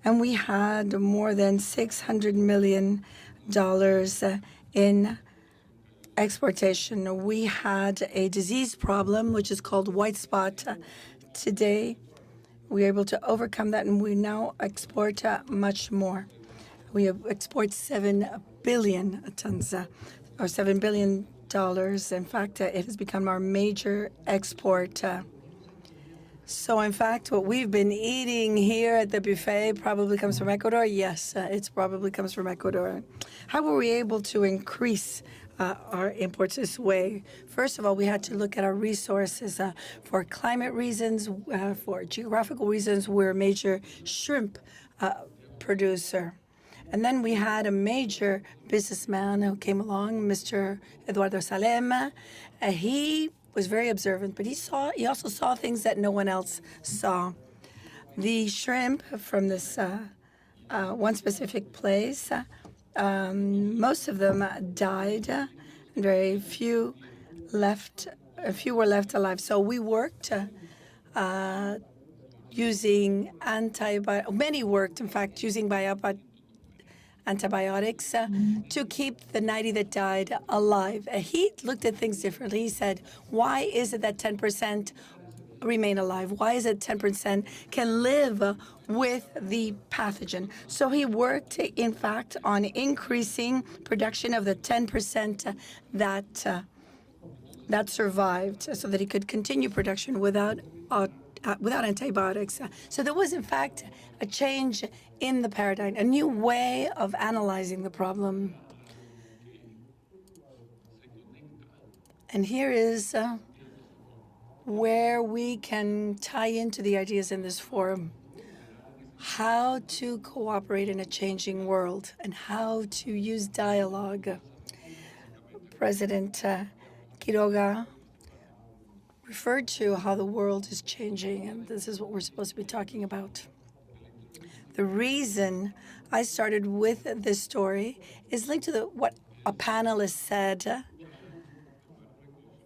and we had more than $600 million in exportation. We had a disease problem, which is called white spot. Today, we are able to overcome that, and we now export much more. We export 7 billion tons, or $7 billion. In fact, it has become our major export. So, in fact, what we've been eating here at the buffet probably comes from Ecuador. Yes, it probably comes from Ecuador. How were we able to increase our imports this way? First of all, we had to look at our resources. For climate reasons, for geographical reasons, we're a major shrimp producer. And then we had a major businessman who came along, Mr. Eduardo Salem. He was very observant, but he also saw things that no one else saw. The shrimp from this one specific place, most of them died, and very few were left alive. So we worked using many worked, in fact, using antibiotics to keep the 90 that died alive. He looked at things differently. He said, why is it that 10% remain alive? Why is it 10% can live with the pathogen? So he worked, in fact, on increasing production of the 10% that survived, so that he could continue production without without antibiotics. So there was, in fact, a change in the paradigm, a new way of analyzing the problem. And here is where we can tie into the ideas in this forum. How to cooperate in a changing world and how to use dialogue. President Quiroga referred to how the world is changing, and this is what we're supposed to be talking about. The reason I started with this story is linked to what a panelist said.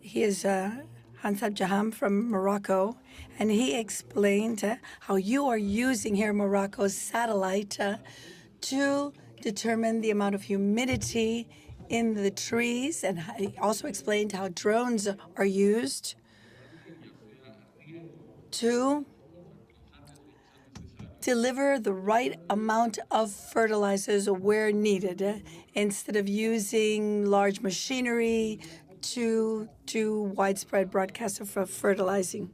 He is Hansab Jaham from Morocco, and he explained how you are using here Morocco's satellite to determine the amount of humidity in the trees, and he also explained how drones are used to deliver the right amount of fertilizers where needed, instead of using large machinery to do widespread broadcast of fertilizing.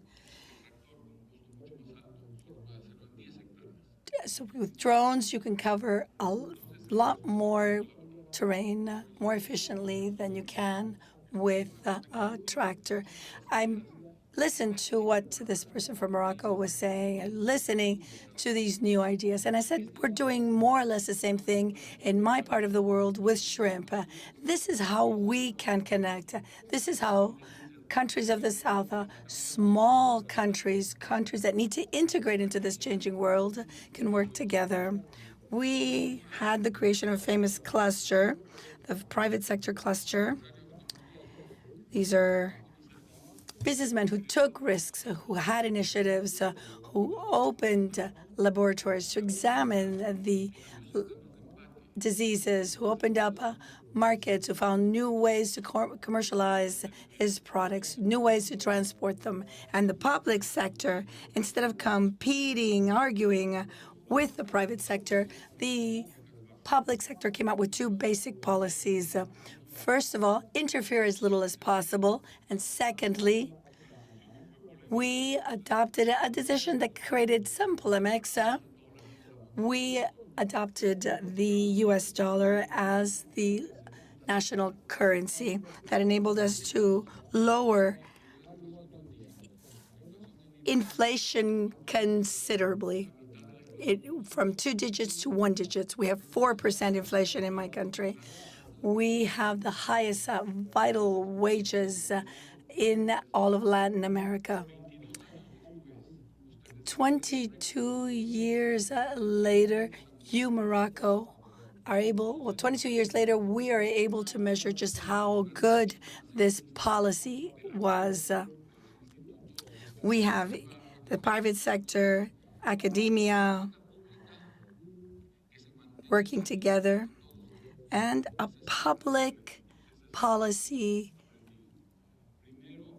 So with drones, you can cover a lot more terrain more efficiently than you can with a tractor. I listened to what this person from Morocco was saying, listening to these new ideas. And I said, we're doing more or less the same thing in my part of the world with shrimp. This is how we can connect. This is how countries of the South, small countries that need to integrate into this changing world, can work together. We had the creation of a famous cluster, the private sector cluster. These are businessmen who took risks, who had initiatives, who opened laboratories to examine the diseases, who opened up markets, who found new ways to commercialize his products, new ways to transport them. And the public sector, instead of competing, arguing with the private sector, the public sector came out with two basic policies. First of all, interfere as little as possible. And secondly, we adopted a decision that created some polemics. We adopted the US dollar as the national currency. That enabled us to lower inflation considerably. From 2 digits to 1 digit. We have 4% inflation in my country. We have the highest vital wages in all of Latin America. 22 years later, Morocco, are able, 22 years later, we are able to measure just how good this policy was. We have the private sector, academia, working together, and a public policy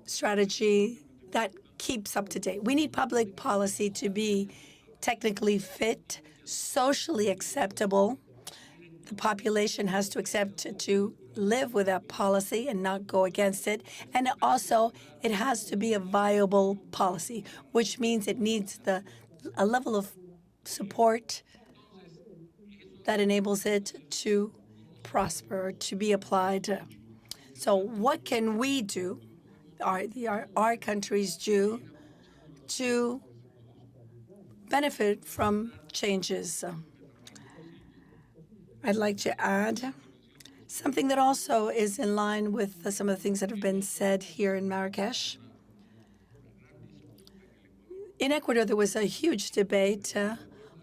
strategy that keeps up to date. We need public policy to be technically fit, socially acceptable. The population has to accept to live with that policy and not go against it. And also, it has to be a viable policy, which means it needs a level of support that enables it to prosper, to be applied. So what can we do, our countries do, to benefit from changes? I'd like to add something that also is in line with some of the things that have been said here in Marrakesh. In Ecuador, there was a huge debate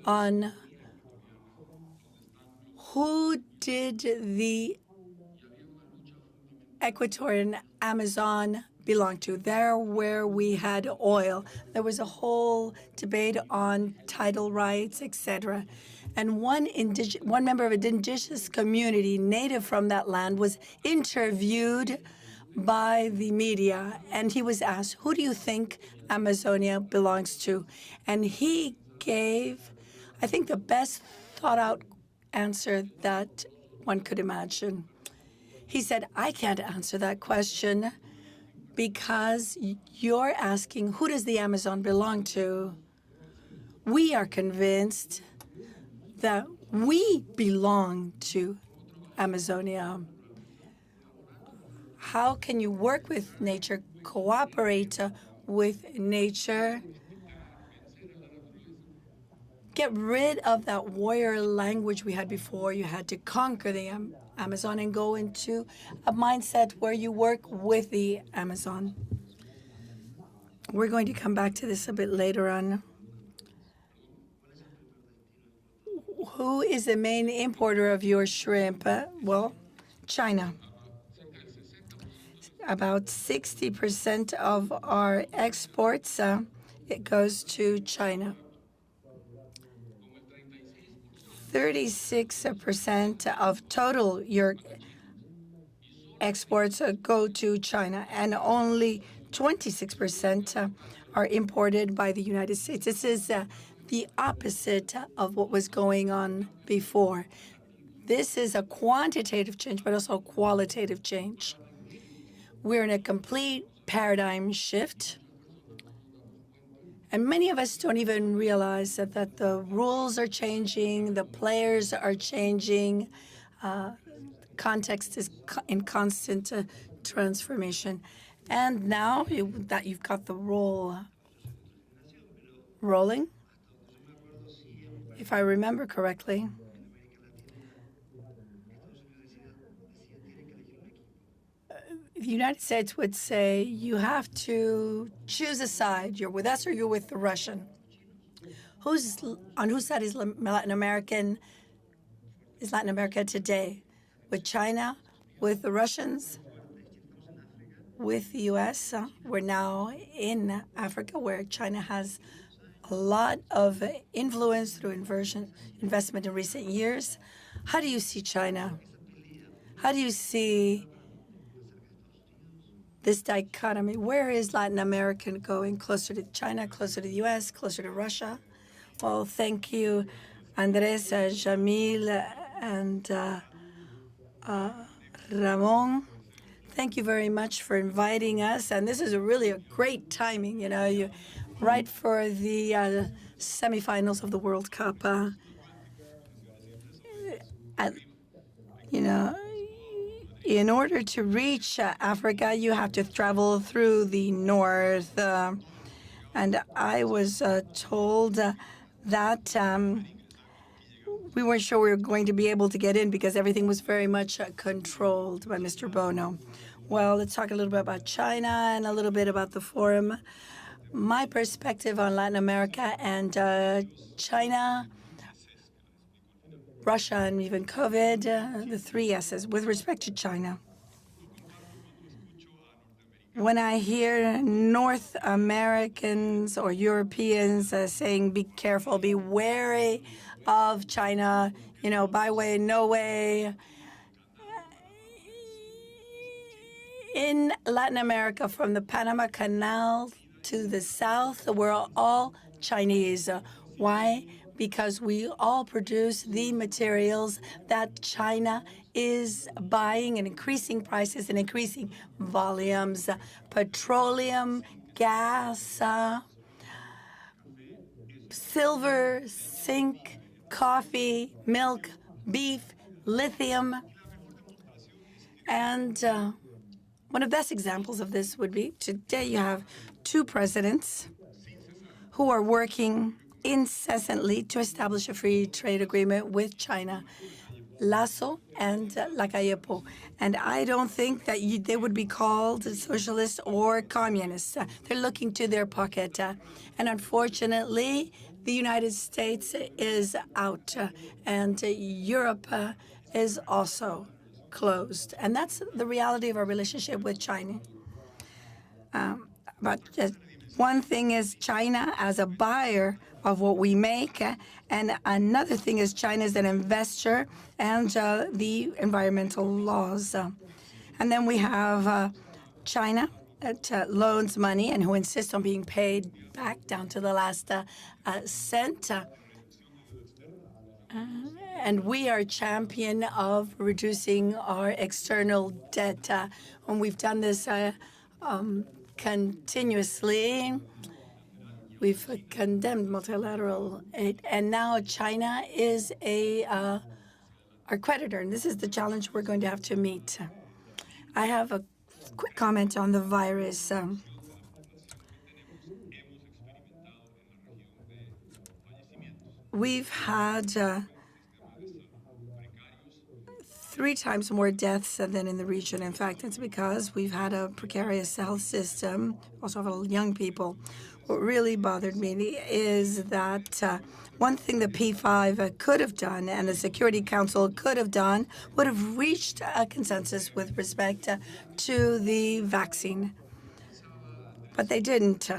on who did the Ecuadorian Amazon belong to. There where we had oil. There was a whole debate on title rights, etc. And one member of an indigenous community, native from that land, was interviewed by the media, and he was asked, who do you think Amazonia belongs to? And he gave, I think, the best thought-out answer that one could imagine. He said, I can't answer that question because you're asking, who does the Amazon belong to? We are convinced that we belong to Amazonia. How can you work with nature, cooperate with nature, get rid of that warrior language we had before? You had to conquer the Amazon and go into a mindset where you work with the Amazon. We're going to come back to this a bit later on. Who is the main importer of your shrimp? Well, China. About 60% of our exports, it goes to China. 36% of total your exports go to China, and only 26% are imported by the United States. This is the opposite of what was going on before. This is a quantitative change, but also a qualitative change. We're in a complete paradigm shift. And many of us don't even realize that the rules are changing, the players are changing, context is in constant transformation. And now that you've got the roll rolling, if I remember correctly, the United States would say you have to choose a side. You're with us or you're with the Russian. On whose side is Latin America today? With China? With the Russians? With the U.S.? We're now in Africa, where China has a lot of influence through investment in recent years. How do you see China? How do you see this dichotomy? Where is Latin America going? Closer to China, closer to the U.S., closer to Russia? Well, thank you, Andres, Jamil, and Ramon. Thank you very much for inviting us. And this is really a great timing, right for the semifinals of the World Cup. In order to reach Africa, you have to travel through the north. And I was told that we weren't sure we were going to be able to get in because everything was very much controlled by Mr. Bono. Well, let's talk a little bit about China and a little bit about the forum. My perspective on Latin America and China, Russia, and even COVID, the three S's. With respect to China, when I hear North Americans or Europeans saying, be careful, be wary of China, by way, no way. In Latin America, from the Panama Canal to the south, we're all Chinese. Why? Because we all produce the materials that China is buying in increasing prices and increasing volumes. Petroleum, gas, silver, zinc, coffee, milk, beef, lithium. And one of the best examples of this would be today you have two presidents who are working incessantly to establish a free trade agreement with China, Lasso and Lacalle. And I don't think that they would be called socialists or communists. They're looking to their pocket. And unfortunately, the United States is out, and Europe is also closed. And that's the reality of our relationship with China. But one thing is China as a buyer of what we make, and another thing is China as an investor and the environmental laws. And then we have China that loans money and who insists on being paid back down to the last cent. And we are a champion of reducing our external debt. And we've done this continuously. We've condemned multilateral aid, and now China is our creditor, and this is the challenge we're going to have to meet. I have a quick comment on the virus. We've had 3 times more deaths than in the region. In fact, it's because we've had a precarious health system, also have young people. What really bothered me is that one thing the P5 could have done and the Security Council could have done would have reached a consensus with respect to the vaccine. But they didn't.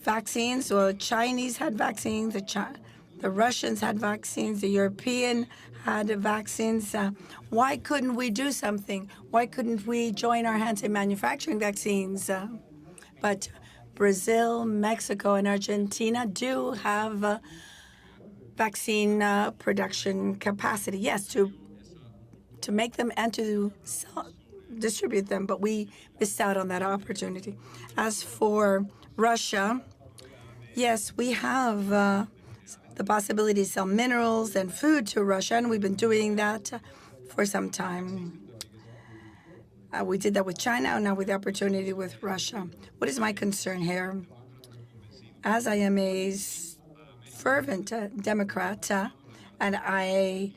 Vaccines, well, Chinese had vaccines, the Russians had vaccines, the European had vaccines. Why couldn't we do something? Why couldn't we join our hands in manufacturing vaccines? But Brazil, Mexico, and Argentina do have vaccine production capacity, yes, to make them and to distribute them, but we missed out on that opportunity. As for Russia, yes, we have the possibility to sell minerals and food to Russia, and we've been doing that for some time. We did that with China, and now with the opportunity with Russia. What is my concern here? As I am a fervent Democrat, and I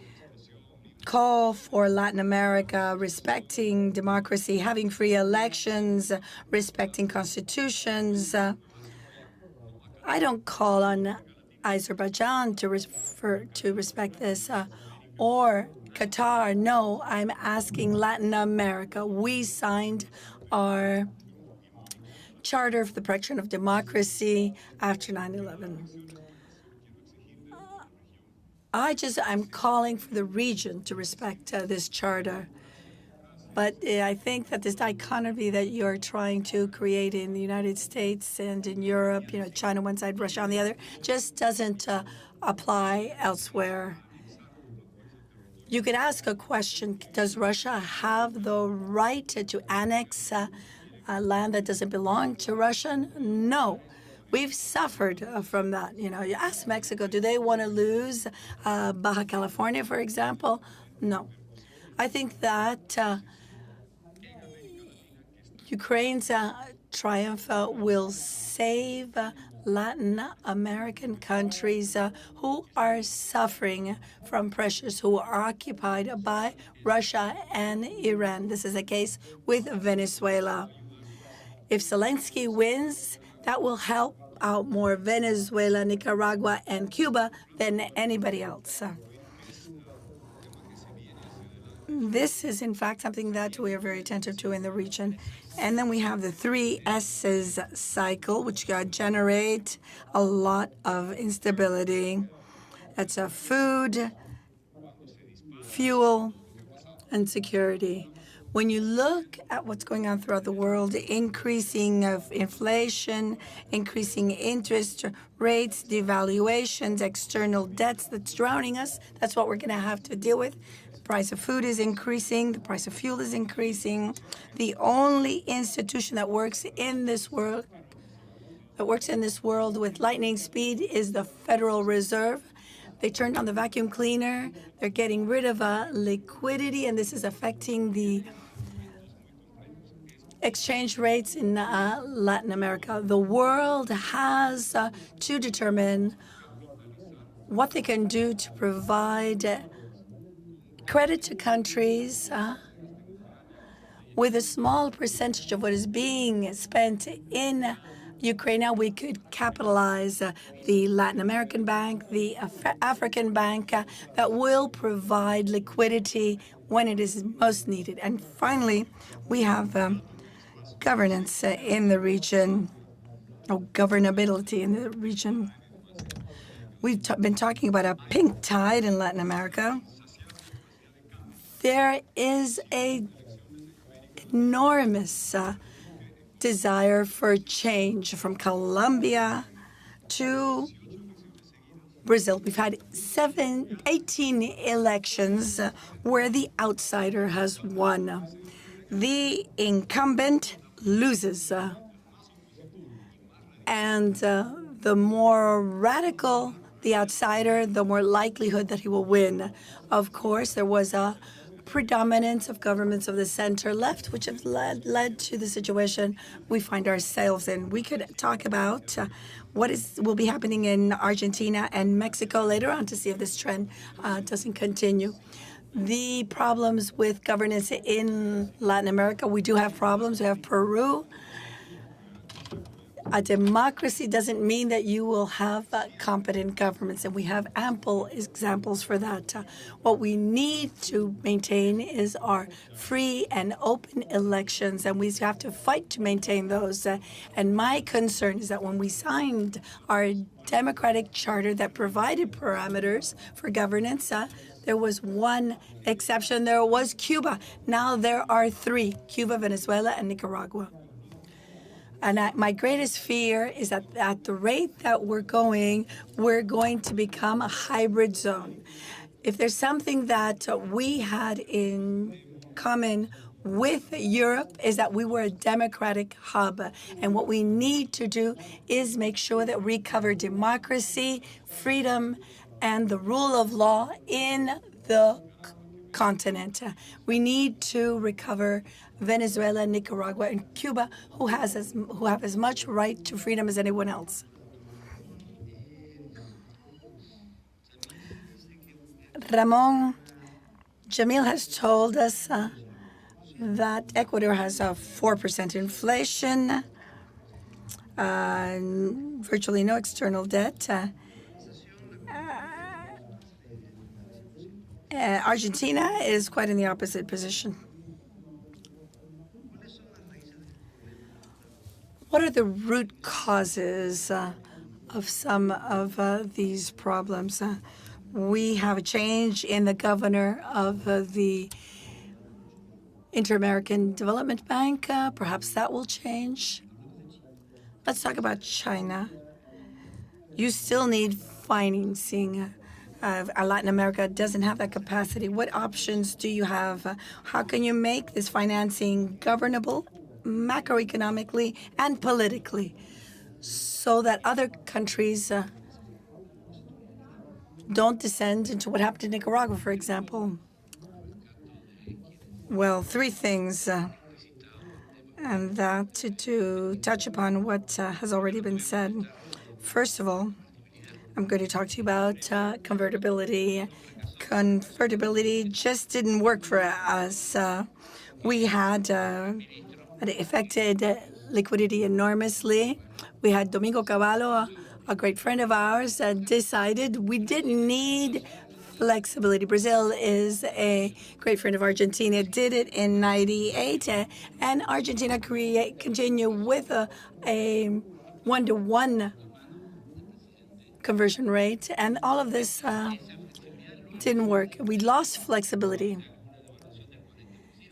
call for Latin America respecting democracy, having free elections, respecting constitutions, I don't call on Azerbaijan to respect this, or Qatar. No, I'm asking Latin America. We signed our Charter for the Protection of Democracy after 9/11. I'm calling for the region to respect this charter. But I think that this dichotomy that you're trying to create in the United States and in Europe, China one side, Russia on the other, just doesn't apply elsewhere. You could ask a question: does Russia have the right to annex land that doesn't belong to Russia? No. We've suffered from that. You ask Mexico, do they want to lose Baja California, for example? No. I think that Ukraine's triumph will save Latin American countries who are suffering from pressures, who are occupied by Russia and Iran. This is the case with Venezuela. If Zelensky wins, that will help out more Venezuela, Nicaragua, and Cuba than anybody else. This is, in fact, something that we are very attentive to in the region. And then we have the 3 S's cycle, which generate a lot of instability. That's food, fuel, and security. When you look at what's going on throughout the world, increasing of inflation, increasing interest rates, devaluations, external debts that's drowning us, that's what we're going to have to deal with. The price of food is increasing. The price of fuel is increasing. The only institution that works in this world with lightning speed is the Federal Reserve. They turned on the vacuum cleaner. They're getting rid of liquidity, and this is affecting the exchange rates in Latin America. The world has to determine what they can do to provide credit to countries with a small percentage of what is being spent in Ukraine. Now we could capitalize the Latin American Bank, the African Bank, that will provide liquidity when it is most needed. And finally, we have governance in the region, or governability in the region. We've been talking about a pink tide in Latin America. There is an enormous desire for change from Colombia to Brazil. We've had 18 elections where the outsider has won. the incumbent loses. And the more radical the outsider, the more likelihood that he will win. Of course, there was a predominance of governments of the center left, which have led to the situation we find ourselves in. We could talk about what will be happening in Argentina and Mexico later on to see if this trend doesn't continue. The problems with governance in Latin America, we do have problems. We have Peru. A democracy doesn't mean that you will have competent governments, and we have ample examples for that. What we need to maintain is our free and open elections, and we have to fight to maintain those. And my concern is that when we signed our democratic charter that provided parameters for governance, there was one exception. There was Cuba. Now there are three: Cuba, Venezuela, and Nicaragua. And my greatest fear is that at the rate that we're going to become a hybrid zone. If there's something that we had in common with Europe is that we were a democratic hub. And what we need to do is make sure that we recover democracy, freedom, and the rule of law in the continent. We need to recover Venezuela, Nicaragua, and Cuba, who have as much right to freedom as anyone else. Ramon Jamil has told us that Ecuador has a 4% inflation, virtually no external debt. Argentina is quite in the opposite position. What are the root causes of some of these problems? We have a change in the governor of the Inter-American Development Bank. Perhaps that will change. Let's talk about China. You still need financing. Latin America doesn't have that capacity. What options do you have? How can you make this financing governable, macroeconomically and politically, so that other countries don't descend into what happened in Nicaragua, for example? Well, three things, and that to touch upon what has already been said. First of all, I'm going to talk to you about convertibility. Convertibility just didn't work for us. We had it affected liquidity enormously. We had Domingo Cavallo, a great friend of ours, decided we didn't need flexibility. Brazil is a great friend of Argentina, did it in '98, and Argentina continue with a 1-to-1 conversion rate, and all of this didn't work. We lost flexibility.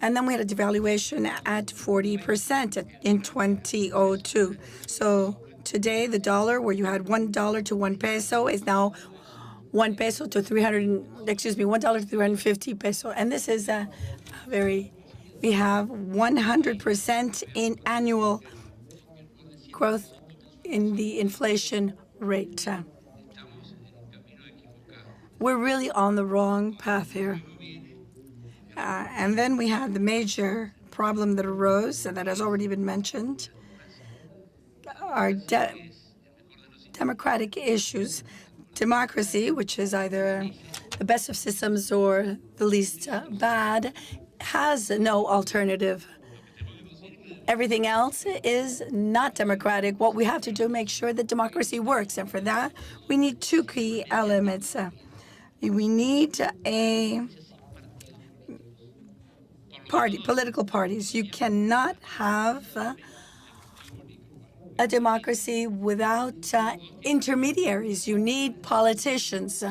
And then we had a devaluation at 40% in 2002. So today, the dollar, where you had $1 to 1 peso, is now $1 to 350 peso. And this is we have 100% in annual growth in the inflation rate. We're really on the wrong path here. And then we had the major problem that arose, and that has already been mentioned, are democratic issues. Democracy, which is either the best of systems or the least bad, has no alternative. Everything else is not democratic. What we have to do, make sure that democracy works, and for that, we need two key elements. We need political parties. You cannot have a democracy without intermediaries. You need politicians.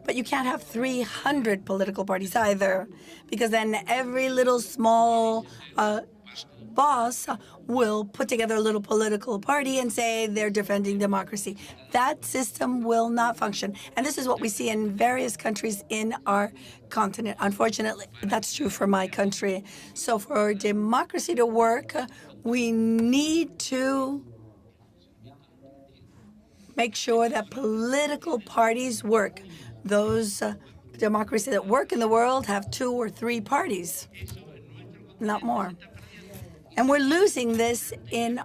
But you can't have 300 political parties either, because then every little small boss will put together a little political party and say they're defending democracy. That system will not function. And this is what we see in various countries in our continent. Unfortunately, that's true for my country. So for democracy to work, we need to make sure that political parties work. Those democracies that work in the world have 2 or 3 parties, not more. And we're losing this in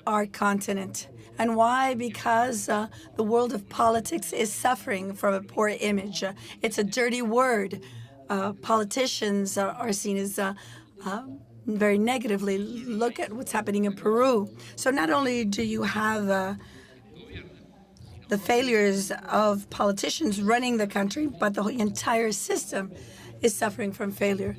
our continent. And why? Because the world of politics is suffering from a poor image. It's a dirty word. Politicians are seen as very negatively. Look at what's happening in Peru. So not only do you have the failures of politicians running the country, but the entire system is suffering from failure.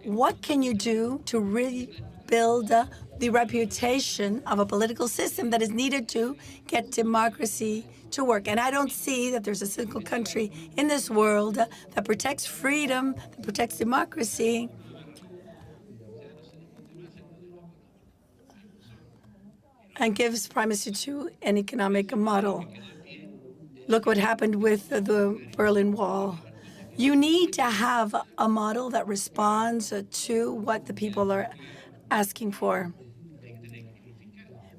What can you do to really build the reputation of a political system that is needed to get democracy to work? And I don't see that there's a single country in this world that protects freedom, that protects democracy, and gives primacy to an economic model. Look what happened with the Berlin Wall. You need to have a model that responds to what the people are asking for.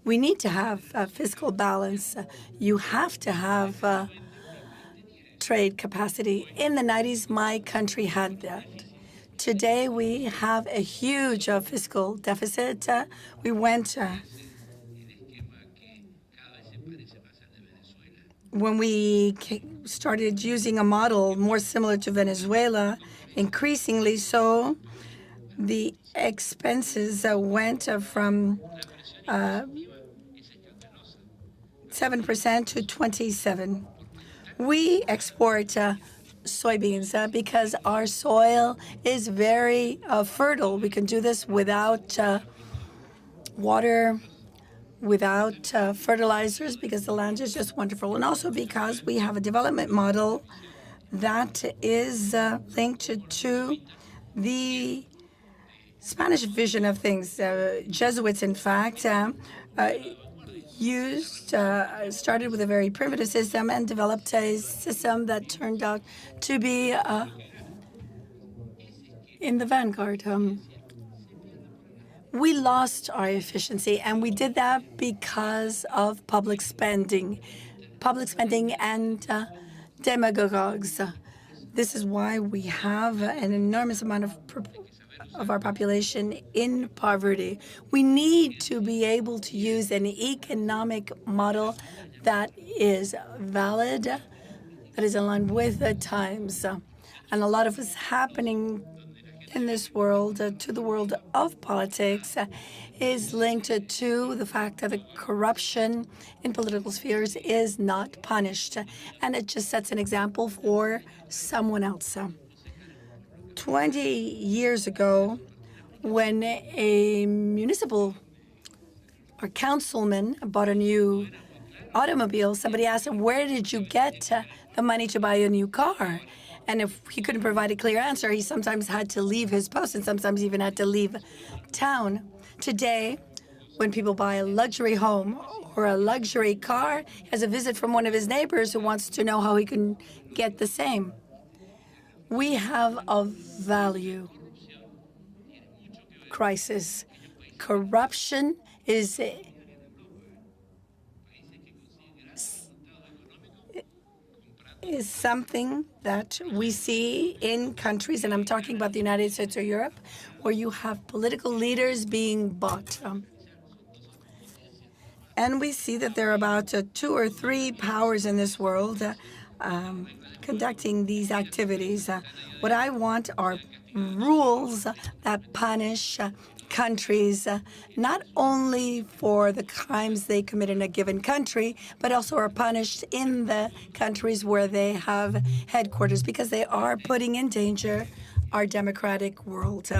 We need to have fiscal balance. You have to have trade capacity. In the 90s, my country had that. Today, we have a huge fiscal deficit. We went when we started using a model more similar to Venezuela, increasingly so, the expenses went from 7% to 27%. We export soybeans because our soil is very fertile. We can do this without water, without fertilizers, because the land is just wonderful, and also because we have a development model that is linked to the Spanish vision of things. Jesuits, in fact, started with a very primitive system and developed a system that turned out to be in the vanguard. We lost our efficiency, and we did that because of public spending and demagogues. This is why we have an enormous amount of our population in poverty. We need to be able to use an economic model that is valid, that is aligned with the times. And a lot of what's happening in this world, to the world of politics, is linked to the fact that the corruption in political spheres is not punished. And it just sets an example for someone else. 20 years ago, when a municipal or councilman bought a new automobile, somebody asked him, where did you get the money to buy a new car? And if he couldn't provide a clear answer, he sometimes had to leave his post and sometimes even had to leave town. Today, when people buy a luxury home or a luxury car, he has a visit from one of his neighbors who wants to know how he can get the same. We have a value crisis. Corruption is something that we see in countries, and I'm talking about the United States or Europe, where you have political leaders being bought. And we see that there are about 2 or 3 powers in this world conducting these activities. What I want are rules that punish countries, not only for the crimes they commit in a given country, but also are punished in the countries where they have headquarters, because they are putting in danger our democratic world.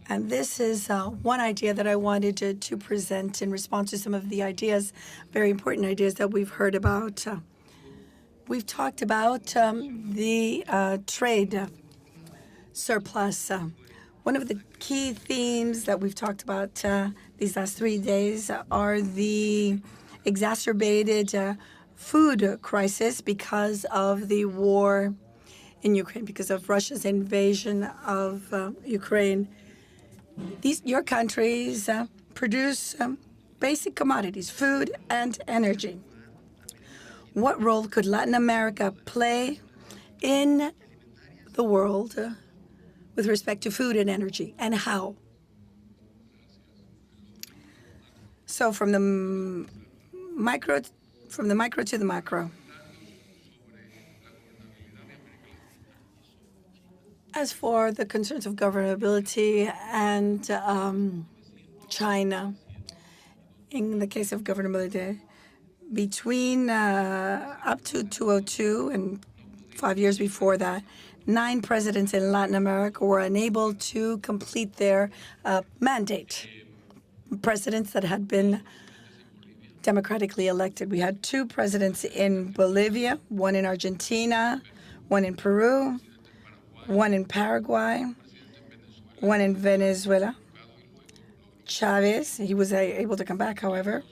And this is one idea that I wanted to present in response to some of the ideas, very important ideas that we've heard about. We've talked about the trade surplus. One of the key themes that we've talked about these last 3 days are the exacerbated food crisis because of the war in Ukraine, because of Russia's invasion of Ukraine. Your countries produce basic commodities, food and energy. What role could Latin America play in the world with respect to food and energy, and how? So from the micro to the macro. As for the concerns of governability and China, in the case of governability, between up to 2002 and 5 years before that, 9 presidents in Latin America were unable to complete their mandate. Presidents that had been democratically elected. We had 2 presidents in Bolivia, 1 in Argentina, 1 in Peru, 1 in Paraguay, 1 in Venezuela. Chavez, he was able to come back, however.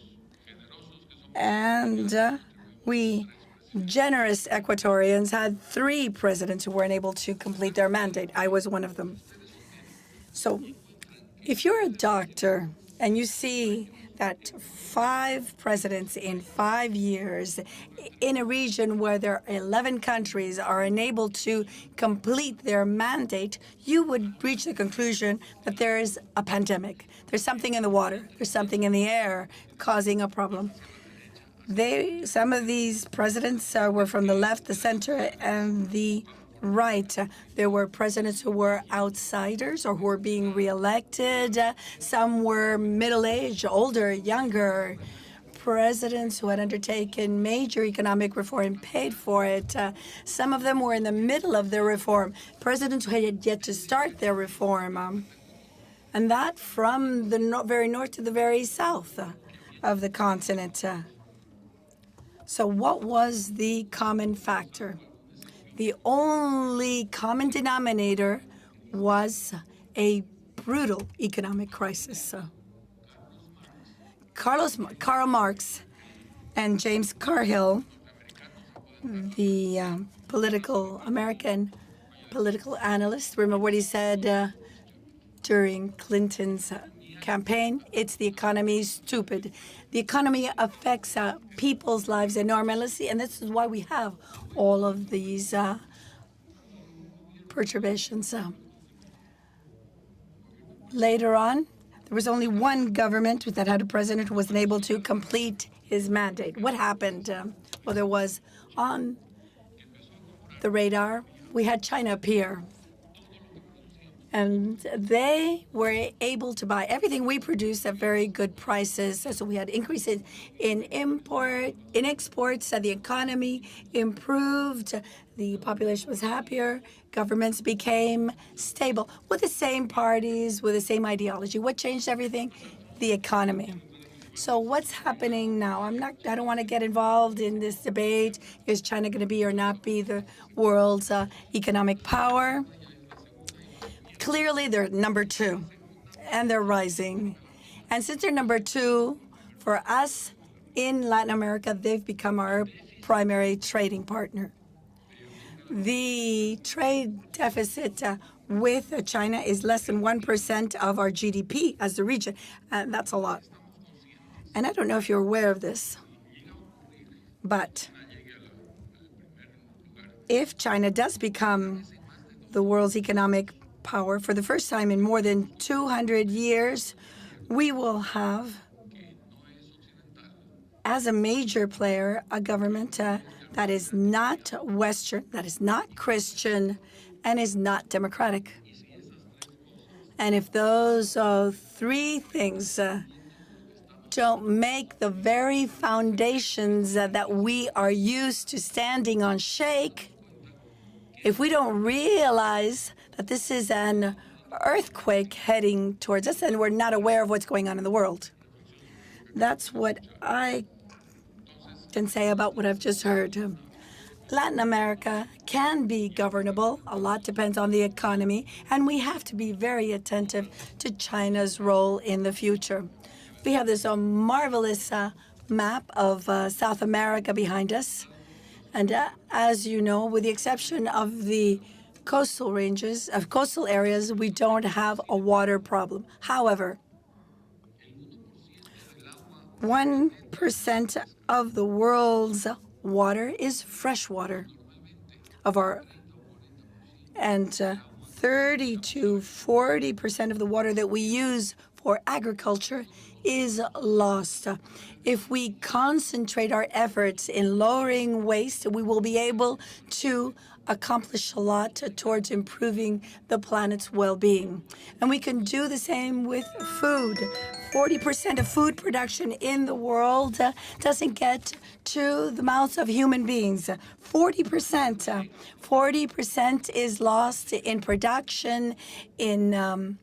And we generous Ecuadorians had 3 presidents who were unable to complete their mandate. I was one of them. So if you're a doctor and you see that 5 presidents in 5 years in a region where there are 11 countries are unable to complete their mandate, you would reach the conclusion that there is a pandemic. There's something in the water. There's something in the air causing a problem. Some of these presidents were from the left, the center, and the right. There were presidents who were outsiders or who were being reelected. Some were middle-aged, older, younger. Presidents who had undertaken major economic reform and paid for it. Some of them were in the middle of their reform. Presidents who had yet to start their reform. And that from the very north to the very south of the continent. So what was the common factor? The only common denominator was a brutal economic crisis. Karl Marx and James Cargill, the American political analyst, remember what he said during Clinton's campaign? It's the economy, stupid. The economy affects people's lives enormously, and this is why we have all of these perturbations. Later on, there was only one government that had a president who wasn't able to complete his mandate. What happened? Well, there was on the radar, we had China appear. And they were able to buy everything we produce at very good prices. So we had increases in exports. The economy improved. The population was happier. Governments became stable with the same parties, with the same ideology. What changed everything? The economy. So what's happening now? I don't want to get involved in this debate. Is China going to be or not be the world's economic power? Clearly, they're number 2, and they're rising. And since they're number 2, for us in Latin America, they've become our primary trading partner. The trade deficit with China is less than 1% of our GDP as a region, and that's a lot. And I don't know if you're aware of this, but if China does become the world's economic power for the first time in more than 200 years, we will have, as a major player, a government that is not Western, that is not Christian, and is not democratic. And if those 3 things don't make the very foundations that we are used to standing on shake, if we don't realize that this is an earthquake heading towards us and we're not aware of what's going on in the world. That's what I can say about what I've just heard. Latin America can be governable. A lot depends on the economy, and we have to be very attentive to China's role in the future. We have this marvelous map of South America behind us. And as you know, with the exception of the coastal ranges, of coastal areas, we don't have a water problem. However, 1% of the world's water is fresh water, and 30 to 40% of the water that we use for agriculture is lost. If we concentrate our efforts in lowering waste, we will be able to accomplish a lot towards improving the planet's well-being. And we can do the same with food. 40% of food production in the world doesn't get to the mouths of human beings. 40% is lost in production, in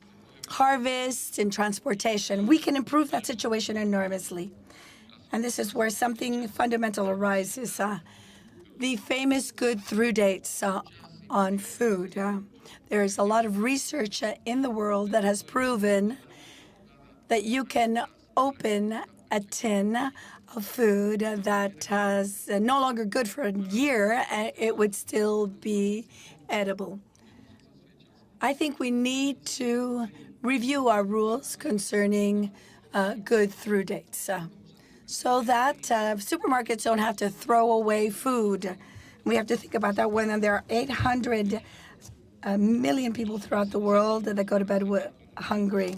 harvest, in transportation. We can improve that situation enormously. And this is where something fundamental arises. The famous good through dates on food. There is a lot of research in the world that has proven that you can open a tin of food that is no longer good for a year, and it would still be edible. I think we need to review our rules concerning good through dates so that supermarkets don't have to throw away food. We have to think about that when there are 800 million people throughout the world that go to bed hungry.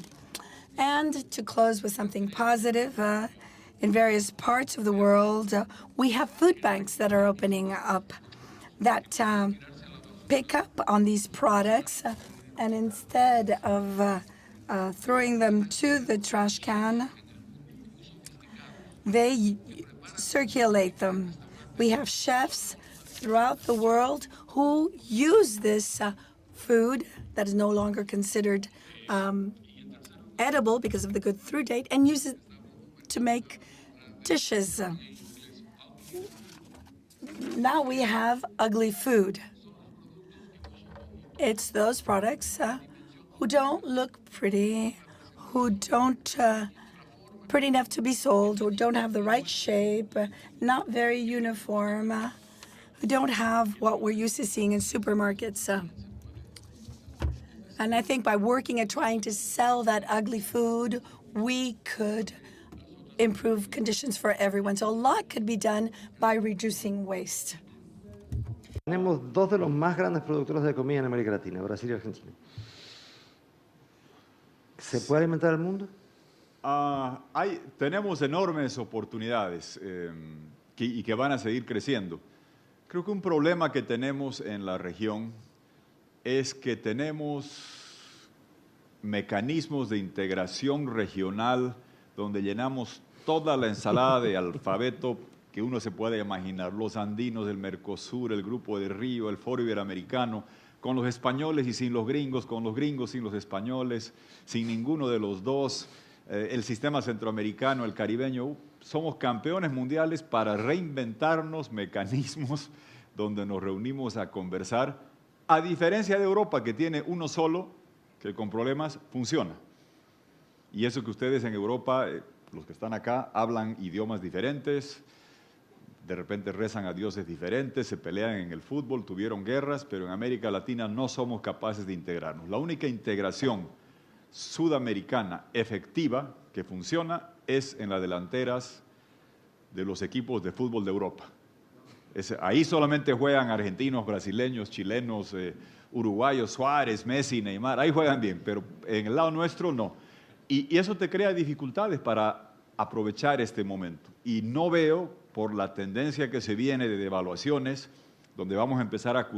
And to close with something positive, in various parts of the world, we have food banks that are opening up that pick up on these products, and instead of throwing them to the trash can, they circulate them. We have chefs throughout the world who use this food that is no longer considered edible because of the good through date and use it to make dishes. Now we have ugly food. It's those products who don't look pretty, who don't pretty enough to be sold, who don't have the right shape, not very uniform, who don't have what we're used to seeing in supermarkets. And I think by working at trying to sell that ugly food, we could improve conditions for everyone. So a lot could be done by reducing waste. Tenemos dos de los más grandes productores de comida en América Latina, Brasil y Argentina. ¿Se puede alimentar el mundo? Tenemos enormes oportunidades y que van a seguir creciendo. Creo que un problema que tenemos en la región es que tenemos mecanismos de integración regional donde llenamos toda la ensalada de alfabeto que uno se puede imaginar, los andinos, el Mercosur, el Grupo de Río, el Foro Iberoamericano, con los españoles y sin los gringos, con los gringos sin los españoles, sin ninguno de los dos, el sistema centroamericano, el caribeño. Somos campeones mundiales para reinventarnos mecanismos donde nos reunimos a conversar, a diferencia de Europa, que tiene uno solo, que con problemas funciona. Y eso que ustedes en Europa, los que están acá, hablan idiomas diferentes, de repente rezan a dioses diferentes, se pelean en el fútbol, tuvieron guerras, pero en América Latina no somos capaces de integrarnos. La única integración sudamericana efectiva que funciona es en las delanteras de los equipos de fútbol de Europa. Ahí solamente juegan argentinos, brasileños, chilenos, uruguayos, Suárez, Messi, Neymar, ahí juegan bien, pero en el lado nuestro no. Y eso te crea dificultades para aprovechar este momento. Y no veo, por la tendencia que se viene de devaluaciones, donde vamos a empezar a...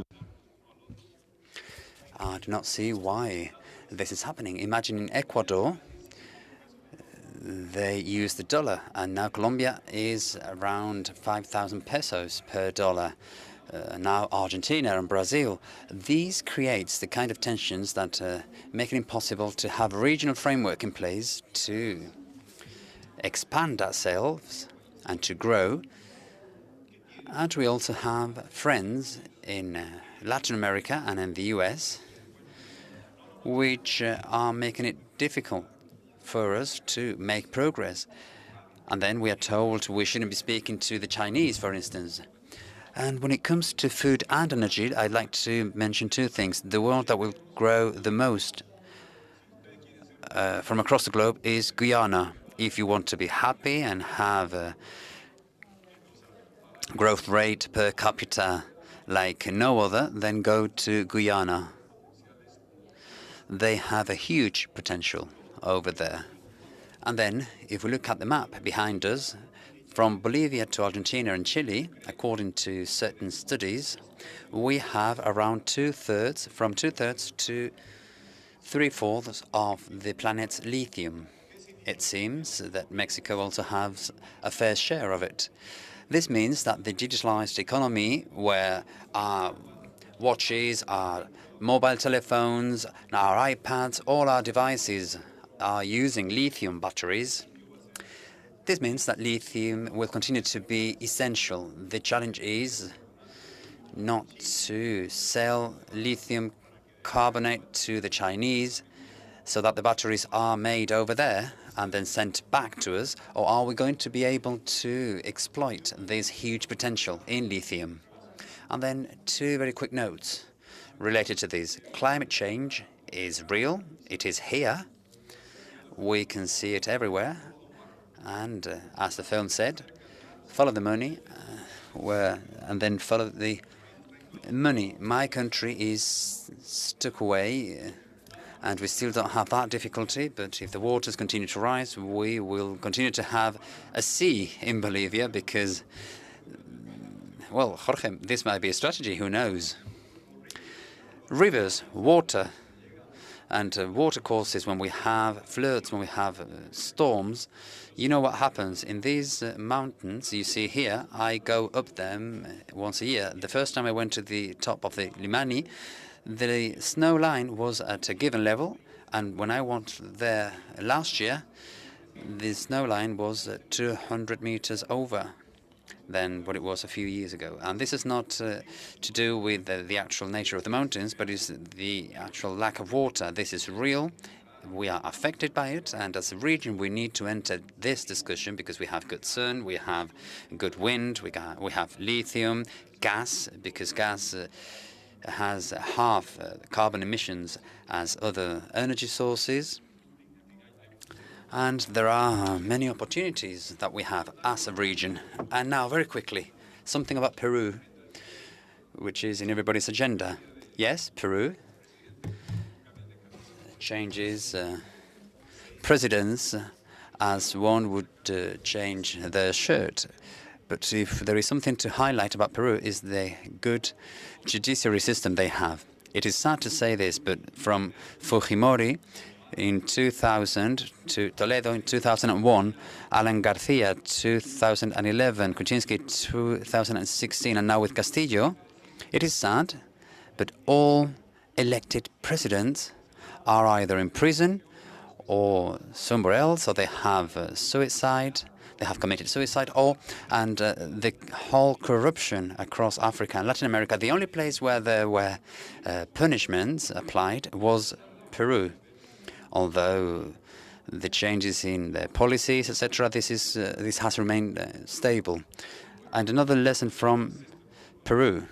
I do not see why this is happening. Imagine in Ecuador, they use the dollar, and now Colombia is around 5,000 pesos per dollar. Now Argentina and Brazil. These creates the kind of tensions that make it impossible to have a regional framework in place to expand ourselves and to grow. And we also have friends in Latin America and in the US, which are making it difficult for us to make progress. And then we are told we shouldn't be speaking to the Chinese, for instance. And when it comes to food and energy, I'd like to mention two things. The world that will grow the most from across the globe is Guyana. If you want to be happy and have a growth rate per capita like no other, then go to Guyana. They have a huge potential over there. And then, if we look at the map behind us, from Bolivia to Argentina and Chile, according to certain studies, we have around from two-thirds to three-fourths of the planet's lithium. It seems that Mexico also has a fair share of it. This means that the digitalized economy, where our watches, our mobile telephones, our iPads, all our devices are using lithium batteries. This means that lithium will continue to be essential. The challenge is not to sell lithium carbonate to the Chinese so that the batteries are made over there and then sent back to us, or are we going to be able to exploit this huge potential in lithium? And then two very quick notes related to this. Climate change is real. It is here. We can see it everywhere. And as the film said, follow the money, and then follow the money. My country is stuck away, and we still don't have that difficulty. But if the waters continue to rise, we will continue to have a sea in Bolivia because, well, Jorge, this might be a strategy. Who knows? Rivers, water, and water courses when we have floods, when we have storms. You know what happens in these mountains you see here. I go up them once a year. The first time I went to the top of the Limani, the snow line was at a given level, and when I went there last year, the snow line was 200 meters over than what it was a few years ago. And this is not to do with the actual nature of the mountains, but it's the actual lack of water. This is real. We are affected by it, and as a region we need to enter this discussion because we have good sun, we have good wind, we have lithium, gas, because gas has half carbon emissions as other energy sources. And there are many opportunities that we have as a region. And now, very quickly, something about Peru, which is in everybody's agenda. Yes, Peru changes presidents as one would change their shirt. But if there is something to highlight about Peru is the good judiciary system they have. It is sad to say this, but from Fujimori in 2000 to Toledo in 2001, Alan Garcia 2011, Kuczynski 2016, and now with Castillo, it is sad, but all elected presidents are either in prison or somewhere else, or they have they have committed suicide, and the whole corruption across Africa and Latin America, the only place where there were punishments applied was Peru. Although the changes in the policies, etc., this has remained stable. And another lesson from Peru.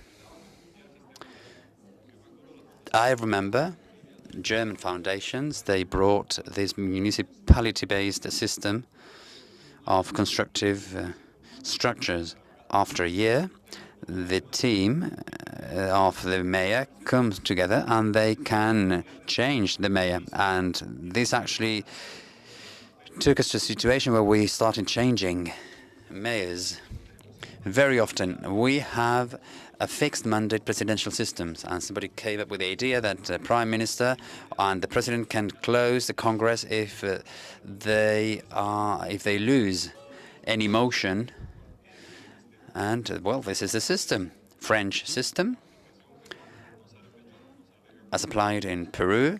I remember German foundations, they brought this municipality-based system of constructive structures. After a year, the team of the mayor comes together and they can change the mayor. And this actually took us to a situation where we started changing mayors. Very often we have a fixed mandate presidential systems, and somebody came up with the idea that the prime minister and the president can close the Congress if they lose any motion. And well, this is the system, French system, as applied in Peru.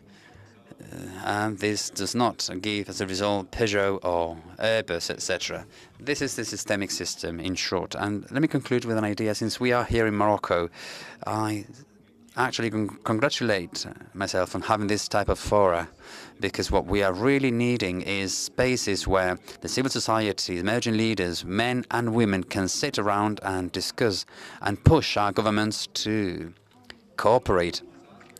and this does not give as a result Peugeot or Airbus, etc. This is the systemic system in short. And let me conclude with an idea. Since we are here in Morocco, I actually congratulate myself on having this type of fora, because what we are really needing is spaces where the civil society, emerging leaders, men and women can sit around and discuss and push our governments to cooperate.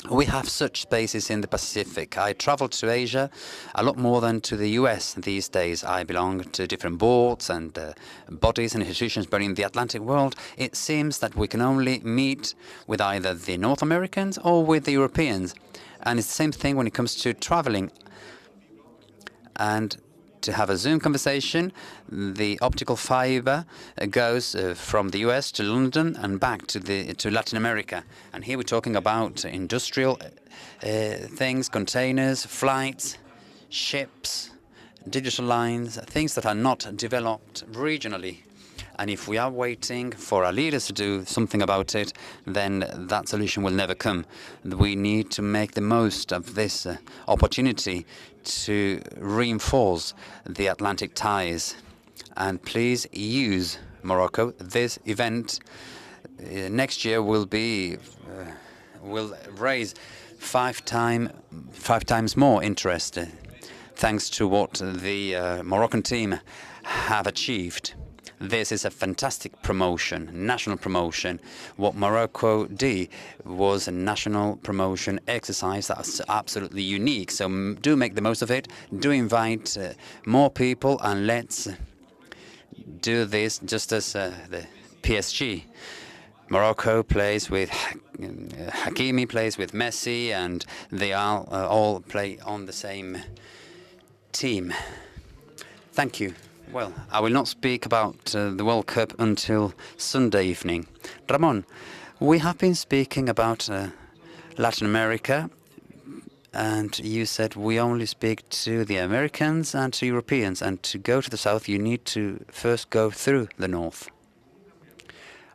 We have such spaces in the Pacific. I travel to Asia a lot more than to the US these days. I belong to different boards and bodies and institutions, but in the Atlantic world, it seems that we can only meet with either the North Americans or with the Europeans. And it's the same thing when it comes to traveling. And to have a Zoom conversation, the optical fiber goes from the US to London and back to Latin America. And here we're talking about industrial things, containers, flights, ships, digital lines, things that are not developed regionally. And if we are waiting for our leaders to do something about it, then that solution will never come. We need to make the most of this opportunity to reinforce the Atlantic ties. And please use Morocco. This event next year will raise five times more interest, thanks to what the Moroccan team have achieved. This is a fantastic promotion, national promotion. What Morocco did was a national promotion exercise that's absolutely unique. So do make the most of it. Do invite more people, and let's do this just as the PSG. Morocco plays with Hakimi, plays with Messi, and they all play on the same team. Thank you. Well, I will not speak about the World Cup until Sunday evening. Ramon, we have been speaking about Latin America, and you said we only speak to the Americans and to Europeans, and to go to the South, you need to first go through the North.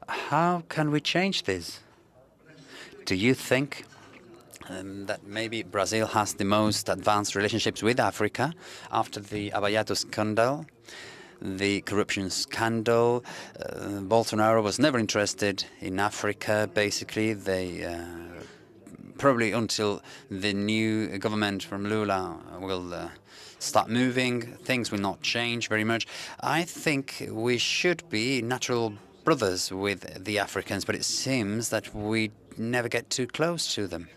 How can we change this? Do you think that maybe Brazil has the most advanced relationships with Africa after the Abayato scandal, the corruption scandal? Bolsonaro was never interested in Africa, basically. They probably until the new government from Lula will start moving, things will not change very much. I think we should be natural brothers with the Africans, but it seems that we never get too close to them.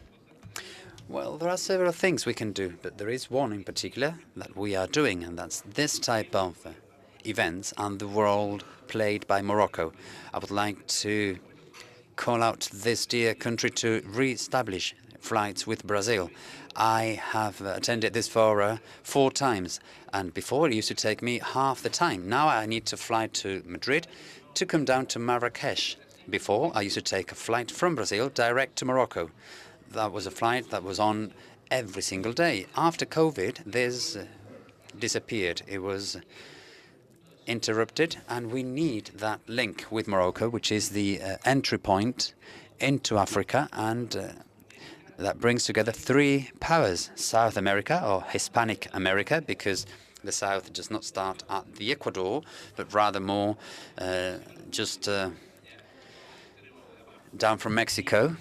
Well, there are several things we can do, but there is one in particular that we are doing, and that's this type of events and the role played by Morocco. I would like to call out this dear country to re-establish flights with Brazil. I have attended this fora 4 times, and before it used to take me half the time. Now I need to fly to Madrid to come down to Marrakesh. Before, I used to take a flight from Brazil direct to Morocco. That was a flight that was on every single day. After COVID, this disappeared. It was interrupted, and we need that link with Morocco, which is the entry point into Africa, and that brings together 3 powers: South America, or Hispanic America, because the South does not start at the Ecuador, but rather more just down from Mexico.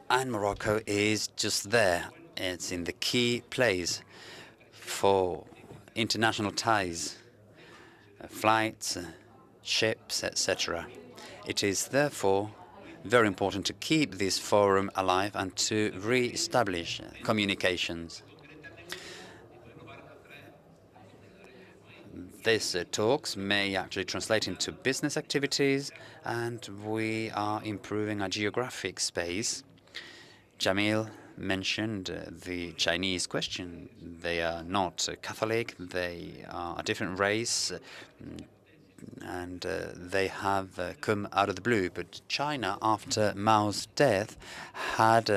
And Morocco is just there. It's in the key place for international ties, flights, ships, etc. It is therefore very important to keep this forum alive and to re-establish communications. These talks may actually translate into business activities, and we are improving our geographic space. Jamil mentioned the Chinese question. They are not Catholic, they are a different race, and they have come out of the blue. But China, after Mao's death, had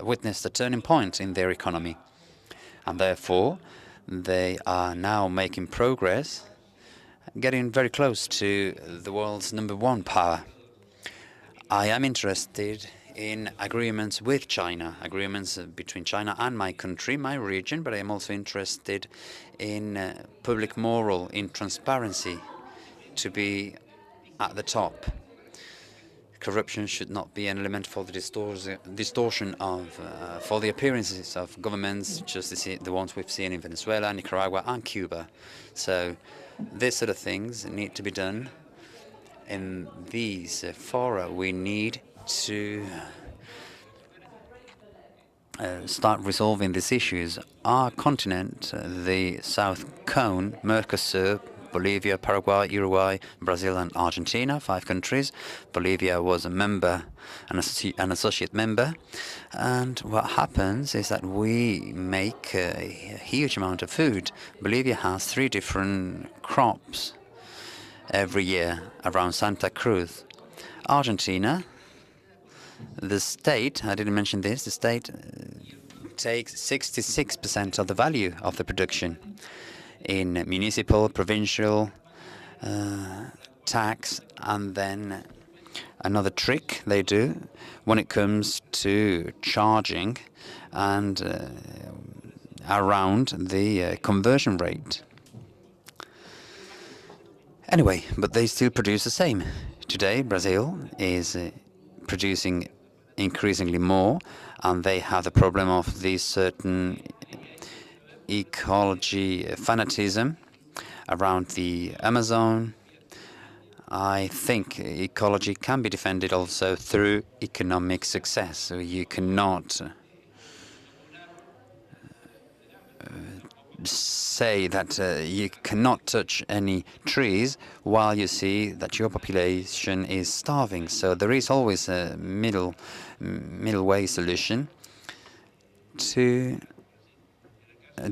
witnessed a turning point in their economy. And therefore, they are now making progress, getting very close to the world's #1 power. I am interested in agreements with China, agreements between China and my country, my region, but I am also interested in public moral, in transparency, to be at the top. Corruption should not be an element for the distortion of, for the appearances of governments, just the ones we've seen in Venezuela, Nicaragua, and Cuba. So these sort of things need to be done in these fora. We need to start resolving these issues. Our continent, the South Cone, Mercosur, Bolivia, Paraguay, Uruguay, Brazil, and Argentina, 5 countries. Bolivia was a member, an associate member. And what happens is that we make a huge amount of food. Bolivia has 3 different crops every year around Santa Cruz. Argentina, the state, I didn't mention this, the state takes 66% of the value of the production in municipal, provincial tax, and then another trick they do when it comes to charging and around the conversion rate. Anyway, but they still produce the same. Today, Brazil is producing increasingly more, and they have the problem of this certain ecology fanaticism around the Amazon. I think ecology can be defended also through economic success. So you cannot say that you cannot touch any trees while you see that your population is starving. So there is always a middle way solution to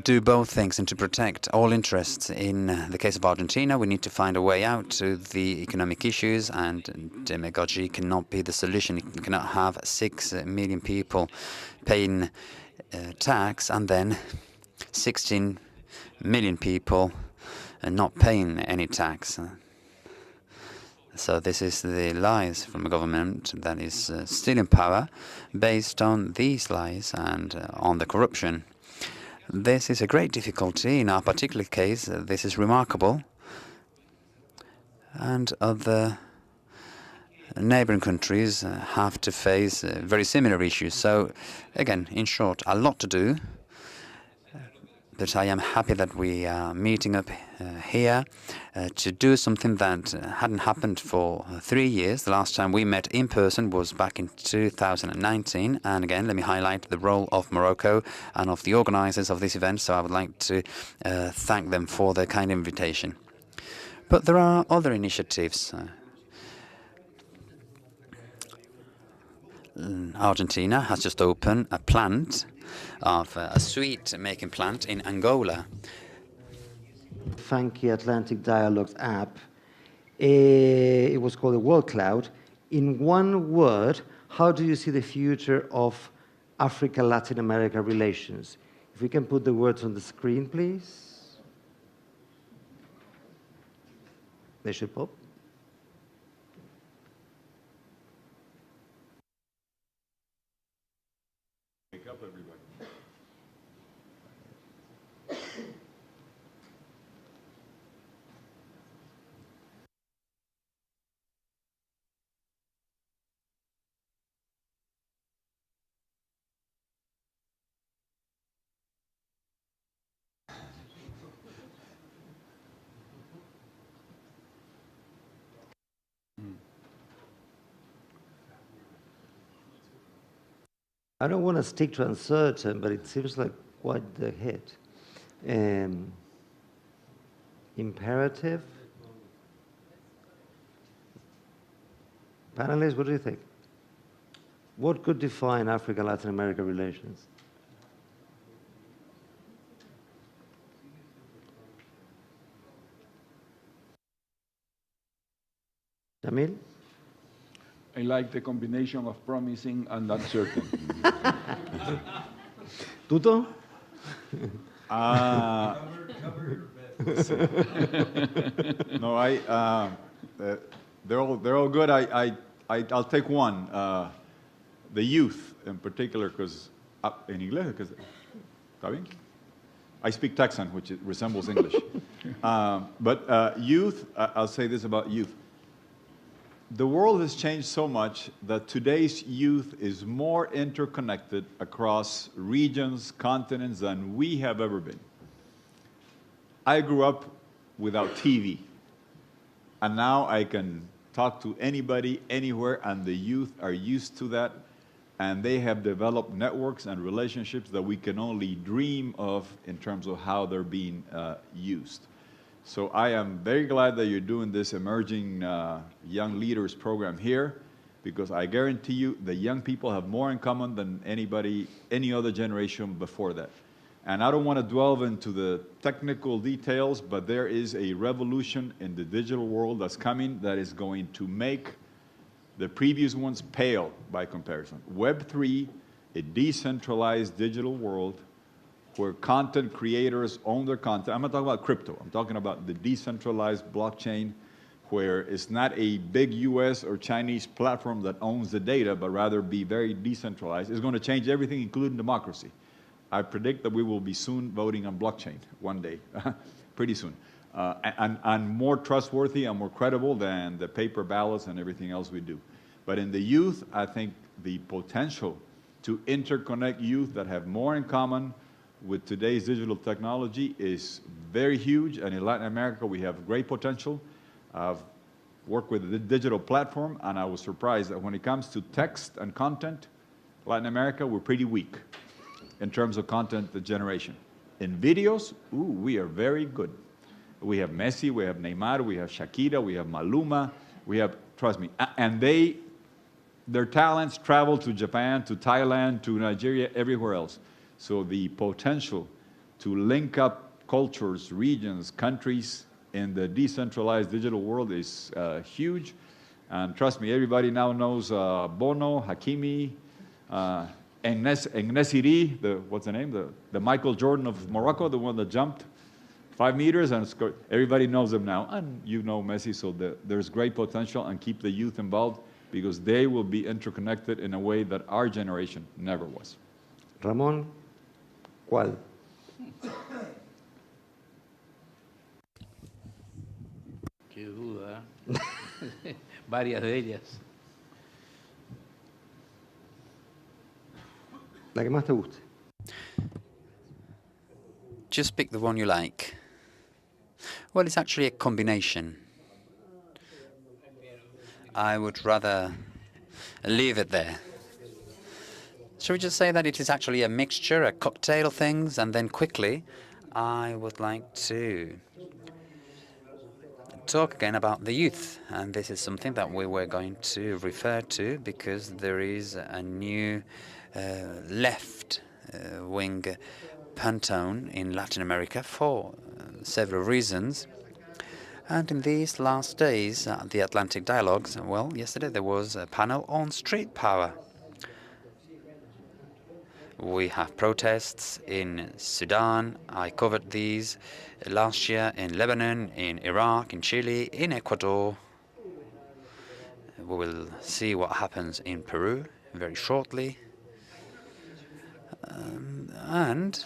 do both things and to protect all interests. In the case of Argentina, we need to find a way out to the economic issues, and demagogy cannot be the solution. You cannot have 6 million people paying tax and then 16 million people not paying any tax. So this is the lies from a government that is still in power based on these lies and on the corruption. This is a great difficulty. In our particular case, this is remarkable. And other neighboring countries have to face very similar issues. So, again, in short, a lot to do. But I am happy that we are meeting up here to do something that hadn't happened for 3 years. The last time we met in person was back in 2019. And again, let me highlight the role of Morocco and of the organizers of this event. So I would like to thank them for their kind invitation. But there are other initiatives. Argentina has just opened a plant of a sweet-making plant in Angola. Funky Atlantic Dialogues app. It was called a World Cloud. In one word, how do you see the future of Africa-Latin America relations? If we can put the words on the screen, please. They should pop. Wake up, everybody. I don't want to stick to uncertain, but it seems like quite the hit. Imperative? Panelists, what do you think? What could define Africa-Latin America relations? Jamil? I like the combination of promising and uncertain. Tuto? No, they're all good. I'll take one. the youth in particular, because in English, because I speak Texan, which resembles English. But youth, I'll say this about youth. The world has changed so much that today's youth is more interconnected across regions, continents than we have ever been. I grew up without TV, and now I can talk to anybody, anywhere, and the youth are used to that, and they have developed networks and relationships that we can only dream of in terms of how they're being used. So I am very glad that you're doing this Emerging Young Leaders program here, because I guarantee you the young people have more in common than any other generation before that. And I don't want to dwell into the technical details, but there is a revolution in the digital world that's coming that is going to make the previous ones pale by comparison. Web3, a decentralized digital world where content creators own their content. I'm not talking about crypto. I'm talking about the decentralized blockchain, where it's not a big US or Chinese platform that owns the data, but rather be very decentralized. It's going to change everything, including democracy. I predict that we will be soon voting on blockchain one day, pretty soon, and more trustworthy and more credible than the paper ballots and everything else we do. But in the youth, I think the potential to interconnect youth that have more in common with today's digital technology is very huge, and in Latin America we have great potential. I've worked with the digital platform, and I was surprised that when it comes to text and content, Latin America, we're pretty weak in terms of content generation. In videos, we are very good. We have Messi, we have Neymar, we have Shakira, we have Maluma, we have, trust me, and their talents travel to Japan, to Thailand, to Nigeria, everywhere else. So the potential to link up cultures, regions, countries in the decentralized digital world is huge. And trust me, everybody now knows Bono, Hakimi, En-Nesyri, what's the name? The Michael Jordan of Morocco, the one that jumped 5 meters and scored. Everybody knows them now. And you know Messi, so there's great potential, and keep the youth involved, because they will be interconnected in a way that our generation never was. Ramón, ¿cuál? Qué duda. Varias de ellas. La que más te guste. Just pick the one you like. Well, it's actually a combination. I would rather leave it there. Shall we just say that it is actually a mixture, a cocktail of things, and then quickly I would like to talk again about the youth. And this is something that we were going to refer to because there is a new left-wing pantone in Latin America for several reasons. And in these last days at the Atlantic Dialogues, well, yesterday there was a panel on street power. We have protests in Sudan. I covered these last year in Lebanon, in Iraq, in Chile, in Ecuador. We will see what happens in Peru very shortly. And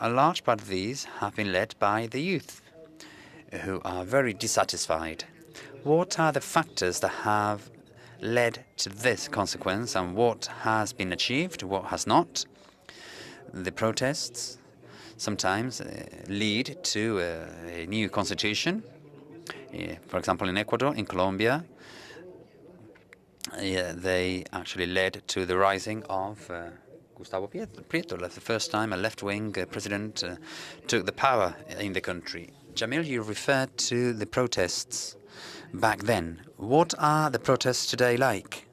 a large part of these have been led by the youth, who are very dissatisfied. What are the factors that have led to this consequence, and what has been achieved, what has not? The protests sometimes lead to a new constitution. For example, in Ecuador, in Colombia, they actually led to the rising of Gustavo Petro. That's the first time a left-wing president took the power in the country. Jamil, you referred to the protests back then. What are the protests today like?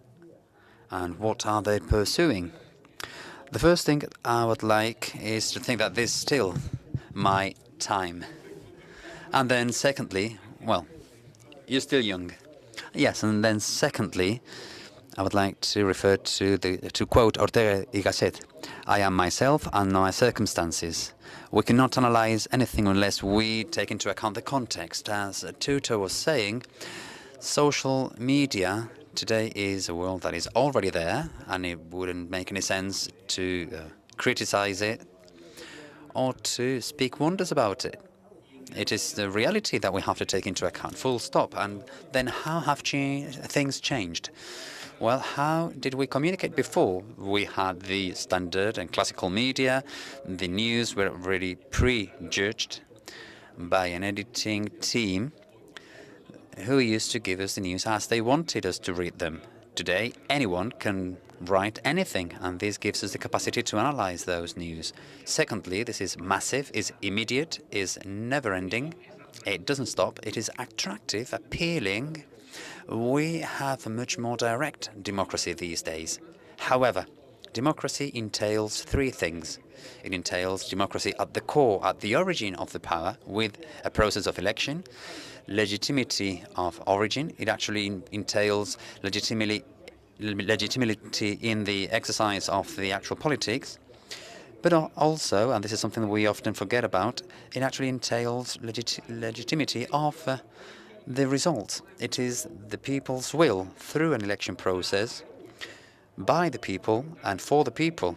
And what are they pursuing? The first thing I would like is to think that this is still my time. And then secondly, well, you're still young. Yes, and then secondly, I would like to refer to quote Ortega y Gasset. I am myself and my circumstances. We cannot analyze anything unless we take into account the context. As Tuto was saying, social media Today is a world that is already there, and it wouldn't make any sense to criticize it or to speak wonders about it. It is the reality that we have to take into account, full stop. And then how have things changed? Well, how did we communicate before? We had the standard and classical media. The news were already prejudged by an editing team who used to give us the news as they wanted us to read them. Today, anyone can write anything, and this gives us the capacity to analyze those news. Secondly, this is massive, is immediate, is never-ending. It doesn't stop. It is attractive, appealing. We have a much more direct democracy these days. However, democracy entails three things. It entails democracy at the core, at the origin of the power, with a process of election, legitimacy of origin. It actually entails legitimacy in the exercise of the actual politics, but also, and this is something that we often forget about, it actually entails legitimacy of the results. It is the people's will through an election process, by the people and for the people.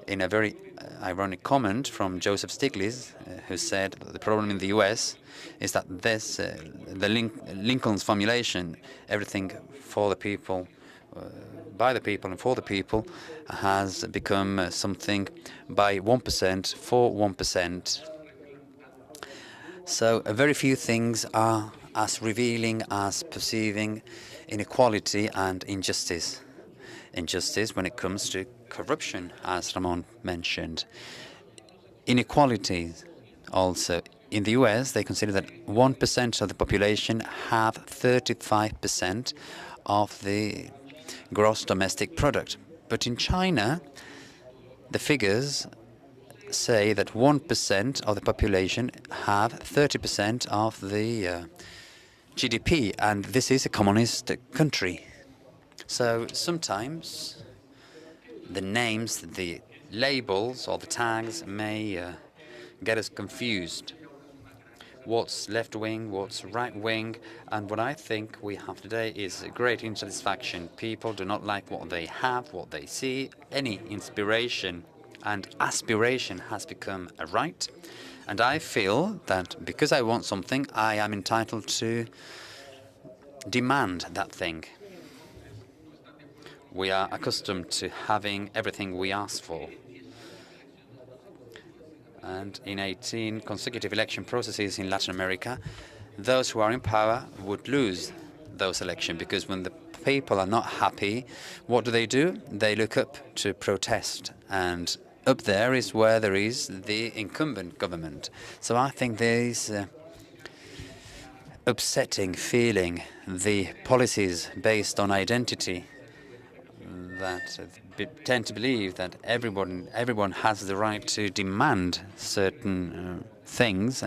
In a very ironic comment from Joseph Stiglitz, who said the problem in the US is that Lincoln's formulation, everything for the people, by the people and for the people, has become something by 1% for 1%. So very few things are as revealing as perceiving inequality and injustice. Injustice when it comes to corruption, as Ramon mentioned. Inequalities also. In the US, they consider that 1% of the population have 35% of the gross domestic product. But in China, the figures say that 1% of the population have 30% of the GDP, and this is a communist country. So sometimes the names, the labels or the tags may get us confused. What's left-wing, what's right-wing, and what I think we have today is a great insatisfaction. People do not like what they have, what they see. Any inspiration and aspiration has become a right, and I feel that because I want something, I am entitled to demand that thing. We are accustomed to having everything we ask for. And in 18 consecutive election processes in Latin America, those who are in power would lose those elections, because when the people are not happy, what do? They look up to protest, and up there is where there is the incumbent government. So I think there is upsetting feeling, the policies based on identity that tend to believe that everyone has the right to demand certain things.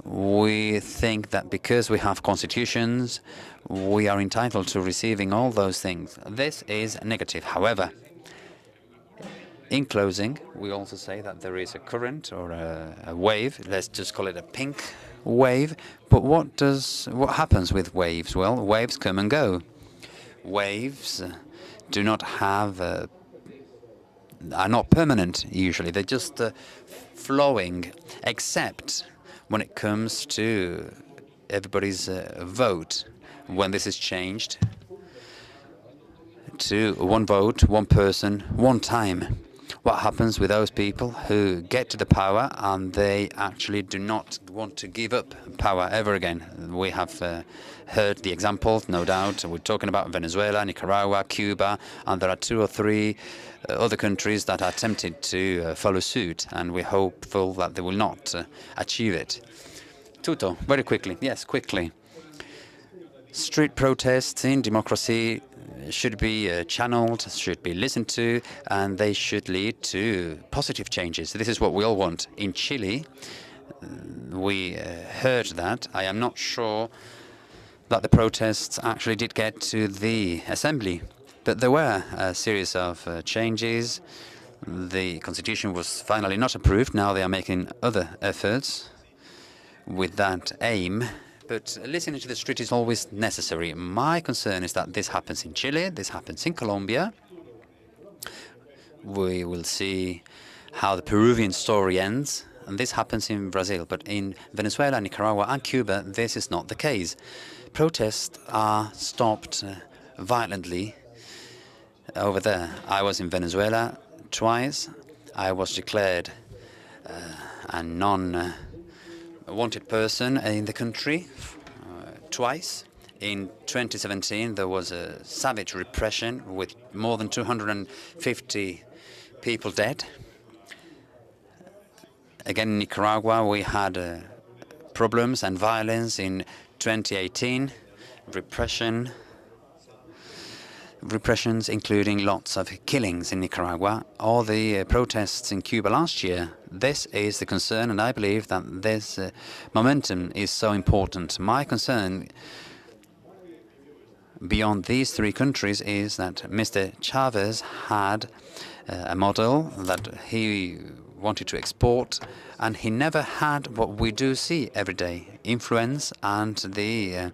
We think that because we have constitutions, we are entitled to receiving all those things. This is negative. However, in closing, we also say that there is a current or a wave. Let's just call it a pink wave. But what happens with waves? Well, waves come and go. Waves do not have are not permanent usually. They're just flowing, except when it comes to everybody's vote. When this is changed to one vote, one person, one time. What happens with those people who get to the power and they actually do not want to give up power ever again? We have heard the examples, no doubt. We're talking about Venezuela, Nicaragua, Cuba, and there are 2 or 3 other countries that are tempted to follow suit, and we're hopeful that they will not achieve it. Tuto, very quickly. Yes, quickly. Street protests in democracy should be channeled, should be listened to, and they should lead to positive changes. This is what we all want. In Chile, we heard that. I am not sure that the protests actually did get to the assembly, but there were a series of changes. The constitution was finally not approved. Now they are making other efforts with that aim, but listening to the street is always necessary. My concern is that this happens in Chile, this happens in Colombia. We will see how the Peruvian story ends, and this happens in Brazil. But in Venezuela, Nicaragua, and Cuba, this is not the case. Protests are stopped violently over there. I was in Venezuela twice. I was declared a non-wanted person in the country twice. In 2017, there was a savage repression with more than 250 people dead. Again, in Nicaragua, we had problems and violence in 2018, repressions, including lots of killings in Nicaragua, all the protests in Cuba last year. This is the concern, and I believe that this momentum is so important. My concern beyond these three countries is that Mr. Chavez had a model that he wanted to export, and he never had what we do see every day, influence and the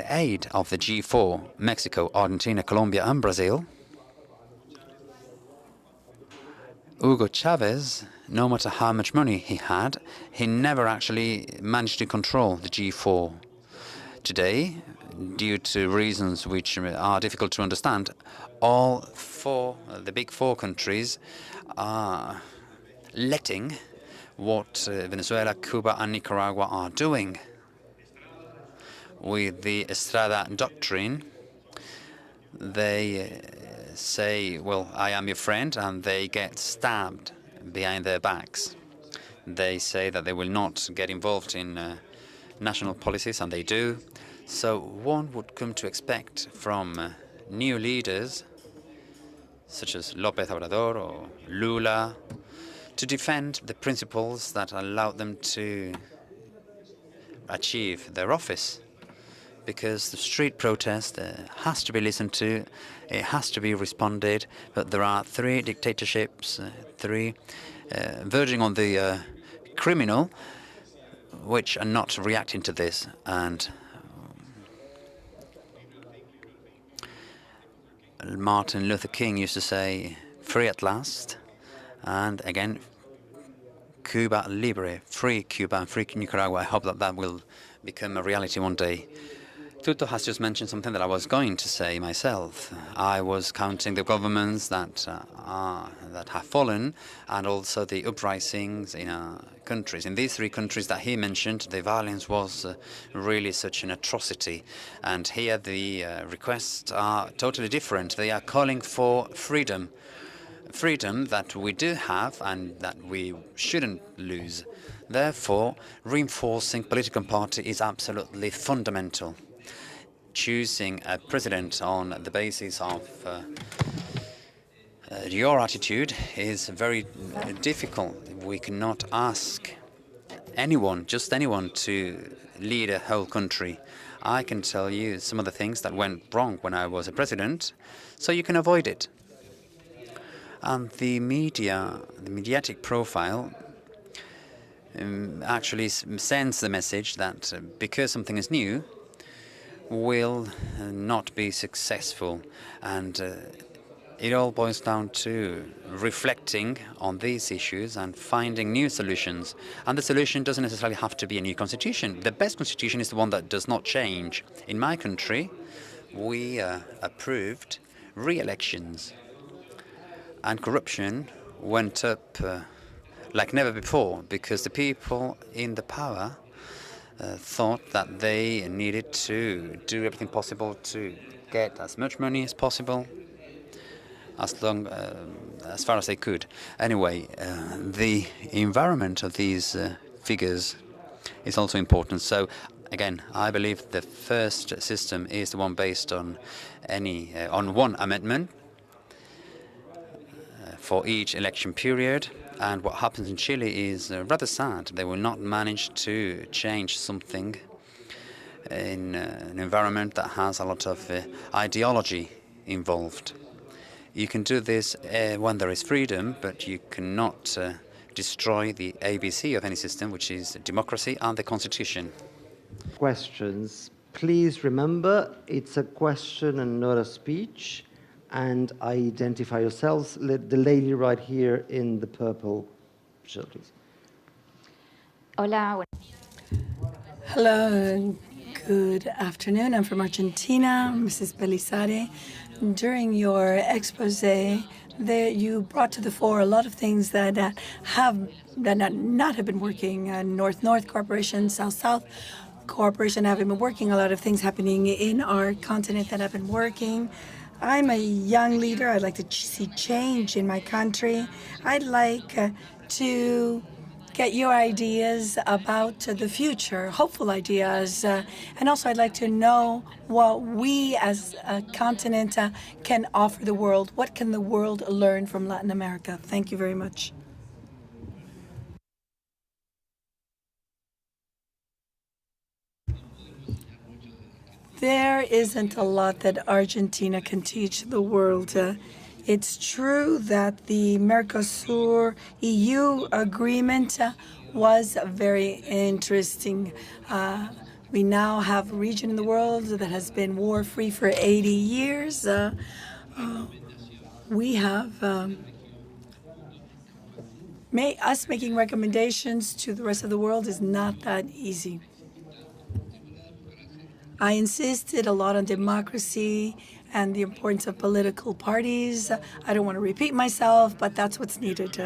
aid of the G4, Mexico, Argentina, Colombia, and Brazil. Hugo Chavez, no matter how much money he had, he never actually managed to control the G4. Today, due to reasons which are difficult to understand, all four, the big four countries, are letting what Venezuela, Cuba, and Nicaragua are doing. With the Estrada doctrine, they say, well, I am your friend, and they get stabbed behind their backs. They say that they will not get involved in national policies, and they do. So one would come to expect from new leaders, such as López Obrador or Lula, to defend the principles that allow them to achieve their office. Because the street protest has to be listened to, it has to be responded, but there are three dictatorships, three verging on the criminal, which are not reacting to this. And Martin Luther King used to say, free at last, and again, Cuba Libre, free Cuba and free Nicaragua. I hope that that will become a reality one day. Tuto has just mentioned something that I was going to say myself. I was counting the governments that have fallen, and also the uprisings in our countries. In these three countries that he mentioned, the violence was really such an atrocity. And here the requests are totally different. They are calling for freedom. Freedom that we do have and that we shouldn't lose. Therefore, reinforcing political party is absolutely fundamental. Choosing a president on the basis of your attitude is very difficult. We cannot ask anyone, just anyone, to lead a whole country. I can tell you some of the things that went wrong when I was a president, so you can avoid it. And the media, the mediatic profile, actually sends the message that because something is new, will not be successful. And it all boils down to reflecting on these issues and finding new solutions. And the solution doesn't necessarily have to be a new constitution. The best constitution is the one that does not change. In my country, we approved re-elections. And corruption went up like never before, because the people in the power thought that they needed to do everything possible to get as much money as possible, as far as they could. Anyway, the environment of these figures is also important. So, again, I believe the first system is the one based on on one amendment for each election period. And what happens in Chile is rather sad. They will not manage to change something in an environment that has a lot of ideology involved. You can do this when there is freedom, but you cannot destroy the ABC of any system, which is democracy and the Constitution. Questions. Please remember, it's a question and not a speech. And identify yourselves. The lady right here in the purple shirt, please. Hola. Hello, good afternoon. I'm from Argentina, Mrs. Belisario. During your expose, there you brought to the fore a lot of things that have not have been working. North-North cooperation, South-South cooperation haven't been working. A lot of things happening in our continent that have been working. I'm a young leader. I'd like to see change in my country. I'd like to get your ideas about the future, hopeful ideas. And also I'd like to know what we as a continent can offer the world. What can the world learn from Latin America? Thank you very much. There isn't a lot that Argentina can teach the world. It's true that the Mercosur-EU agreement was very interesting. We now have a region in the world that has been war-free for 80 years. We have us making recommendations to the rest of the world is not that easy. I insisted a lot on democracy and the importance of political parties. I don't want to repeat myself, but that's what's needed.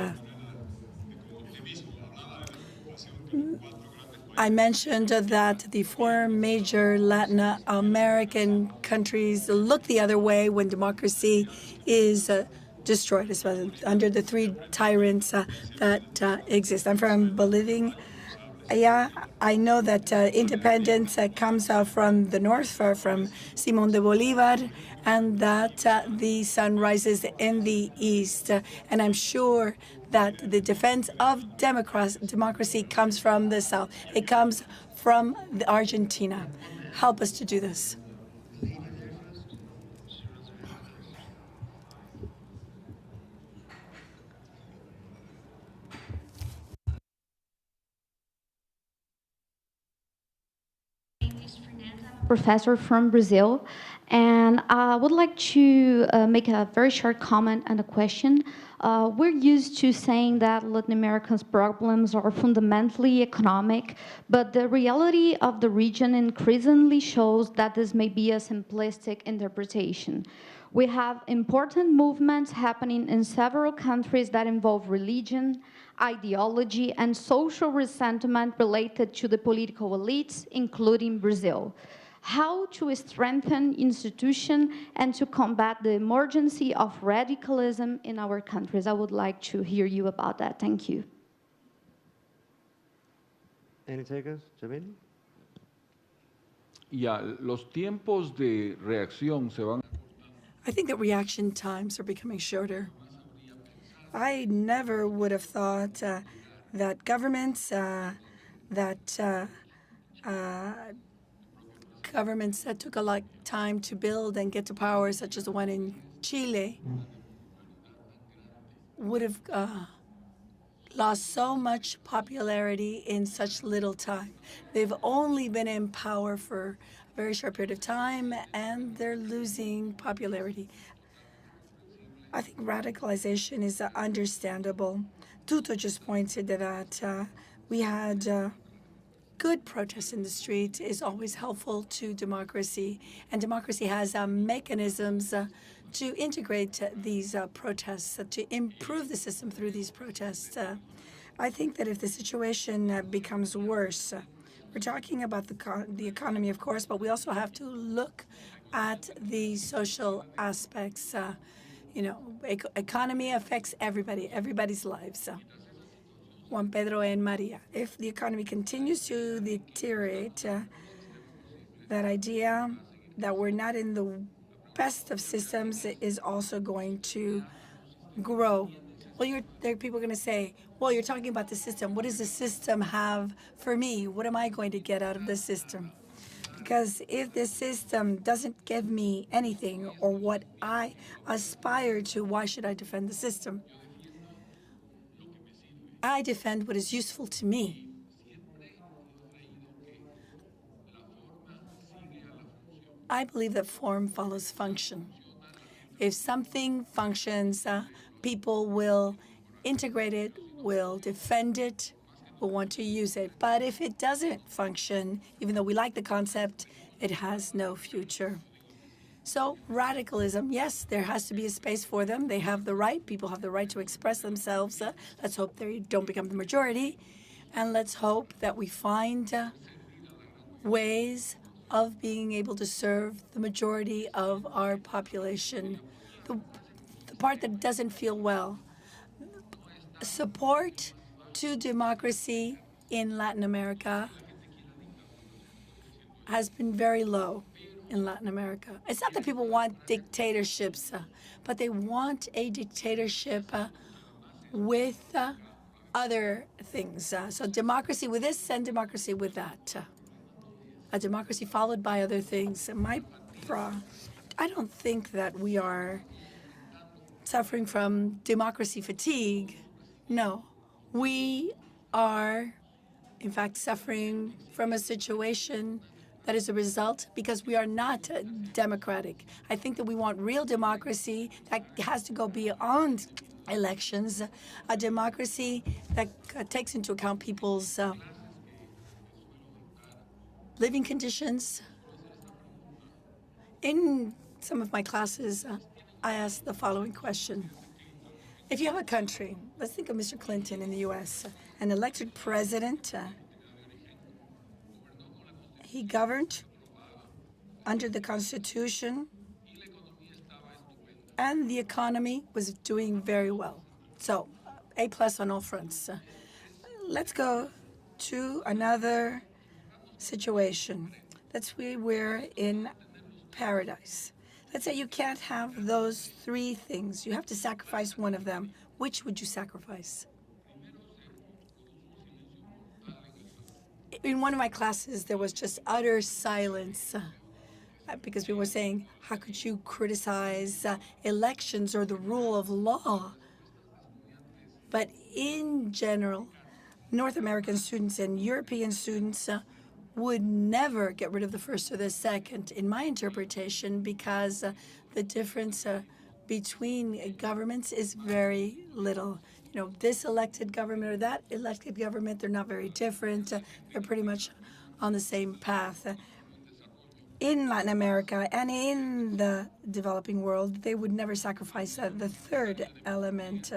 I mentioned that the four major Latin American countries look the other way when democracy is destroyed, especially under the three tyrants that exist. I'm from Bolivia. Yeah, I know that independence comes from the north, from Simón de Bolívar, and that the sun rises in the east. And I'm sure that the defense of democracy comes from the south. It comes from Argentina. Help us to do this. Professor from Brazil, and I would like to make a very short comment and a question. We're used to saying that Latin America's problems are fundamentally economic, but the reality of the region increasingly shows that this may be a simplistic interpretation. We have important movements happening in several countries that involve religion, ideology, and social resentment related to the political elites, including Brazil. How to strengthen institutions and to combat the emergency of radicalism in our countries. I would like to hear you about that. Thank you. Any takers? Jamil? Ya, los tiempos de reacción se van. I think that reaction times are becoming shorter. I never would have thought that governments governments that took a lot of time to build and get to power, such as the one in Chile, would have lost so much popularity in such little time. They've only been in power for a very short period of time, and they're losing popularity. I think radicalization is understandable. Tuto just pointed to that. We had good protest in the street is always helpful to democracy, and democracy has mechanisms to integrate these protests, to improve the system through these protests. I think that if the situation becomes worse, we're talking about the economy, of course, but we also have to look at the social aspects. Economy affects everybody, everybody's lives. Juan Pedro and Maria. If the economy continues to deteriorate, that idea that we're not in the best of systems is also going to grow. Well, there are people going to say, well, you're talking about the system. What does the system have for me? What am I going to get out of the system? Because if the system doesn't give me anything or what I aspire to, why should I defend the system? I defend what is useful to me. I believe that form follows function. If something functions, people will integrate it, will defend it, will want to use it. But if it doesn't function, even though we like the concept, it has no future. So radicalism, yes, there has to be a space for them. They have the right. People have the right to express themselves. Let's hope they don't become the majority. And let's hope that we find ways of being able to serve the majority of our population. The part that doesn't feel well. Support to democracy in Latin America has been very low in Latin America. It's not that people want dictatorships, but they want a dictatorship with other things. So democracy with this and democracy with that. A democracy followed by other things. I don't think that we are suffering from democracy fatigue. No, we are, in fact, suffering from a situation that is a result because we are not democratic. I think that we want real democracy that has to go beyond elections, a democracy that takes into account people's living conditions. In some of my classes, I asked the following question. If you have a country, let's think of Mr. Clinton in the US, an elected president, he governed under the Constitution, and the economy was doing very well. So, A+ on all fronts. Let's go to another situation. Let's say we're in paradise. Let's say you can't have those three things. You have to sacrifice one of them. Which would you sacrifice? In one of my classes, there was just utter silence because people were saying, how could you criticize elections or the rule of law? But in general, North American students and European students would never get rid of the first or the second, in my interpretation, because the difference between governments is very little. You know, this elected government or that elected government, they're not very different. They're pretty much on the same path. In Latin America and in the developing world, they would never sacrifice the third element.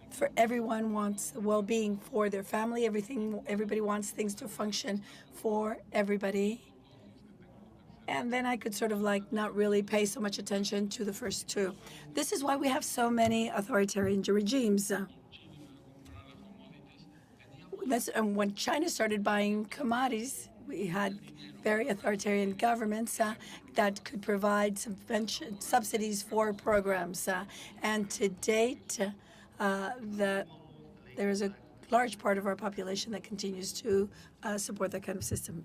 For everyone wants well-being for their family. Everybody wants things to function for everybody. And then I could sort of like not really pay so much attention to the first two. This is why we have so many authoritarian regimes. And when China started buying commodities, we had very authoritarian governments that could provide subsidies for programs. And to date, that there is a large part of our population that continues to support that kind of system.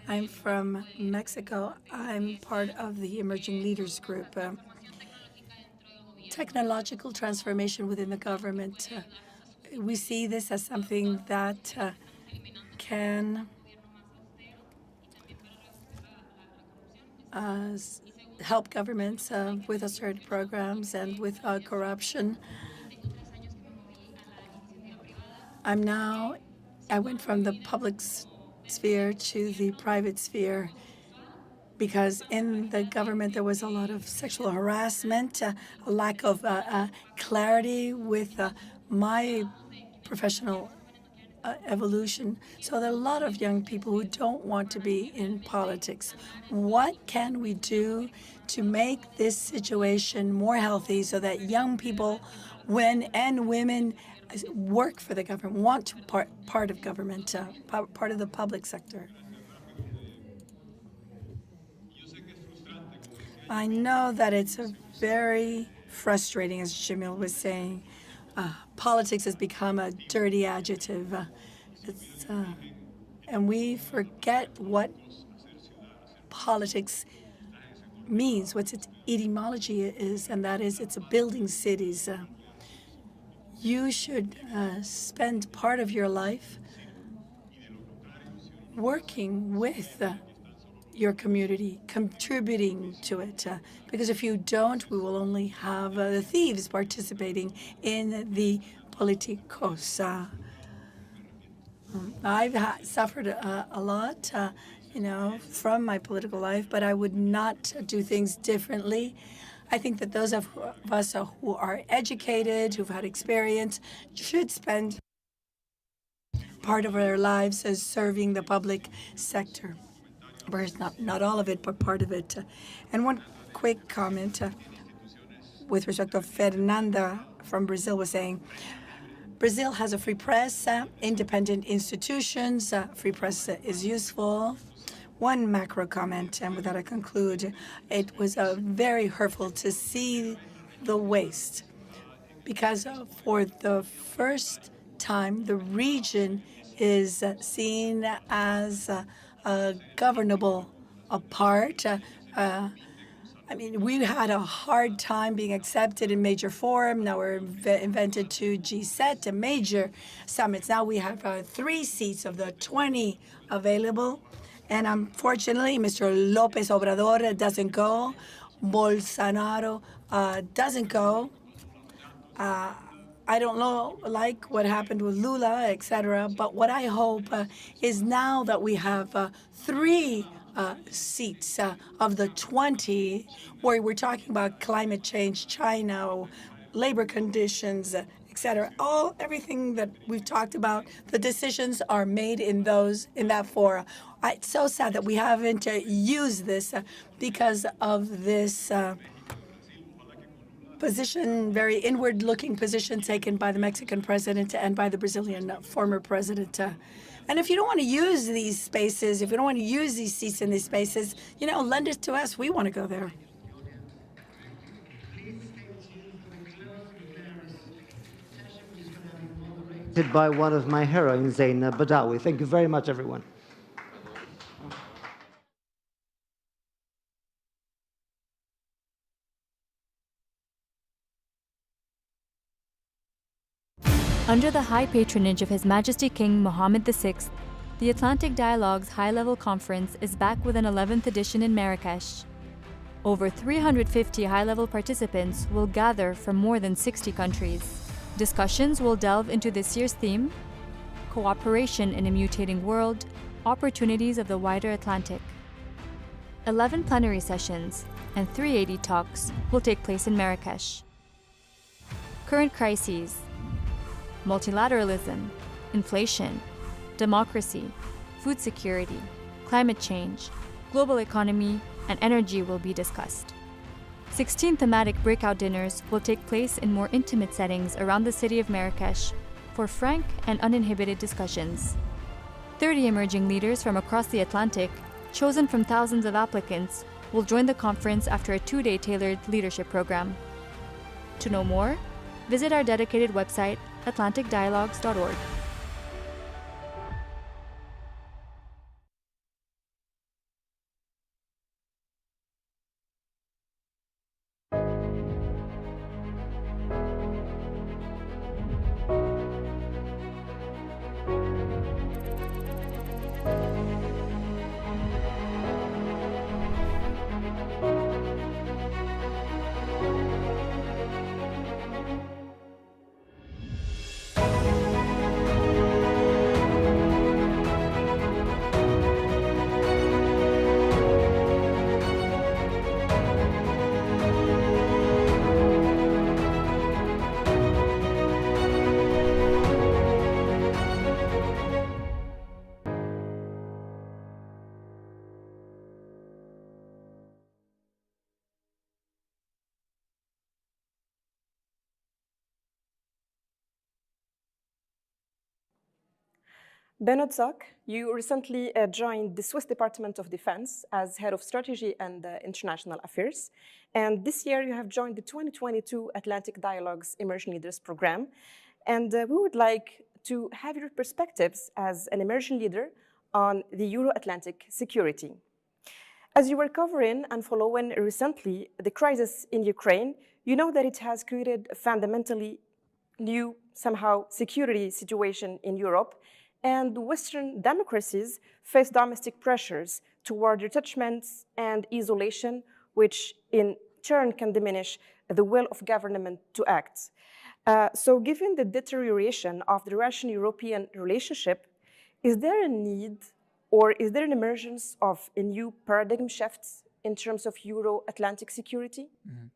I'm from Mexico. I'm part of the Emerging Leaders Group. Technological transformation within the government. We see this as something that can help governments with austerity programs and with corruption. I went from the public sphere to the private sphere because in the government there was a lot of sexual harassment, a lack of clarity with my professional evolution. So there are a lot of young people who don't want to be in politics. What can we do to make this situation more healthy so that young people and women work for the government, want to part of government, part of the public sector? I know that it's very frustrating, as Jamil was saying. Politics has become a dirty adjective. And we forget what politics means, what its etymology is, and that is it's building cities. you should spend part of your life working with your community, contributing to it. Because if you don't, we will only have the thieves participating in the politicos. I've suffered a lot, from my political life, but I would not do things differently. I think that those of us who are educated, who've had experience, should spend part of our lives as serving the public sector. Whereas not all of it, but part of it. And one quick comment with respect to Fernanda from Brazil was saying, Brazil has a free press, independent institutions, free press is useful. One macro comment, and with that I conclude, it was very hurtful to see the waste, because for the first time the region is seen as a governable part. We had a hard time being accepted in major forum. Now we're invented to G7, a major summits. Now we have 3 seats of the 20 available. And unfortunately, Mr. López Obrador doesn't go. Bolsonaro doesn't go. I don't know, like what happened with Lula, etc. But what I hope is now that we have 3 seats of the 20, where we're talking about climate change, China, labor conditions, etc. Everything that we've talked about, the decisions are made in that forum. It's so sad that we haven't used this because of this position, very inward-looking position taken by the Mexican president and by the Brazilian former president. And if you don't want to use these spaces, if you don't want to use these seats in these spaces, lend it to us. We want to go there. By one of my heroines, Zainab Badawi. Thank you very much, everyone. Under the high patronage of His Majesty King Mohammed VI, the Atlantic Dialogues High-Level Conference is back with an 11th edition in Marrakesh. Over 350 high-level participants will gather from more than 60 countries. Discussions will delve into this year's theme: Cooperation in a Mutating World, Opportunities of the Wider Atlantic. 11 plenary sessions and 380 talks will take place in Marrakesh. Current crises: multilateralism, inflation, democracy, food security, climate change, global economy, and energy will be discussed. 16 thematic breakout dinners will take place in more intimate settings around the city of Marrakesh for frank and uninhibited discussions. 30 emerging leaders from across the Atlantic, chosen from thousands of applicants, will join the conference after a 2-day tailored leadership program. To know more, visit our dedicated website, atlanticdialogues.org. Bernard Zock, you recently joined the Swiss Department of Defense as Head of Strategy and International Affairs. And this year you have joined the 2022 Atlantic Dialogues Emerging Leaders Program. And we would like to have your perspectives as an emerging leader on the Euro-Atlantic security. As you were covering and following recently the crisis in Ukraine, you know that it has created fundamentally new, somehow, security situation in Europe, and Western democracies face domestic pressures toward detachments and isolation, which in turn can diminish the will of government to act. So given the deterioration of the Russian-European relationship, is there a need or is there an emergence of a new paradigm shift in terms of Euro-Atlantic security? Mm-hmm.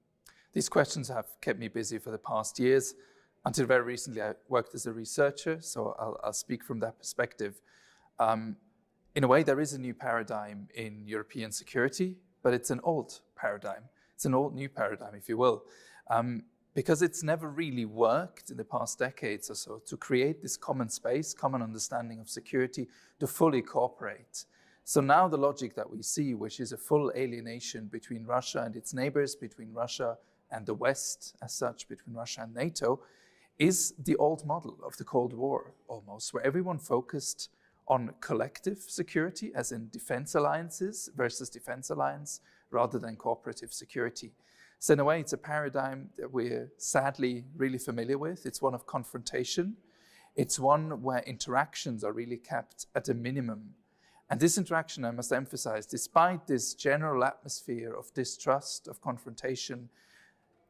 These questions have kept me busy for the past years. Until very recently, I worked as a researcher, so I'll speak from that perspective. In a way, there is a new paradigm in European security, but it's an old paradigm. It's an old new paradigm, if you will, because it's never really worked in the past decades or so to create this common space, common understanding of security, to fully cooperate. So now the logic that we see, which is a full alienation between Russia and its neighbors, between Russia and the West as such, between Russia and NATO, is the old model of the Cold War almost, where everyone focused on collective security, as in defense alliances versus defense alliance, rather than cooperative security. So in a way, it's a paradigm that we're sadly really familiar with. It's one of confrontation. It's one where interactions are really kept at a minimum. And this interaction, I must emphasize, despite this general atmosphere of distrust, of confrontation,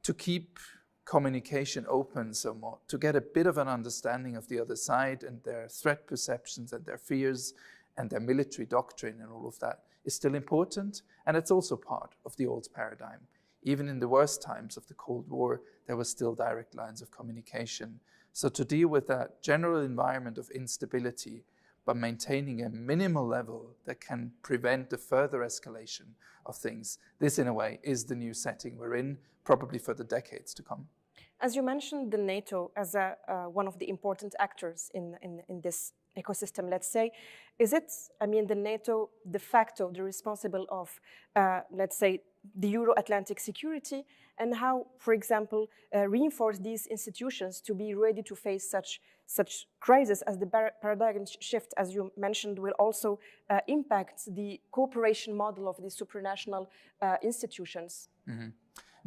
to keep communication open somewhat, to get a bit of an understanding of the other side and their threat perceptions and their fears and their military doctrine and all of that is still important. And it's also part of the old paradigm. Even in the worst times of the Cold War, there were still direct lines of communication. So to deal with that general environment of instability, but maintaining a minimal level that can prevent the further escalation of things, this in a way is the new setting we're in, probably for the decades to come. As you mentioned, the NATO as one of the important actors in this ecosystem, let's say, is it, the NATO de facto, the responsible of, let's say, the Euro-Atlantic security, and how, for example, reinforce these institutions to be ready to face such crisis as the paradigm shift, as you mentioned, will also impact the cooperation model of these supranational institutions? Mm-hmm.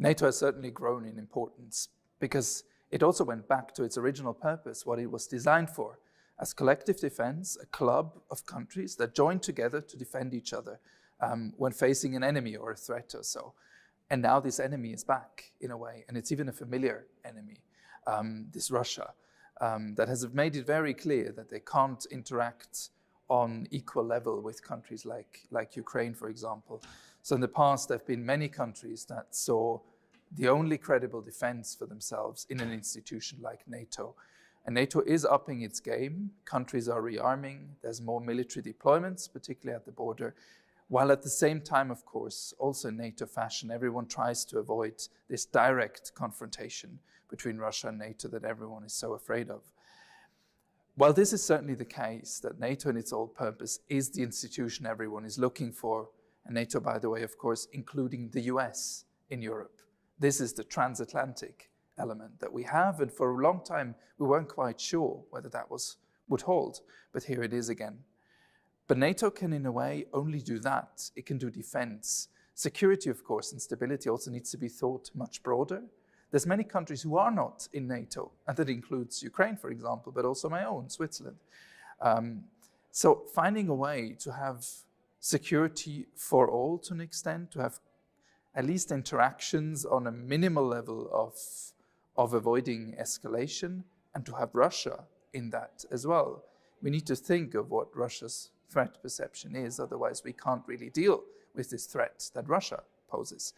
NATO has certainly grown in importance because it also went back to its original purpose, what it was designed for, as collective defense, a club of countries that joined together to defend each other when facing an enemy or a threat or so. And now this enemy is back in a way, and it's even a familiar enemy, this Russia, that has made it very clear that they can't interact on equal level with countries like Ukraine, for example. So in the past, there have been many countries that saw the only credible defense for themselves in an institution like NATO. And NATO is upping its game. Countries are rearming. There's more military deployments, particularly at the border. While at the same time, of course, also in NATO fashion, everyone tries to avoid this direct confrontation between Russia and NATO that everyone is so afraid of. While this is certainly the case, that NATO in its old purpose is the institution everyone is looking for, and NATO, by the way, of course, including the US in Europe. This is the transatlantic element that we have, and for a long time, we weren't quite sure whether that would hold, but here it is again. But NATO can, in a way, only do that. It can do defense. Security, of course, and stability also needs to be thought much broader. There's many countries who are not in NATO, and that includes Ukraine, for example, but also my own, Switzerland. So finding a way to have security for all to an extent, to have at least interactions on a minimal level of avoiding escalation, and to have Russia in that as well. We need to think of what Russia's threat perception is, otherwise we can't really deal with this threat that Russia poses.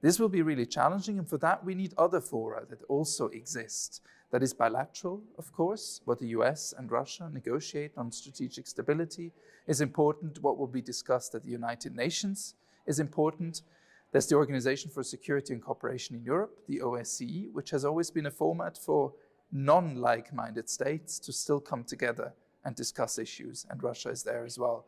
This will be really challenging, and for that we need other fora that also exist. That is bilateral, of course. What the US and Russia negotiate on strategic stability is important. What will be discussed at the United Nations is important. There's the Organization for Security and Cooperation in Europe, the OSCE, which has always been a format for non-like-minded states to still come together and discuss issues, and Russia is there as well.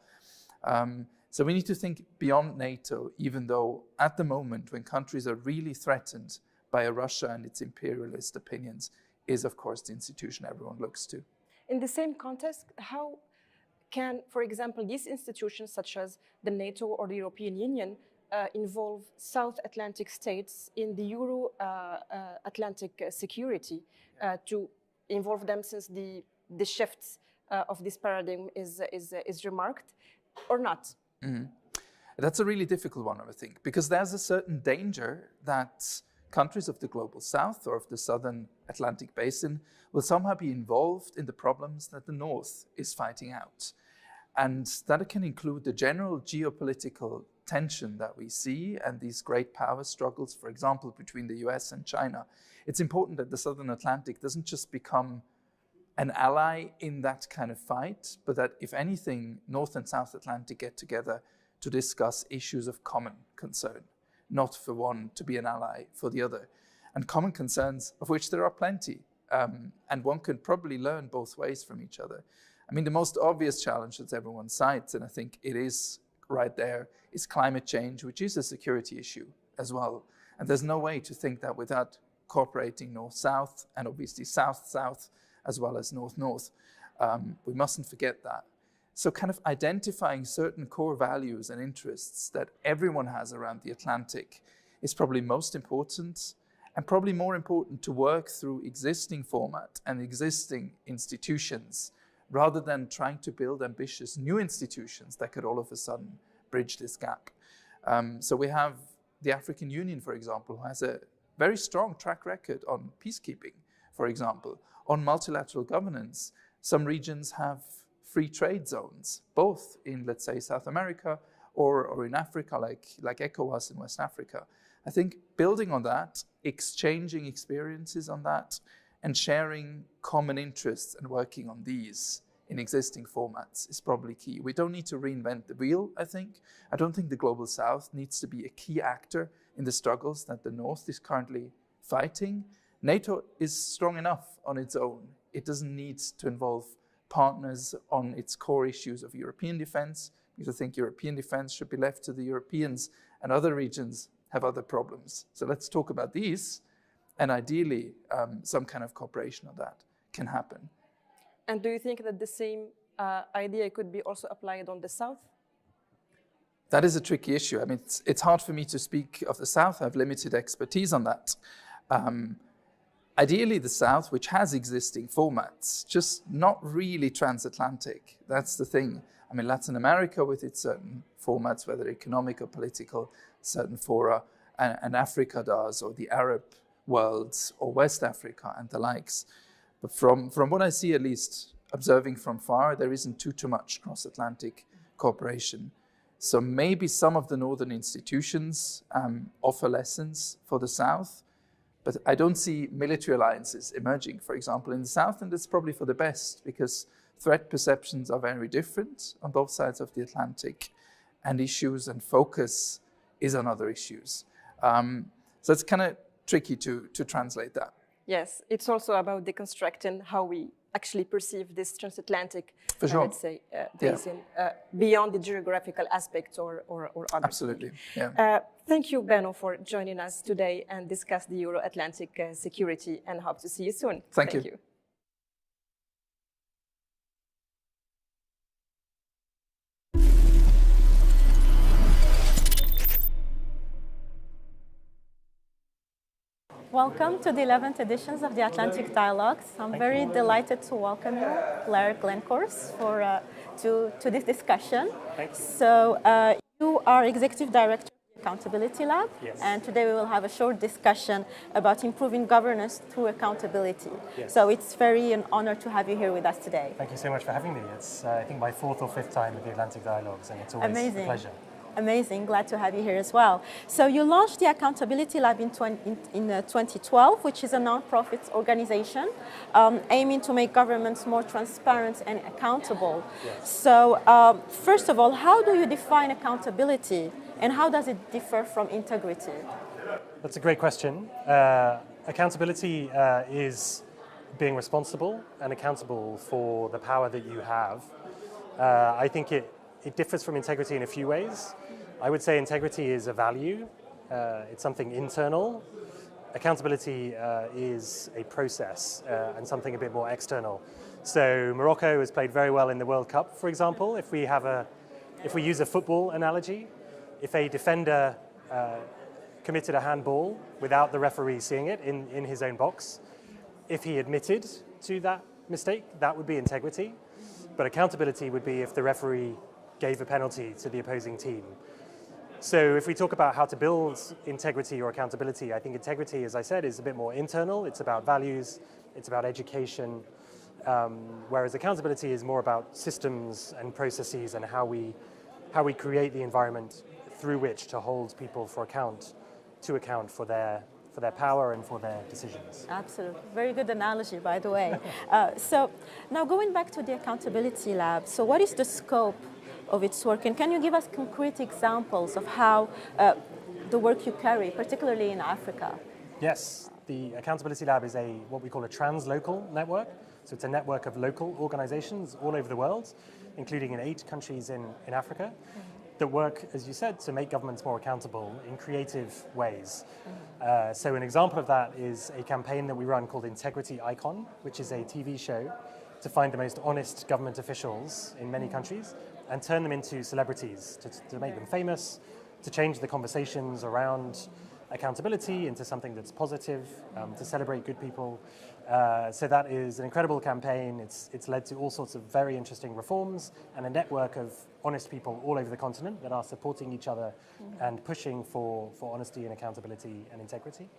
So we need to think beyond NATO, even though at the moment when countries are really threatened by a Russia and its imperialist opinions, is of course the institution everyone looks to. In the same context, how can, for example, these institutions such as the NATO or the European Union involve South Atlantic states in the Euro-Atlantic security to involve them since the shift of this paradigm is remarked, or not? Mm-hmm. That's a really difficult one, I think, because there's a certain danger that countries of the global south or of the southern Atlantic basin will somehow be involved in the problems that the north is fighting out. And that can include the general geopolitical tension that we see and these great power struggles, for example, between the US and China. It's important that the southern Atlantic doesn't just become an ally in that kind of fight, but that if anything, North and South Atlantic get together to discuss issues of common concern, not for one to be an ally for the other. And common concerns, of which there are plenty, and one could probably learn both ways from each other. I mean, the most obvious challenge that everyone cites, and I think it is right there, is climate change, which is a security issue as well. And there's no way to think that without cooperating north-south, and obviously south-south, as well as north-north. We mustn't forget that. So kind of identifying certain core values and interests that everyone has around the Atlantic is probably most important, and probably more important to work through existing format and existing institutions, rather than trying to build ambitious new institutions that could all of a sudden bridge this gap. So we have the African Union, for example, who has a very strong track record on peacekeeping, for example. On multilateral governance, some regions have free trade zones, both in, let's say, South America or in Africa, like ECOWAS in West Africa. I think building on that, exchanging experiences on that, and sharing common interests and working on these in existing formats is probably key. We don't need to reinvent the wheel, I think. I don't think the Global South needs to be a key actor in the struggles that the North is currently fighting. NATO is strong enough on its own. It doesn't need to involve partners on its core issues of European defense, because I think European defense should be left to the Europeans, and other regions have other problems. So let's talk about these, and ideally some kind of cooperation on that can happen. And do you think that the same idea could be also applied on the South? That is a tricky issue. I mean, it's hard for me to speak of the South. I have limited expertise on that. Ideally, the South, which has existing formats, just not really transatlantic. That's the thing. I mean, Latin America with its certain formats, whether economic or political, certain fora, and Africa does, or the Arab worlds, or West Africa and the likes. But from what I see, at least observing from far, there isn't too much cross-Atlantic cooperation. So maybe some of the northern institutions offer lessons for the South, but I don't see military alliances emerging, for example, in the South, and it's probably for the best, because threat perceptions are very different on both sides of the Atlantic, and issues and focus is on other issues. So it's kind of tricky to translate that. Yes, it's also about deconstructing how we actually perceive this transatlantic, for sure. let's say, basin, beyond the geographical aspects or other. Absolutely, yeah. Thank you, Benno, for joining us today and discuss the Euro-Atlantic security, and hope to see you soon. Thank you. Welcome to the 11th editions of the Atlantic Dialogues. I'm very delighted to welcome you, Blair Glencourse, to this discussion. Thanks. So you are Executive Director of the Accountability Lab, yes. And today we will have a short discussion about improving governance through accountability. Yes. So it's very an honor to have you here with us today. Thank you so much for having me. It's, I think, my 4th or 5th time at the Atlantic Dialogues, and it's always Amazing. a pleasure. Amazing, glad to have you here as well. So you launched the Accountability Lab in 2012, which is a non-profit organization aiming to make governments more transparent and accountable. Yes. So first of all, how do you define accountability, and how does it differ from integrity? That's a great question. Accountability is being responsible and accountable for the power that you have. I think it differs from integrity in a few ways. I would say integrity is a value. It's something internal. Accountability is a process and something a bit more external. So Morocco has played very well in the World Cup, for example. If we use a football analogy, if a defender committed a handball without the referee seeing it in his own box, if he admitted to that mistake, that would be integrity. But accountability would be if the referee gave a penalty to the opposing team. So if we talk about how to build integrity or accountability, I think integrity, as I said, is a bit more internal. It's about values, it's about education, whereas accountability is more about systems and processes and how we create the environment through which to hold people to account for their power and for their decisions. Absolutely. Very good analogy, by the way. So now going back to the Accountability Lab, so what is the scope of its work, and can you give us concrete examples of how the work you carry, particularly in Africa? Yes, the Accountability Lab is what we call a translocal network. So it's a network of local organizations all over the world, including in 8 countries in Africa, that work, as you said, to make governments more accountable in creative ways. So an example of that is a campaign that we run called Integrity Icon, which is a TV show to find the most honest government officials in many countries and turn them into celebrities, to make them famous, to change the conversations around accountability into something that's positive, to celebrate good people. So that is an incredible campaign. It's led to all sorts of very interesting reforms and a network of honest people all over the continent that are supporting each other and pushing for honesty and accountability and integrity.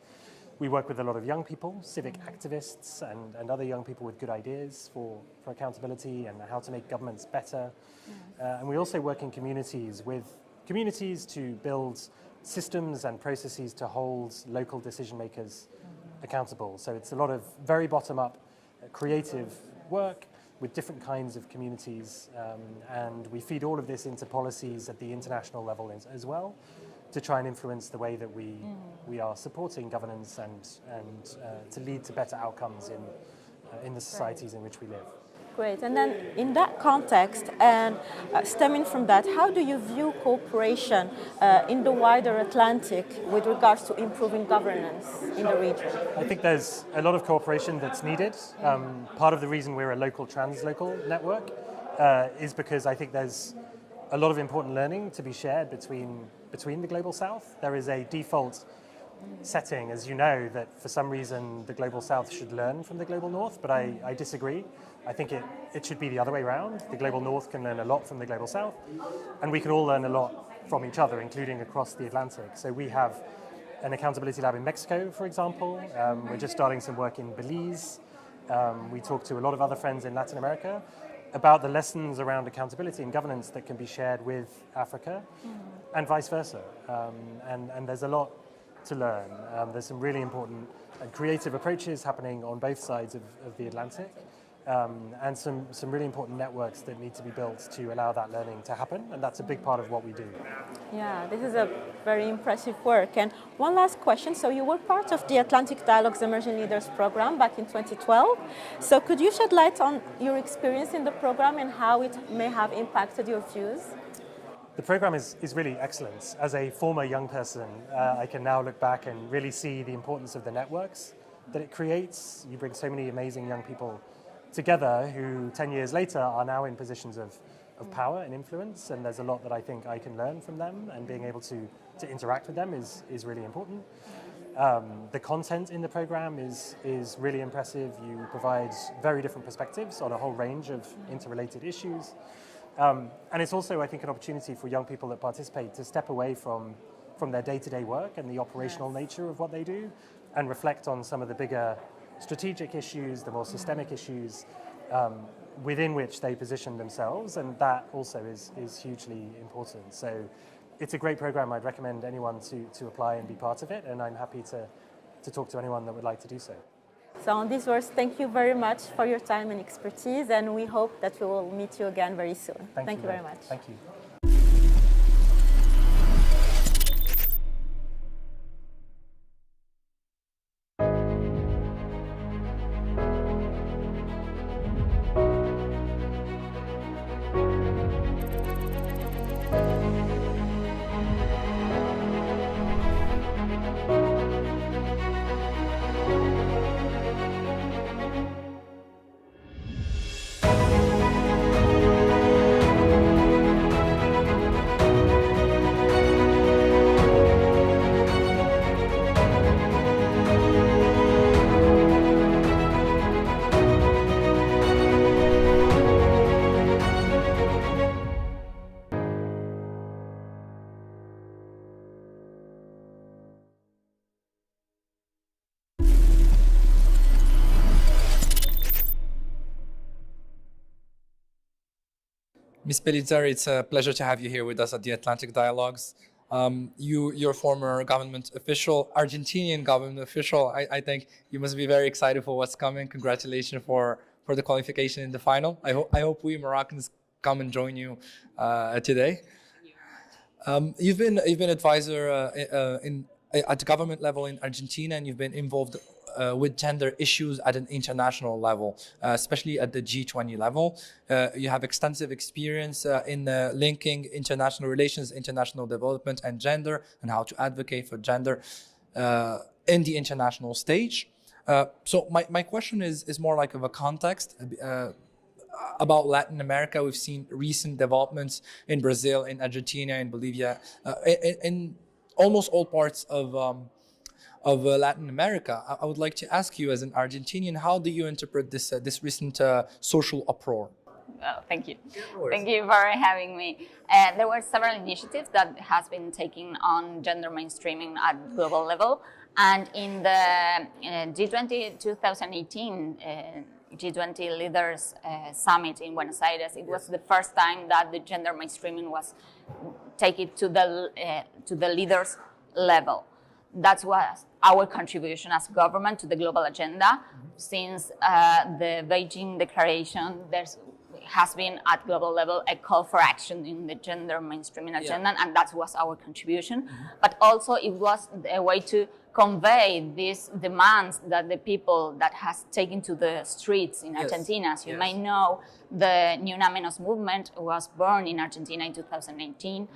We work with a lot of young people, civic activists and other young people with good ideas for accountability and how to make governments better. And we also work in communities to build systems and processes to hold local decision makers accountable. So it's a lot of very bottom-up, creative work with different kinds of communities, and we feed all of this into policies at the international level as well, to try and influence the way that we are supporting governance and to lead to better outcomes in the societies in which we live. Great. And then in that context and stemming from that, how do you view cooperation in the wider Atlantic with regards to improving governance in the region? I think there's a lot of cooperation that's needed. Part of the reason we're a local translocal network is because I think there's a lot of important learning to be shared between the Global South. There is a default setting, as you know, that for some reason the Global South should learn from the Global North, but I disagree. I think it should be the other way around. The Global North can learn a lot from the Global South, and we can all learn a lot from each other, including across the Atlantic. So we have an accountability lab in Mexico, for example. We're just starting some work in Belize. We talk to a lot of other friends in Latin America about the lessons around accountability and governance that can be shared with Africa, and vice versa. And there's a lot to learn. There's some really important and creative approaches happening on both sides of the Atlantic, and some really important networks that need to be built to allow that learning to happen, and that's a big part of what we do. Yeah, this is a very impressive work. And one last question. So you were part of the Atlantic Dialogues Emerging Leaders program back in 2012. So could you shed light on your experience in the program and how it may have impacted your views? The program is really excellent. As a former young person, I can now look back and really see the importance of the networks that it creates. You bring so many amazing young people together who 10 years later are now in positions of power and influence, and there's a lot that I think I can learn from them, and being able to interact with them is really important. The content in the program is really impressive. You provide very different perspectives on a whole range of interrelated issues. And it's also, I think, an opportunity for young people that participate to step away from their day-to-day work and the operational nature of what they do, and reflect on some of the bigger strategic issues, the more systemic issues within which they position themselves, and that also is hugely important. So it's a great program. I'd recommend anyone to apply and be part of it, and I'm happy to talk to anyone that would like to do so. So on these words, thank you very much for your time and expertise, and we hope that we will meet you again very soon. Thank you very much. Thank you. Ms. Pellizzari, it's a pleasure to have you here with us at the Atlantic Dialogues. You're former government official, Argentinian government official. I think you must be very excited for what's coming. Congratulations for the qualification in the final. I hope we Moroccans come and join you today. You've been advisor at the government level in Argentina, and you've been involved with gender issues at an international level, especially at the G20 level. You have extensive experience in linking international relations, international development, and gender, and how to advocate for gender in the international stage. So my question is more like of a context about Latin America. We've seen recent developments in Brazil, in Argentina, in Bolivia, in almost all parts of Latin America. I would like to ask you, as an Argentinian, how do you interpret this recent social uproar? Oh, thank you. Thank you for having me. There were several initiatives that has been taken on gender mainstreaming at global level, and in the G20 2018 G20 Leaders Summit in Buenos Aires, it was the first time that the gender mainstreaming was taken to the leaders level. That was our contribution as government to the global agenda. Since the Beijing Declaration, there has been at global level a call for action in the gender mainstreaming agenda, and that was our contribution. But also it was a way to convey these demands that the people that has taken to the streets in Argentina. As you may know, the Ni Una Menos movement was born in Argentina in 2015,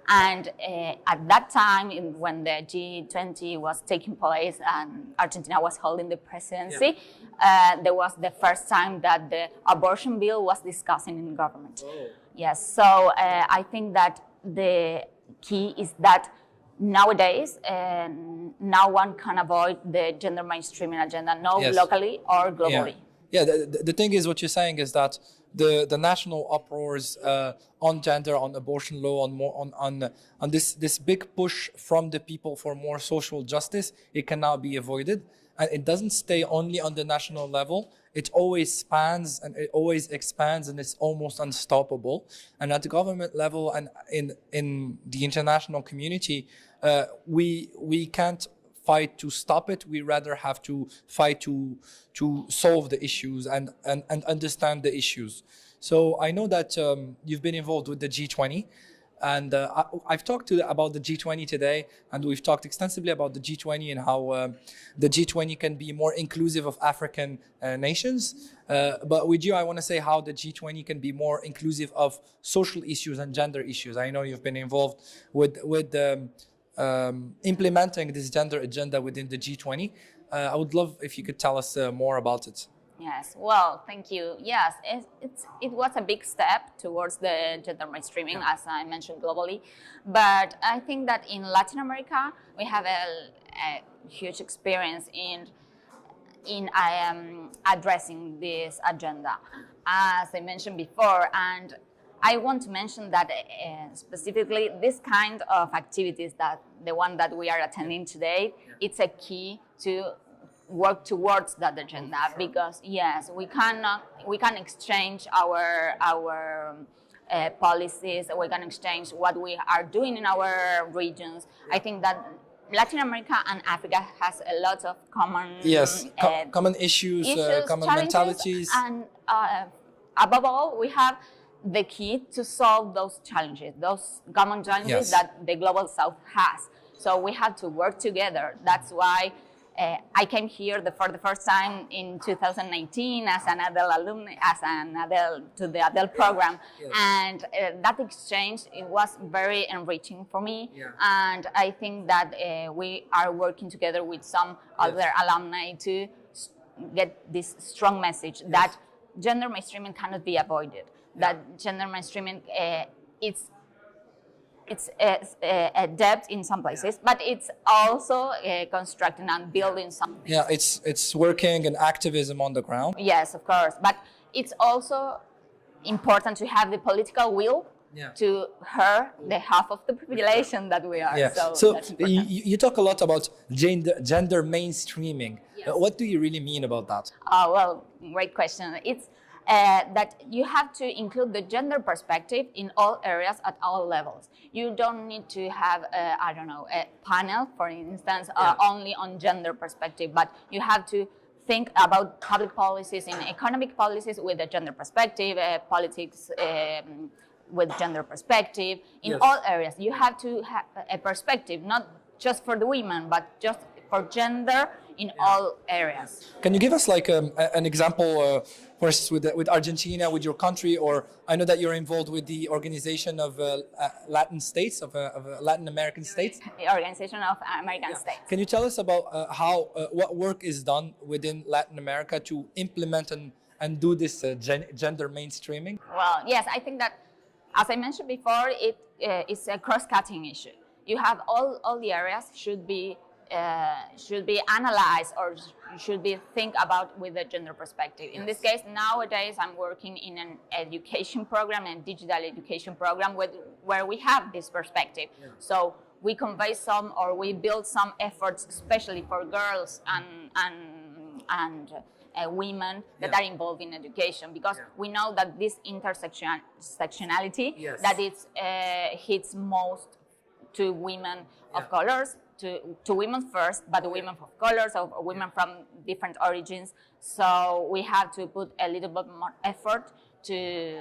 and at that time, when the G20 was taking place and Argentina was holding the presidency, there was the first time that the abortion bill was discussing in government. Yes, so I think that the key is that nowadays, no one can avoid the gender mainstreaming agenda, locally or globally. Yeah, the thing is, what you're saying is that the national uproars on gender, on abortion law, on this big push from the people for more social justice, it cannot be avoided, and it doesn't stay only on the national level. It always spans and it always expands, and it's almost unstoppable. And at the government level and in the international community, we can't fight to stop it. We rather have to fight to solve the issues and understand the issues. So I know that you've been involved with the G20, and I've talked about the G20 today, and we've talked extensively about the G20 and how the G20 can be more inclusive of African nations. But with you, I want to say how the G20 can be more inclusive of social issues and gender issues. I know you've been involved with implementing this gender agenda within the G20. I would love if you could tell us more about it. Yes, well, thank you. Yes, it was a big step towards the gender mainstreaming, as I mentioned, globally. But I think that in Latin America, we have a huge experience in addressing this agenda, as I mentioned before. And I want to mention that specifically this kind of activities, that the one that we are attending today, it's a key to work towards that agenda, because yes, we can exchange our policies, we can exchange what we are doing in our regions. I think that Latin America and Africa has a lot of common common issues, common mentalities, and above all, we have the key to solve those challenges, those common challenges that the Global South has. So we have to work together. That's why I came here for the first time in 2019 as an ADEL alumni, to the ADEL program. And that exchange, it was very enriching for me. And I think that we are working together with some other alumni to get this strong message that gender mainstreaming cannot be avoided. That gender mainstreaming, it's a depth in some places, but it's also constructing and building something. Yeah, it's working and activism on the ground. Yes, of course, but it's also important to have the political will to hear the half of the population that we are. Yeah. So you talk a lot about gender mainstreaming. What do you really mean about that? Oh, well, great question. It's that you have to include the gender perspective in all areas at all levels. You don't need to have, I don't know, a panel, for instance, only on gender perspective, but you have to think about public policies and economic policies with a gender perspective, politics with gender perspective, in all areas. You have to have a perspective, not just for the women, but just for gender in all areas. Can you give us like an example, for instance, with Argentina, with your country, or I know that you're involved with the Organization of Latin States, of Latin American states? The Organization of American States. Can you tell us about what work is done within Latin America to implement and do this gender mainstreaming? Well, yes, I think that, as I mentioned before, it's a cross-cutting issue. You have all the areas should be analyzed or should be think about with a gender perspective. In this case, nowadays I'm working in an education program, a digital education program where we have this perspective. So we convey some, or we build some efforts, especially for girls and women that are involved in education, because we know that this intersectionality that it hits most to women of colors, to women first, but women of colors, or women from different origins. So we have to put a little bit more effort to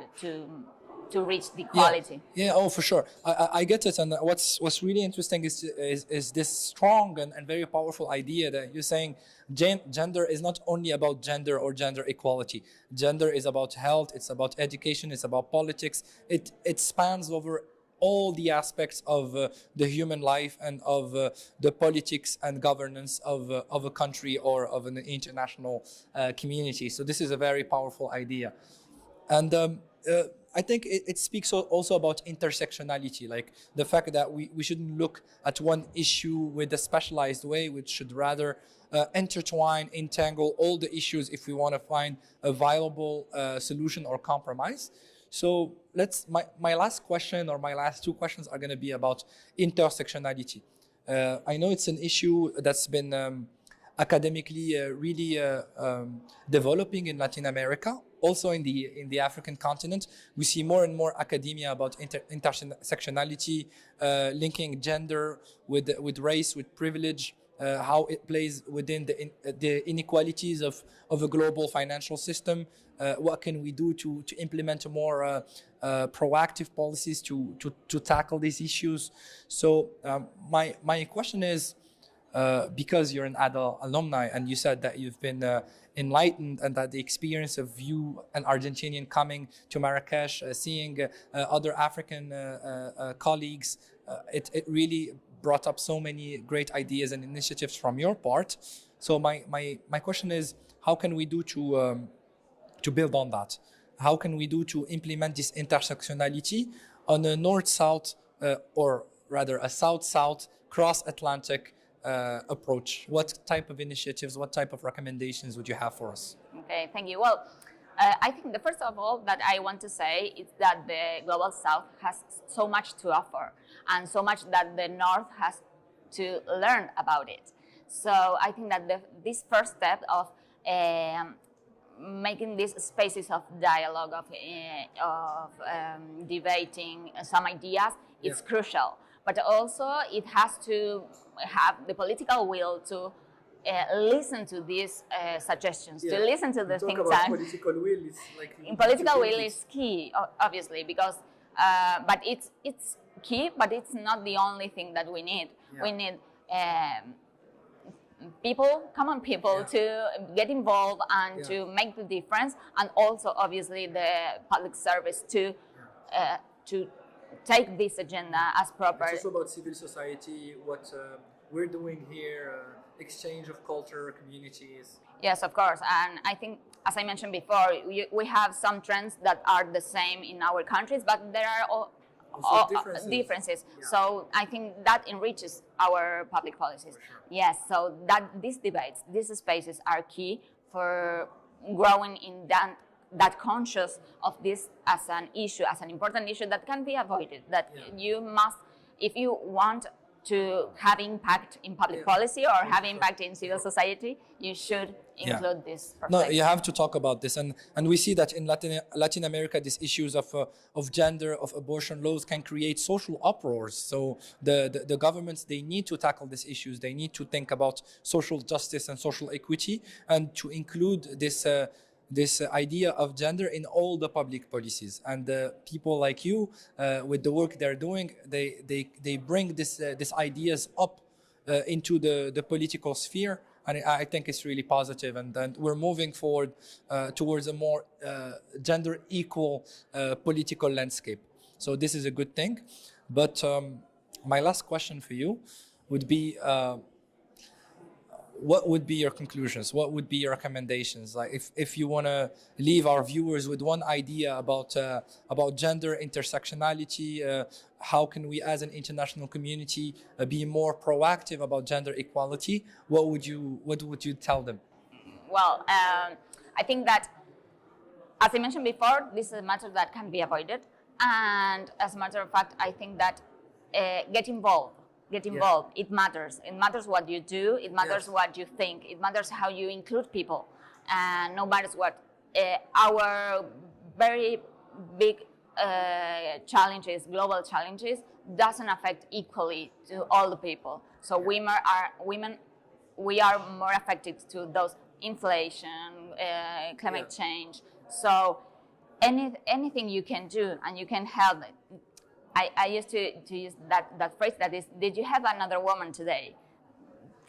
reach the equality. Yeah, oh, for sure. I get it. And what's really interesting is this strong and very powerful idea that you're saying gender is not only about gender or gender equality. Gender is about health, it's about education, it's about politics. It spans over all the aspects of the human life and of the politics and governance of a country or of an international community. So this is a very powerful idea. And I think it speaks also about intersectionality, like the fact that we shouldn't look at one issue with a specialized way, which should rather intertwine, entangle all the issues if we want to find a viable solution or compromise. So my last question, or my last two questions, are going to be about intersectionality. I know it's an issue that's been academically really developing in Latin America. Also in the African continent, we see more and more academia about intersectionality, linking gender with race, with privilege, how it plays within the inequalities of a global financial system. What can we do to implement more proactive policies to tackle these issues? So my question is, because you're an ADEL alumni and you said that you've been enlightened, and that the experience of you, an Argentinian, coming to Marrakesh, seeing other African colleagues, it really brought up so many great ideas and initiatives from your part. So my question is, how can we do to build on that? How can we do to implement this intersectionality on a north-south, or rather a south-south cross-Atlantic approach? What type of initiatives, what type of recommendations would you have for us? Okay, thank you. Well, I think the first of all that I want to say is that the Global South has so much to offer, and so much that the North has to learn about it. So I think that this first step of making these spaces of dialogue, of debating some ideas, is crucial. But also it has to have the political will to listen to these suggestions, to listen to the think tank. Political will is like political will is key, obviously, because but it's key, but it's not the only thing that we need. We need common people to get involved and to make the difference, and also obviously the public service to take this agenda as proper. It's also about civil society, what we're doing here, exchange of culture, communities. Yes, of course. And I think, as I mentioned before, we have some trends that are the same in our countries, but there are differences. Yeah. So I think that enriches our public policies. Sure. Yes, so that these debates, these spaces are key for growing in that conscious of this as an issue, as an important issue that can be avoided, that you must, if you want to have impact in public policy or have impact in civil society, you should include this perspective. No, you have to talk about this, and we see that in Latin America, these issues of gender, of abortion laws can create social uproars. So the governments, they need to tackle these issues. They need to think about social justice and social equity, and to include this idea of gender in all the public policies. And people like you, with the work they're doing, they bring these ideas up into the political sphere. And I think it's really positive, and we're moving forward towards a more gender equal political landscape. So this is a good thing. But my last question for you would be, what would be your conclusions? What would be your recommendations? Like if you want to leave our viewers with one idea about gender intersectionality, how can we as an international community be more proactive about gender equality? What would you tell them? Well, I think that, as I mentioned before, this is a matter that can be avoided. And as a matter of fact, I think that get involved. It matters. It matters what you do. It matters what you think. It matters how you include people. And no matter what, our very big challenges, global challenges, doesn't affect equally to all the people. So women, we are more affected to those inflation, climate change. So anything you can do and you can help. I used to use that phrase that is, did you have another woman today?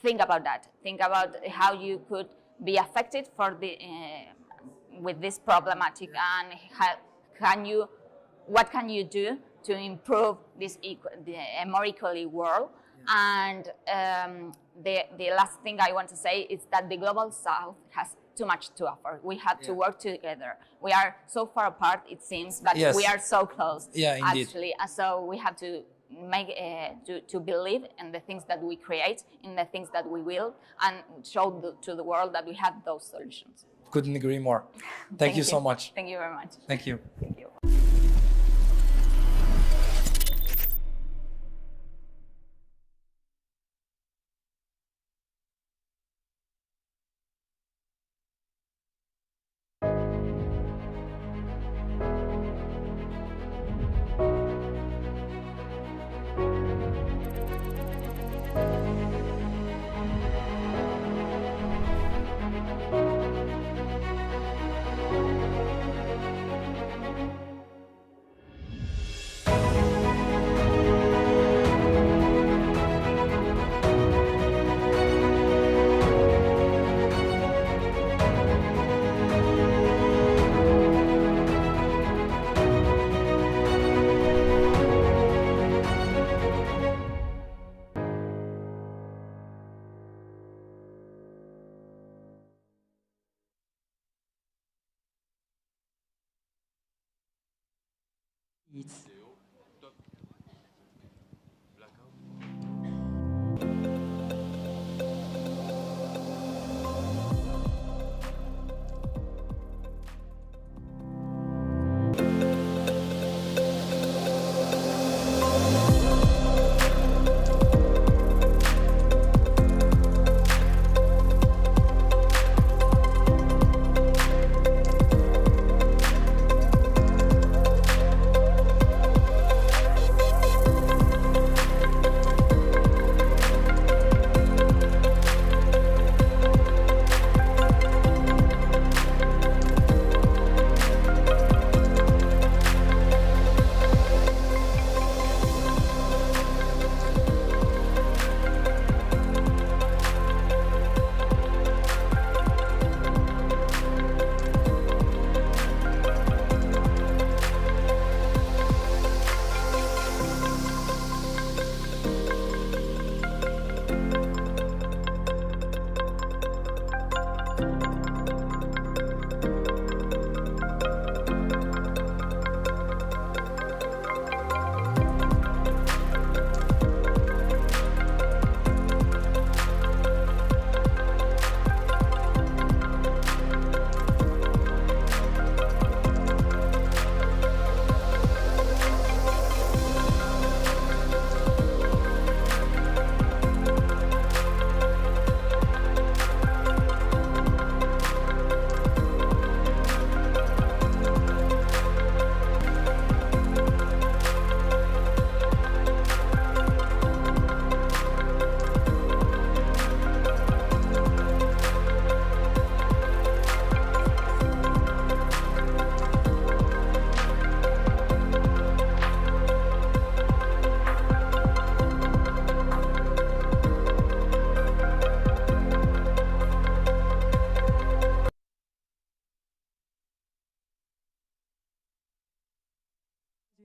Think about that. Think about how you could be affected with this problematic, and what can you do to improve this a more equally world? And the last thing I want to say is that the Global South has too much to offer. We have to work together. We are so far apart, it seems, but we are so close, actually. And so we have to make to believe in the things that we create, in the things that we will, and show to the world that we have those solutions. Couldn't agree more. Thank you so much. Thank you very much. Thank you. Thank you.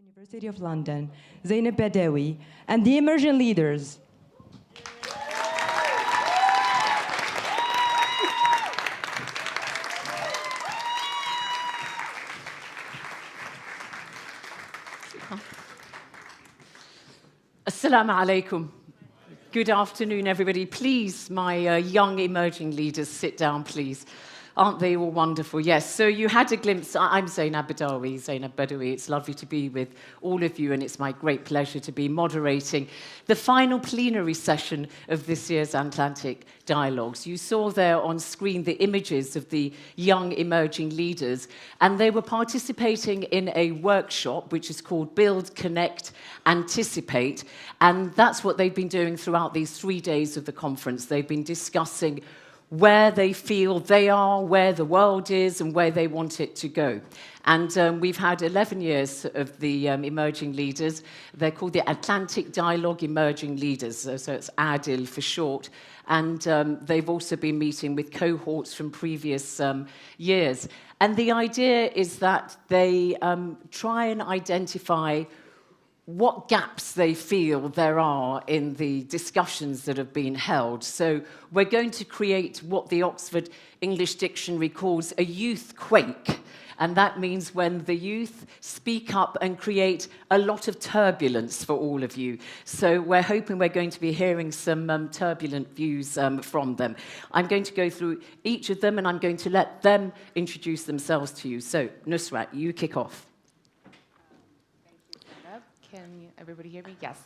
University of London, Zeynep Badawi, and the emerging leaders. Assalamu alaikum. Good afternoon, everybody. Please, my young emerging leaders, sit down, please. Aren't they all wonderful? Yes. So you had a glimpse. I'm Zeynep Badawi. It's lovely to be with all of you, and it's my great pleasure to be moderating the final plenary session of this year's Atlantic Dialogues. You saw there on screen the images of the young emerging leaders, and they were participating in a workshop which is called Build, Connect, Anticipate, and that's what they've been doing throughout these 3 days of the conference. They've been discussing where they feel they are, where the world is, and where they want it to go. And we've had 11 years of the emerging leaders. They're called the Atlantic Dialogue Emerging Leaders, so it's ADIL for short. And they've also been meeting with cohorts from previous years. And the idea is that they try and identify what gaps they feel there are in the discussions that have been held. So we're going to create what the Oxford English Dictionary calls a youth quake. And that means when the youth speak up and create a lot of turbulence for all of you. So we're hoping we're going to be hearing some turbulent views from them. I'm going to go through each of them, and I'm going to let them introduce themselves to you. So, Nusrat, you kick off. Can everybody hear me? Yes.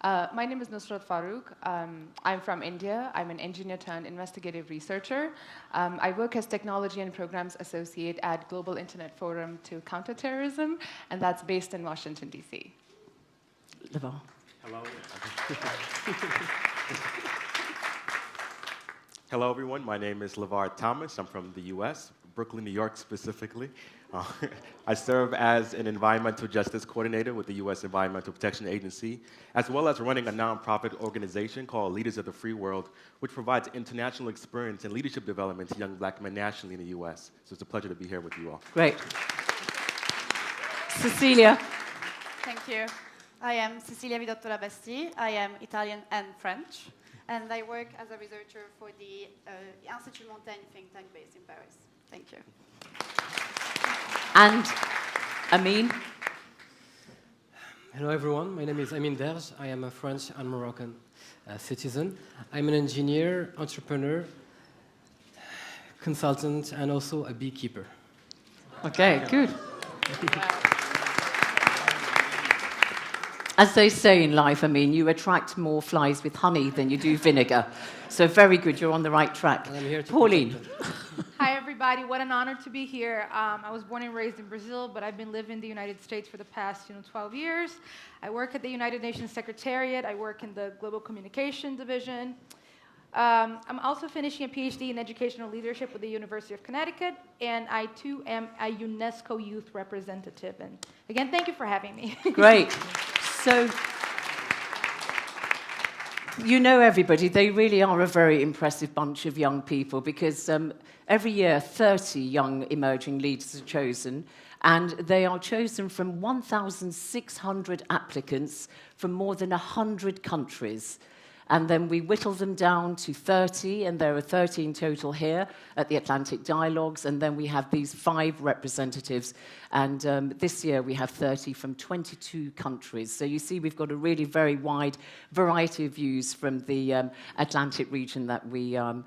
My name is Nusrat Farooq. I'm from India. I'm an engineer turned investigative researcher. I work as Technology and Programs Associate at Global Internet Forum to Counterterrorism, and that's based in Washington, D.C. Lavar. Hello. Hello, everyone. My name is Lavar Thomas. I'm from the U.S., Brooklyn, New York specifically. I serve as an environmental justice coordinator with the U.S. Environmental Protection Agency, as well as running a nonprofit organization called Leaders of the Free World, which provides international experience and leadership development to young black men nationally in the U.S. So it's a pleasure to be here with you all. Great. Cecilia. Thank you. I am Cecilia Vidottola Basti. I am Italian and French, and I work as a researcher for the Institut Montaigne think tank based in Paris. Thank you. And Amin. Hello, everyone. My name is Amin Derj. I am a French and Moroccan citizen. I'm an engineer, entrepreneur, consultant, and also a beekeeper. Okay, good. As they say in life, I mean, you attract more flies with honey than you do vinegar. So very good, you're on the right track. Pauline. Hi, everybody. What an honor to be here. I was born and raised in Brazil, but I've been living in the United States for the past 12 years. I work at the United Nations Secretariat. I work in the Global Communication Division. I'm also finishing a PhD in educational leadership with the University of Connecticut, and I, too, am a UNESCO youth representative. And again, thank you for having me. Great. So, you know everybody, they really are a very impressive bunch of young people because every year 30 young emerging leaders are chosen, and they are chosen from 1,600 applicants from more than 100 countries. And then we whittle them down to 30, and there are 30 in total here at the Atlantic Dialogues, and then we have these 5 representatives, and this year we have 30 from 22 countries. So you see we've got a really very wide variety of views from the Atlantic region that we are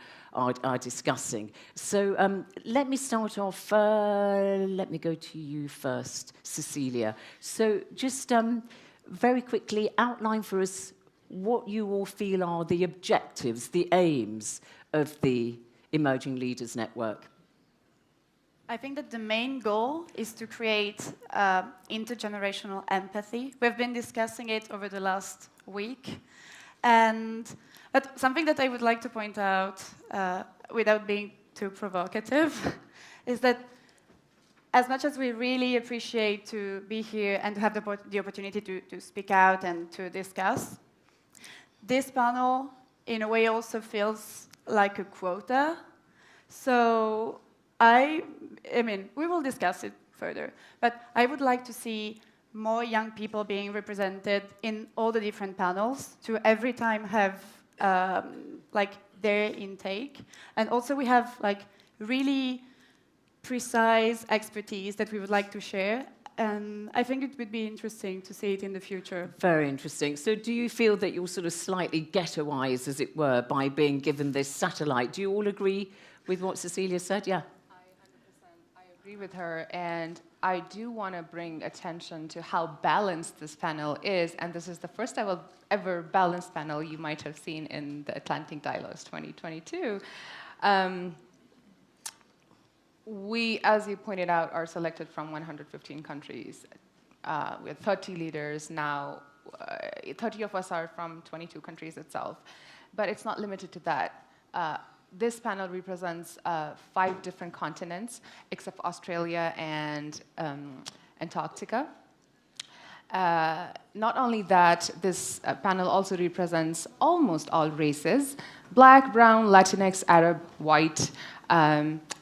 discussing. So let me start off, let me go to you first, Cecilia. So just very quickly outline for us what you all feel are the objectives, the aims of the Emerging Leaders Network. I think that the main goal is to create intergenerational empathy. We've been discussing it over the last week. But something that I would like to point out, without being too provocative, is that as much as we really appreciate to be here and to have the opportunity to speak out and to discuss, this panel, in a way, also feels like a quota. So I mean, we will discuss it further, but I would like to see more young people being represented in all the different panels to every time have like their intake. And also we have like really precise expertise that we would like to share. And I think it would be interesting to see it in the future. Very interesting. So do you feel that you're sort of slightly ghettoized, as it were, by being given this satellite? Do you all agree with what Cecilia said? Yeah. I agree with her, and I do want to bring attention to how balanced this panel is, and this is the first ever balanced panel you might have seen in the Atlantic Dialogues 2022. We, as you pointed out, are selected from 115 countries. We have 30 leaders now. 30 of us are from 22 countries itself. But it's not limited to that. This panel represents 5 different continents, except Australia and Antarctica. Not only that, this panel also represents almost all races: Black, brown, Latinx, Arab, white,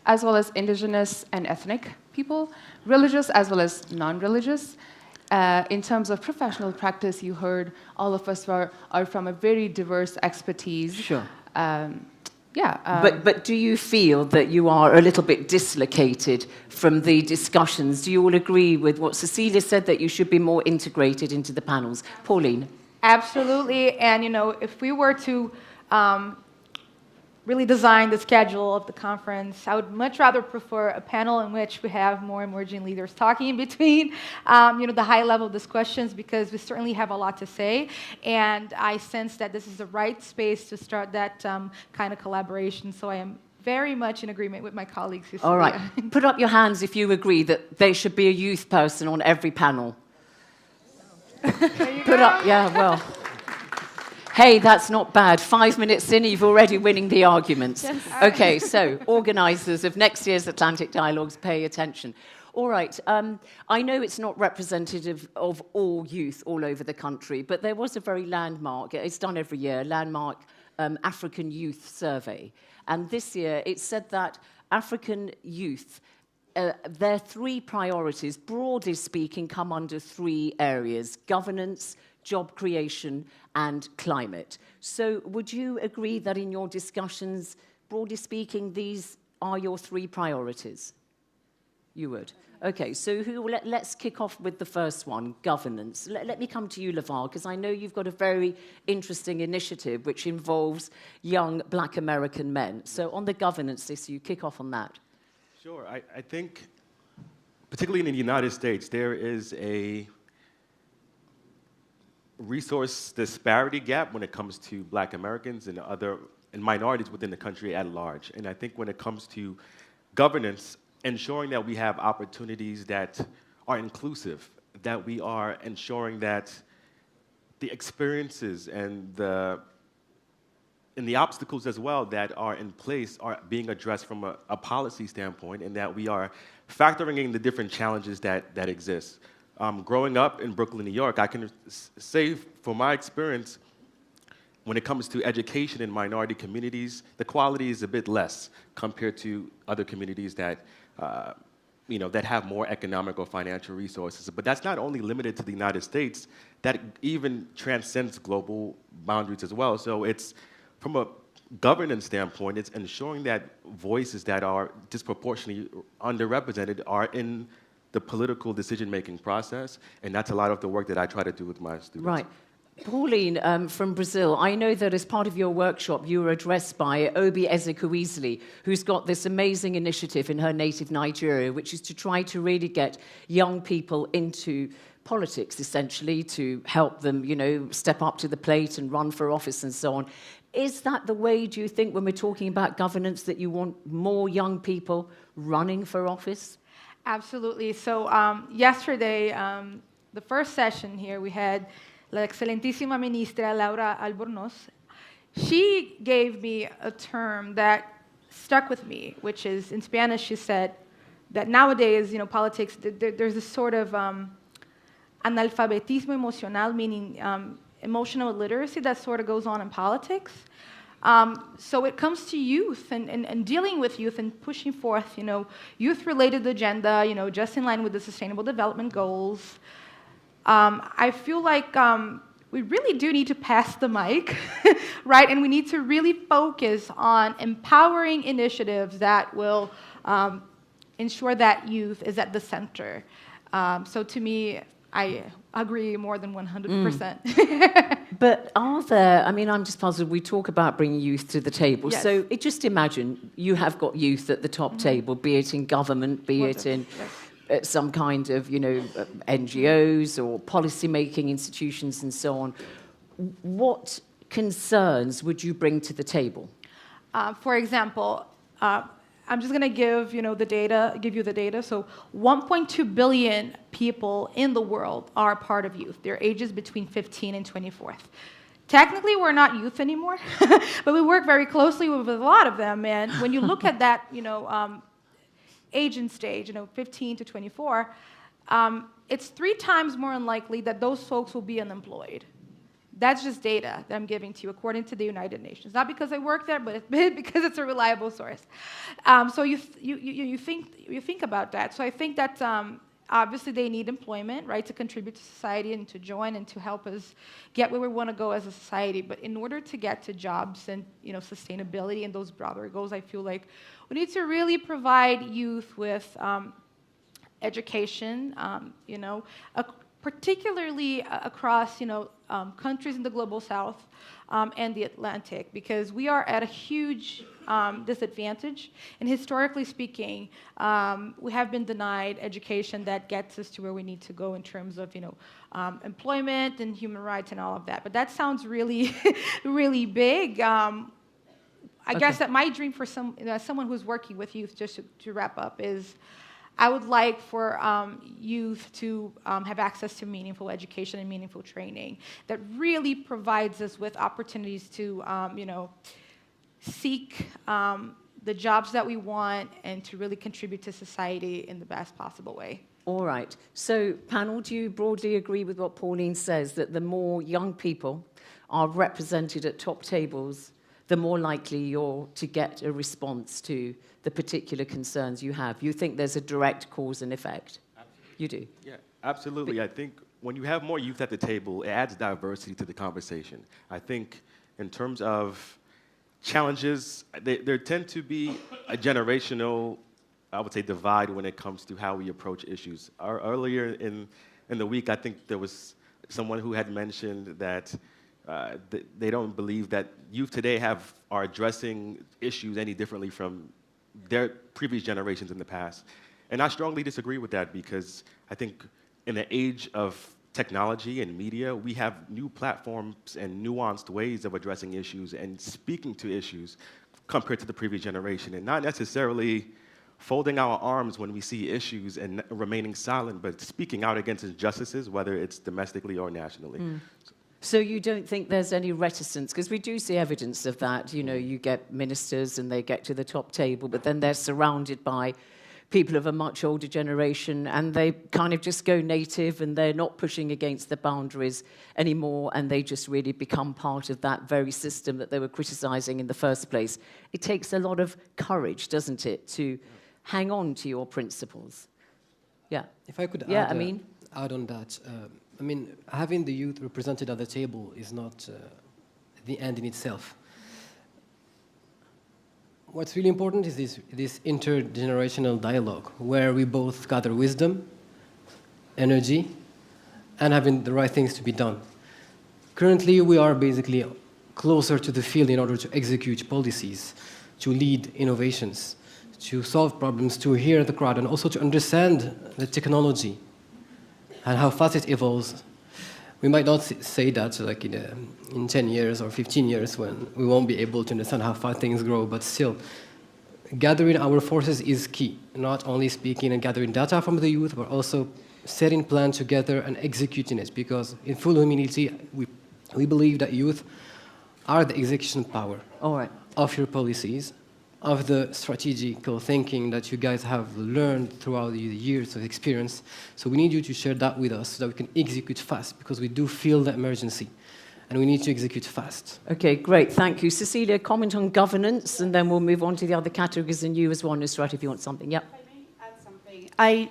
as well as indigenous and ethnic people, religious as well as non-religious. In terms of professional practice, you heard all of us are from a very diverse expertise. Sure. But do you feel that you are a little bit dislocated from the discussions? Do you all agree with what Cecilia said, that you should be more integrated into the panels? Pauline? Absolutely. And, you know, if we were to really design the schedule of the conference, I would much rather prefer a panel in which we have more emerging leaders talking in between, you know, the high-level discussions, because we certainly have a lot to say. And I sense that this is the right space to start that kind of collaboration. So I am very much in agreement with my colleagues. Cecilia. All right. Put up your hands if you agree that there should be a youth person on every panel. Put up, yeah, well. Hey, that's not bad. 5 minutes in, you've already winning the arguments. Yes. Okay, so organisers of next year's Atlantic Dialogues, pay attention. All right, I know it's not representative of all youth all over the country, but there was a very landmark, it's done every year, landmark African Youth Survey. And this year it said that African youth, their 3 priorities, broadly speaking, come under 3 areas: governance, job creation, and climate. So would you agree that in your discussions, broadly speaking, these are your 3 priorities? You would. Okay, so let's kick off with the first one, governance. Let me come to you, Lavar, because I know you've got a very interesting initiative which involves young Black American men. So on the governance issue, kick off on that. Sure. I think, particularly in the United States, there is a resource disparity gap when it comes to Black Americans and minorities within the country at large. And I think when it comes to governance, ensuring that we have opportunities that are inclusive, that we are ensuring that the experiences and the obstacles as well that are in place are being addressed from a policy standpoint, and that we are factoring in the different challenges that exist. Growing up in Brooklyn, New York, I can say from my experience, when it comes to education in minority communities, the quality is a bit less compared to other communities that, that have more economic or financial resources. But that's not only limited to the United States, that even transcends global boundaries as well. So it's, from a governance standpoint, it's ensuring that voices that are disproportionately underrepresented are in the political decision-making process, and that's a lot of the work that I try to do with my students. Right. Pauline, from Brazil, I know that as part of your workshop, you were addressed by Obi Ezekwesili, who's got this amazing initiative in her native Nigeria, which is to try to really get young people into politics, essentially, to help them, step up to the plate and run for office and so on. Is that the way, do you think, when we're talking about governance, that you want more young people running for office? Absolutely. So yesterday, the first session here, we had La Excelentísima Ministra Laura Albornoz. She gave me a term that stuck with me, which is, in Spanish, she said that nowadays, politics, there's this sort of analfabetismo emocional, meaning emotional illiteracy that sort of goes on in politics. So it comes to youth and dealing with youth and pushing forth, youth-related agenda, just in line with the Sustainable Development Goals. I feel like we really do need to pass the mic, right? And we need to really focus on empowering initiatives that will ensure that youth is at the center. So to me, I agree more than 100%. But are there, I mean, I'm just puzzled, we talk about bringing youth to the table. Yes. So just imagine you have got youth at the top table, be it in government, be it in some kind of, NGOs or policy-making institutions and so on. What concerns would you bring to the table? For example, I'm just going to give you the data. So 1.2 billion people in the world are part of youth. Their ages between 15 and 24. Technically, we're not youth anymore, but we work very closely with a lot of them. And when you look at that, age and stage, 15 to 24, it's 3 times more unlikely that those folks will be unemployed. That's just data that I'm giving to you according to the United Nations. Not because I work there, but because it's a reliable source. So you think about that. So I think that obviously they need employment, right, to contribute to society and to join and to help us get where we want to go as a society. But in order to get to jobs and sustainability and those broader goals, I feel like we need to really provide youth with education, particularly across countries in the global south and the Atlantic, because we are at a huge disadvantage. And historically speaking, we have been denied education that gets us to where we need to go in terms of employment and human rights and all of that. But that sounds really, really big. I guess that my dream for someone who's working with youth, just to wrap up, is I would like for youth to have access to meaningful education and meaningful training that really provides us with opportunities to, seek the jobs that we want and to really contribute to society in the best possible way. All right. So, panel, do you broadly agree with what Pauline says, that the more young people are represented at top tables, the more likely you're to get a response to the particular concerns you have? You think there's a direct cause and effect? Absolutely. You do? Yeah, absolutely. I think when you have more youth at the table, it adds diversity to the conversation. I think in terms of challenges, there tend to be a generational, I would say, divide when it comes to how we approach issues. Earlier in the week, I think there was someone who had mentioned that they don't believe that youth today are addressing issues any differently from their previous generations in the past. And I strongly disagree with that, because I think in the age of technology and media, we have new platforms and nuanced ways of addressing issues and speaking to issues compared to the previous generation, and not necessarily folding our arms when we see issues and remaining silent, but speaking out against injustices, whether it's domestically or nationally. So you don't think there's any reticence? Because we do see evidence of that. You get ministers and they get to the top table, but then they're surrounded by people of a much older generation, and they kind of just go native, and they're not pushing against the boundaries anymore, and they just really become part of that very system that they were criticizing in the first place. It takes a lot of courage, doesn't it, to hang on to your principles? Yeah. If I could add on that. Having the youth represented at the table is not the end in itself. What's really important is this intergenerational dialogue, where we both gather wisdom, energy, and having the right things to be done. Currently, we are basically closer to the field in order to execute policies, to lead innovations, to solve problems, to hear the crowd, and also to understand the technology and how fast it evolves. We might not say that in 10 years or 15 years when we won't be able to understand how fast things grow, but still, gathering our forces is key. Not only speaking and gathering data from the youth, but also setting plans together and executing it, because in full humility, we believe that youth are the execution power of your policies, of the strategical thinking that you guys have learned throughout the years of experience. So we need you to share that with us so that we can execute fast, because we do feel the emergency and we need to execute fast. Okay, great, thank you. Cecilia, comment on governance, and then we'll move on to the other categories, and you as well, Nusrat, if you want something. Yep. If I may add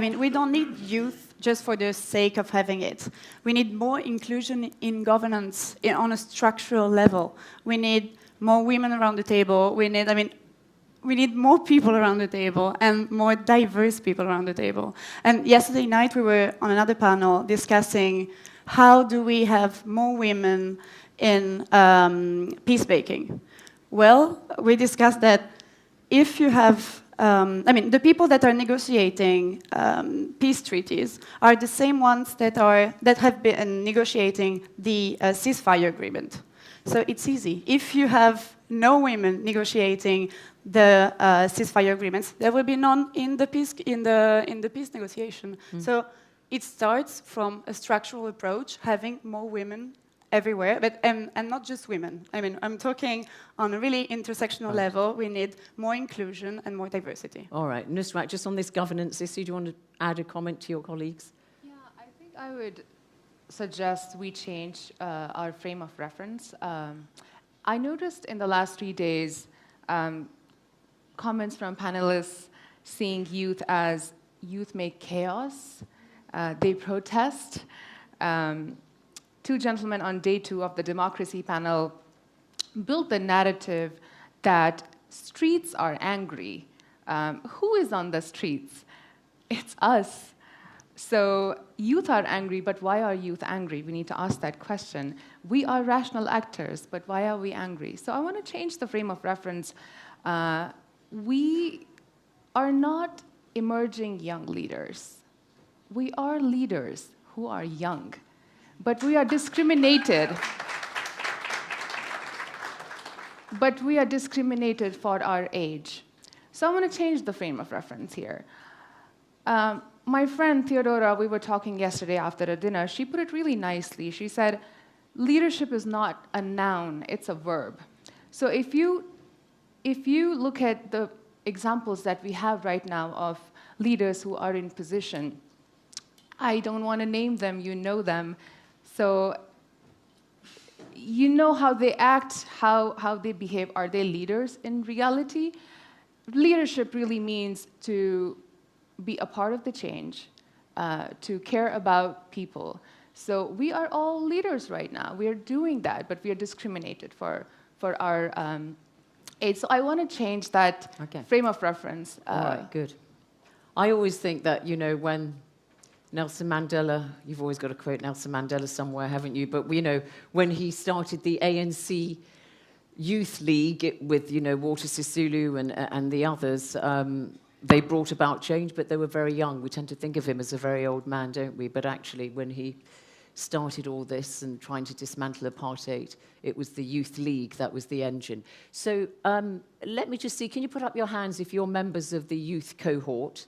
something. We don't need youth just for the sake of having it. We need more inclusion in governance on a structural level. We need more women around the table. We need more people around the table and more diverse people around the table. And yesterday night we were on another panel discussing how do we have more women in peacemaking. Well, we discussed that if you have, the people that are negotiating peace treaties are the same ones that have been negotiating the ceasefire agreement. So it's easy. If you have no women negotiating the ceasefire agreements, there will be none in the peace negotiation. So it starts from a structural approach, having more women everywhere, but and not just women. I'm talking on a really intersectional level. We need more inclusion and more diversity. All right, Nusrat, just on this governance issue, do you want to add a comment to your colleagues? Yeah, I think I would suggest we change our frame of reference. I noticed in the last 3 days comments from panelists seeing youth as youth make chaos, they protest. 2 gentlemen on day 2 of the democracy panel built the narrative that streets are angry. Who is on the streets? It's us. So youth are angry, but why are youth angry? We need to ask that question. We are rational actors, but why are we angry? So I want to change the frame of reference. We are not emerging young leaders. We are leaders who are young. But we are discriminated. But we are discriminated for our age. So I want to change the frame of reference here. My friend Theodora, we were talking yesterday after a dinner, she put it really nicely. She said, leadership is not a noun, it's a verb. So if you look at the examples that we have right now of leaders who are in position, I don't want to name them, you know them. So you know how they act, how they behave. Are they leaders in reality? Leadership really means to be a part of the change, to care about people. So we are all leaders right now. We are doing that, but we are discriminated for our age. So I want to change that frame of reference. All right, good. I always think that, when Nelson Mandela, you've always got to quote Nelson Mandela somewhere, haven't you? But, when he started the ANC Youth League with, Walter Sisulu and the others, they brought about change, but they were very young. We tend to think of him as a very old man, don't we? But actually, when he started all this and trying to dismantle apartheid, it was the Youth League that was the engine. So let me just see, can you put up your hands if you're members of the youth cohort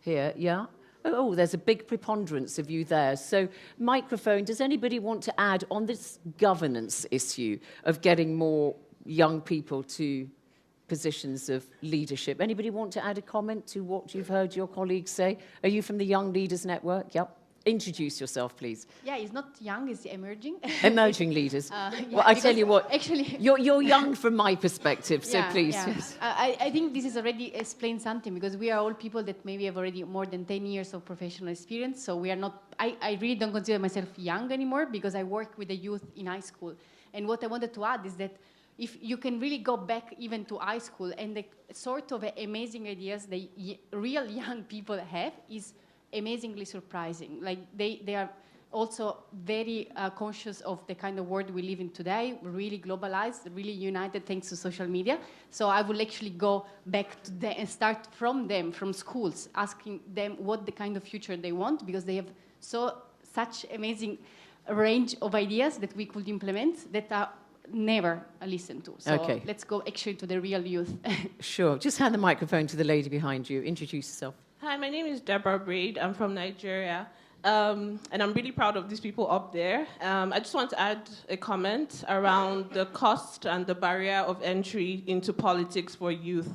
here? Yeah? Oh, there's a big preponderance of you there. So, microphone, does anybody want to add on this governance issue of getting more young people to positions of leadership? Anybody want to add a comment to what you've heard your colleagues say? Are you from the Young Leaders Network? Yep. Introduce yourself, please. Yeah, it's not young, it's emerging. Emerging leaders. Well, I tell you what, actually, you're young from my perspective, so please. Yeah. Yes. I think this is already explained something, because we are all people that maybe have already more than 10 years of professional experience, so we are not, I really don't consider myself young anymore, because I work with the youth in high school. And what I wanted to add is that if you can really go back even to high school, and the sort of amazing ideas the real young people have is amazingly surprising. Like they are also very conscious of the kind of world we live in today, really globalized, really united thanks to social media. So I will actually go back to them and start from them, from schools, asking them what the kind of future they want, because they have such amazing range of ideas that we could implement that are never listened to. So let's go actually to the real youth. Sure. Just hand the microphone to the lady behind you. Introduce yourself. Hi, my name is Deborah Braid. I'm from Nigeria. And I'm really proud of these people up there. I just want to add a comment around the cost and the barrier of entry into politics for youth.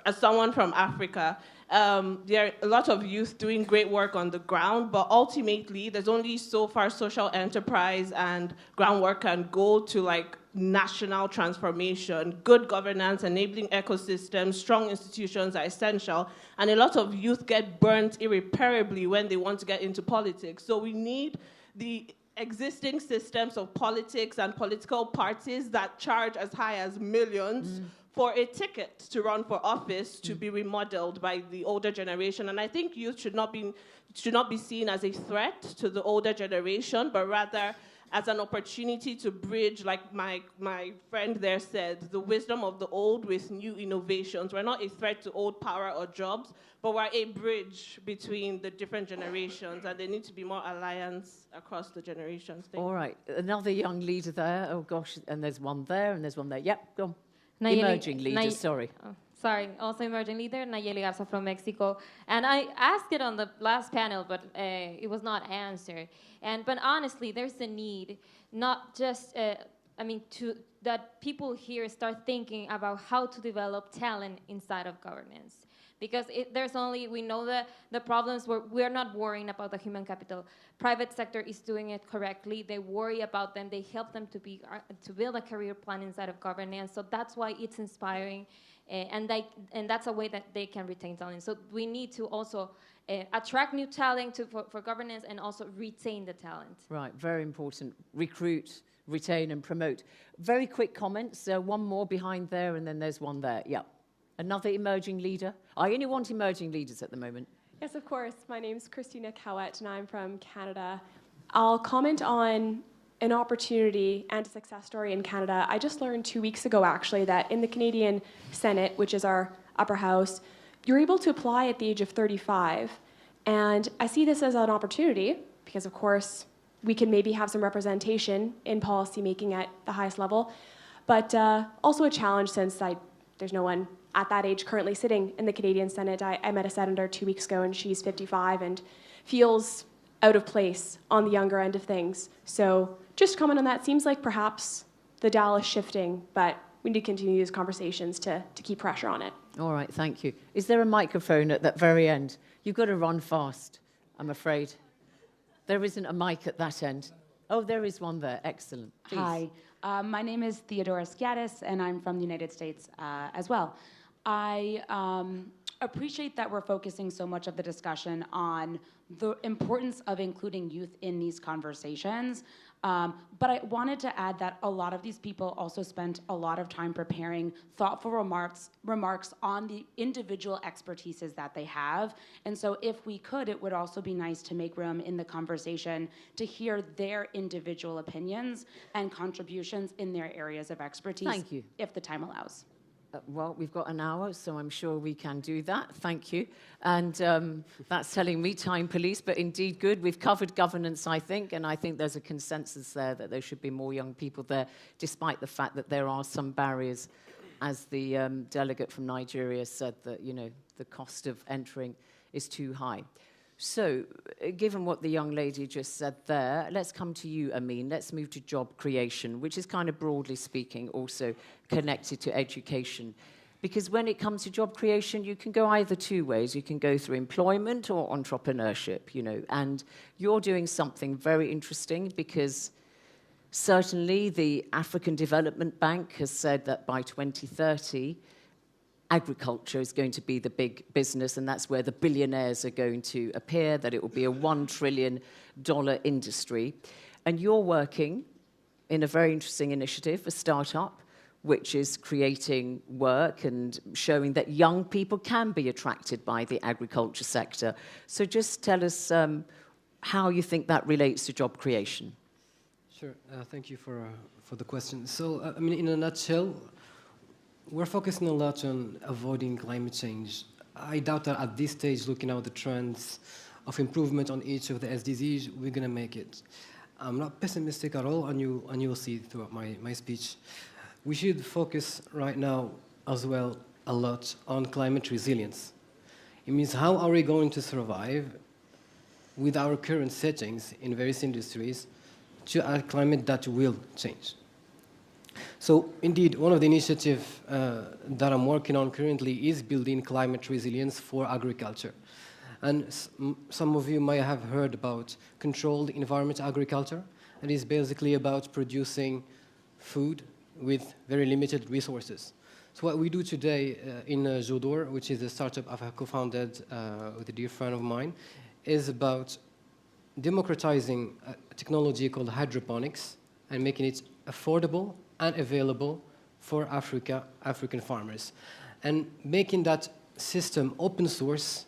As someone from Africa, there are a lot of youth doing great work on the ground, but ultimately there's only so far social enterprise and groundwork can go to national transformation. Good governance, enabling ecosystems, strong institutions are essential, and a lot of youth get burnt irreparably when they want to get into politics. So we need the existing systems of politics and political parties that charge as high as millions for a ticket to run for office to be remodeled by the older generation. And I think youth should not be seen as a threat to the older generation, but rather as an opportunity to bridge, like my friend there said, the wisdom of the old with new innovations. We're not a threat to old power or jobs, but we're a bridge between the different generations, and there needs to be more alliance across the generations. All right, another young leader there. Oh gosh, and there's one there, and there's one there. Yep, go on. Nayeli, Emerging leader, sorry. Oh, sorry, also emerging leader, Nayeli Garza from Mexico. And I asked it on the last panel, but it was not answered. But honestly, there's a need, not just, that people here start thinking about how to develop talent inside of governance. Because we know the problems where we're not worrying about the human capital. Private sector is doing it correctly. They worry about them. They help them to build a career plan inside of governance. So that's why it's inspiring, and that's a way that they can retain talent. So we need to also attract new talent for governance and also retain the talent. Right, very important. Recruit, retain, and promote. Very quick comments. One more behind there, and then there's one there. Yeah. Another emerging leader? I only want emerging leaders at the moment. Yes, of course. My name's Christina Cowett, and I'm from Canada. I'll comment on an opportunity and a success story in Canada. I just learned 2 weeks ago, actually, that in the Canadian Senate, which is our upper house, you're able to apply at the age of 35. And I see this as an opportunity because, of course, we can maybe have some representation in policy making at the highest level, but also a challenge since there's no one at that age currently sitting in the Canadian Senate. I met a senator 2 weeks ago, and she's 55 and feels out of place on the younger end of things. So just comment on that. Seems like perhaps the dial is shifting, but we need to continue these conversations to keep pressure on it. All right, thank you. Is there a microphone at that very end? You've got to run fast, I'm afraid. There isn't a mic at that end. Oh, there is one there. Excellent. Please. Hi, my name is Theodora Skiatis, and I'm from the United States as well. I appreciate that we're focusing so much of the discussion on the importance of including youth in these conversations. But I wanted to add that a lot of these people also spent a lot of time preparing thoughtful remarks on the individual expertises that they have. And so if we could, it would also be nice to make room in the conversation to hear their individual opinions and contributions in their areas of expertise. Thank you. If the time allows. Well, we've got an hour, so I'm sure we can do that. Thank you. And that's telling me time police, but indeed good. We've covered governance, I think, and I think there's a consensus there that there should be more young people there, despite the fact that there are some barriers. As the delegate from Nigeria said, that, the cost of entering is too high. So, given what the young lady just said there, let's come to you, Amin. Let's move to job creation, which is kind of broadly speaking also connected to education. Because when it comes to job creation, you can go either two ways. You can go through employment or entrepreneurship, and you're doing something very interesting because certainly the African Development Bank has said that by 2030, agriculture is going to be the big business, and that's where the billionaires are going to appear, that it will be a $1 trillion industry. And you're working in a very interesting initiative, a startup, which is creating work and showing that young people can be attracted by the agriculture sector. So just tell us how you think that relates to job creation. Sure, thank you for the question. So, in a nutshell, we're focusing a lot on avoiding climate change. I doubt that at this stage, looking at the trends of improvement on each of the SDGs, we're going to make it. I'm not pessimistic at all, and you will see throughout my speech. We should focus right now as well a lot on climate resilience. It means how are we going to survive with our current settings in various industries to a climate that will change. So indeed, one of the initiatives that I'm working on currently is building climate resilience for agriculture. And some of you might have heard about controlled environment agriculture. It is basically about producing food with very limited resources. So what we do today in Jodor, which is a startup I've co-founded with a dear friend of mine, is about democratizing a technology called hydroponics and making it affordable and available for African farmers, and making that system open source,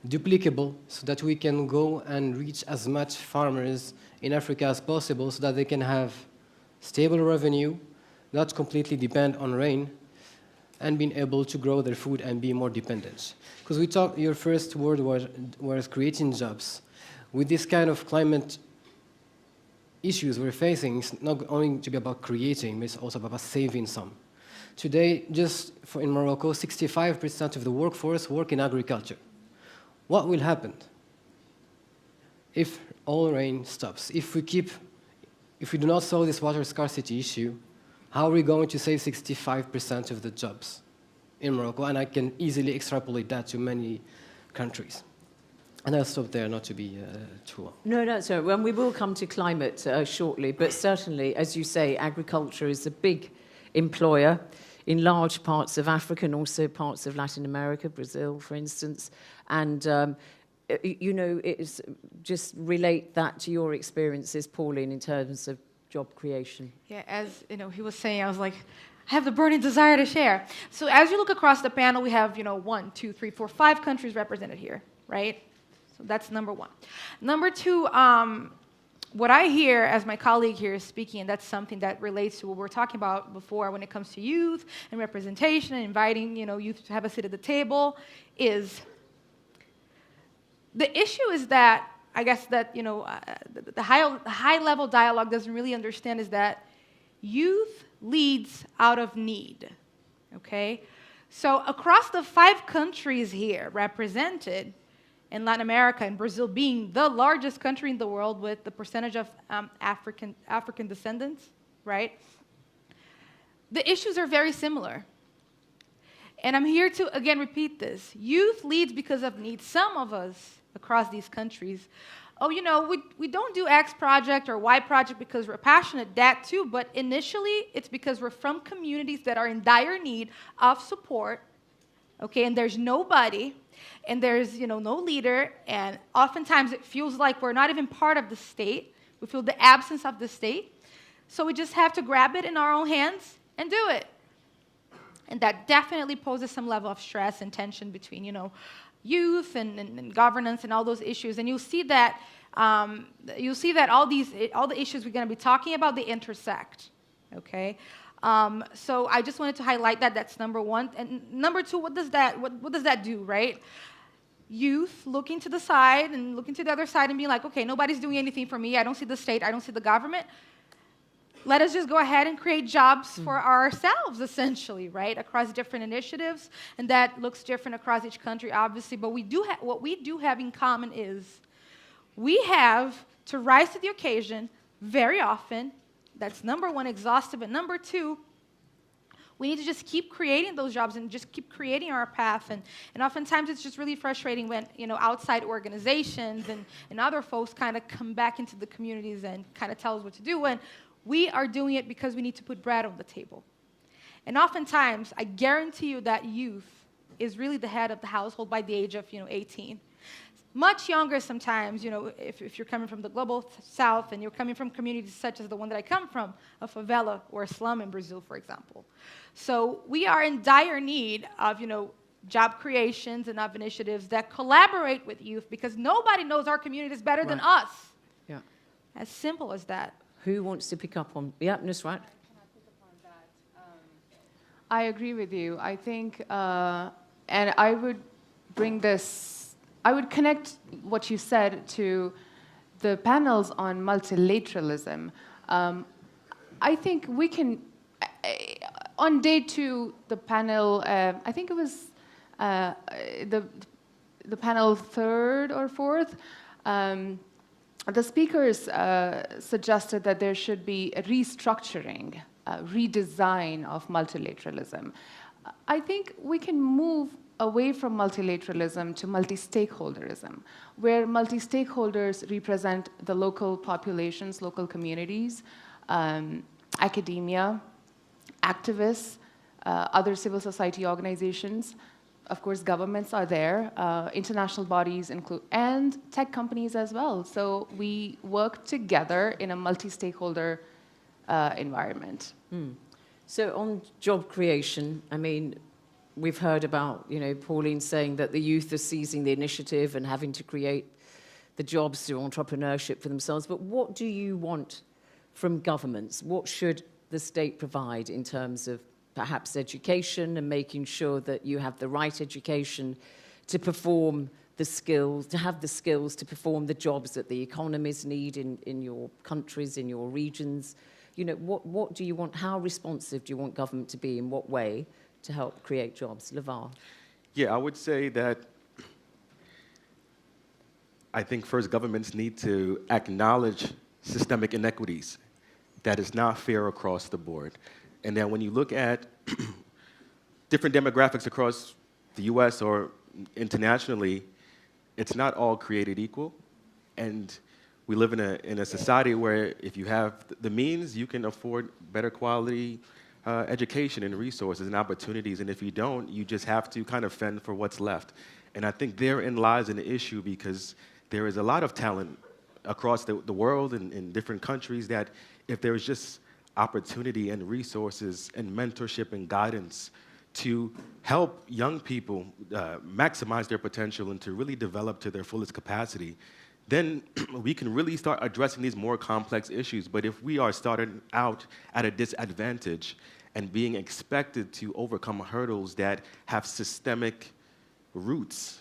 duplicable, so that we can go and reach as much farmers in Africa as possible so that they can have stable revenue, not completely depend on rain, and being able to grow their food and be more dependent. Because we talked, your first word was creating jobs. With this kind of climate issues we're facing, it's not only to be about creating, but it's also about saving some. Today, in Morocco, 65% of the workforce work in agriculture. What will happen if all rain stops? If we do not solve this water scarcity issue, how are we going to save 65% of the jobs in Morocco? And I can easily extrapolate that to many countries. And I'll stop there, not to be too long. No, sorry. Well, we will come to climate shortly, but certainly, as you say, agriculture is a big employer in large parts of Africa and also parts of Latin America, Brazil, for instance. And, it's just relate that to your experiences, Pauline, in terms of job creation. Yeah, as he was saying, I was like, I have the burning desire to share. So as you look across the panel, we have 1, 2, 3, 4, 5 countries represented here, right? So that's number one. Number two, what I hear as my colleague here is speaking, and that's something that relates to what we were talking about before when it comes to youth and representation and inviting youth to have a seat at the table, is the issue is that I guess that the high-level dialogue doesn't really understand is that youth leads out of need. Okay, so across the 5 countries here represented, in Latin America and Brazil being the largest country in the world with the percentage of African descendants, right? The issues are very similar. And I'm here to, again, repeat this. Youth leads because of need. Some of us across these countries, we don't do X project or Y project because we're passionate, that too, but initially it's because we're from communities that are in dire need of support, okay, and there's nobody, and there's no leader, and oftentimes it feels like we're not even part of the state. We feel the absence of the state. So we just have to grab it in our own hands and do it. And that definitely poses some level of stress and tension between, youth and governance and all those issues. And you'll see that all the issues we're going to be talking about, they intersect. Okay. So I just wanted to highlight that. That's number one. And number two, what does that do, right? Youth looking to the side and looking to the other side and being like, okay, nobody's doing anything for me. I don't see the state. I don't see the government. Let us just go ahead and create jobs for ourselves, essentially, right, across different initiatives. And that looks different across each country, obviously. But what we do have in common is we have to rise to the occasion very often. That's number one, exhaustive. And number two, we need to just keep creating those jobs and just keep creating our path. And oftentimes it's just really frustrating when outside organizations and other folks kind of come back into the communities and kind of tell us what to do when we are doing it because we need to put bread on the table. And oftentimes, I guarantee you that youth is really the head of the household by the age of 18. Much younger sometimes, if you're coming from the global south and you're coming from communities such as the one that I come from, a favela or a slum in Brazil, for example. So we are in dire need of, job creations and of initiatives that collaborate with youth because nobody knows our communities better than us. Yeah. As simple as that. Who wants to pick up on? Yeah, Nusrat. I agree with you. I think, and I would bring this. I would connect what you said to the panels on multilateralism. I think we can, on day 2, the panel, I think it was the panel 3rd or 4th, the speakers suggested that there should be a restructuring, redesign of multilateralism. I think we can move away from multilateralism to multi-stakeholderism, where multi-stakeholders represent the local populations, local communities, academia, activists, other civil society organizations. Of course, governments are there, international bodies include, and tech companies as well. So we work together in a multi-stakeholder environment. So on job creation, I mean, we've heard about, Pauline saying that the youth are seizing the initiative and having to create the jobs through entrepreneurship for themselves. But what do you want from governments? What should the state provide in terms of perhaps education and making sure that you have the right education to perform the skills, to have the skills to perform the jobs that the economies need in your countries, in your regions? What do you want? How responsive do you want government to be? In what way to help create jobs? Lavar? Yeah, I would say that I think first governments need to acknowledge systemic inequities, that is not fair across the board. And then when you look at different demographics across the US or internationally, it's not all created equal. And we live in a society where if you have the means, you can afford better quality education and resources and opportunities. And if you don't, you just have to kind of fend for what's left. And I think therein lies an issue, because there is a lot of talent across the world and in different countries that if there's just opportunity and resources and mentorship and guidance to help young people maximize their potential and to really develop to their fullest capacity, then we can really start addressing these more complex issues. But if we are starting out at a disadvantage and being expected to overcome hurdles that have systemic roots,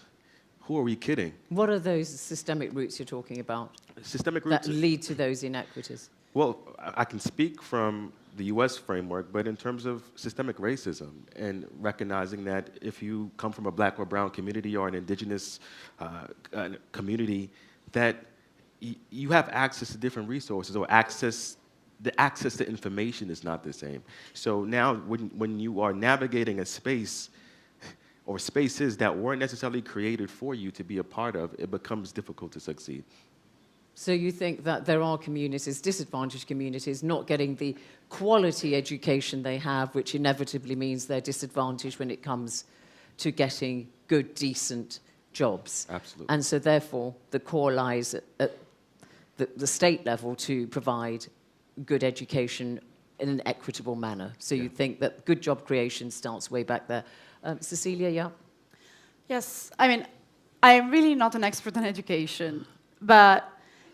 who are we kidding? What are those systemic roots you're talking about? Systemic roots that lead to those inequities? Well, I can speak from the US framework, but in terms of systemic racism and recognizing that if you come from a black or brown community or an indigenous community, that you have access to different resources, or the access to information is not the same. So now when you are navigating a space or spaces that weren't necessarily created for you to be a part of, it becomes difficult to succeed. So you think that there are communities, disadvantaged communities, not getting the quality education they have, which inevitably means they're disadvantaged when it comes to getting good, decent jobs. Absolutely. And so therefore, the core lies at the state level to provide good education in an equitable manner. So you think that good job creation starts way back there. Cecilia, yeah? Yes, I mean, I'm really not an expert on education, but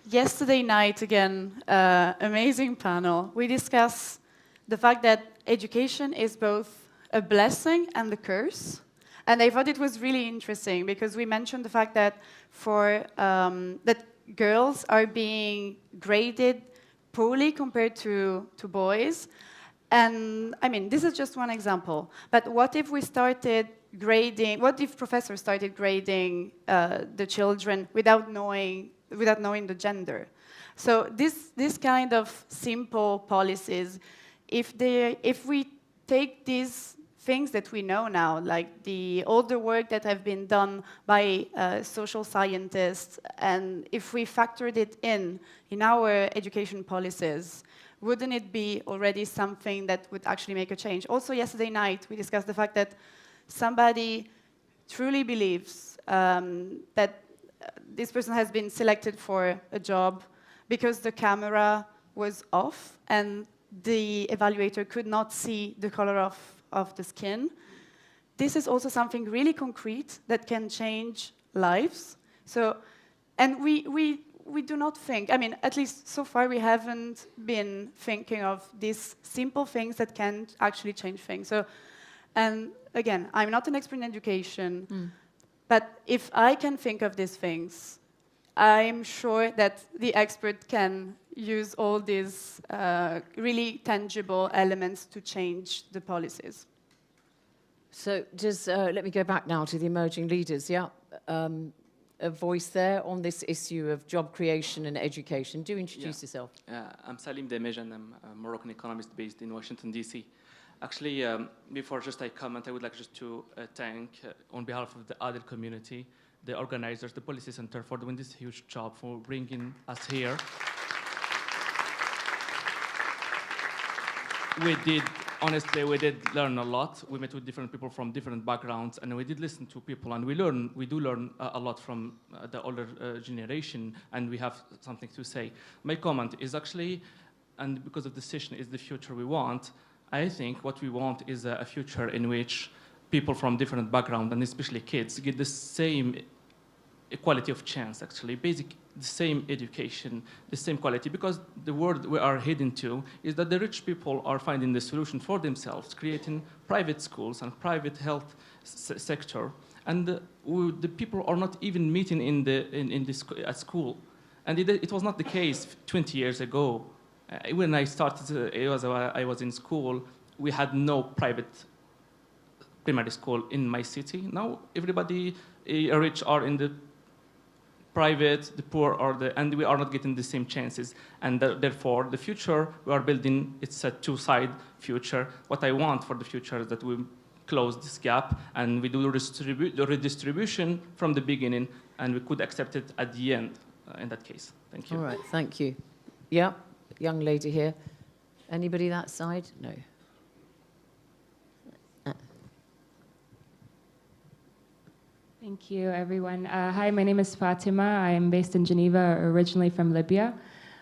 yesterday night, again, amazing panel, we discussed the fact that education is both a blessing and a curse. And I thought it was really interesting because we mentioned the fact that that girls are being graded poorly compared to boys. And I mean, this is just one example. But what if we started grading, what if professors started grading the children without knowing the gender? So this kind of simple policies, if we take these things that we know now, like all the work that have been done by social scientists, and if we factored it in our education policies, wouldn't it be already something that would actually make a change? Also, yesterday night, we discussed the fact that somebody truly believes that this person has been selected for a job because the camera was off and the evaluator could not see the color of the skin. This is also something really concrete that can change lives. So, and we do not think, I mean, at least so far we haven't been thinking of these simple things that can actually change things. So, and again, I'm not an expert in education, but if I can think of these things, I'm sure that the expert can use all these really tangible elements to change the policies. So let me go back now to the emerging leaders, yeah? A voice there on this issue of job creation and education. Do introduce yourself. I'm Salim Demejan. I'm a Moroccan economist based in Washington, D.C. Actually, before I comment, I would like just to thank, on behalf of the ADIL community, the organizers, the Policy Center, for doing this huge job, for bringing us here. We did honestly, we did learn a lot. We met with different people from different backgrounds, and we did listen to people, and we do learn a lot from the older generation, and we have something to say. My comment is actually, and because of the session is the future we want, I think what we want is a future in which people from different backgrounds, and especially kids, get the same equality of chance, actually, the same education, the same quality, because the world we are heading to is that the rich people are finding the solution for themselves, creating private schools and private health sector, and the people are not even meeting at school. And it was not the case 20 years ago. When I started, I was in school, we had no private primary school in my city. Now everybody rich are in the private, the poor are and we are not getting the same chances. And therefore, the future we are building, it's a two-side future. What I want for the future is that we close this gap and we do the redistribution from the beginning, and we could accept it at the end in that case. Thank you. All right, thank you. Yeah, young lady here. Anybody that side? No. Thank you, everyone. Hi, my name is Fatima. I am based in Geneva, originally from Libya.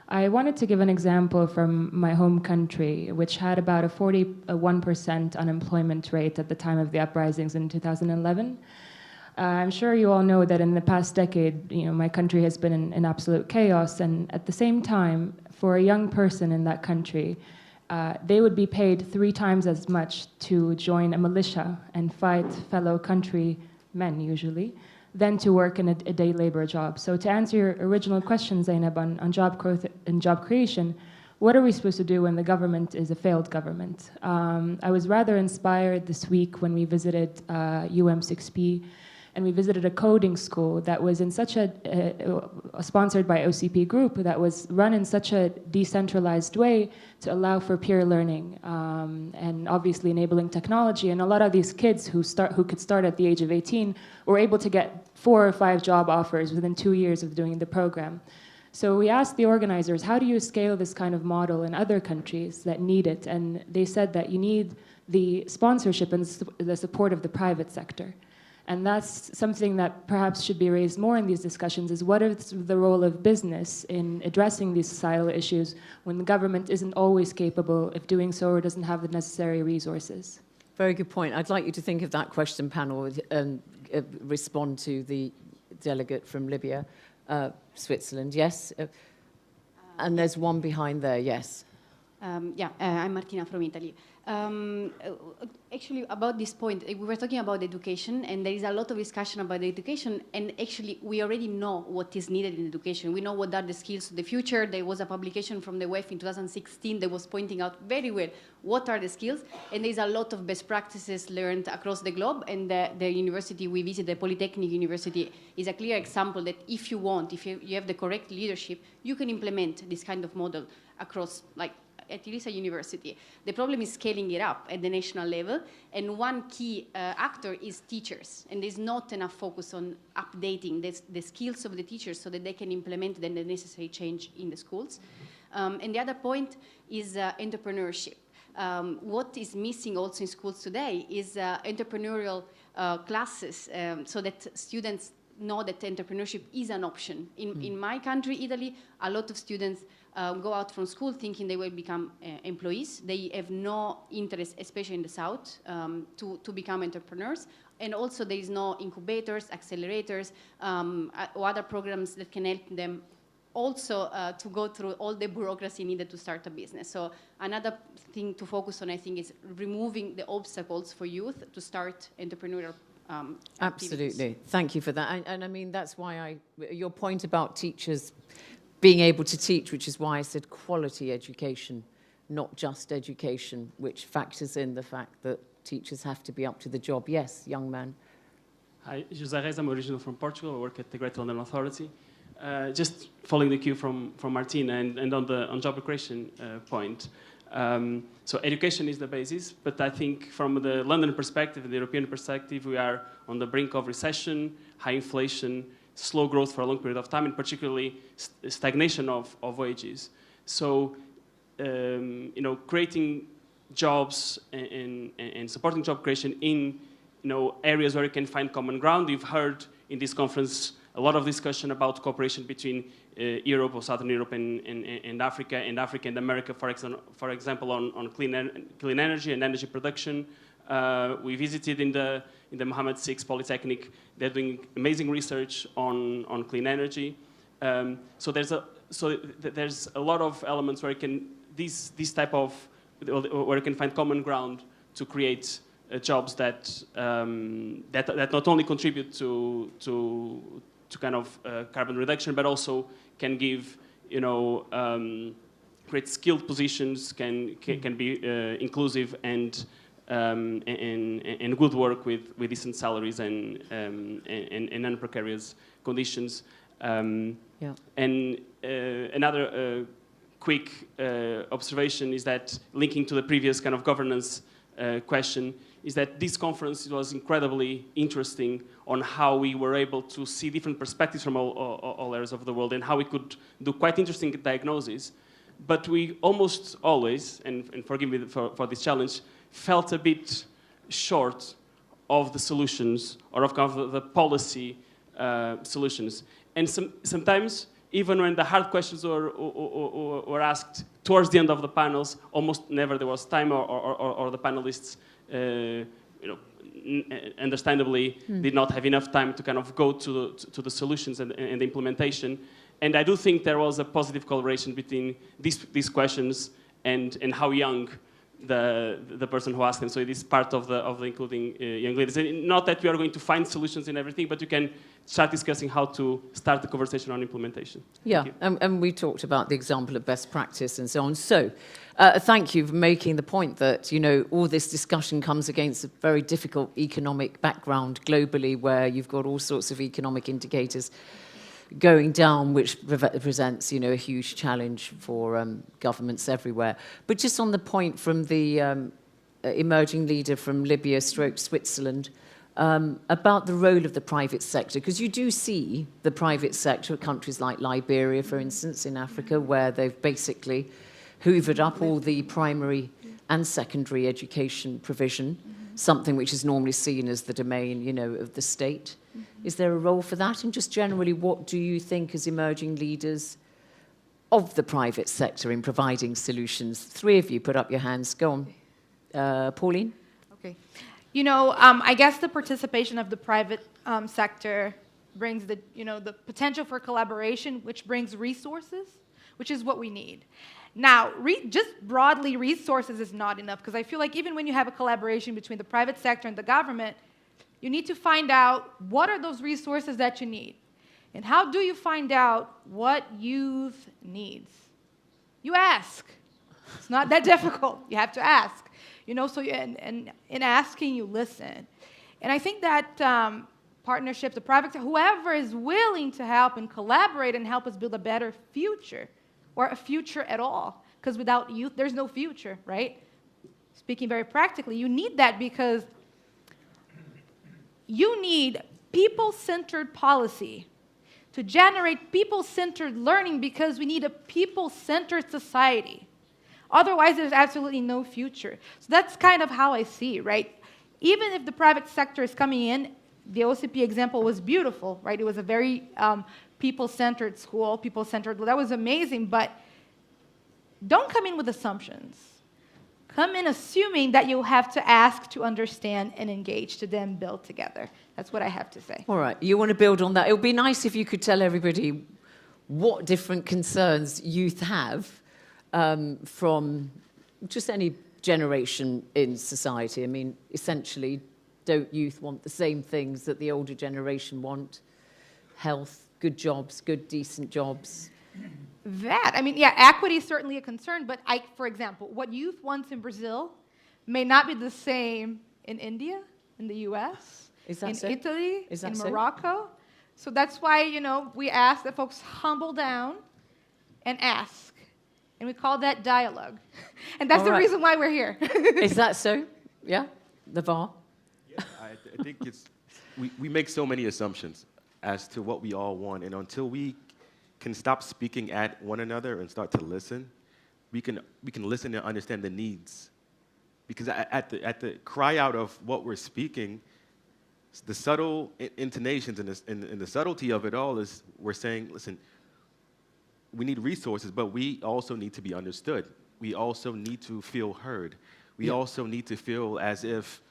I wanted to give an example from my home country, which had about a 41% unemployment rate at the time of the uprisings in 2011. I'm sure you all know that in the past decade, my country has been in absolute chaos, and at the same time, for a young person in that country, they would be paid 3 times as much to join a militia and fight fellow countrymen, usually, than to work in a day labor job. So to answer your original question, Zainab, on job growth and job creation, what are we supposed to do when the government is a failed government? I was rather inspired this week when we visited UM6P, and we visited a coding school that was in such sponsored by OCP Group, that was run in such a decentralized way to allow for peer learning and obviously enabling technology. And a lot of these kids who could start at the age of 18 were able to get 4 or 5 job offers within 2 years of doing the program. So we asked the organizers, how do you scale this kind of model in other countries that need it? And they said that you need the sponsorship and the support of the private sector. And that's something that perhaps should be raised more in these discussions, is what is the role of business in addressing these societal issues when the government isn't always capable of doing so or doesn't have the necessary resources? Very good point. I'd like you to think of that question, panel, and respond to the delegate from Libya, Switzerland. Yes? And there's one behind there, yes. I'm Martina from Italy. Actually, about this point, we were talking about education, and there is a lot of discussion about the education, and actually, we already know what is needed in education. We know what are the skills of the future. There was a publication from the WEF in 2016 that was pointing out very well what are the skills, and there's a lot of best practices learned across the globe, and the university we visited, the Polytechnic University, is a clear example that if you have the correct leadership, you can implement this kind of model across, at least a university. The problem is scaling it up at the national level, and one key actor is teachers, and there's not enough focus on updating the skills of the teachers so that they can implement then the necessary change in the schools. And the other point is entrepreneurship. What is missing also in schools today is entrepreneurial classes, so that students know that entrepreneurship is an option. In my country, Italy, a lot of students go out from school thinking they will become employees. They have no interest, especially in the South, to become entrepreneurs. And also there is no incubators, accelerators, or other programs that can help them also to go through all the bureaucracy needed to start a business. So another thing to focus on, I think, is removing the obstacles for youth to start entrepreneurial Absolutely. activities. Thank you for that. And I mean, that's why your point about teachers being able to teach, which is why I said quality education, not just education, which factors in the fact that teachers have to be up to the job. Yes, young man. Hi, José Reis, I'm originally from Portugal. I work at the Greater London Authority. Just following the cue from Martina and on job creation point. So education is the basis, but I think from the London perspective and the European perspective, we are on the brink of recession, high inflation, slow growth for a long period of time, and particularly stagnation of wages. So, creating jobs and supporting job creation in areas where you can find common ground. You've heard in this conference a lot of discussion about cooperation between Europe or Southern Europe and Africa and America, for example, on clean energy and energy production. We visited in the Mohammed VI Polytechnic. They're doing amazing research on clean energy. So there's a lot of elements where you can this type of where you can find common ground to create jobs that not only contribute to kind of carbon reduction, but also can give create skilled positions, can be inclusive and good work with decent salaries and non-precarious conditions. And another quick observation is that, linking to the previous kind of governance question, is that this conference was incredibly interesting on how we were able to see different perspectives from all areas of the world and how we could do quite interesting diagnoses. But we almost always, and forgive me for this challenge, felt a bit short of the solutions or of kind of the policy solutions. And sometimes, even when the hard questions were asked towards the end of the panels, almost never there was time, or the panelists, understandably, did not have enough time to kind of go to the solutions and the implementation. And I do think there was a positive correlation between these questions and how young the person who asked them. So it is part of the including young leaders. And not that we are going to find solutions in everything, but you can start discussing how to start the conversation on implementation. Yeah, and we talked about the example of best practice and so on. So thank you for making the point that, all this discussion comes against a very difficult economic background globally, where you've got all sorts of economic indicators going down, which presents, a huge challenge for governments everywhere. But just on the point from the emerging leader from Libya / Switzerland, about the role of the private sector, because you do see the private sector at countries like Liberia, for instance, in Africa, where they've basically hoovered up all the primary and secondary education provision, something which is normally seen as the domain, of the state. Is there a role for that? And just generally, what do you think as emerging leaders of the private sector in providing solutions? 3 of you put up your hands. Go on. Pauline? Okay. I guess the participation of the private sector brings the potential for collaboration, which brings resources, which is what we need. Now, just broadly, resources is not enough, because I feel like even when you have a collaboration between the private sector and the government, you need to find out what are those resources that you need. And how do you find out what youth needs? You ask. It's not that difficult. You have to ask. And in asking, you listen. And I think that partnerships, the private sector, whoever is willing to help and collaborate and help us build a better future, or a future at all, because without youth, there's no future, right? Speaking very practically, you need that, because you need people-centered policy to generate people-centered learning, because we need a people-centered society. Otherwise, there's absolutely no future. So that's kind of how I see, right? Even if the private sector is coming in, the OCP example was beautiful, right? It was a very people-centered school, people-centered. That was amazing, but don't come in with assumptions. Come in assuming that you'll have to ask to understand and engage to then build together. That's what I have to say. All right, you want to build on that. It would be nice if you could tell everybody what different concerns youth have from just any generation in society. I mean, essentially, don't youth want the same things that the older generation want? Health, good jobs, good, decent jobs. Equity is certainly a concern, but for example, what youth wants in Brazil may not be the same in India, in the US, Italy, in Morocco. So that's why, we ask that folks humble down and ask. And we call that dialogue. And that's the reason why we're here. Is that so? Yeah? Lavar? Yeah, I think we make so many assumptions as to what we all want, and until we can stop speaking at one another and start to listen, we can listen and understand the needs Because at the cry out of what we're speaking, the subtle intonations and the subtlety of it all is we're saying, listen, we need resources, but we also need to be understood. We also need to feel heard. We also need to feel as if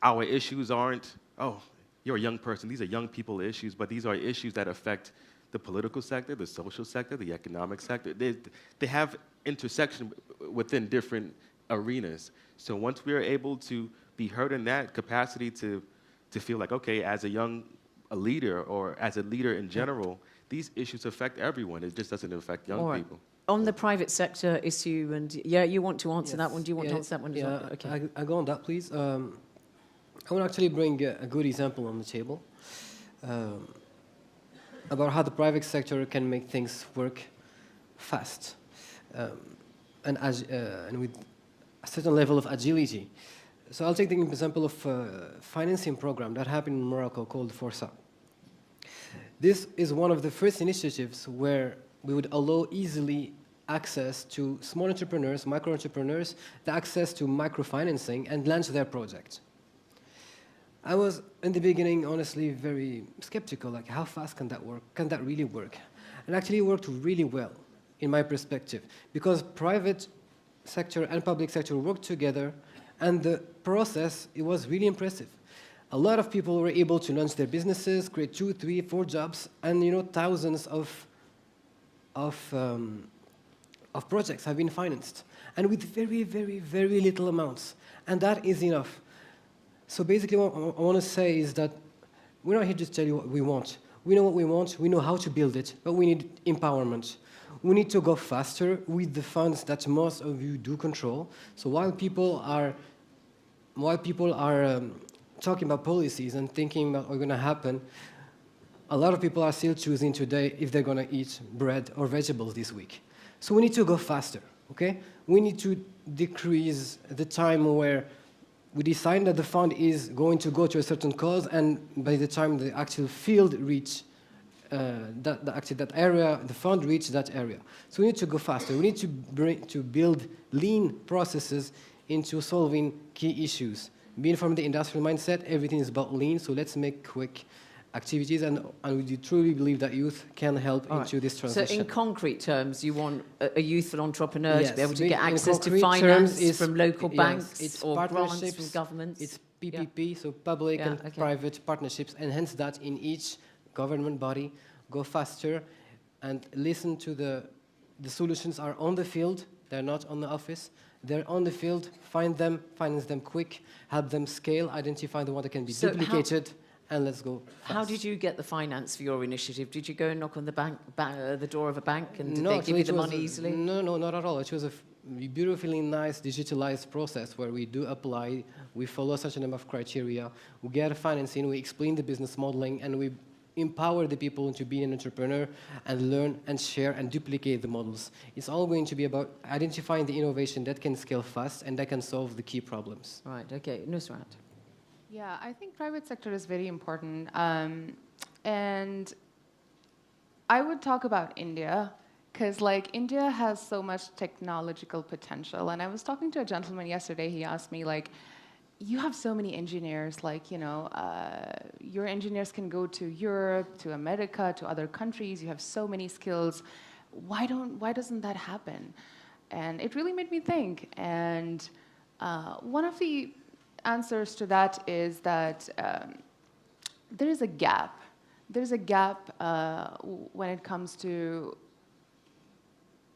our issues aren't, oh, you're a young person, these are young people issues, but these are issues that affect the political sector, the social sector, the economic sector. They have intersection within different arenas. So once we are able to be heard in that capacity to feel like, okay, as a leader or as a leader in general, these issues affect everyone. It just doesn't affect young people. On the private sector issue, and you want to answer that one? Do you want to answer that one as well? Okay. I go on that, please. I want to actually bring a good example on the table about how the private sector can make things work fast and with a certain level of agility. So I'll take the example of a financing program that happened in Morocco called Força. This is one of the first initiatives where we would allow easily access to small entrepreneurs, micro entrepreneurs, the access to microfinancing and launch their project. I was, in the beginning, honestly, very skeptical, like how fast can that work? Can that really work? And actually it worked really well, in my perspective, because private sector and public sector worked together, and the process, it was really impressive. A lot of people were able to launch their businesses, create 2, 3, 4 jobs, and thousands of projects have been financed, and with very, very, very little amounts, and that is enough. So basically what I want to say is that we're not here to tell you what we want. We know what we want, we know how to build it, but we need empowerment. We need to go faster with the funds that most of you do control. So while people are talking about policies and thinking about what's going to happen, a lot of people are still choosing today if they're going to eat bread or vegetables this week. So we need to go faster, okay? We need to decrease the time where we decide that the fund is going to go to a certain cause, and by the time the actual field reach that area, the fund reach that area. So we need to go faster. We need to build lean processes into solving key issues. Being from the industrial mindset, everything is about lean, so let's make quick activities, and we truly believe that youth can help into this transition. So in concrete terms, you want a youthful entrepreneur to be able to get in access to concrete finance terms, from local banks it's or grants partnerships, from governments? It's PPP, so public and private partnerships, and hence that in each government body, go faster and listen to the solutions are on the field, they're not on the office. They're on the field, find them, finance them quick, help them scale, identify the one that can be duplicated, and let's go fast. How did you get the finance for your initiative? Did you go and knock on the door of a bank, and did No, they give you the it was money easily? No, not at all. It was a beautifully nice digitalized process where we do apply, we follow such a number of criteria, we get financing, we explain the business modeling, and we empower the people into being an entrepreneur and learn and share and duplicate the models. It's all going to be about identifying the innovation that can scale fast and that can solve the key problems. Right, okay. Nusrat. Yeah, I think private sector is very important. And I would talk about India, because India has so much technological potential. And I was talking to a gentleman yesterday, he asked me you have so many engineers, your engineers can go to Europe, to America, to other countries, you have so many skills. Why doesn't that happen? And it really made me think. And one of the answers to that is that there is a gap. There's a gap when it comes to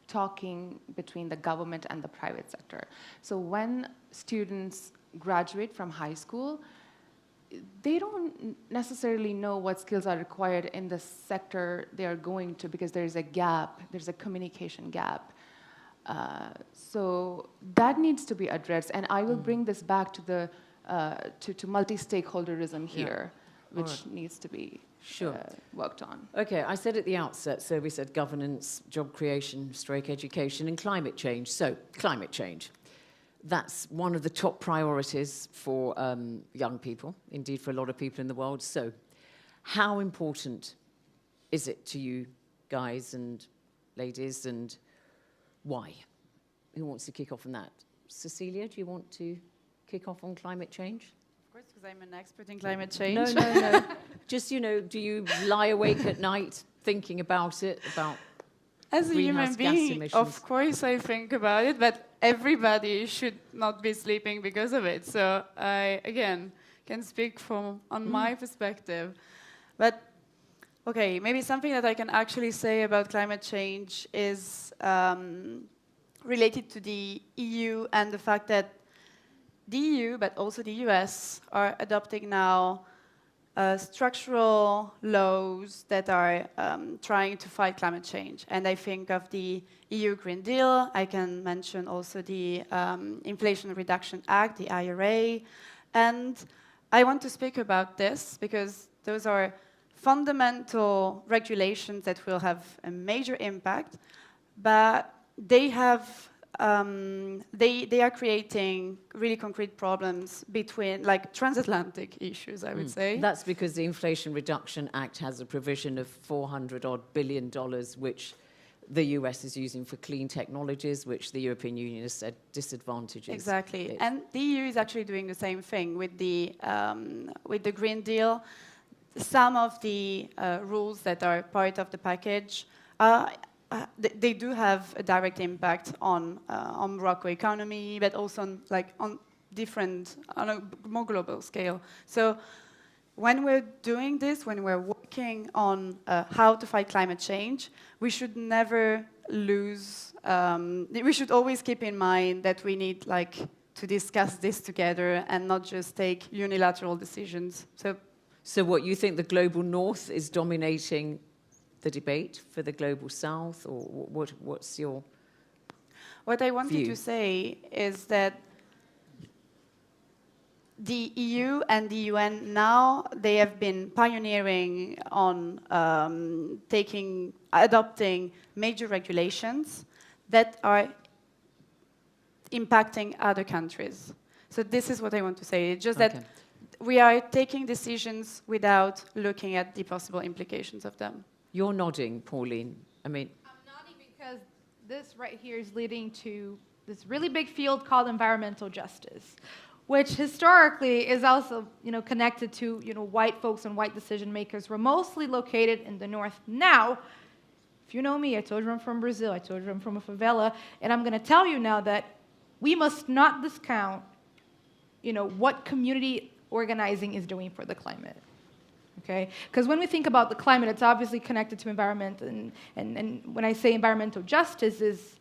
talking between the government and the private sector. So when students graduate from high school, they don't necessarily know what skills are required in the sector they are going to, because there's a gap, there's a communication gap. So that needs to be addressed, and I will bring this back to the to multi-stakeholderism here, which needs to be worked on. Okay, I said at the outset, so we said governance, job creation, education, and climate change. So, climate change. That's one of the top priorities for young people, indeed for a lot of people in the world. So, how important is it to you guys and ladies, and why? Who wants to kick off on that? Cecilia, do you want to kick off on climate change? Of course, because I'm an expert in climate change. No. Just, do you lie awake at night thinking about it, about as a human greenhouse gas being, emissions? of course I think about it, but everybody should not be sleeping because of it. So I, again, can speak from on my perspective. But, okay, maybe something that I can actually say about climate change is related to the EU and the fact that the EU, but also the US, are adopting now structural laws that are trying to fight climate change. And I think of the EU Green Deal. I can mention also the Inflation Reduction Act, the IRA. And I want to speak about this because those are fundamental regulations that will have a major impact, but they have they are creating really concrete problems between, like, transatlantic issues, I would say. That's because the Inflation Reduction Act has a provision of $400 billion, which the US is using for clean technologies, which the European Union has said disadvantages. Exactly. And the EU is actually doing the same thing with the Green Deal. Some of the rules that are part of the package they do have a direct impact on Morocco economy, but also on a more global scale. So when we're doing this, when we're working on how to fight climate change, we should never lose. We should always keep in mind that we need to discuss this together and not just take unilateral decisions. So what, you think the global north is dominating the debate for the global south, or what's your What I wanted view? to say is that the EU and the UN now, they have been pioneering on adopting major regulations that are impacting other countries. So this is what I want to say. It's just that we are taking decisions without looking at the possible implications of them. You're nodding, Pauline. I mean, I'm nodding because this right here is leading to this really big field called environmental justice, which historically is also, connected to, white folks and white decision makers. We're mostly located in the north. Now, if you know me, I told you I'm from Brazil. I told you I'm from a favela, and I'm going to tell you now that we must not discount, what community organizing is doing for the climate. Okay? Because when we think about the climate, it's obviously connected to environment, and when I say environmental justice, is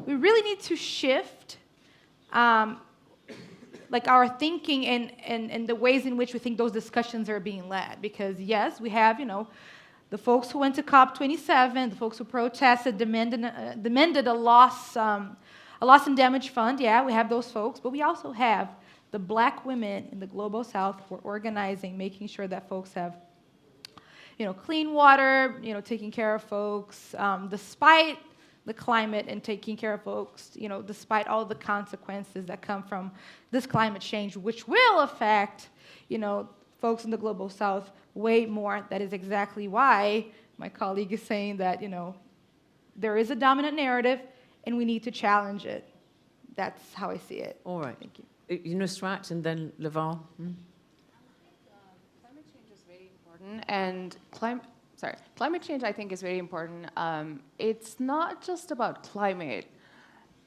we really need to shift our thinking and the ways in which we think those discussions are being led. Because yes, we have, the folks who went to COP27, the folks who protested, demanded a loss and damage fund. Yeah, we have those folks, but we also have the black women in the global south who are organizing, making sure that folks have, clean water, taking care of folks, despite the climate, and taking care of folks, despite all the consequences that come from this climate change, which will affect, folks in the global south way more. That is exactly why my colleague is saying that, there is a dominant narrative and we need to challenge it. That's how I see it. All right. Thank you. Nusrat and then Laval. Climate change is very important, and climate change, I think, is very important. It's not just about climate.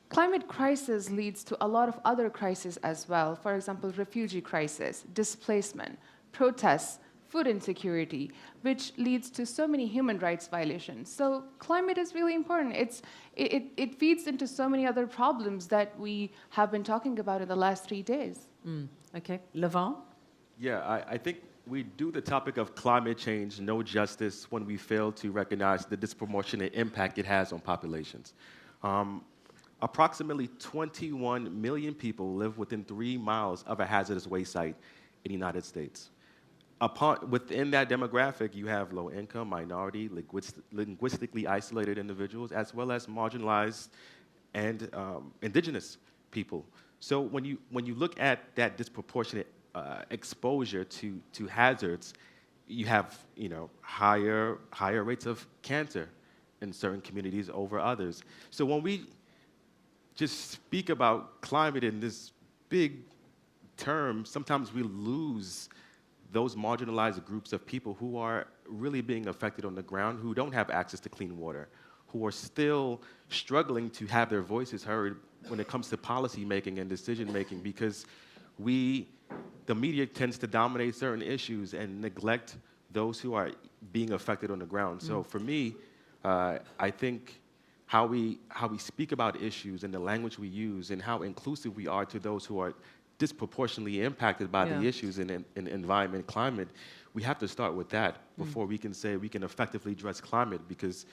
Climate crisis leads to a lot of other crises as well. For example, refugee crisis, displacement, protests, food insecurity, which leads to so many human rights violations. So climate is really important. It feeds into so many other problems that we have been talking about in the last 3 days. Okay. Laval? Yeah, I think we do the topic of climate change no justice when we fail to recognize the disproportionate impact it has on populations. Approximately 21 million people live within 3 miles of a hazardous waste site in the United States. Within that demographic, you have low-income, minority, linguistically isolated individuals, as well as marginalized and indigenous people. So when you look at that disproportionate exposure to hazards, you have higher rates of cancer in certain communities over others. So when we just speak about climate in this big term, sometimes we lose those marginalized groups of people who are really being affected on the ground, who don't have access to clean water, who are still struggling to have their voices heard when it comes to policy making and decision making, because the media tends to dominate certain issues and neglect those who are being affected on the ground. So for me, I think how we speak about issues and the language we use and how inclusive we are to those who are disproportionately impacted by the issues in environment, climate, we have to start with that before we can say we can effectively address climate, because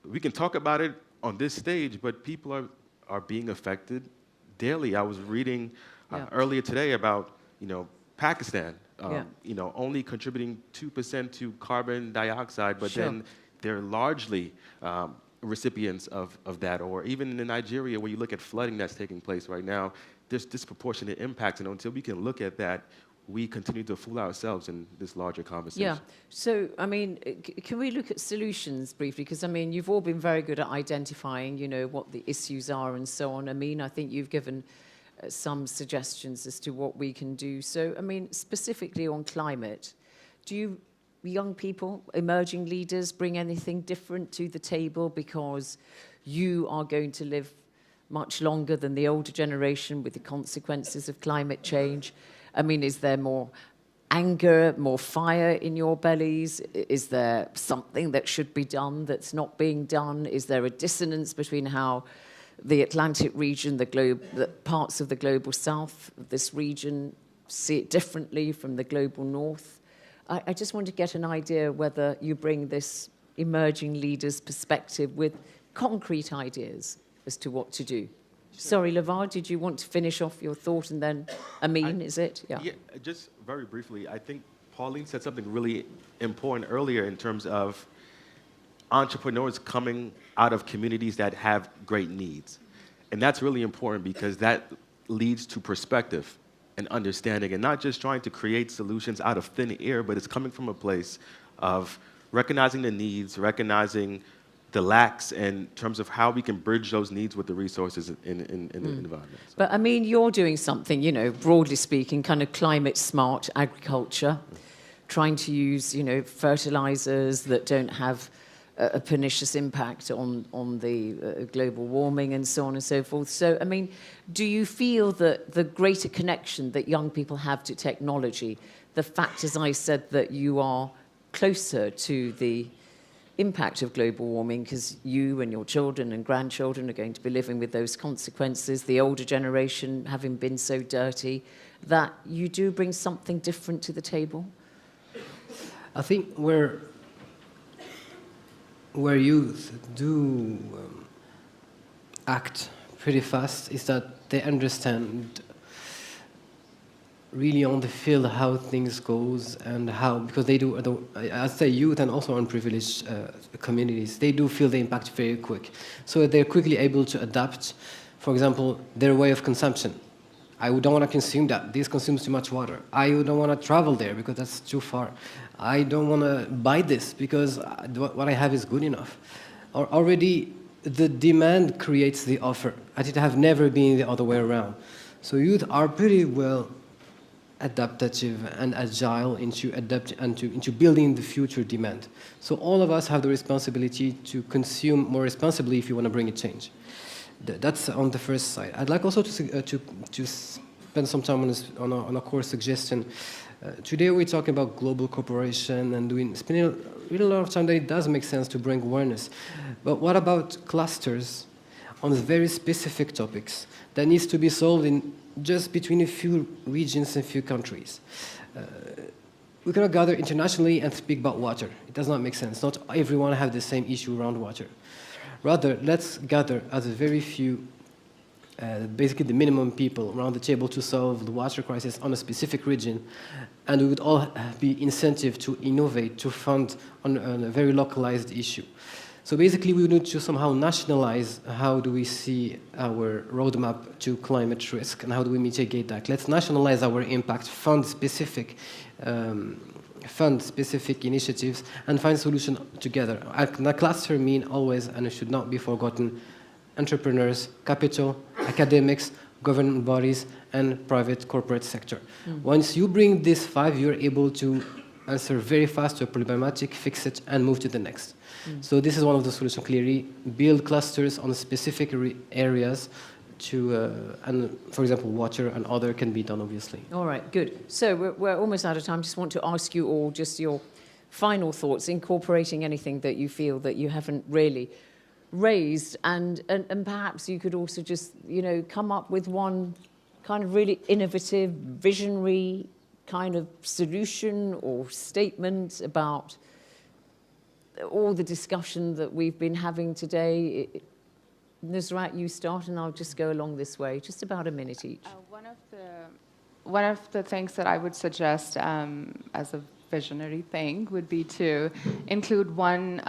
we can talk about it on this stage, but people are being affected daily. I was reading earlier today about, Pakistan, only contributing 2% to carbon dioxide, but then they're largely recipients of that. Or even in Nigeria, where you look at flooding that's taking place right now, there's disproportionate impacts, and until we can look at that, we continue to fool ourselves in this larger conversation. Yeah. So, I mean, can we look at solutions briefly? Because, I mean, you've all been very good at identifying, what the issues are and so on. I mean, I think you've given some suggestions as to what we can do. So, I mean, specifically on climate, do you, young people, emerging leaders, bring anything different to the table because you are going to live much longer than the older generation with the consequences of climate change? I mean, is there more anger, more fire in your bellies? Is there something that should be done that's not being done? Is there a dissonance between how the Atlantic region, the parts of the global south, this region, see it differently from the global north? I just want to get an idea whether you bring this emerging leaders' perspective with concrete ideas as to what to do. Sorry, LeVar, did you want to finish off your thought and then Amin, is it? Yeah, just very briefly, I think Pauline said something really important earlier in terms of entrepreneurs coming out of communities that have great needs. And that's really important because that leads to perspective and understanding, and not just trying to create solutions out of thin air, but it's coming from a place of recognizing the needs, recognizing the lacks in terms of how we can bridge those needs with the resources in the environment. So. But I mean, you're doing something, broadly speaking, kind of climate smart agriculture, trying to use, fertilizers that don't have a pernicious impact on the global warming and so on and so forth. So, I mean, do you feel that the greater connection that young people have to technology, the fact, as I said, that you are closer to the impact of global warming because you and your children and grandchildren are going to be living with those consequences, the older generation having been so dirty, that you do bring something different to the table? I think where youth do act pretty fast is that they understand really on the field how things goes and how, because they do, I say youth and also unprivileged communities, they do feel the impact very quick. So they're quickly able to adapt, for example, their way of consumption. I don't want to consume that. This consumes too much water. I don't want to travel there because that's too far. I don't want to buy this because what I have is good enough. Or already the demand creates the offer. It have never been the other way around. So youth are pretty well adaptive and agile into building the future demand. So all of us have the responsibility to consume more responsibly if you want to bring a change. That's on the first side. I'd like also to spend some time on a core suggestion. Today we're talking about global cooperation and spending really a lot of time that it does make sense to bring awareness. But what about clusters on very specific topics that needs to be solved in just between a few regions and a few countries? We cannot gather internationally and speak about water. It does not make sense. Not everyone have the same issue around water. Rather, let's gather as a very few, basically the minimum people around the table to solve the water crisis on a specific region, and we would all be incentive to innovate, to fund on a very localized issue. So basically, we need to somehow nationalize how do we see our roadmap to climate risk and how do we mitigate that. Let's nationalize our impact, fund specific initiatives, and find solutions together. A cluster mean always, and it should not be forgotten, entrepreneurs, capital, academics, government bodies, and private corporate sector. Once you bring this 5, you're able to answer very fast to a problematic, fix it, and move to the next. So this is one of the solutions, clearly. Build clusters on specific areas to, and for example, water and other can be done, obviously. All right, good. So we're almost out of time. Just want to ask you all just your final thoughts, incorporating anything that you feel that you haven't really raised, and perhaps you could also just, you know, come up with one kind of really innovative, visionary kind of solution or statement about all the discussion that we've been having today. Nusrat, you start, and I'll just go along this way, just about a minute each. One of the things that I would suggest as a visionary thing would be to include one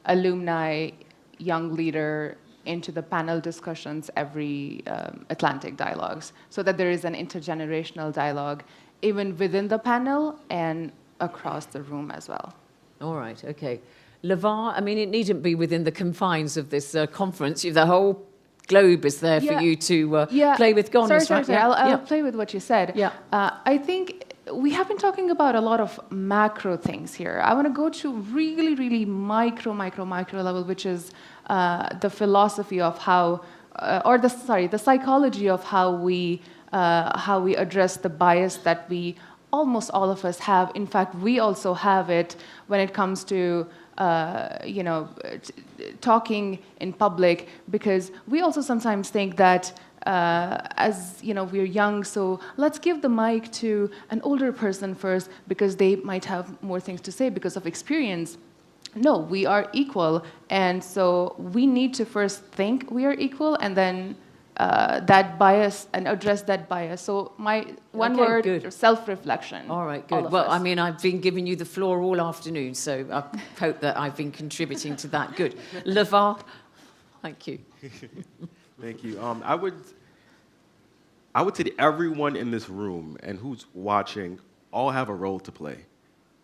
alumni young leader into the panel discussions every Atlantic Dialogues, so that there is an intergenerational dialogue even within the panel and across the room as well. All right, okay. Lavar, I mean, it needn't be within the confines of this conference. The whole globe is there for you to play with. Go on, Sorry. I'll play with what you said. Yeah. I think we have been talking about a lot of macro things here. I want to go to really, really micro level, which is the philosophy of how, the psychology of how we address the bias that we, almost all of us have. In fact, we also have it when it comes to talking in public, because we also sometimes think that as you know, we're young, so let's give the mic to an older person first because they might have more things to say because of experience. No, we are equal, and so we need to first think we are equal, and then that bias, and address that bias. So my one word, self-reflection. All right, good. Well, I mean, I've been giving you the floor all afternoon, so I hope that I've been contributing to that. Good. Lavar, thank you. Thank you. I would say that everyone in this room and who's watching all have a role to play.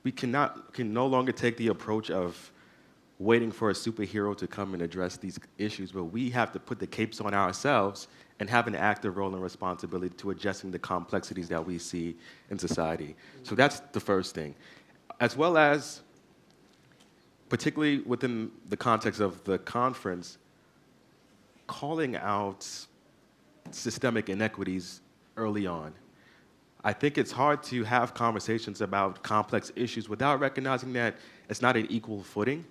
We can no longer take the approach of waiting for a superhero to come and address these issues, but we have to put the capes on ourselves and have an active role and responsibility to addressing the complexities that we see in society. So that's the first thing. As well as, particularly within the context of the conference, calling out systemic inequities early on. I think it's hard to have conversations about complex issues without recognizing that it's not an equal footing.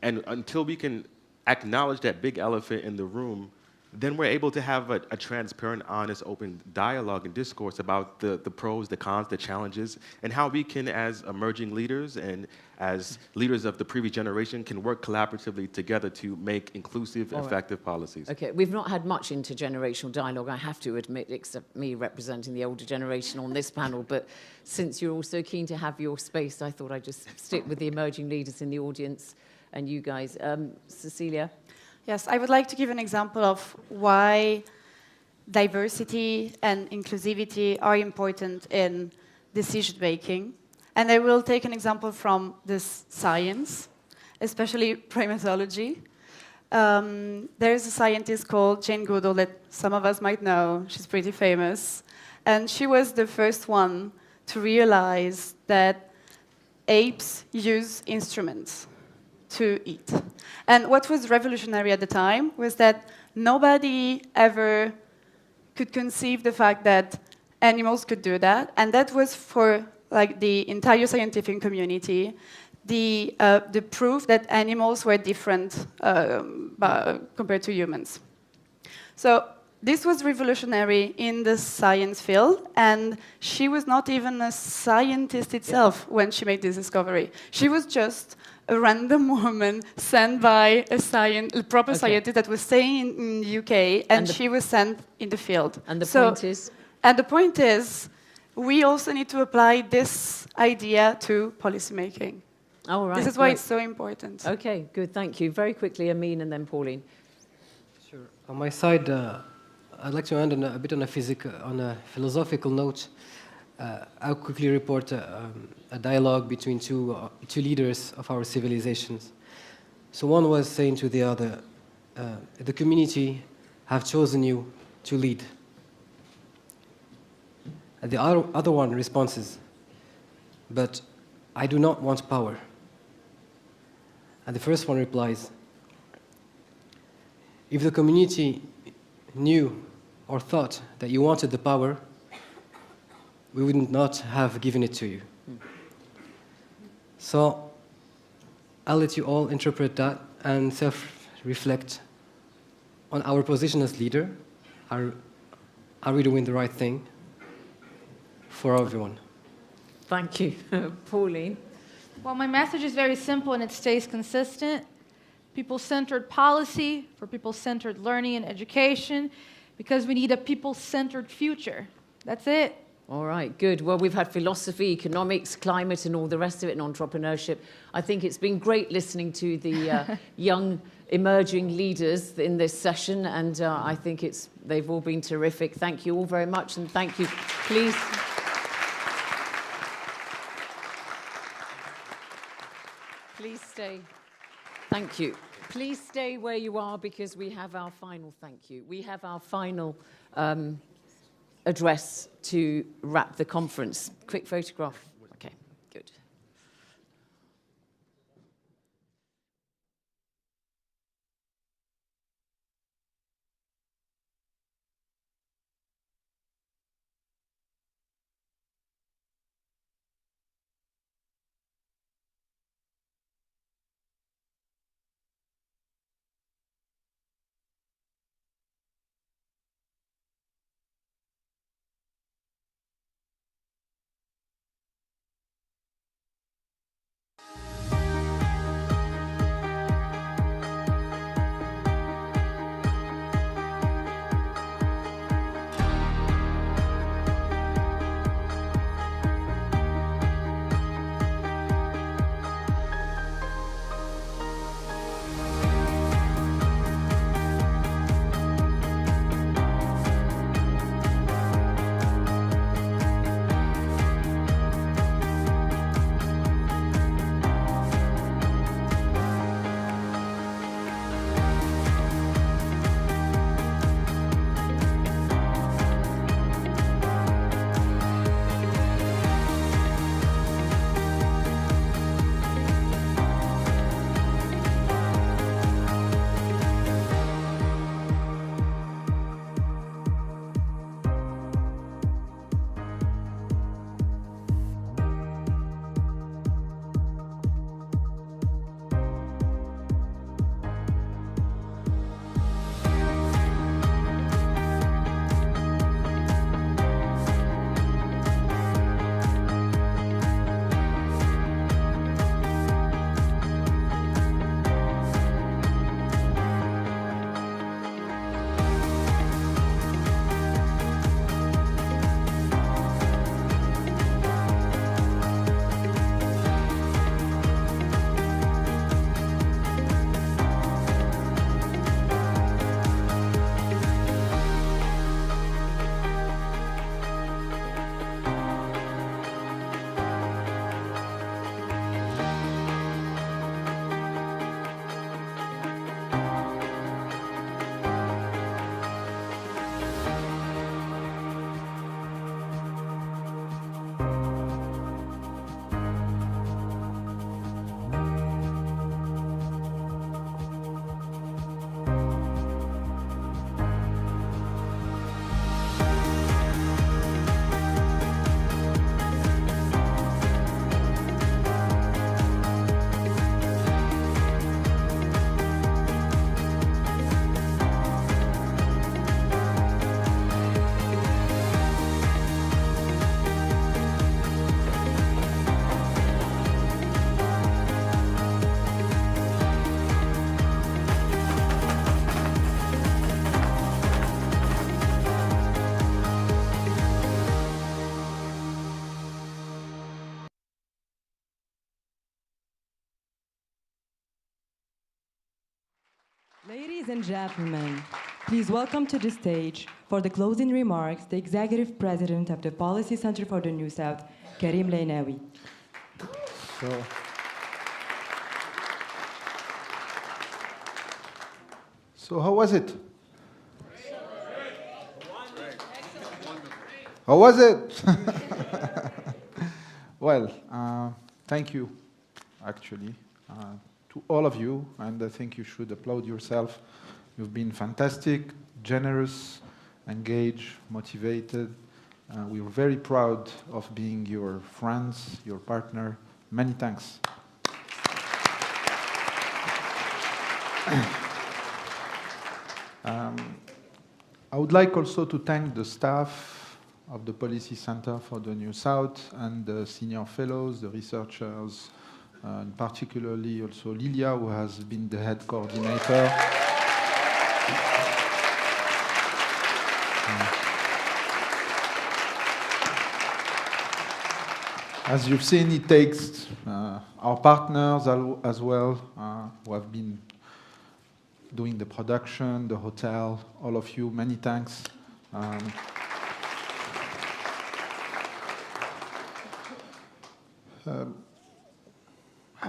And until we can acknowledge that big elephant in the room, then we're able to have a transparent, honest, open dialogue and discourse about the pros, the cons, the challenges, and how we can, as emerging leaders and as leaders of the previous generation, can work collaboratively together to make inclusive, effective policies. Okay, we've not had much intergenerational dialogue, I have to admit, except me representing the older generation on this panel, but since you're all so keen to have your space, I thought I'd just stick with the emerging leaders in the audience and you guys. Cecilia? Yes, I would like to give an example of why diversity and inclusivity are important in decision making. And I will take an example from this science, especially primatology. There is a scientist called Jane Goodall that some of us might know. She's pretty famous. And she was the first one to realize that apes use instruments to eat. And what was revolutionary at the time was that nobody ever could conceive the fact that animals could do that, and that was for like the entire scientific community the proof that animals were different compared to humans. So this was revolutionary in the science field, and she was not even a scientist itself when she made this discovery. She was just a random woman sent by a proper scientist that was staying in the UK, and she was sent in the field. And the point is? And the point is, we also need to apply this idea to policymaking. All right. This is why it's so important. Okay, good, thank you. Very quickly, Amin and then Pauline. Sure. On my side, I'd like to end on a bit on a philosophical note. I'll quickly report a dialogue between two leaders of our civilizations. So one was saying to the other, the community have chosen you to lead. And the other one responds, but I do not want power. And the first one replies, if the community knew or thought that you wanted the power, we would not have given it to you. So I'll let you all interpret that and self-reflect on our position as leader. Are we doing the right thing for everyone? Thank you. Pauline? Well, my message is very simple and it stays consistent. People-centered policy for people-centered learning and education, because we need a people-centered future. That's it. All right, good. Well, we've had philosophy, economics, climate, and all the rest of it, and entrepreneurship. I think it's been great listening to the young emerging leaders in this session, and I think they've all been terrific. Thank you all very much, and thank you. Please. Please stay. Thank you. Please stay where you are, because we have our final thank you. We have our final address to wrap the conference. Quick photograph. Okay, good. Ladies and gentlemen, please welcome to the stage for the closing remarks the Executive President of the Policy Center for the New South, Karim Leinawi. So how was it? How was it? Well, thank you, actually, to all of you, and I think you should applaud yourself. You've been fantastic, generous, engaged, motivated. We're very proud of being your friends, your partner. Many thanks. I would like also to thank the staff of the Policy Center for the New South and the senior fellows, the researchers, and particularly also Lilia, who has been the head coordinator. As you've seen, it takes our partners as well, who have been doing the production, the hotel, all of you, many thanks.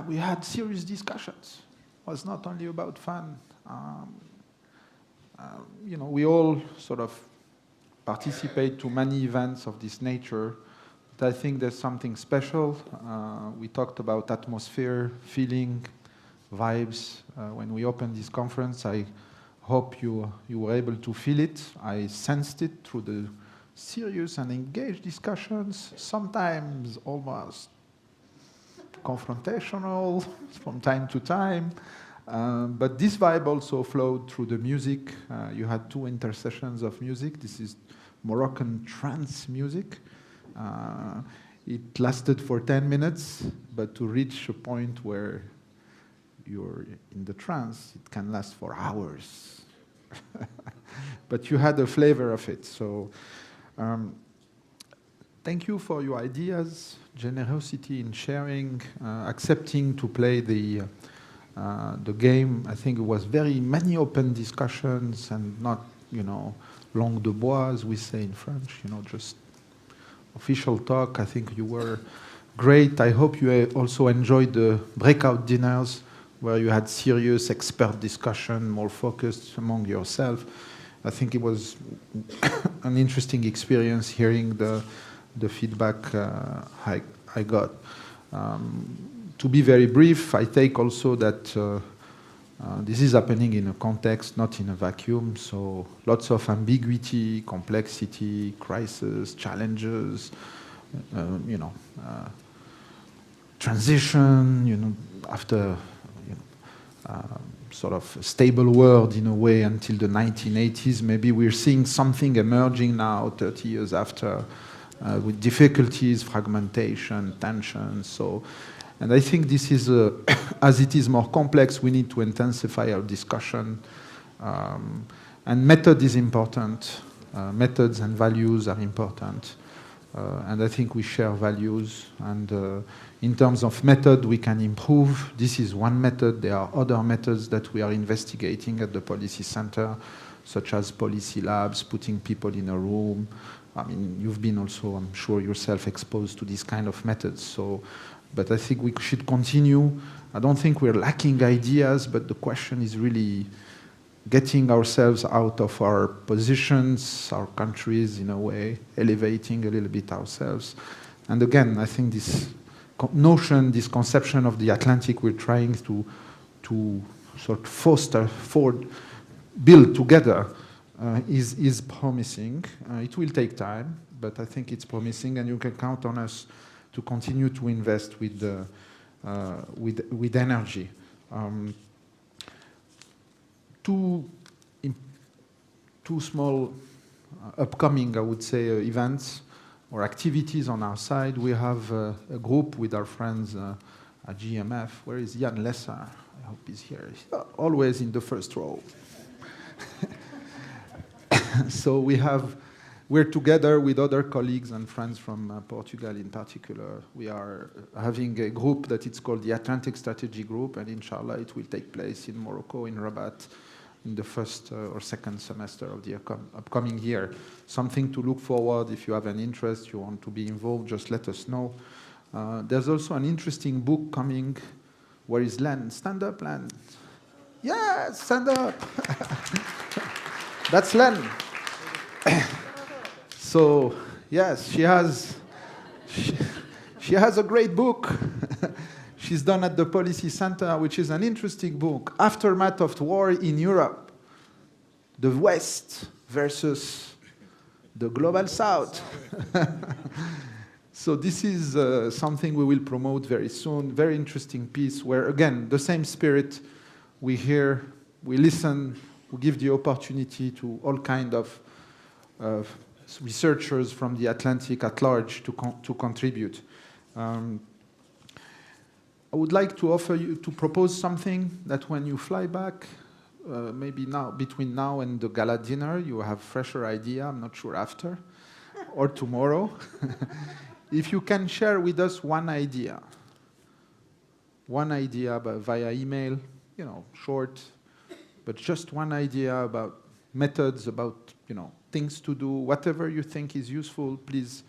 We had serious discussions. It was not only about fun. We all sort of participate to many events of this nature. But I think there's something special. We talked about atmosphere, feeling, vibes. When we opened this conference, I hope you were able to feel it. I sensed it through the serious and engaged discussions, sometimes almost confrontational from time to time. But this vibe also flowed through the music. You had 2 intercessions of music. This is Moroccan trance music. It lasted for 10 minutes, but to reach a point where you're in the trance, it can last for hours. But you had a flavor of it. So thank you for your ideas, generosity in sharing, accepting to play the game. I think it was very many open discussions and not, langue de bois, as we say in French, just official talk. I think you were great. I hope you also enjoyed the breakout dinners where you had serious expert discussion, more focused among yourself. I think it was an interesting experience hearing the feedback I got. To be very brief, I take also that this is happening in a context, not in a vacuum. So lots of ambiguity, complexity, crisis, challenges, transition, after sort of a stable world in a way until the 1980s. Maybe we're seeing something emerging now, 30 years after, with difficulties, fragmentation, tension. And I think this is, as it is more complex, we need to intensify our discussion. And method is important. Methods and values are important. And I think we share values. And in terms of method, we can improve. This is one method. There are other methods that we are investigating at the Policy Center, such as policy labs, putting people in a room. I mean, you've been also, I'm sure, yourself exposed to these kind of methods. But I think we should continue. I don't think we're lacking ideas, but the question is really getting ourselves out of our positions, our countries in a way, elevating a little bit ourselves. And again, I think this notion, this conception of the Atlantic we're trying to sort of foster, build together is promising. It will take time, but I think it's promising, and you can count on us to continue to invest with energy. Two small upcoming, I would say, events or activities on our side. We have a group with our friends at GMF. Where is Jan Lesser? I hope he's here. He's always in the first row. So we're together with other colleagues and friends from Portugal in particular. We are having a group that it's called the Atlantic Strategy Group, and inshallah it will take place in Morocco, in Rabat, in the first or second semester of the upcoming year. Something to look forward. If you have an interest, you want to be involved, just let us know. There's also an interesting book coming. Where is Len? Stand up, Len. Yeah, stand up. That's Len. So Yes, she has. She has a great book. She's done at the Policy Center, which is an interesting book. Aftermath of War in Europe. The West versus the Global South. So this is something we will promote very soon. Very interesting piece where, again, the same spirit, we hear, we listen, we give the opportunity to all kind of researchers from the Atlantic at large to contribute. I would like to offer you, to propose something that when you fly back, maybe now, between now and the gala dinner, you have fresher idea, I'm not sure after, or tomorrow. If you can share with us one idea via email, you know, short, but just one idea about methods, about, you know, things to do, whatever you think is useful, please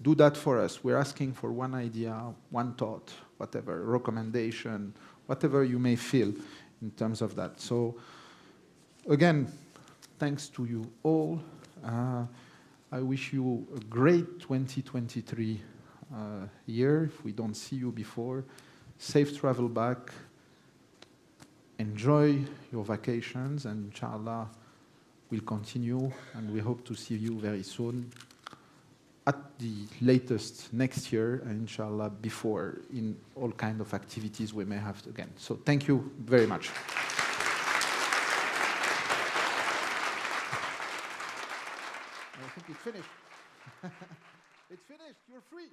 do that for us. We're asking for one idea, one thought, whatever, recommendation, whatever you may feel in terms of that. So, again, thanks to you all. I wish you a great 2023 year, if we don't see you before. Safe travel back. Enjoy your vacations, and inshallah, we'll continue, and we hope to see you very soon, at the latest next year, and inshallah before, in all kind of activities we may have again. So thank you very much. I think it's finished. It's finished, you're free.